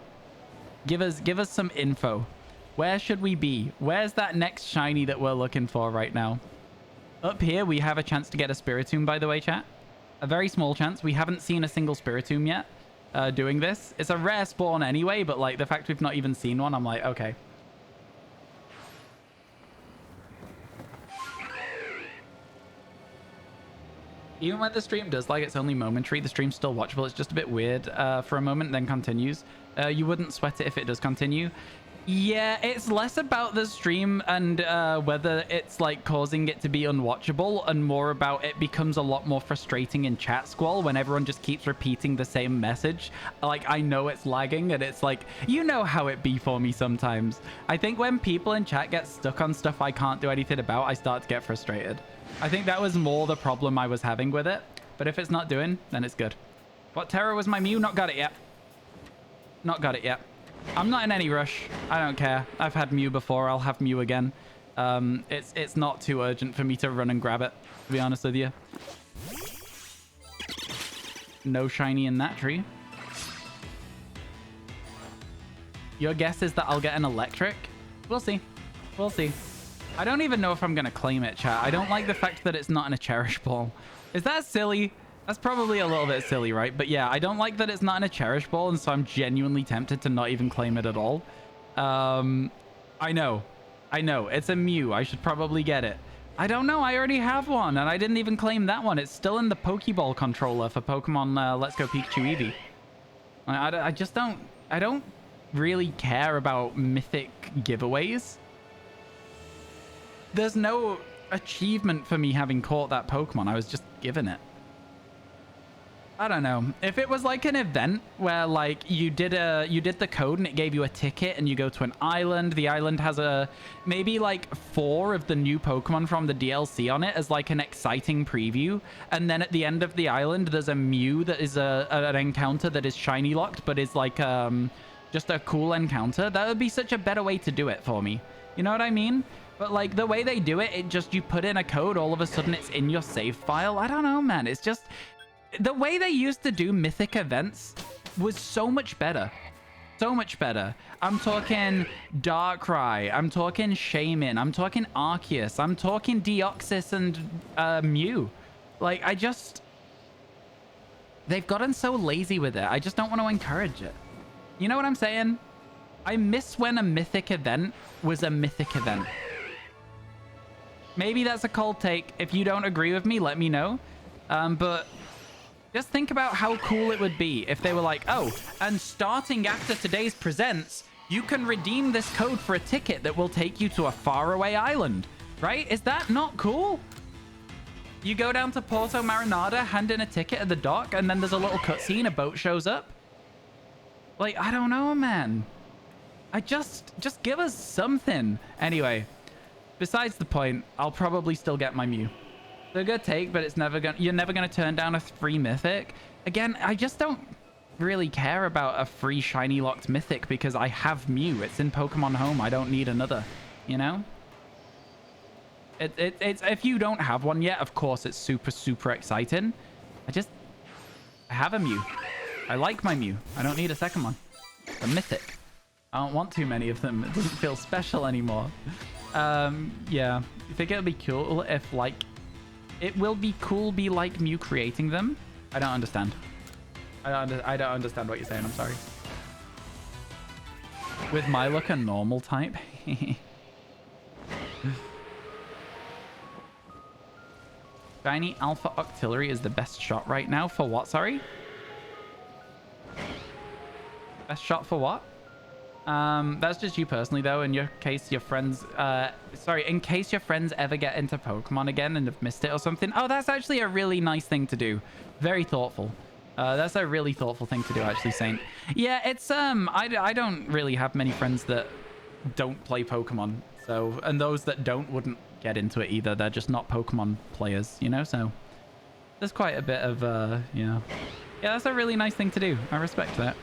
give us some info. Where should we be? Where's that next shiny that we're looking for right now? Up here, we have a chance to get a Spiritomb, by the way, chat. A very small chance. We haven't seen a single Spiritomb yet doing this. It's a rare spawn anyway, but like the fact we've not even seen one, I'm like, okay. Even when the stream does like it's only momentary, the stream's still watchable. It's just a bit weird for a moment, then continues. You wouldn't sweat it if it does continue. Yeah, it's less about the stream and whether it's like causing it to be unwatchable and more about it becomes a lot more frustrating in chat squall when everyone just keeps repeating the same message. Like, I know it's lagging and it's like, you know how it be for me sometimes. I think when people in chat get stuck on stuff I can't do anything about, I start to get frustrated. I think that was more the problem I was having with it. But if it's not doing, then it's good. What terror was my Mew? Not got it yet. Not got it yet. I'm not in any rush. I don't care. I've had Mew before. I'll have Mew again. It's not too urgent for me to run and grab it, to be honest with you. No shiny in that tree. Your guess is that I'll get an electric? We'll see. We'll see. I don't even know if I'm going to claim it, chat. I don't like the fact that it's not in a Cherish Ball. Is that silly? That's probably a little bit silly, right? But yeah, I don't like that it's not in a Cherish Ball, and so I'm genuinely tempted to not even claim it at all. I know. It's a Mew. I should probably get it. I don't know. I already have one, and I didn't even claim that one. It's still in the Pokeball controller for Pokemon Let's Go Pikachu Eevee. I just don't... I don't really care about mythic giveaways. There's no achievement for me having caught that Pokemon. I was just given it. I don't know. If it was like an event where like you did the code and it gave you a ticket and you go to an island, the island has maybe like 4 of the new Pokemon from the DLC on it as like an exciting preview, and then at the end of the island there's a Mew that is an encounter that is shiny locked but is like just a cool encounter, that would be such a better way to do it for me. You know what I mean? But like the way they do it, it just, you put in a code, all of a sudden it's in your save file. I don't know, man. It's just, the way they used to do mythic events was so much better. So much better. I'm talking Darkrai. I'm talking Shaman. I'm talking Arceus. I'm talking Deoxys and Mew. Like, they've gotten so lazy with it. I just don't want to encourage it. You know what I'm saying? I miss when a mythic event was a mythic event. Maybe that's a cold take. If you don't agree with me, let me know. But just think about how cool it would be if they were like, oh, and starting after today's presents, you can redeem this code for a ticket that will take you to a faraway island, right? Is that not cool? You go down to Porto Marinada, hand in a ticket at the dock, and then there's a little cutscene, a boat shows up. Like, I don't know, man. Just give us something. Anyway, Besides the point, I'll probably still get my Mew. It's a good take, but it's never gonna. You're never gonna turn down a free mythic. Again, I just don't really care about a free shiny locked mythic because I have Mew. It's in Pokemon Home. I don't need another. You know. It's if you don't have one yet, of course it's super exciting. I have a Mew. I like my Mew. I don't need a second one. A mythic. I don't want too many of them. It doesn't feel special anymore. Yeah. You think it'll be cool if like it will be cool be like Mew creating them? I don't understand. I don't understand what you're saying. I'm sorry. With my luck, a normal type. Shiny Alpha Octillery is the best shot right now. For what, sorry? Best shot for what? That's just you personally, though. In your case, your friends... sorry, in case your friends ever get into Pokemon again and have missed it or something. Oh, that's actually a really nice thing to do. Very thoughtful. That's a really thoughtful thing to do, actually, Saint. Yeah, it's... I don't really have many friends that don't play Pokemon. So, and those that don't wouldn't get into it either. They're just not Pokemon players, you know? So, there's quite a bit of, you know... Yeah, that's a really nice thing to do. I respect that.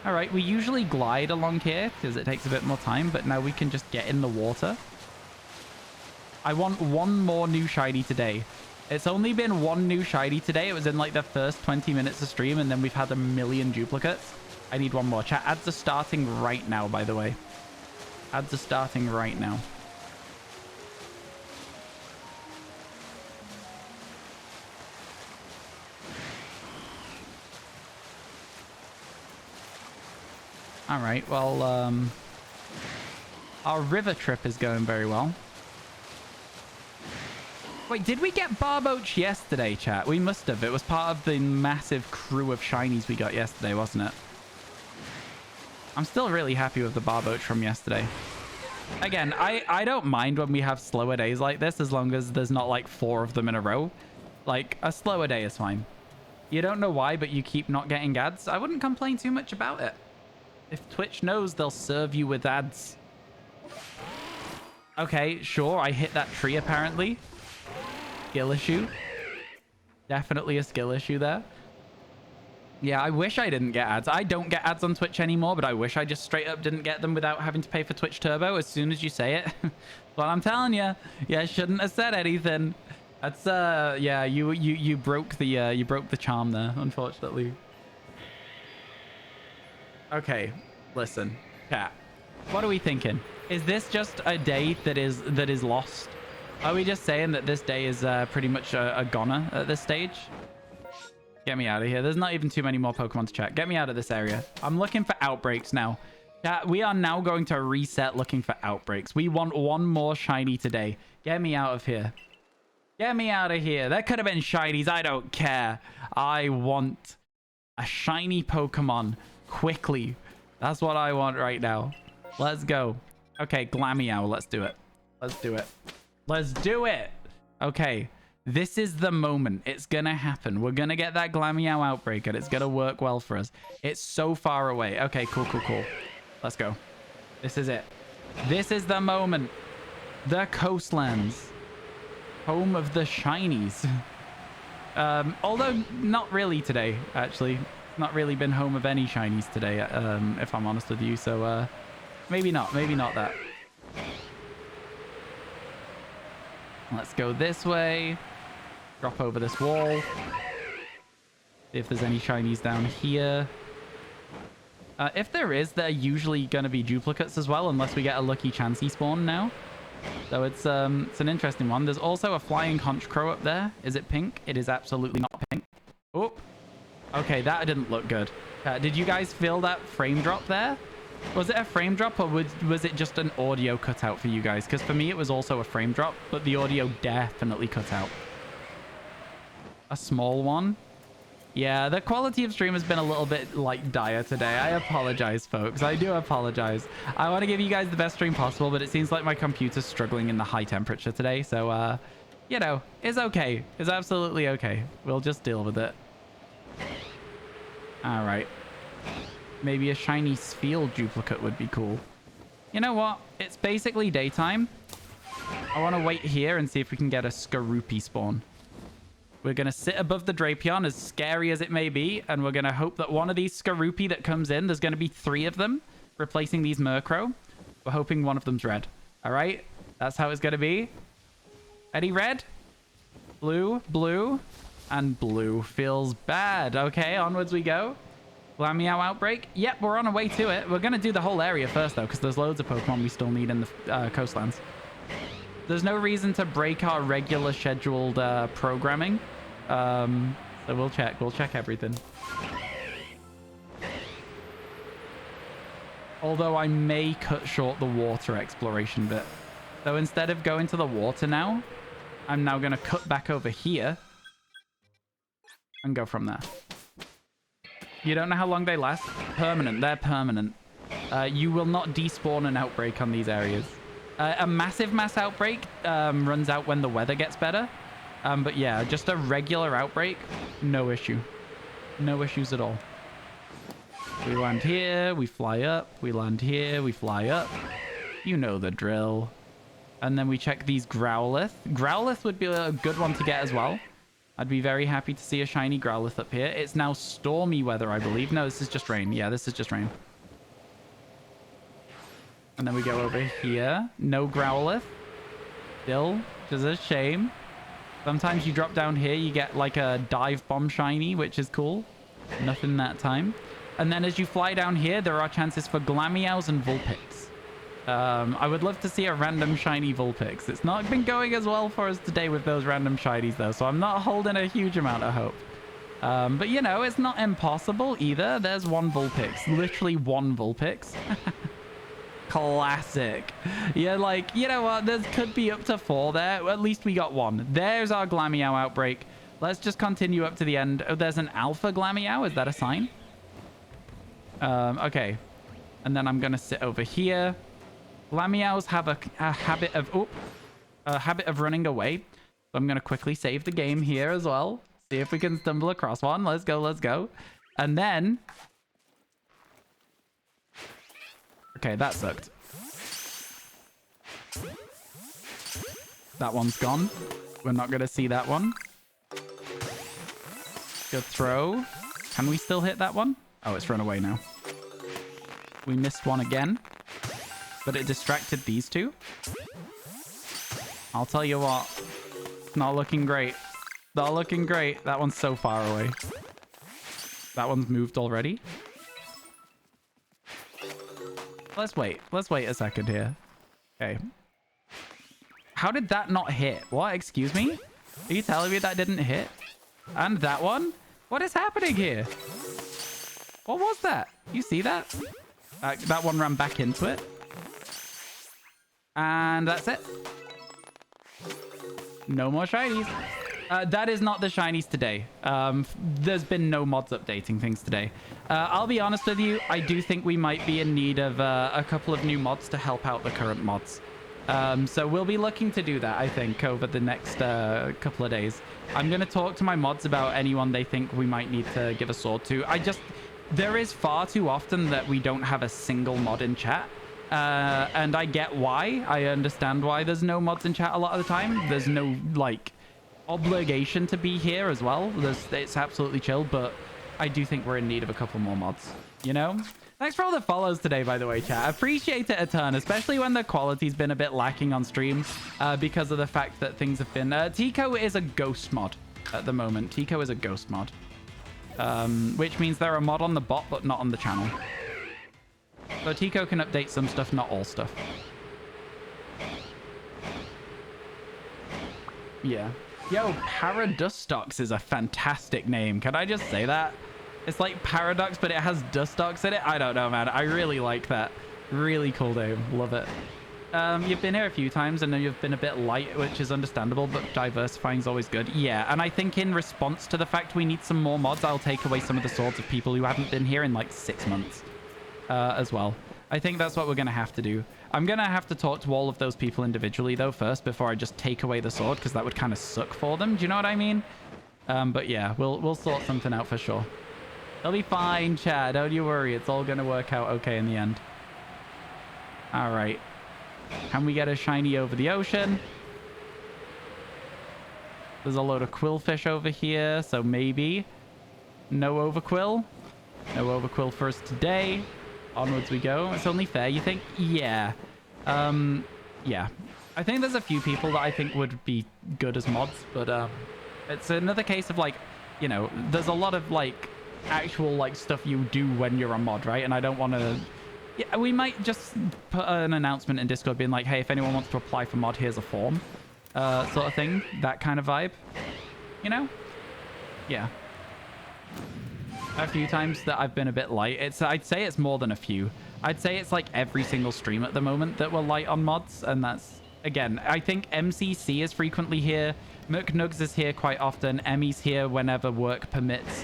All right, we usually glide along here because it takes a bit more time, but now we can just get in the water. I want one more new shiny today. It's only been one new shiny today. It was in like the first 20 minutes of stream, and then we've had a million duplicates. I need one more. Chat, ads are starting right now, by the way. Ads are starting right now. All right, well, our river trip is going very well. Wait, did we get Barboach yesterday, chat? We must have. It was part of the massive crew of shinies we got yesterday, wasn't it? I'm still really happy with the Barboach from yesterday. Again, I don't mind when we have slower days like this, as long as there's not like 4 of them in a row. Like, a slower day is fine. You don't know why, but you keep not getting ads. I wouldn't complain too much about it. If Twitch knows, they'll serve you with ads. Okay, sure. I hit that tree, apparently. Skill issue. Definitely a skill issue there. Yeah, I wish I didn't get ads. I don't get ads on Twitch anymore, but I wish I just straight up didn't get them without having to pay for Twitch Turbo as soon as you say it. Well, I'm telling you. Yeah, I shouldn't have said anything. That's, yeah, you broke the charm there, unfortunately. Okay, listen, chat. What are we thinking? Is this just a day that is lost? Are we just saying that this day is pretty much a goner at this stage? Get me out of here. There's not even too many more Pokemon to check. Get me out of this area. I'm looking for outbreaks now. Chat, we are now going to reset looking for outbreaks. We want one more shiny today. Get me out of here. Get me out of here. There could have been shinies. I don't care. I want a shiny Pokemon. Quickly. That's what I want right now. Let's go. Okay, Glameow. Let's do it. Let's do it. Let's do it. Okay. This is the moment. It's gonna happen. We're gonna get that Glameow outbreak, and it's gonna work well for us. It's so far away. Okay, cool. Let's go. This is it. This is the moment. The coastlands. Home of the shinies. Although not really today, actually. Not really been home of any shinies today, if I'm honest with you. So maybe not that. Let's go this way. Drop over this wall. See if there's any shinies down here. If there is, they're usually going to be duplicates as well, unless we get a lucky Chansey spawn now. So it's an interesting one. There's also a flying conch crow up there. Is it pink? It is absolutely not pink. Oh. Okay, that didn't look good. Did you guys feel that frame drop there? Was it a frame drop, or was it just an audio cutout for you guys? Because for me, it was also a frame drop, but the audio definitely cut out. A small one? Yeah, the quality of stream has been a little bit, like, dire today. I apologize, folks. I do apologize. I want to give you guys the best stream possible, but it seems like my computer's struggling in the high temperature today. So, you know, it's okay. It's absolutely okay. We'll just deal with it. All right. Maybe a shiny Spheal duplicate would be cool. You know what? It's basically daytime. I want to wait here and see if we can get a Skorupi spawn. We're going to sit above the Drapion, as scary as it may be, and we're going to hope that one of these Skorupi that comes in, there's going to be 3 of them, replacing these Murkrow. We're hoping one of them's red. All right? That's how it's going to be. Any red? Blue, blue, and blue. Feels bad. Okay, onwards we go. Glameow outbreak. Yep, we're on our way to it. We're going to do the whole area first, though, because there's loads of Pokemon we still need in the coastlands. There's no reason to break our regular scheduled programming. So we'll check. We'll check everything. Although I may cut short the water exploration bit. So instead of going to the water now, I'm now going to cut back over here and go from there. You don't know how long they last? Permanent. They're permanent. You will not despawn an outbreak on these areas. A massive mass outbreak runs out when the weather gets better. But yeah, just a regular outbreak, no issue. No issues at all. We land here, we fly up. We land here, we fly up. You know the drill. And then we check these Growlithe. Growlithe would be a good one to get as well. I'd be very happy to see a shiny Growlithe up here. It's now stormy weather, I believe. No, this is just rain. Yeah, this is just rain. And then we go over here. No Growlithe. Still, which is a shame. Sometimes you drop down here, you get like a Dive Bomb shiny, which is cool. Nothing that time. And then as you fly down here, there are chances for Glameows and Vulpix. I would love to see a random shiny Vulpix. It's not been going as well for us today with those random shinies, though, so I'm not holding a huge amount of hope. But, you know, it's not impossible either. There's one Vulpix. Literally one Vulpix. Classic. Yeah, like, you know what? There could be up to 4 there. At least we got 1. There's our Glameow outbreak. Let's just continue up to the end. Oh, there's an Alpha Glameow. Is that a sign? Okay. And then I'm going to sit over here. Glameows have a habit of running away. So I'm going to quickly save the game here as well. See if we can stumble across one. Let's go, let's go. And then... Okay, that sucked. That one's gone. We're not going to see that one. Good throw. Can we still hit that one? Oh, it's run away now. We missed one again. But it distracted these 2. I'll tell you what. Not looking great. Not looking great. That one's so far away. That one's moved already. Let's wait. Let's wait a second here. Okay. How did that not hit? What? Excuse me? Are you telling me that didn't hit? And that one? What is happening here? What was that? You see that? That one ran back into it. And that's it. No more shinies. That is not the shinies today. There's been no mods updating things today. I'll be honest with you. I do think we might be in need of a couple of new mods to help out the current mods. So we'll be looking to do that, I think, over the next couple of days. I'm going to talk to my mods about anyone they think we might need to give a sword to. There is far too often that we don't have a single mod in chat. And I get why. I understand why there's no mods in chat a lot of the time. There's no, like, obligation to be here as well. It's absolutely chill, but I do think we're in need of a couple more mods, you know? Thanks for all the follows today, by the way, chat. I appreciate it a ton, especially when the quality's been a bit lacking on stream because of the fact that things have been... Tico is a ghost mod at the moment. Tico is a ghost mod, which means they're a mod on the bot, but not on the channel. So Tico can update some stuff, not all stuff. Yeah. Yo, Paradustox is a fantastic name. Can I just say that? It's like Paradox, but it has Dustox in it. I don't know, man. I really like that. Really cool name. Love it. You've been here a few times and you've been a bit light, which is understandable, but diversifying is always good. Yeah, and I think in response to the fact we need some more mods, I'll take away some of the swords of people who haven't been here in like 6 months as well. I think that's what we're going to have to do. I'm going to have to talk to all of those people individually, though, first, before I just take away the sword, because that would kind of suck for them. Do you know what I mean? But yeah, we'll sort something out for sure. It'll be fine, Chad. Don't you worry. It's all going to work out okay in the end. All right. Can we get a shiny over the ocean? There's a load of quillfish over here, so maybe no overquill. No overquill for us today. Onwards we go. It's only fair, you think? Yeah. Yeah. I think there's a few people that I think would be good as mods, but it's another case of like, you know, there's a lot of like actual like stuff you do when you're a mod, right? And I don't want to... Yeah, we might just put an announcement in Discord being like, hey, if anyone wants to apply for mod, here's a form. Sort of thing. That kind of vibe. You know? Yeah. A few times that I've been a bit light. I'd say it's more than a few. I'd say it's like every single stream at the moment that we're light on mods, and that's... Again, I think MCC is frequently here. McNugs is here quite often. Emmy's here whenever work permits.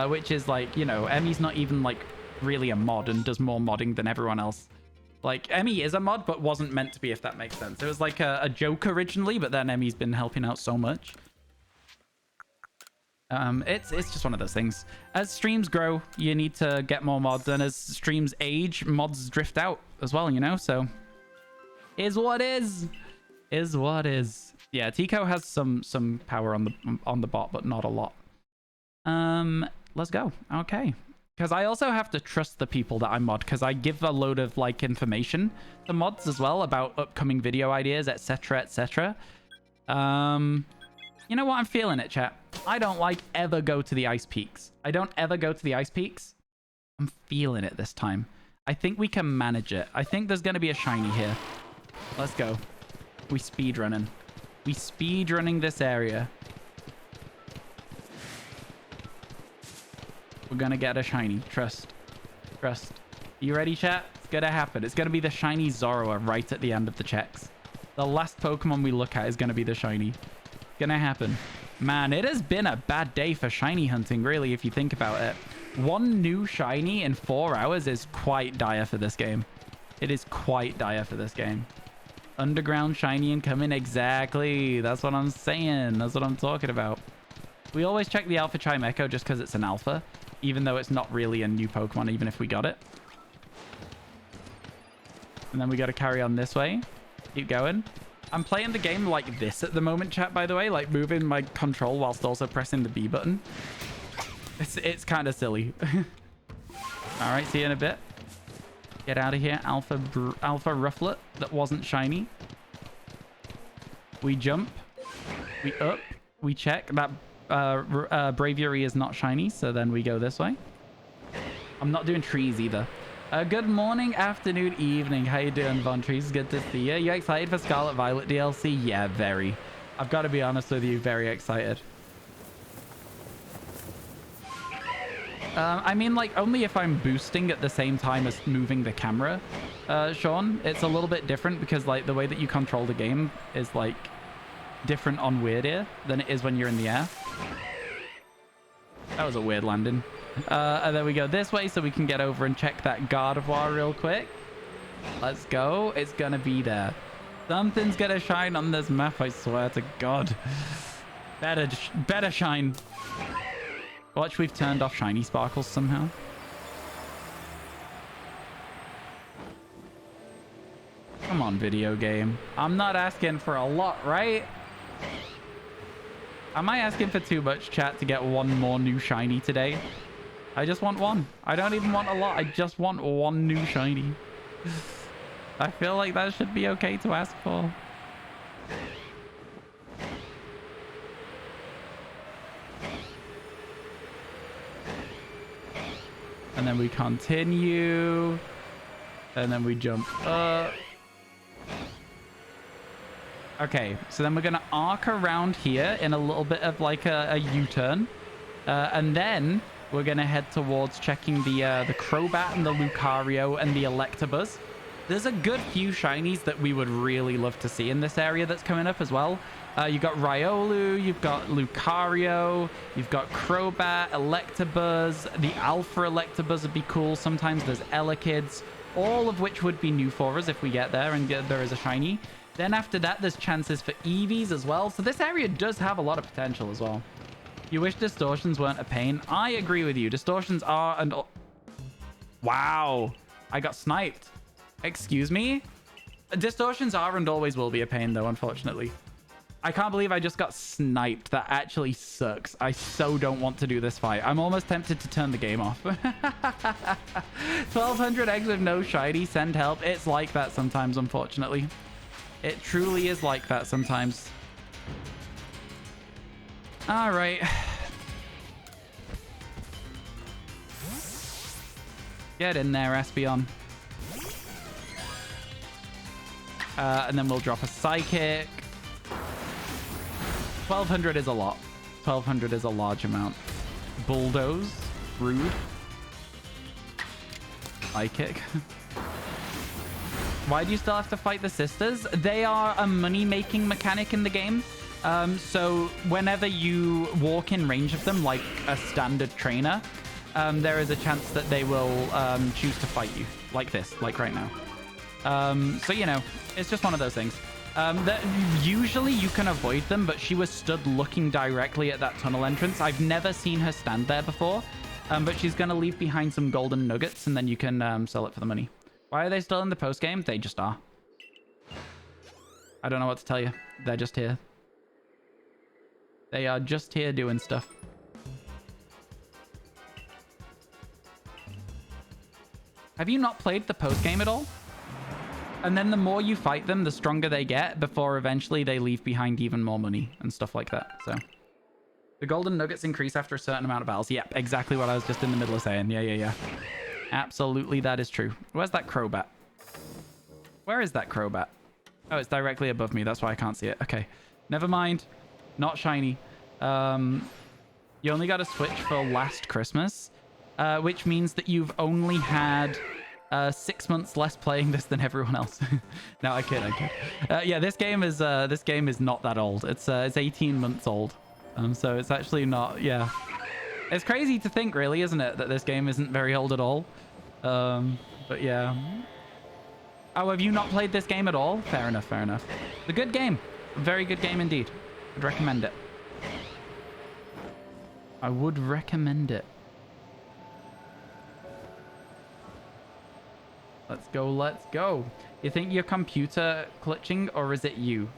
Which is like, you know, Emmy's not even like really a mod and does more modding than everyone else. Like, Emmy is a mod, but wasn't meant to be, if that makes sense. It was like a joke originally, but then Emmy's been helping out so much. It's just one of those things. As streams grow, you need to get more mods, and as streams age, mods drift out as well, you know? So, is what is. Is what is. Yeah, Tico has some power on the bot, but not a lot. Let's go. Okay. Because I also have to trust the people that I mod, because I give a load of like information to mods as well about upcoming video ideas, etc, etc. You know what? I'm feeling it, chat. I don't like ever go to the ice peaks. I don't ever go to the ice peaks. I'm feeling it this time. I think we can manage it. I think there's going to be a shiny here. Let's go. We speedrunning. We speedrunning this area. We're gonna get a shiny. Trust. Trust. You ready, chat? It's gonna happen. It's gonna be the shiny Zoroark right at the end of the checks. The last Pokemon we look at is gonna be the shiny. It's gonna happen. Man, it has been a bad day for shiny hunting, really, if you think about it. One new shiny in 4 hours is quite dire for this game. It is quite dire for this game. Underground shiny incoming. Exactly. That's what I'm saying. That's what I'm talking about. We always check the Alpha Chimecho just because it's an alpha, even though it's not really a new Pokemon, even if we got it. And then we got to carry on this way. Keep going. I'm playing the game like this at the moment, chat, by the way, like moving my control whilst also pressing the B button. It's kind of silly. All right, see you in a bit. Get out of here, Alpha Rufflet that wasn't shiny. We jump. We up. We check. That Braviary is not shiny, so then we go this way. I'm not doing trees either. Good morning, afternoon, evening. How you doing, Von Trees? Good to see you. You excited for Scarlet Violet DLC? Yeah, very. I've got to be honest with you, very excited. I mean, like, only if I'm boosting at the same time as moving the camera, Sean. It's a little bit different because, like, the way that you control the game is, like, different on Weird Ear than it is when you're in the air. That was a weird landing. And then we go this way so we can get over and check that Gardevoir real quick. Let's go. It's gonna be there. Something's gonna shine on this map, I swear to God. Better shine. Watch, we've turned off shiny sparkles somehow. Come on, video game. I'm not asking for a lot, right? Am I asking for too much, chat, to get one more new shiny today? I just want one. I don't even want a lot. I just want one new shiny. I feel like that should be okay to ask for. And then we continue. And then we jump up. Okay, so then we're going to arc around here in a little bit of like a U-turn. And then we're going to head towards checking the Crobat and the Lucario and the Electabuzz. There's a good few shinies that we would really love to see in this area that's coming up as well. You've got Riolu, you've got Lucario, you've got Crobat, Electabuzz. The Alpha Electabuzz would be cool. Sometimes there's Elekid's, all of which would be new for us if we get there and there is a shiny. Then after that, there's chances for Eevees as well. So this area does have a lot of potential as well. You wish distortions weren't a pain. I agree with you. Distortions are and... Wow. I got sniped. Excuse me? Distortions are and always will be a pain, though, unfortunately. I can't believe I just got sniped. That actually sucks. I so don't want to do this fight. I'm almost tempted to turn the game off. 1200 eggs with no shiny. Send help. It's like that sometimes, unfortunately. It truly is like that sometimes. All right. Get in there, Espeon. And then we'll drop a Psychic. 1200 is a lot. 1200 is a large amount. Bulldoze. Rude. Psychic. Why do you still have to fight the sisters? They are a money-making mechanic in the game. So whenever you walk in range of them, like a standard trainer, there is a chance that they will choose to fight you. Like this, like right now. So, you know, it's just one of those things. Usually you can avoid them, but she was stood looking directly at that tunnel entrance. I've never seen her stand there before, but she's going to leave behind some golden nuggets, and then you can sell it for the money. Why are they still in the post game? They just are. I don't know what to tell you. They're just here. They are just here doing stuff. Have you not played the post game at all? And then the more you fight them, the stronger they get before eventually they leave behind even more money and stuff like that. So the golden nuggets increase after a certain amount of battles. Yep, exactly what I was just in the middle of saying. Yeah. Absolutely, that is true. Where's that Crobat? Where is that Crobat? Oh, it's directly above me. That's why I can't see it. Okay, never mind. Not shiny. You only got to switch for last Christmas, which means that you've only had 6 months less playing this than everyone else. No, I kid. Yeah, this game is not that old. It's 18 months old. So it's actually not. Yeah, it's crazy to think, really, isn't it, that this game isn't very old at all. But yeah. Oh, have you not played this game at all? Fair enough. It's a good game. A very good game indeed. I'd recommend it. I would recommend it. Let's go. You think your computer glitching, or is it you?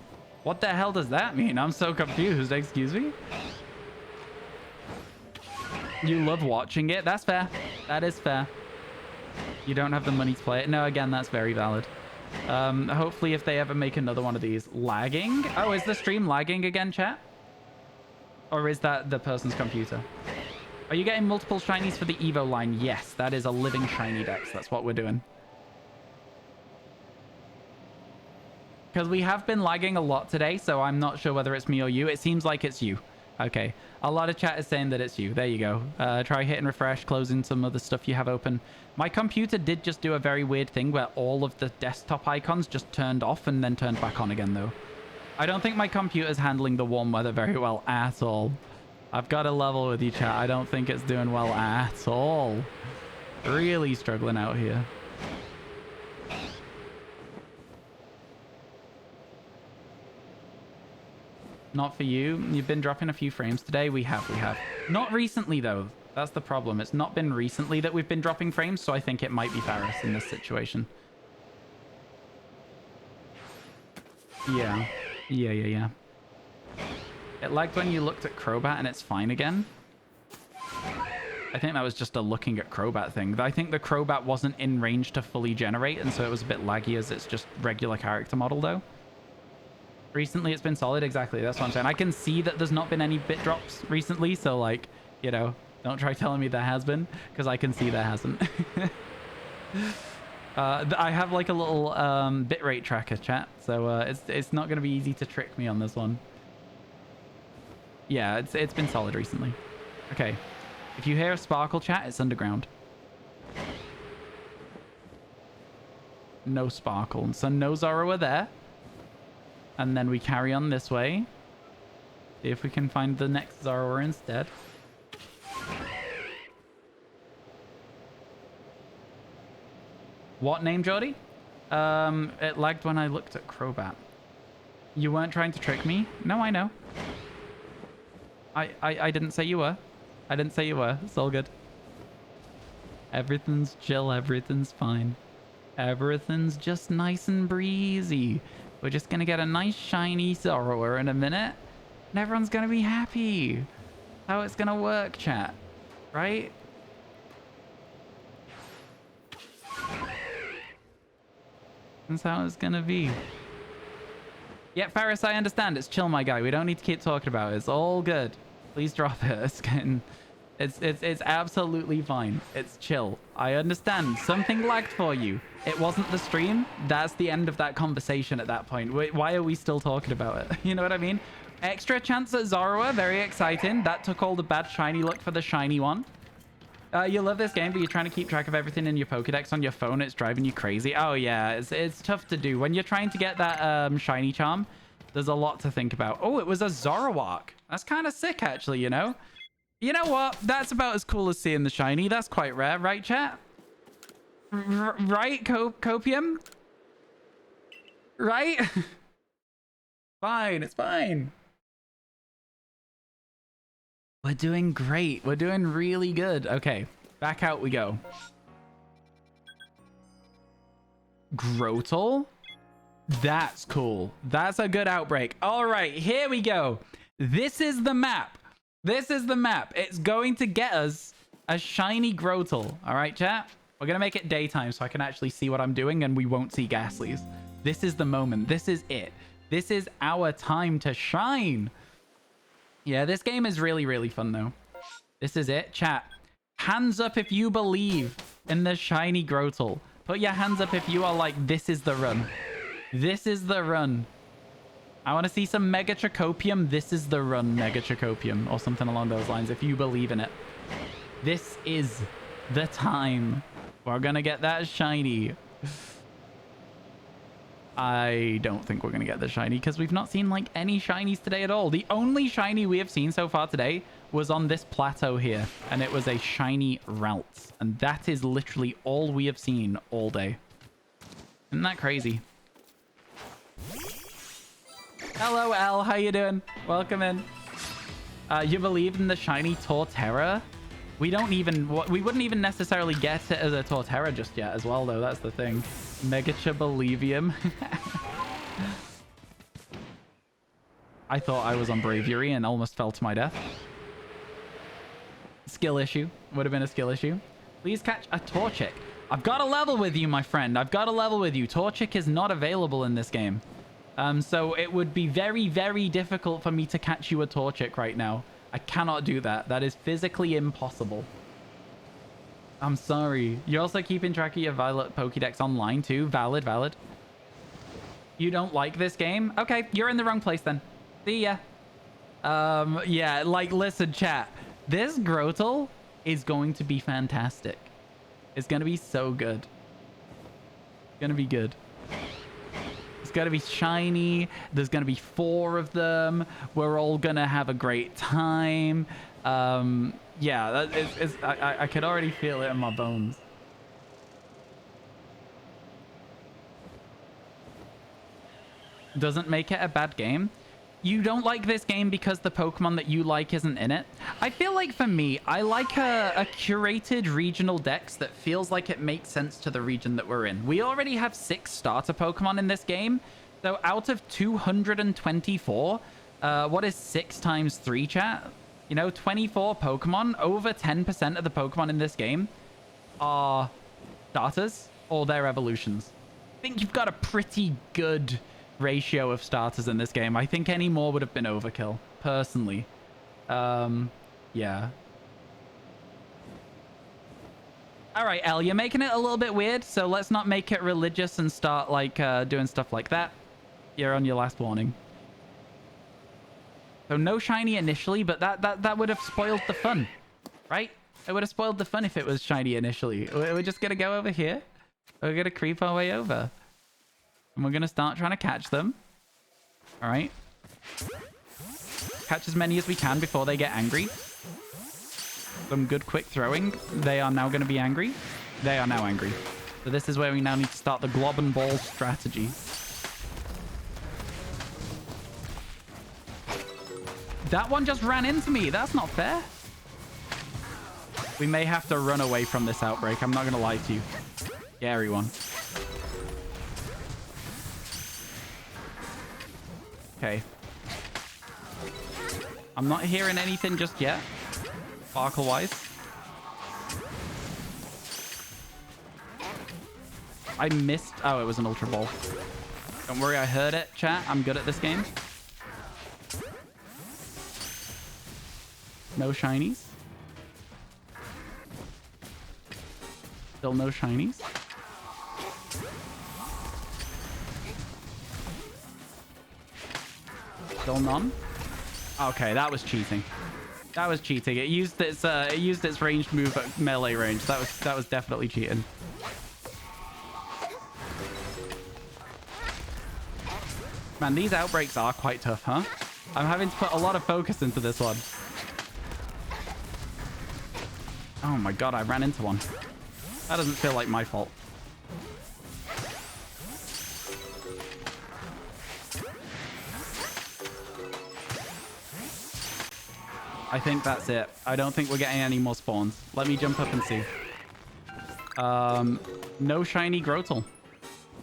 What the hell does that mean? I'm so confused. Excuse me? You love watching it? That's fair. That is fair. You don't have the money to play it. No, again, that's very valid. Hopefully if they ever make another one of these. Lagging? Oh, is the stream lagging again, chat? Or is that the person's computer? Are you getting multiple shinies for the Evo line? Yes, that is a living shiny dex. That's what we're doing. Because we have been lagging a lot today, so I'm not sure whether it's me or you. It seems like it's you. Okay. A lot of chat is saying that it's you. There you go. Try hitting refresh, closing some of the stuff you have open. My computer did just do a very weird thing where all of the desktop icons just turned off and then turned back on again, though. I don't think my computer's handling the warm weather very well at all. I've got to level with you, chat. I don't think it's doing well at all. Really struggling out here. Not for you. You've been dropping a few frames today. We have. Not recently, though. That's the problem. It's not been recently that we've been dropping frames, so I think it might be Faris in this situation. Yeah. It lagged when you looked at Crobat and it's fine again. I think that was just a looking at Crobat thing. I think the Crobat wasn't in range to fully generate, and so it was a bit laggy as it's just regular character model, though. Recently, it's been solid. Exactly. That's what I'm saying. I can see that there's not been any bit drops recently. So, like, you know, don't try telling me there has been, because I can see there hasn't. I have, like, a little bitrate tracker, chat. So, it's not going to be easy to trick me on this one. Yeah, it's been solid recently. Okay. If you hear a sparkle, chat, it's underground. No sparkle. So, no Zoroark there. And then we carry on this way. See if we can find the next Zoroark instead. What name, Jordy? It lagged when I looked at Crobat. You weren't trying to trick me? No, I know. I didn't say you were. I didn't say you were. It's all good. Everything's chill. Everything's fine. Everything's just nice and breezy. We're just going to get a nice shiny Zorua in a minute. And everyone's going to be happy. How it's going to work, chat. Right? That's how it's going to be. Yeah, Ferris, I understand. It's chill, my guy. We don't need to keep talking about it. It's all good. Please drop it. It's getting... It's absolutely fine. It's chill. I understand. Something lagged for you. It wasn't the stream. That's the end of that conversation at that point. Why are we still talking about it? You know what I mean? Extra chance at Zorua. Very exciting. That took all the bad shiny luck for the shiny one. You love this game, but you're trying to keep track of everything in your Pokedex on your phone. It's driving you crazy. Oh, yeah. It's tough to do. When you're trying to get that shiny charm, there's a lot to think about. Oh, it was a Zoroark. That's kind of sick, actually, you know? You know what? That's about as cool as seeing the shiny. That's quite rare, right, chat? Right, Copium? Right? Fine, it's fine. We're doing great. We're doing really good. Okay, back out we go. Grotle? That's cool. That's a good outbreak. All right, here we go. This is the map. This is the map. It's going to get us a shiny Grotle. All right, chat? We're going to make it daytime so I can actually see what I'm doing and we won't see Ghastlies. This is the moment. This is it. This is our time to shine. Yeah, this game is really, really fun, though. This is it. Chat, hands up if you believe in the shiny Grotle. Put your hands up if you are like, this is the run. This is the run. I want to see some Mega Trachopium. This is the run, Mega Trachopium, or something along those lines, if you believe in it. This is the time. We're going to get that shiny. I don't think we're going to get the shiny because we've not seen, like, any shinies today at all. The only shiny we have seen so far today was on this plateau here, and it was a shiny Ralts. And that is literally all we have seen all day. Isn't that crazy? Hello, L. How you doing? Welcome in. You believe in the shiny Torterra? We wouldn't even necessarily get it as a Torterra just yet as well, though. That's the thing. Megachibolivium. I thought I was on Bravery and almost fell to my death. Skill issue. Would have been a skill issue. Please catch a Torchic. I've got a level with you, my friend. I've got a level with you. Torchic is not available in this game. So it would be very, very difficult for me to catch you a Torchic right now. I cannot do that. That is physically impossible. I'm sorry. You're also keeping track of your Violet Pokédex online too. Valid, valid. You don't like this game? Okay, you're in the wrong place then. See ya. Yeah, like, listen, chat. This Grotle is going to be fantastic. It's going to be so good. It's going to be good. It's going to be shiny. There's going to be 4 of them. We're all going to have a great time. Yeah, I could already feel it in my bones. Doesn't make it a bad game. You don't like this game because the Pokemon that you like isn't in it. I feel like for me, I like a curated regional dex that feels like it makes sense to the region that we're in. We already have 6 starter Pokemon in this game. So out of 224, what is 6 times 3, chat? You know, 24 Pokemon, over 10% of the Pokemon in this game are starters or their evolutions. I think you've got a pretty good ratio of starters in this game. I think any more would have been overkill, personally. Yeah. All right, Elle, you're making it a little bit weird, so let's not make it religious and start, like, doing stuff like that. You're on your last warning. So no shiny initially, but that would have spoiled the fun, right? It would have spoiled the fun if it was shiny initially. We're just going to go over here. We're going to creep our way over. And we're going to start trying to catch them. All right. Catch as many as we can before they get angry. Some good quick throwing. They are now going to be angry. They are now angry. So this is where we now need to start the glob and ball strategy. That one just ran into me. That's not fair. We may have to run away from this outbreak. I'm not going to lie to you. Scary one. Okay. I'm not hearing anything just yet. Sparkle-wise. I missed... Oh, it was an Ultra Ball. Don't worry, I heard it, chat. I'm good at this game. No shinies. Still no shinies. Still none. Okay, that was cheating. That was cheating. It used its ranged move at melee range. That was definitely cheating. Man, these outbreaks are quite tough, huh? I'm having to put a lot of focus into this one. Oh my god, I ran into one. That doesn't feel like my fault. I think that's it. I don't think we're getting any more spawns. Let me jump up and see. No shiny Grotle.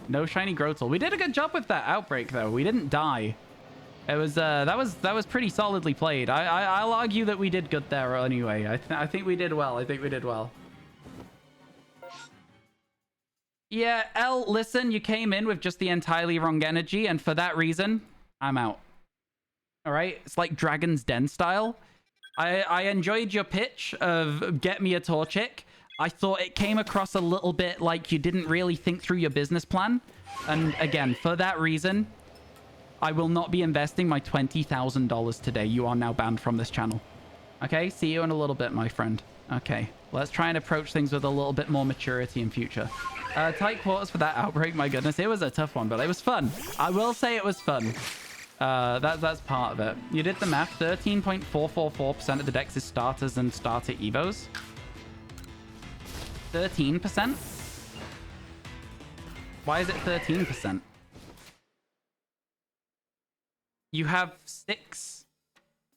No shiny Grotle. We did a good job with that outbreak, though. We didn't die. It was that was pretty solidly played. I'll argue that we did good there anyway. I think we did well. I think we did well. Yeah, L, listen, you came in with just the entirely wrong energy, and for that reason, I'm out. All right? It's like Dragon's Den style. I enjoyed your pitch of get me a Torchic. I thought it came across a little bit like you didn't really think through your business plan. And again, for that reason, I will not be investing my $20,000 today. You are now banned from this channel. Okay, see you in a little bit, my friend. Okay, let's try and approach things with a little bit more maturity in future. Tight quarters for that outbreak, my goodness. It was a tough one, but it was fun. I will say it was fun. That's part of it. You did the math. 13.444% of the decks is starters and starter evos. 13%? Why is it 13%? You have 6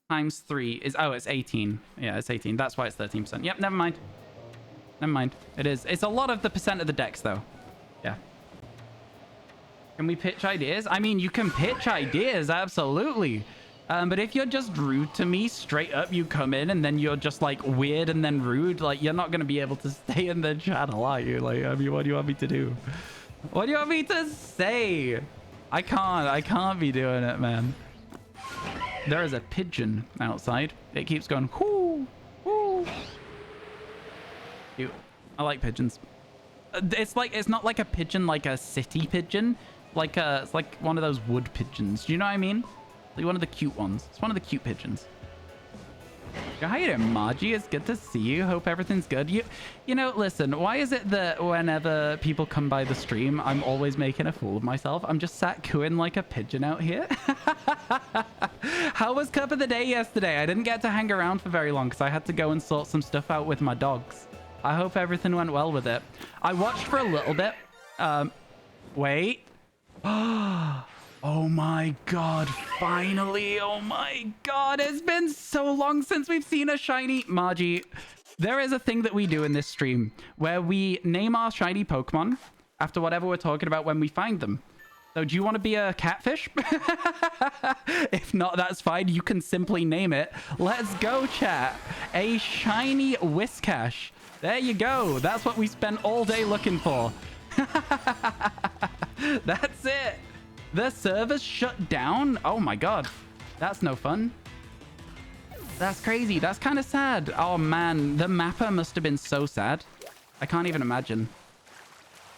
times 3 is... Oh, it's 18. Yeah, it's 18. That's why it's 13%. Yep, never mind. Never mind. It is. It's a lot of the percent of the decks, though. Yeah. Can we pitch ideas? I mean, you can pitch ideas, absolutely. But if you're just rude to me, straight up, you come in and then you're just like weird and then rude, like you're not going to be able to stay in the channel, are you? Like, I mean, what do you want me to do? What do you want me to say? I can't be doing it, man. There is a pigeon outside. It keeps going, whoo, whoo. Cute. I like pigeons. It's not like a pigeon, like a city pigeon. It's like one of those wood pigeons. Do you know what I mean? Like one of the cute ones. It's one of the cute pigeons. Yo, how you doing, Margie? It's good to see you. Hope everything's good. You know, listen, why is it that whenever people come by the stream, I'm always making a fool of myself? I'm just sat cooing like a pigeon out here. How was Cup of the Day yesterday? I didn't get to hang around for very long because I had to go and sort some stuff out with my dogs. I hope everything went well with it. I watched for a little bit. Wait. Oh my god, finally. Oh my god, it's been so long since we've seen a shiny. Margie, there is a thing that we do in this stream where we name our shiny Pokemon after whatever we're talking about when we find them. So do you want to be a catfish? If not, that's fine. You can simply name it. Let's go, chat. A shiny Whiscash. There you go. That's what we spent all day looking for. That's it. The server's shut down? Oh my god. That's no fun. That's crazy. That's kind of sad. Oh man, the mapper must have been so sad. I can't even imagine.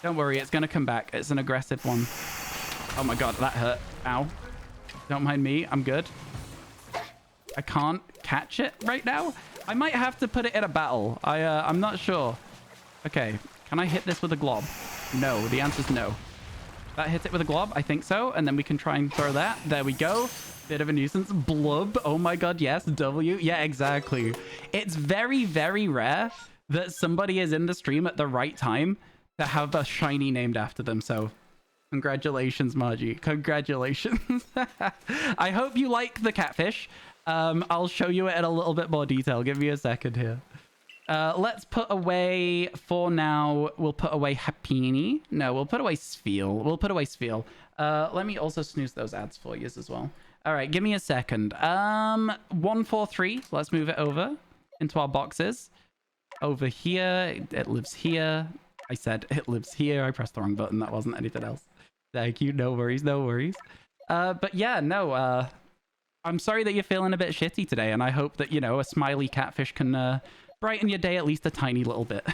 Don't worry, it's going to come back. It's an aggressive one. Oh my god, that hurt. Ow. Don't mind me. I'm good. I can't catch it right now. I might have to put it in a battle. I'm not sure. Okay. Can I hit this with a glob? No. The answer's no. That hits it with a glob? I think so. And then we can try and throw that. There we go. Bit of a nuisance. Blub. Oh my god, yes. W. Yeah, exactly. It's very, very rare that somebody is in the stream at the right time to have a shiny named after them. So congratulations, Margie. Congratulations. I hope you like the catfish. I'll show you it in a little bit more detail. Give me a second here. Let's put away, for now, we'll put away Happini. No, we'll put away Spheal. We'll put away Spheal. Let me also snooze those ads for you as well. All right, give me a second. 143. Let's move it over into our boxes. Over here. It lives here. I said it lives here. I pressed the wrong button. That wasn't anything else. Thank you. No worries. No worries. But yeah, no. I'm sorry that you're feeling a bit shitty today, and I hope that, you know, a smiley catfish can brighten your day at least a tiny little bit.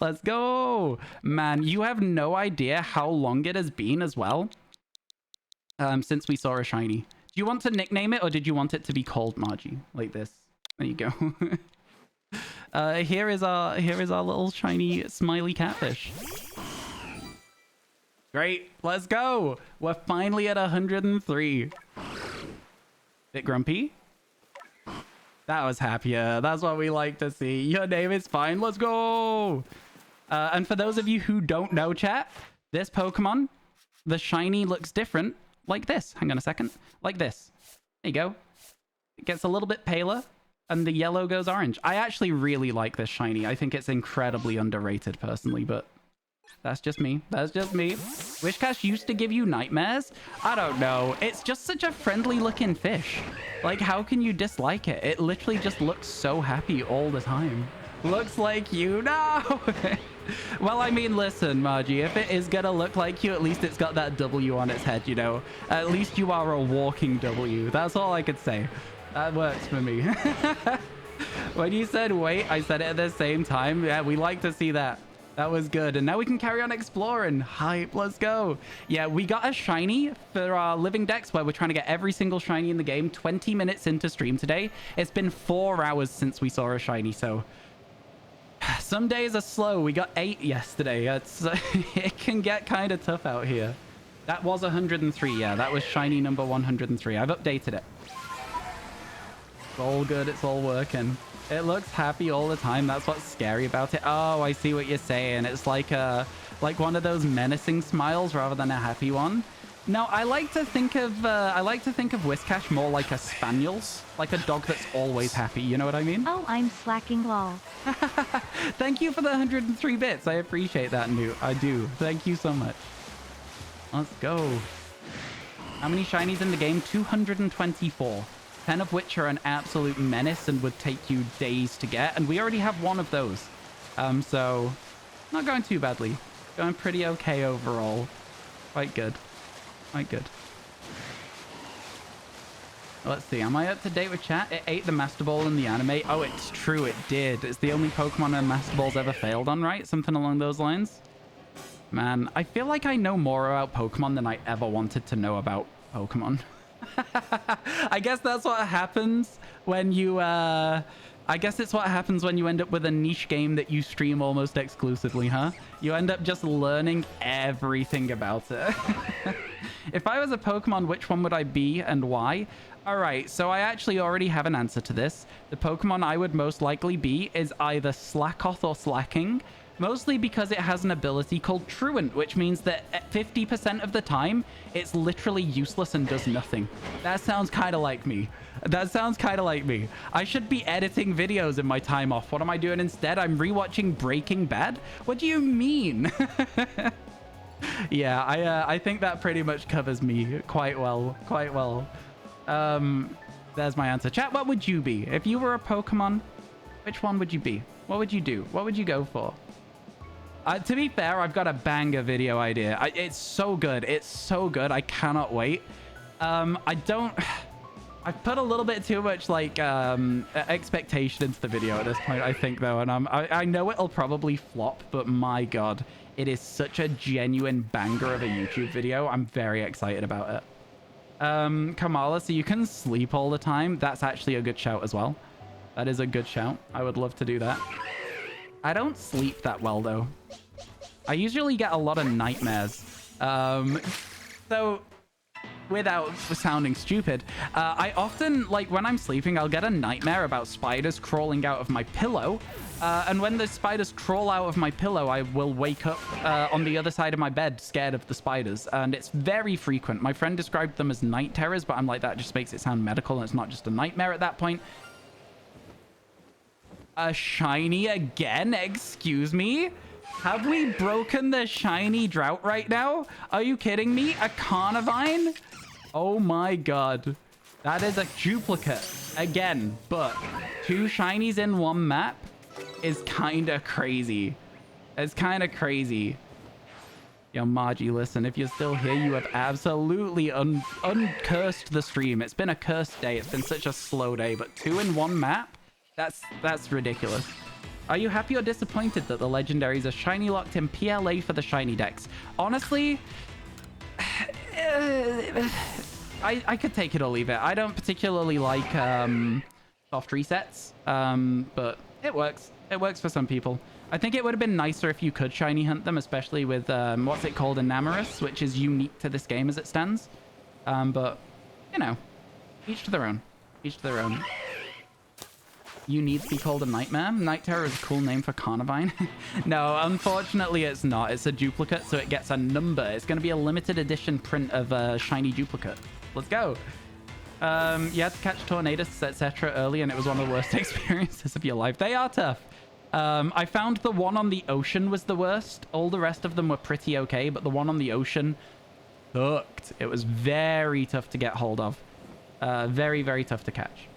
Let's go. Man, you have no idea how long it has been as well. Since we saw a shiny. Do you want to nickname it, or did you want it to be called Margie? Like this. There you go. Here is our little shiny smiley catfish. Great. Let's go. We're finally at 103. Bit grumpy. That was happier. That's what we like to see. Your name is fine. Let's go. And for those of you who don't know, chat, this Pokemon, the shiny looks different. Like this. Hang on a second. Like this. There you go. It gets a little bit paler, and the yellow goes orange. I actually really like this shiny. I think it's incredibly underrated, personally, but that's just me. That's just me. Wishcash used to give you nightmares? I don't know. It's just such a friendly-looking fish. Like, how can you dislike it? It literally just looks so happy all the time. Looks like you. No! Well, I mean, listen, Margie, if it is gonna look like you, at least it's got that W on its head, you know? At least you are a walking W. That's all I could say. That works for me. When you said wait, I said it at the same time. Yeah, we like to see that. That was good. And now we can carry on exploring. Hype, let's go. Yeah, we got a shiny for our living decks where we're trying to get every single shiny in the game. 20 minutes into stream today. It's been 4 hours since we saw a shiny, so... Some days are slow. We got 8 yesterday. It can get kind of tough out here. That was 103. Yeah, that was shiny number 103. I've updated it. It's all good. It's all working. It looks happy all the time. That's what's scary about it. Oh, I see what you're saying. It's like one of those menacing smiles rather than a happy one. No, I like to think of Whiscash more like a spaniel's, like a dog that's always happy. You know what I mean? Oh, I'm slacking, lol. Thank you for the 103 bits. I appreciate that, Newt. I do. Thank you so much. Let's go. How many shinies in the game? 224. 10 of which are an absolute menace and would take you days to get. And we already have one of those. So not going too badly. Going pretty okay overall. Quite good. Quite good. Let's see. Am I up to date with chat? It ate the Master Ball in the anime. Oh, it's true. It did. It's the only Pokemon a Master Ball's ever failed on, right? Something along those lines. Man, I feel like I know more about Pokemon than I ever wanted to know about Pokemon. I guess that's what happens when you, I guess it's what happens when you end up with a niche game that you stream almost exclusively, huh? You end up just learning everything about it. If I was a Pokemon, which one would I be and why? All right, so I actually already have an answer to this. The Pokemon I would most likely be is either Slackoth or Slacking, mostly because it has an ability called Truant, which means that at 50% of the time, it's literally useless and does nothing. That sounds kind of like me. That sounds kind of like me. I should be editing videos in my time off. What am I doing instead? I'm rewatching Breaking Bad? What do you mean? Yeah, I think that pretty much covers me quite well. Quite well. There's my answer. Chat, what would you be? If you were a Pokemon, which one would you be? What would you do? What would you go for? To be fair, I've got a banger video idea. It's so good. It's so good. I cannot wait. I've put a little bit too much like expectation into the video at this point, I think, though, and I know it'll probably flop, but my god, it is such a genuine banger of a YouTube video. I'm very excited about it. Kamala, so you can sleep all the time. That's actually a good shout as well. That is a good shout. I would love to do that. I don't sleep that well, though. I usually get a lot of nightmares. So, without sounding stupid, I often, like, when I'm sleeping, I'll get a nightmare about spiders crawling out of my pillow. And when the spiders crawl out of my pillow, I will wake up on the other side of my bed scared of the spiders. And it's very frequent. My friend described them as night terrors, but I'm like, that just makes it sound medical, and it's not just a nightmare at that point. A shiny again? Excuse me? Have we broken the shiny drought right now? Are you kidding me? A Carnivine? Oh my god. That is a duplicate again, but 2 shinies in 1 map is kind of crazy. It's kind of crazy. Yo, Margie, listen, if you're still here, you have absolutely uncursed the stream. It's been a cursed day. It's been such a slow day, but 2 in 1 map? That's ridiculous. Are you happy or disappointed that the legendaries are shiny locked in PLA for the shiny decks? Honestly, I could take it or leave it. I don't particularly like soft resets, but it works. It works for some people. I think it would have been nicer if you could shiny hunt them, especially with, what's it called, Enamorous, which is unique to this game as it stands. But, you know, each to their own. Each to their own. You need to be called a Nightmare. Night Terror is a cool name for Carnivine. No, unfortunately it's not. It's a duplicate, so it gets a number. It's going to be a limited edition print of a shiny duplicate. Let's go. You had to catch Tornadus, etc. early, and it was one of the worst experiences of your life. They are tough. I found the one on the ocean was the worst. All the rest of them were pretty okay, but the one on the ocean sucked. It was very tough to get hold of. Very, very tough to catch.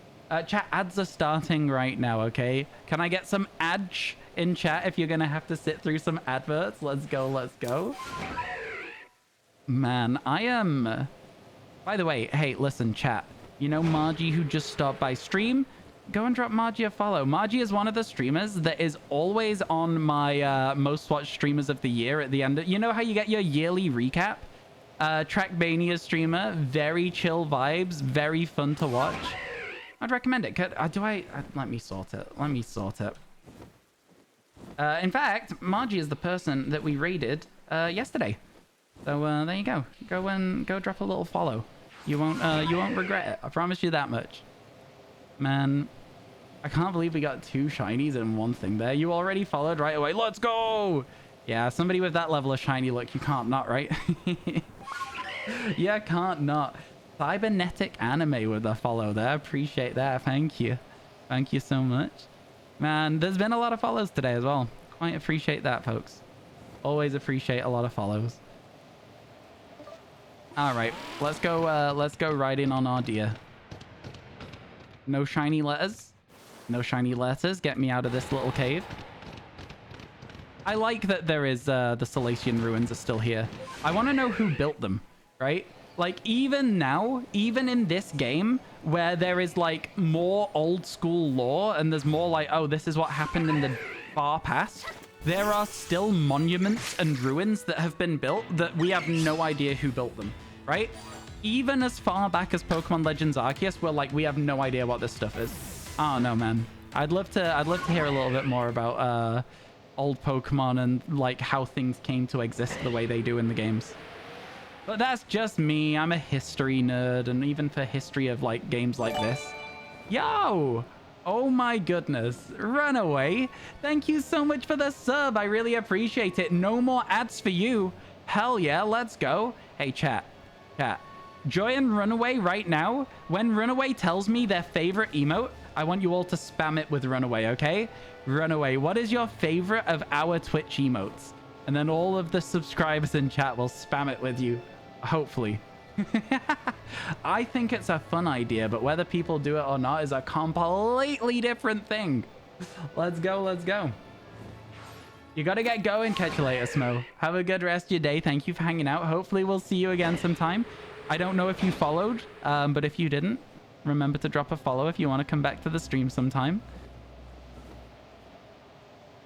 Chat, ads are starting right now, okay? Can I get some ads in chat if you're going to have to sit through some adverts? Let's go, let's go. Man, I am... By the way, hey, listen, chat. You know Margie who just stopped by stream? Go and drop Margie a follow. Margie is one of the streamers that is always on my most watched streamers of the year at the end. You know how you get your yearly recap? Trackmania streamer, very chill vibes, very fun to watch. I'd recommend it. Let me sort it. Let me sort it. In fact, Margie is the person that we raided yesterday. So there you go. Go drop a little follow. You won't regret it. I promise you that much. Man, I can't believe we got 2 shinies in one thing there. You already followed right away. Let's go! Yeah, somebody with that level of shiny look, you can't not, right? Yeah, can't not. Cybernetic Anime with a follow there. Appreciate that. Thank you. Thank you so much. Man, there's been a lot of follows today as well. Quite appreciate that, folks. Always appreciate a lot of follows. All right, let's go right in on our deer. No shiny letters. No shiny letters. Get me out of this little cave. I like that there is the Salacian ruins are still here. I want to know who built them, right? Like, even now, even in this game, where there is, like, more old-school lore, and there's more like, oh, this is what happened in the far past, there are still monuments and ruins that have been built that we have no idea who built them, right? Even as far back as Pokemon Legends Arceus, we're like, we have no idea what this stuff is. Oh, no, man. I'd love to hear a little bit more about old Pokemon and, like, how things came to exist the way they do in the games. But that's just me. I'm a history nerd, and even for history of, like, games like this. Yo! Oh my goodness. Runaway. Thank you so much for the sub. I really appreciate it. No more ads for you. Hell yeah, let's go. Hey, chat. Chat. Join Runaway right now. When Runaway tells me their favorite emote, I want you all to spam it with Runaway, okay? Runaway, what is your favorite of our Twitch emotes? And then all of the subscribers in chat will spam it with you. Hopefully. I think it's a fun idea, but whether people do it or not is a completely different thing. Let's go, let's go. You gotta get going. Catch you later, Smo. Have a good rest of your day. Thank you for hanging out. Hopefully we'll see you again sometime. I don't know if you followed, but if you didn't, remember to drop a follow if you want to come back to the stream sometime.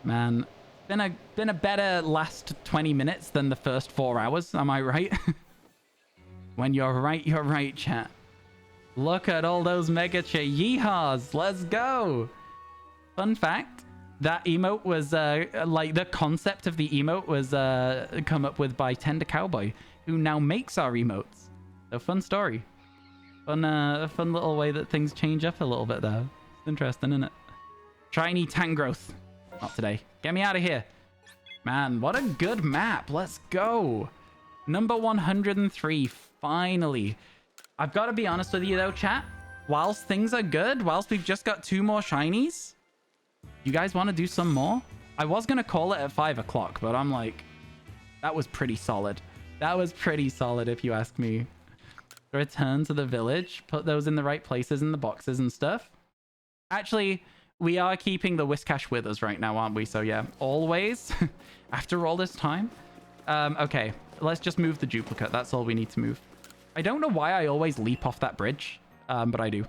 Man, been a better last 20 minutes than the first 4 hours. Am I right? When you're right, chat. Look at all those mega yeehaws. Let's go. Fun fact, that emote was like the concept of the emote was come up with by Tender Cowboy, who now makes our emotes. So fun story. Fun little way that things change up a little bit there. It's interesting, isn't it? Shiny Tangrowth. Not today. Get me out of here. Man, what a good map. Let's go. Number 103. Finally. I've got to be honest with you though, chat. Whilst things are good, whilst we've just got 2 more shinies, you guys want to do some more? I was going to call it at 5 o'clock, but I'm like, that was pretty solid. That was pretty solid if you ask me. return to the village, put those in the right places in the boxes and stuff. Actually, we are keeping the Whiscash with us right now, aren't we? So yeah, always, after all this time. Okay, let's just move the duplicate. That's all we need to move. I don't know why I always leap off that bridge, but I do.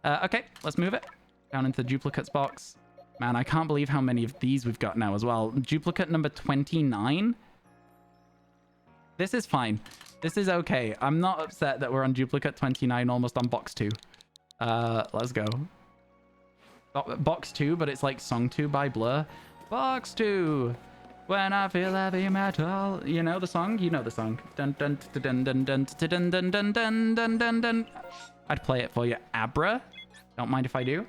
Okay, let's move it. Down into the duplicates box. Man, I can't believe how many of these we've got now as well. Duplicate number 29. This is fine. This is okay. I'm not upset that we're on duplicate 29, almost on box 2. Let's go. Box 2, but it's like Song 2 by Blur. Box 2. When I feel heavy metal. You know the song? You know the song. Dun dun dun dun dun dun dun dun dun dun dun dun. I'd play it for you. Abra. Don't mind if I do.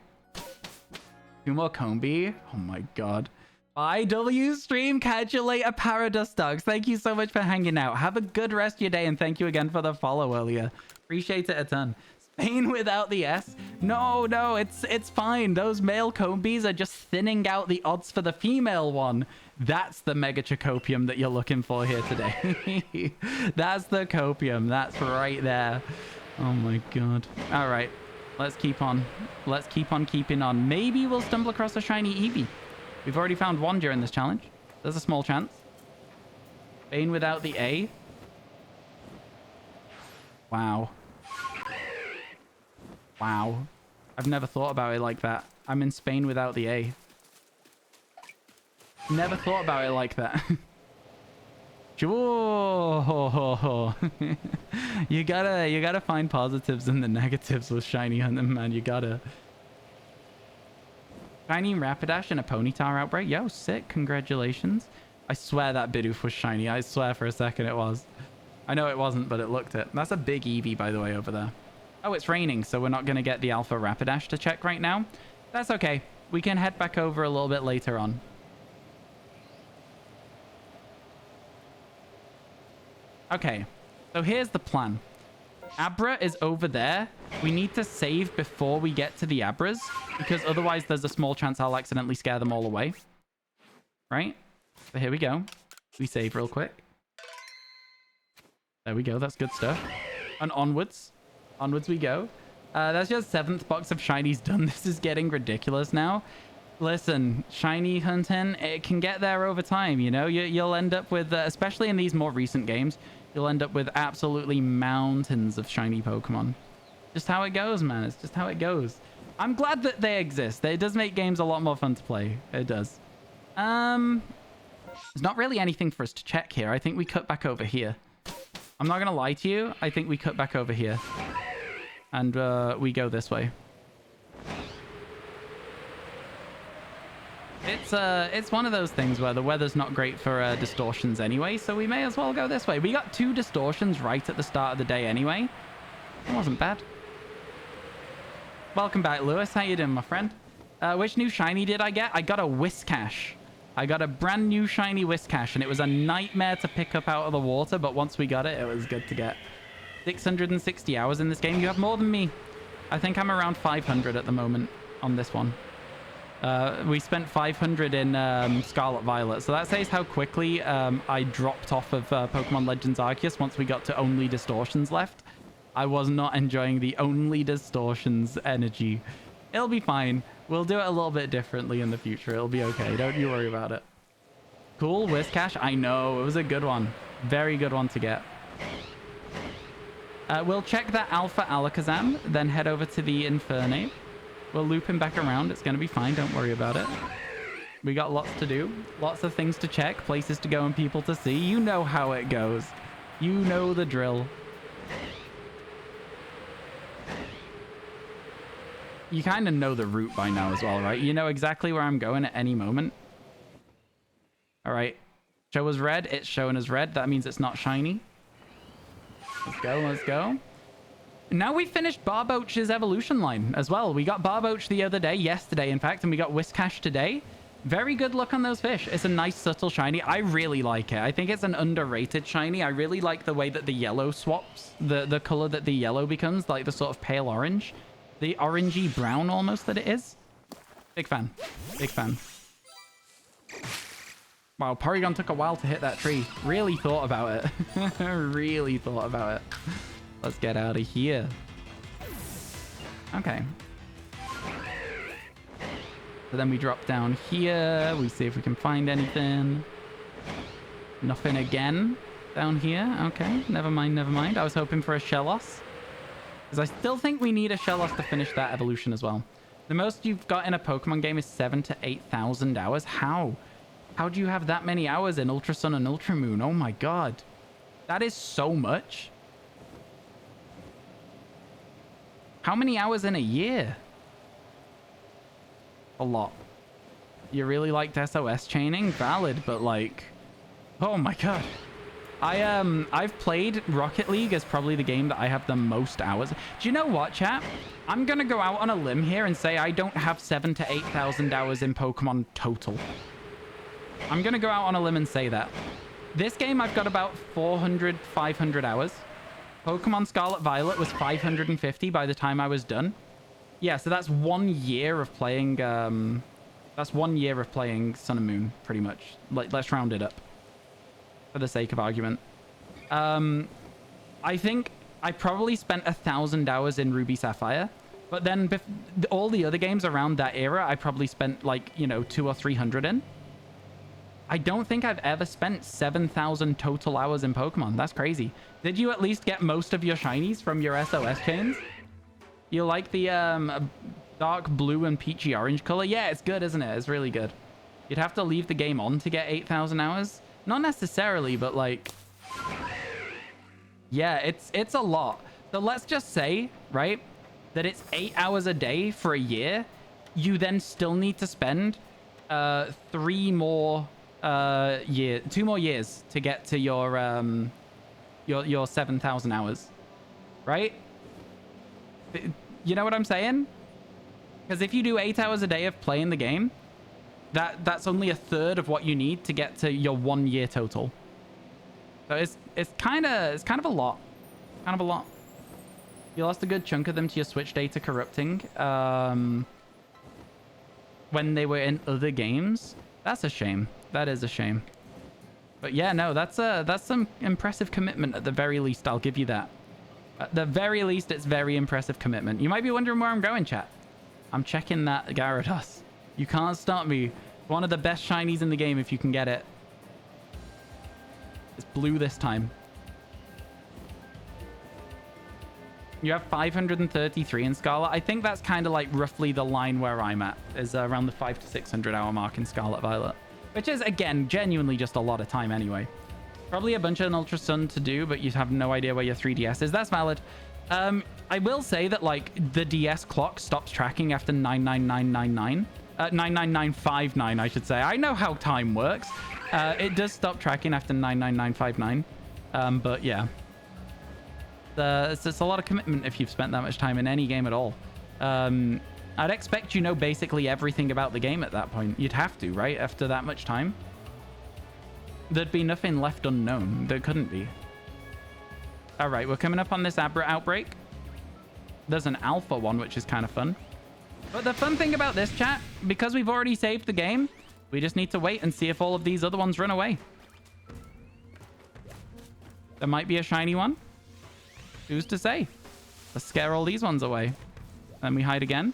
2 more Combi. Oh my god. Bye, W stream. Catch you later, Paradust Dogs. Thank you so much for hanging out. Have a good rest of your day, and thank you again for the follow earlier. Appreciate it a ton. Spain without the S? No, it's fine. Those male Combis are just thinning out the odds for the female one. That's the Mega Chacopium that you're looking for here today. That's the copium. That's right there. Oh my god. All right. Let's keep on. Let's keep on keeping on. Maybe we'll stumble across a shiny Eevee. We've already found one during this challenge. There's a small chance. Spain without the A. Wow. Wow. I've never thought about it like that. I'm in Spain without the A. Never thought about it like that. Sure. you gotta find positives and the negatives with shiny hunting, man. You gotta. Shiny Rapidash and a Ponyta outbreak. Yo, sick. Congratulations. I swear that Bidoof was shiny. I swear for a second it was. I know it wasn't, but it looked it. That's a big Eevee, by the way, over there. Oh, it's raining, so we're not going to get the Alpha Rapidash to check right now. That's okay. We can head back over a little bit later on. Okay, so here's the plan. Abra is over there. We need to save before we get to the Abras, because otherwise there's a small chance I'll accidentally scare them all away. Right? So here we go. We save real quick. There we go. That's good stuff. And onwards. Onwards we go. That's just 7th box of shinies done. This is getting ridiculous now. Listen, shiny hunting, it can get there over time, you know? You'll end up with, especially in these more recent games, you'll end up with absolutely mountains of shiny Pokemon. Just how it goes, man. It's just how it goes. I'm glad that they exist. It does make games a lot more fun to play. It does. There's not really anything for us to check here. I think we cut back over here. I'm not going to lie to you. I think we cut back over here. And we go this way. It's one of those things where the weather's not great for distortions anyway, so we may as well go this way. We got 2 distortions right at the start of the day anyway. It wasn't bad. Welcome back, Lewis. How you doing, my friend? Which new shiny did I get? I got a Whiscash. I got a brand new shiny Whiscash, and it was a nightmare to pick up out of the water, but once we got it, it was good to get. 660 hours in this game. You have more than me. I think I'm around 500 at the moment on this one. We spent 500 in Scarlet Violet, so that says how quickly I dropped off of Pokemon Legends Arceus once we got to only distortions left. I was not enjoying the only distortions energy. It'll be fine. We'll do it a little bit differently in the future. It'll be okay. Don't you worry about it. Cool Whiscash. I know. It was a good one. Very good one to get. We'll check that Alpha Alakazam, then head over to the Infernape. We'll loop him back around. It's going to be fine. Don't worry about it. We got lots to do. Lots of things to check. Places to go and people to see. You know how it goes. You know the drill. You kind of know the route by now as well, right? You know exactly where I'm going at any moment. All right. Show us red. It's showing us red. That means it's not shiny. Let's go. Let's go. Now we finished Barboach's evolution line as well. We got Barboach the other day, yesterday, in fact, and we got Whiscash today. Very good luck on those fish. It's a nice, subtle shiny. I really like it. I think it's an underrated shiny. I really like the way that the yellow swaps, the color that the yellow becomes, like the sort of pale orange. The orangey brown almost that it is. Big fan. Big fan. Wow, Porygon took a while to hit that tree. Really thought about it. Really thought about it. Let's get out of here. Okay. So then we drop down here. We see if we can find anything. Nothing again down here. Okay, never mind, never mind. I was hoping for a Shellos. Because I still think we need a Shellos to finish that evolution as well. The most you've got in a Pokemon game is 7,000 to 8,000 hours. How? How do you have that many hours in Ultra Sun and Ultra Moon? Oh my god. That is so much. How many hours in a year? A lot. You really liked SOS chaining? Valid, but like... Oh my god. I've played Rocket League as probably the game that I have the most hours. Do you know what, chat? I'm gonna go out on a limb here and say I don't have 7,000 to 8,000 hours in Pokemon total. I'm gonna go out on a limb and say that. This game I've got about 400, 500 hours. Pokemon Scarlet Violet was 550 by the time I was done. Yeah, so that's 1 year of playing, that's 1 year of playing Sun and Moon, pretty much. Let's round it up for the sake of argument. I think I probably spent 1,000 hours in Ruby Sapphire, but then all the other games around that era, I probably spent like, you know, 200 or 300 in. I don't think I've ever spent 7,000 total hours in Pokemon. That's crazy. Did you at least get most of your shinies from your SOS chains? You like the dark blue and peachy orange color? Yeah, it's good, isn't it? It's really good. You'd have to leave the game on to get 8,000 hours. Not necessarily, but like... Yeah, it's a lot. So let's just say, right, that it's 8 hours a day for a year. You then still need to spend 2 more years to get to your 7,000 hours, right? You know what I'm saying? Because if you do 8 hours a day of playing the game, that's only 1/3 of what you need to get to your 1 year total. So it's kind of a lot. Kind of a lot. You lost a good chunk of them to your Switch data corrupting when they were in other games. That's a shame. That is a shame. But yeah, no, that's some impressive commitment at the very least. I'll give you that. At the very least, it's very impressive commitment. You might be wondering where I'm going, chat. I'm checking that Gyarados. You can't stop me. One of the best shinies in the game if you can get it. It's blue this time. You have 533 in Scarlet. I think that's kind of like roughly the line where I'm at. Is around the 500 to 600 hour mark in Scarlet Violet. Which is, again, genuinely just a lot of time anyway. Probably a bunch of an Ultra Sun to do, but you have no idea where your 3DS is. That's valid. I will say that, like, the DS clock stops tracking after 99999. 99959, I should say. I know how time works. It does stop tracking after 99959. But yeah. It's a lot of commitment if you've spent that much time in any game at all. I'd expect you know basically everything about the game at that point. You'd have to, right? After that much time. There'd be nothing left unknown. There couldn't be. All right, we're coming up on this Abra outbreak. There's an alpha one, which is kind of fun. But the fun thing about this, chat, because we've already saved the game, we just need to wait and see if all of these other ones run away. There might be a shiny one. Who's to say? Let's scare all these ones away. Then we hide again.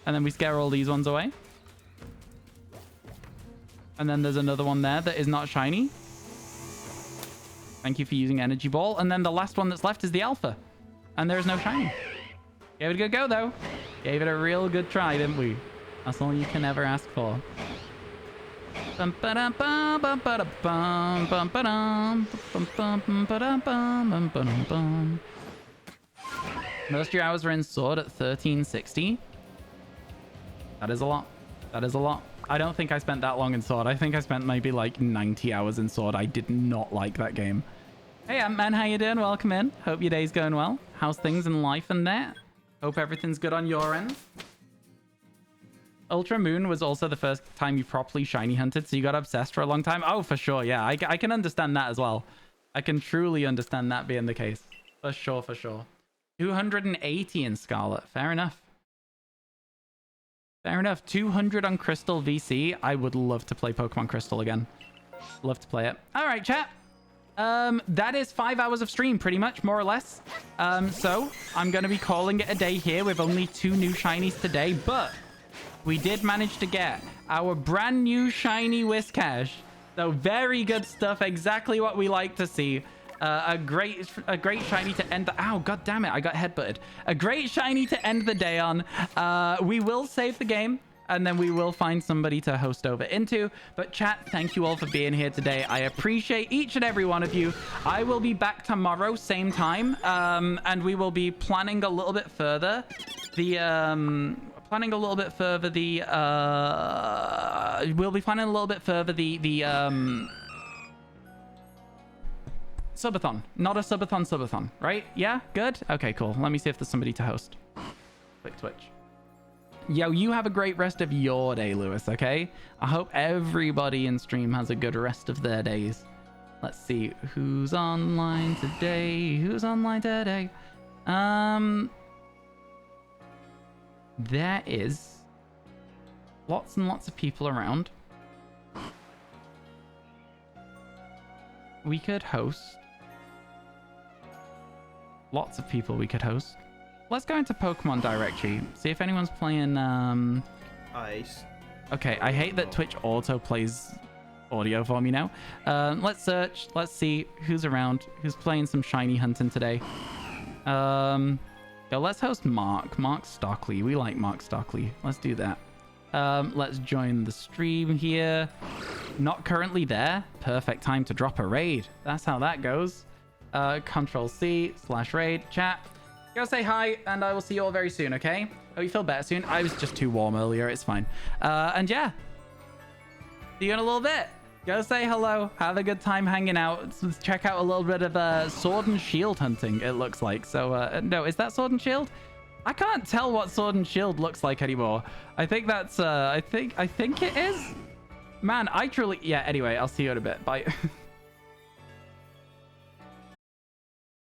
And then we scare all these ones away. And then there's another one there that is not shiny. Thank you for using Energy Ball. And then the last one that's left is the Alpha. And there is no shiny. Gave it a good go, though. Gave it a real good try, didn't we? That's all you can ever ask for. Most of your hours are in Sword at 1360. That is a lot. That is a lot. I don't think I spent that long in Sword. I think I spent maybe like 90 hours in Sword. I did not like that game. Hey, Ant-Man, how you doing? Welcome in. Hope your day's going well. How's things in life and there? Hope everything's good on your end. Ultra Moon was also the first time you properly shiny hunted, so you got obsessed for a long time. Oh, for sure. Yeah, I can understand that as well. I can truly understand that being the case. For sure, for sure. 280 in Scarlet. Fair enough. Fair enough. 200 on Crystal VC. I would love to play Pokemon Crystal again. Love to play it. All right, chat. That is 5 hours of stream, pretty much, more or less. So I'm going to be calling it a day here with only 2 new shinies today, but we did manage to get our brand new shiny Whiscash. So very good stuff, exactly what we like to see. A great shiny to end the... Ow, god damn it, I got headbutted. A great shiny to end the day on. We will save the game, and then we will find somebody to host over into. But chat, thank you all for being here today. I appreciate each and every one of you. I will be back tomorrow, same time, and we will be planning a little bit further. We'll be planning a little bit further the subathon. Not a subathon, right? Yeah, good. Okay, cool. Let me see if there's somebody to host. Quick Twitch. Yo, you have a great rest of your day, Lewis, okay? I hope everybody in stream has a good rest of their days. Let's see who's online today. There is lots and lots of people around. We could host. Lots of people we could host. Let's go into Pokemon directory. See if anyone's playing... Ice. Okay, I hate that Twitch auto plays audio for me now. Let's search. Let's see who's around. Who's playing some shiny hunting today. Yo, let's host Mark Stockley. We like Mark Stockley. Let's do that. Let's join the stream here. Not currently there. Perfect time to drop a raid. That's how that goes. Control-C/raid. Chat. Go say hi, and I will see you all very soon, okay? Oh, you feel better soon? I was just too warm earlier. It's fine. And yeah. See you in a little bit. Go say hello. Have a good time hanging out. Let's check out a little bit of sword and shield hunting, it looks like. So, no, is that sword and shield? I can't tell what sword and shield looks like anymore. I think that's, I think it is. Man, I truly... Yeah, anyway, I'll see you in a bit. Bye.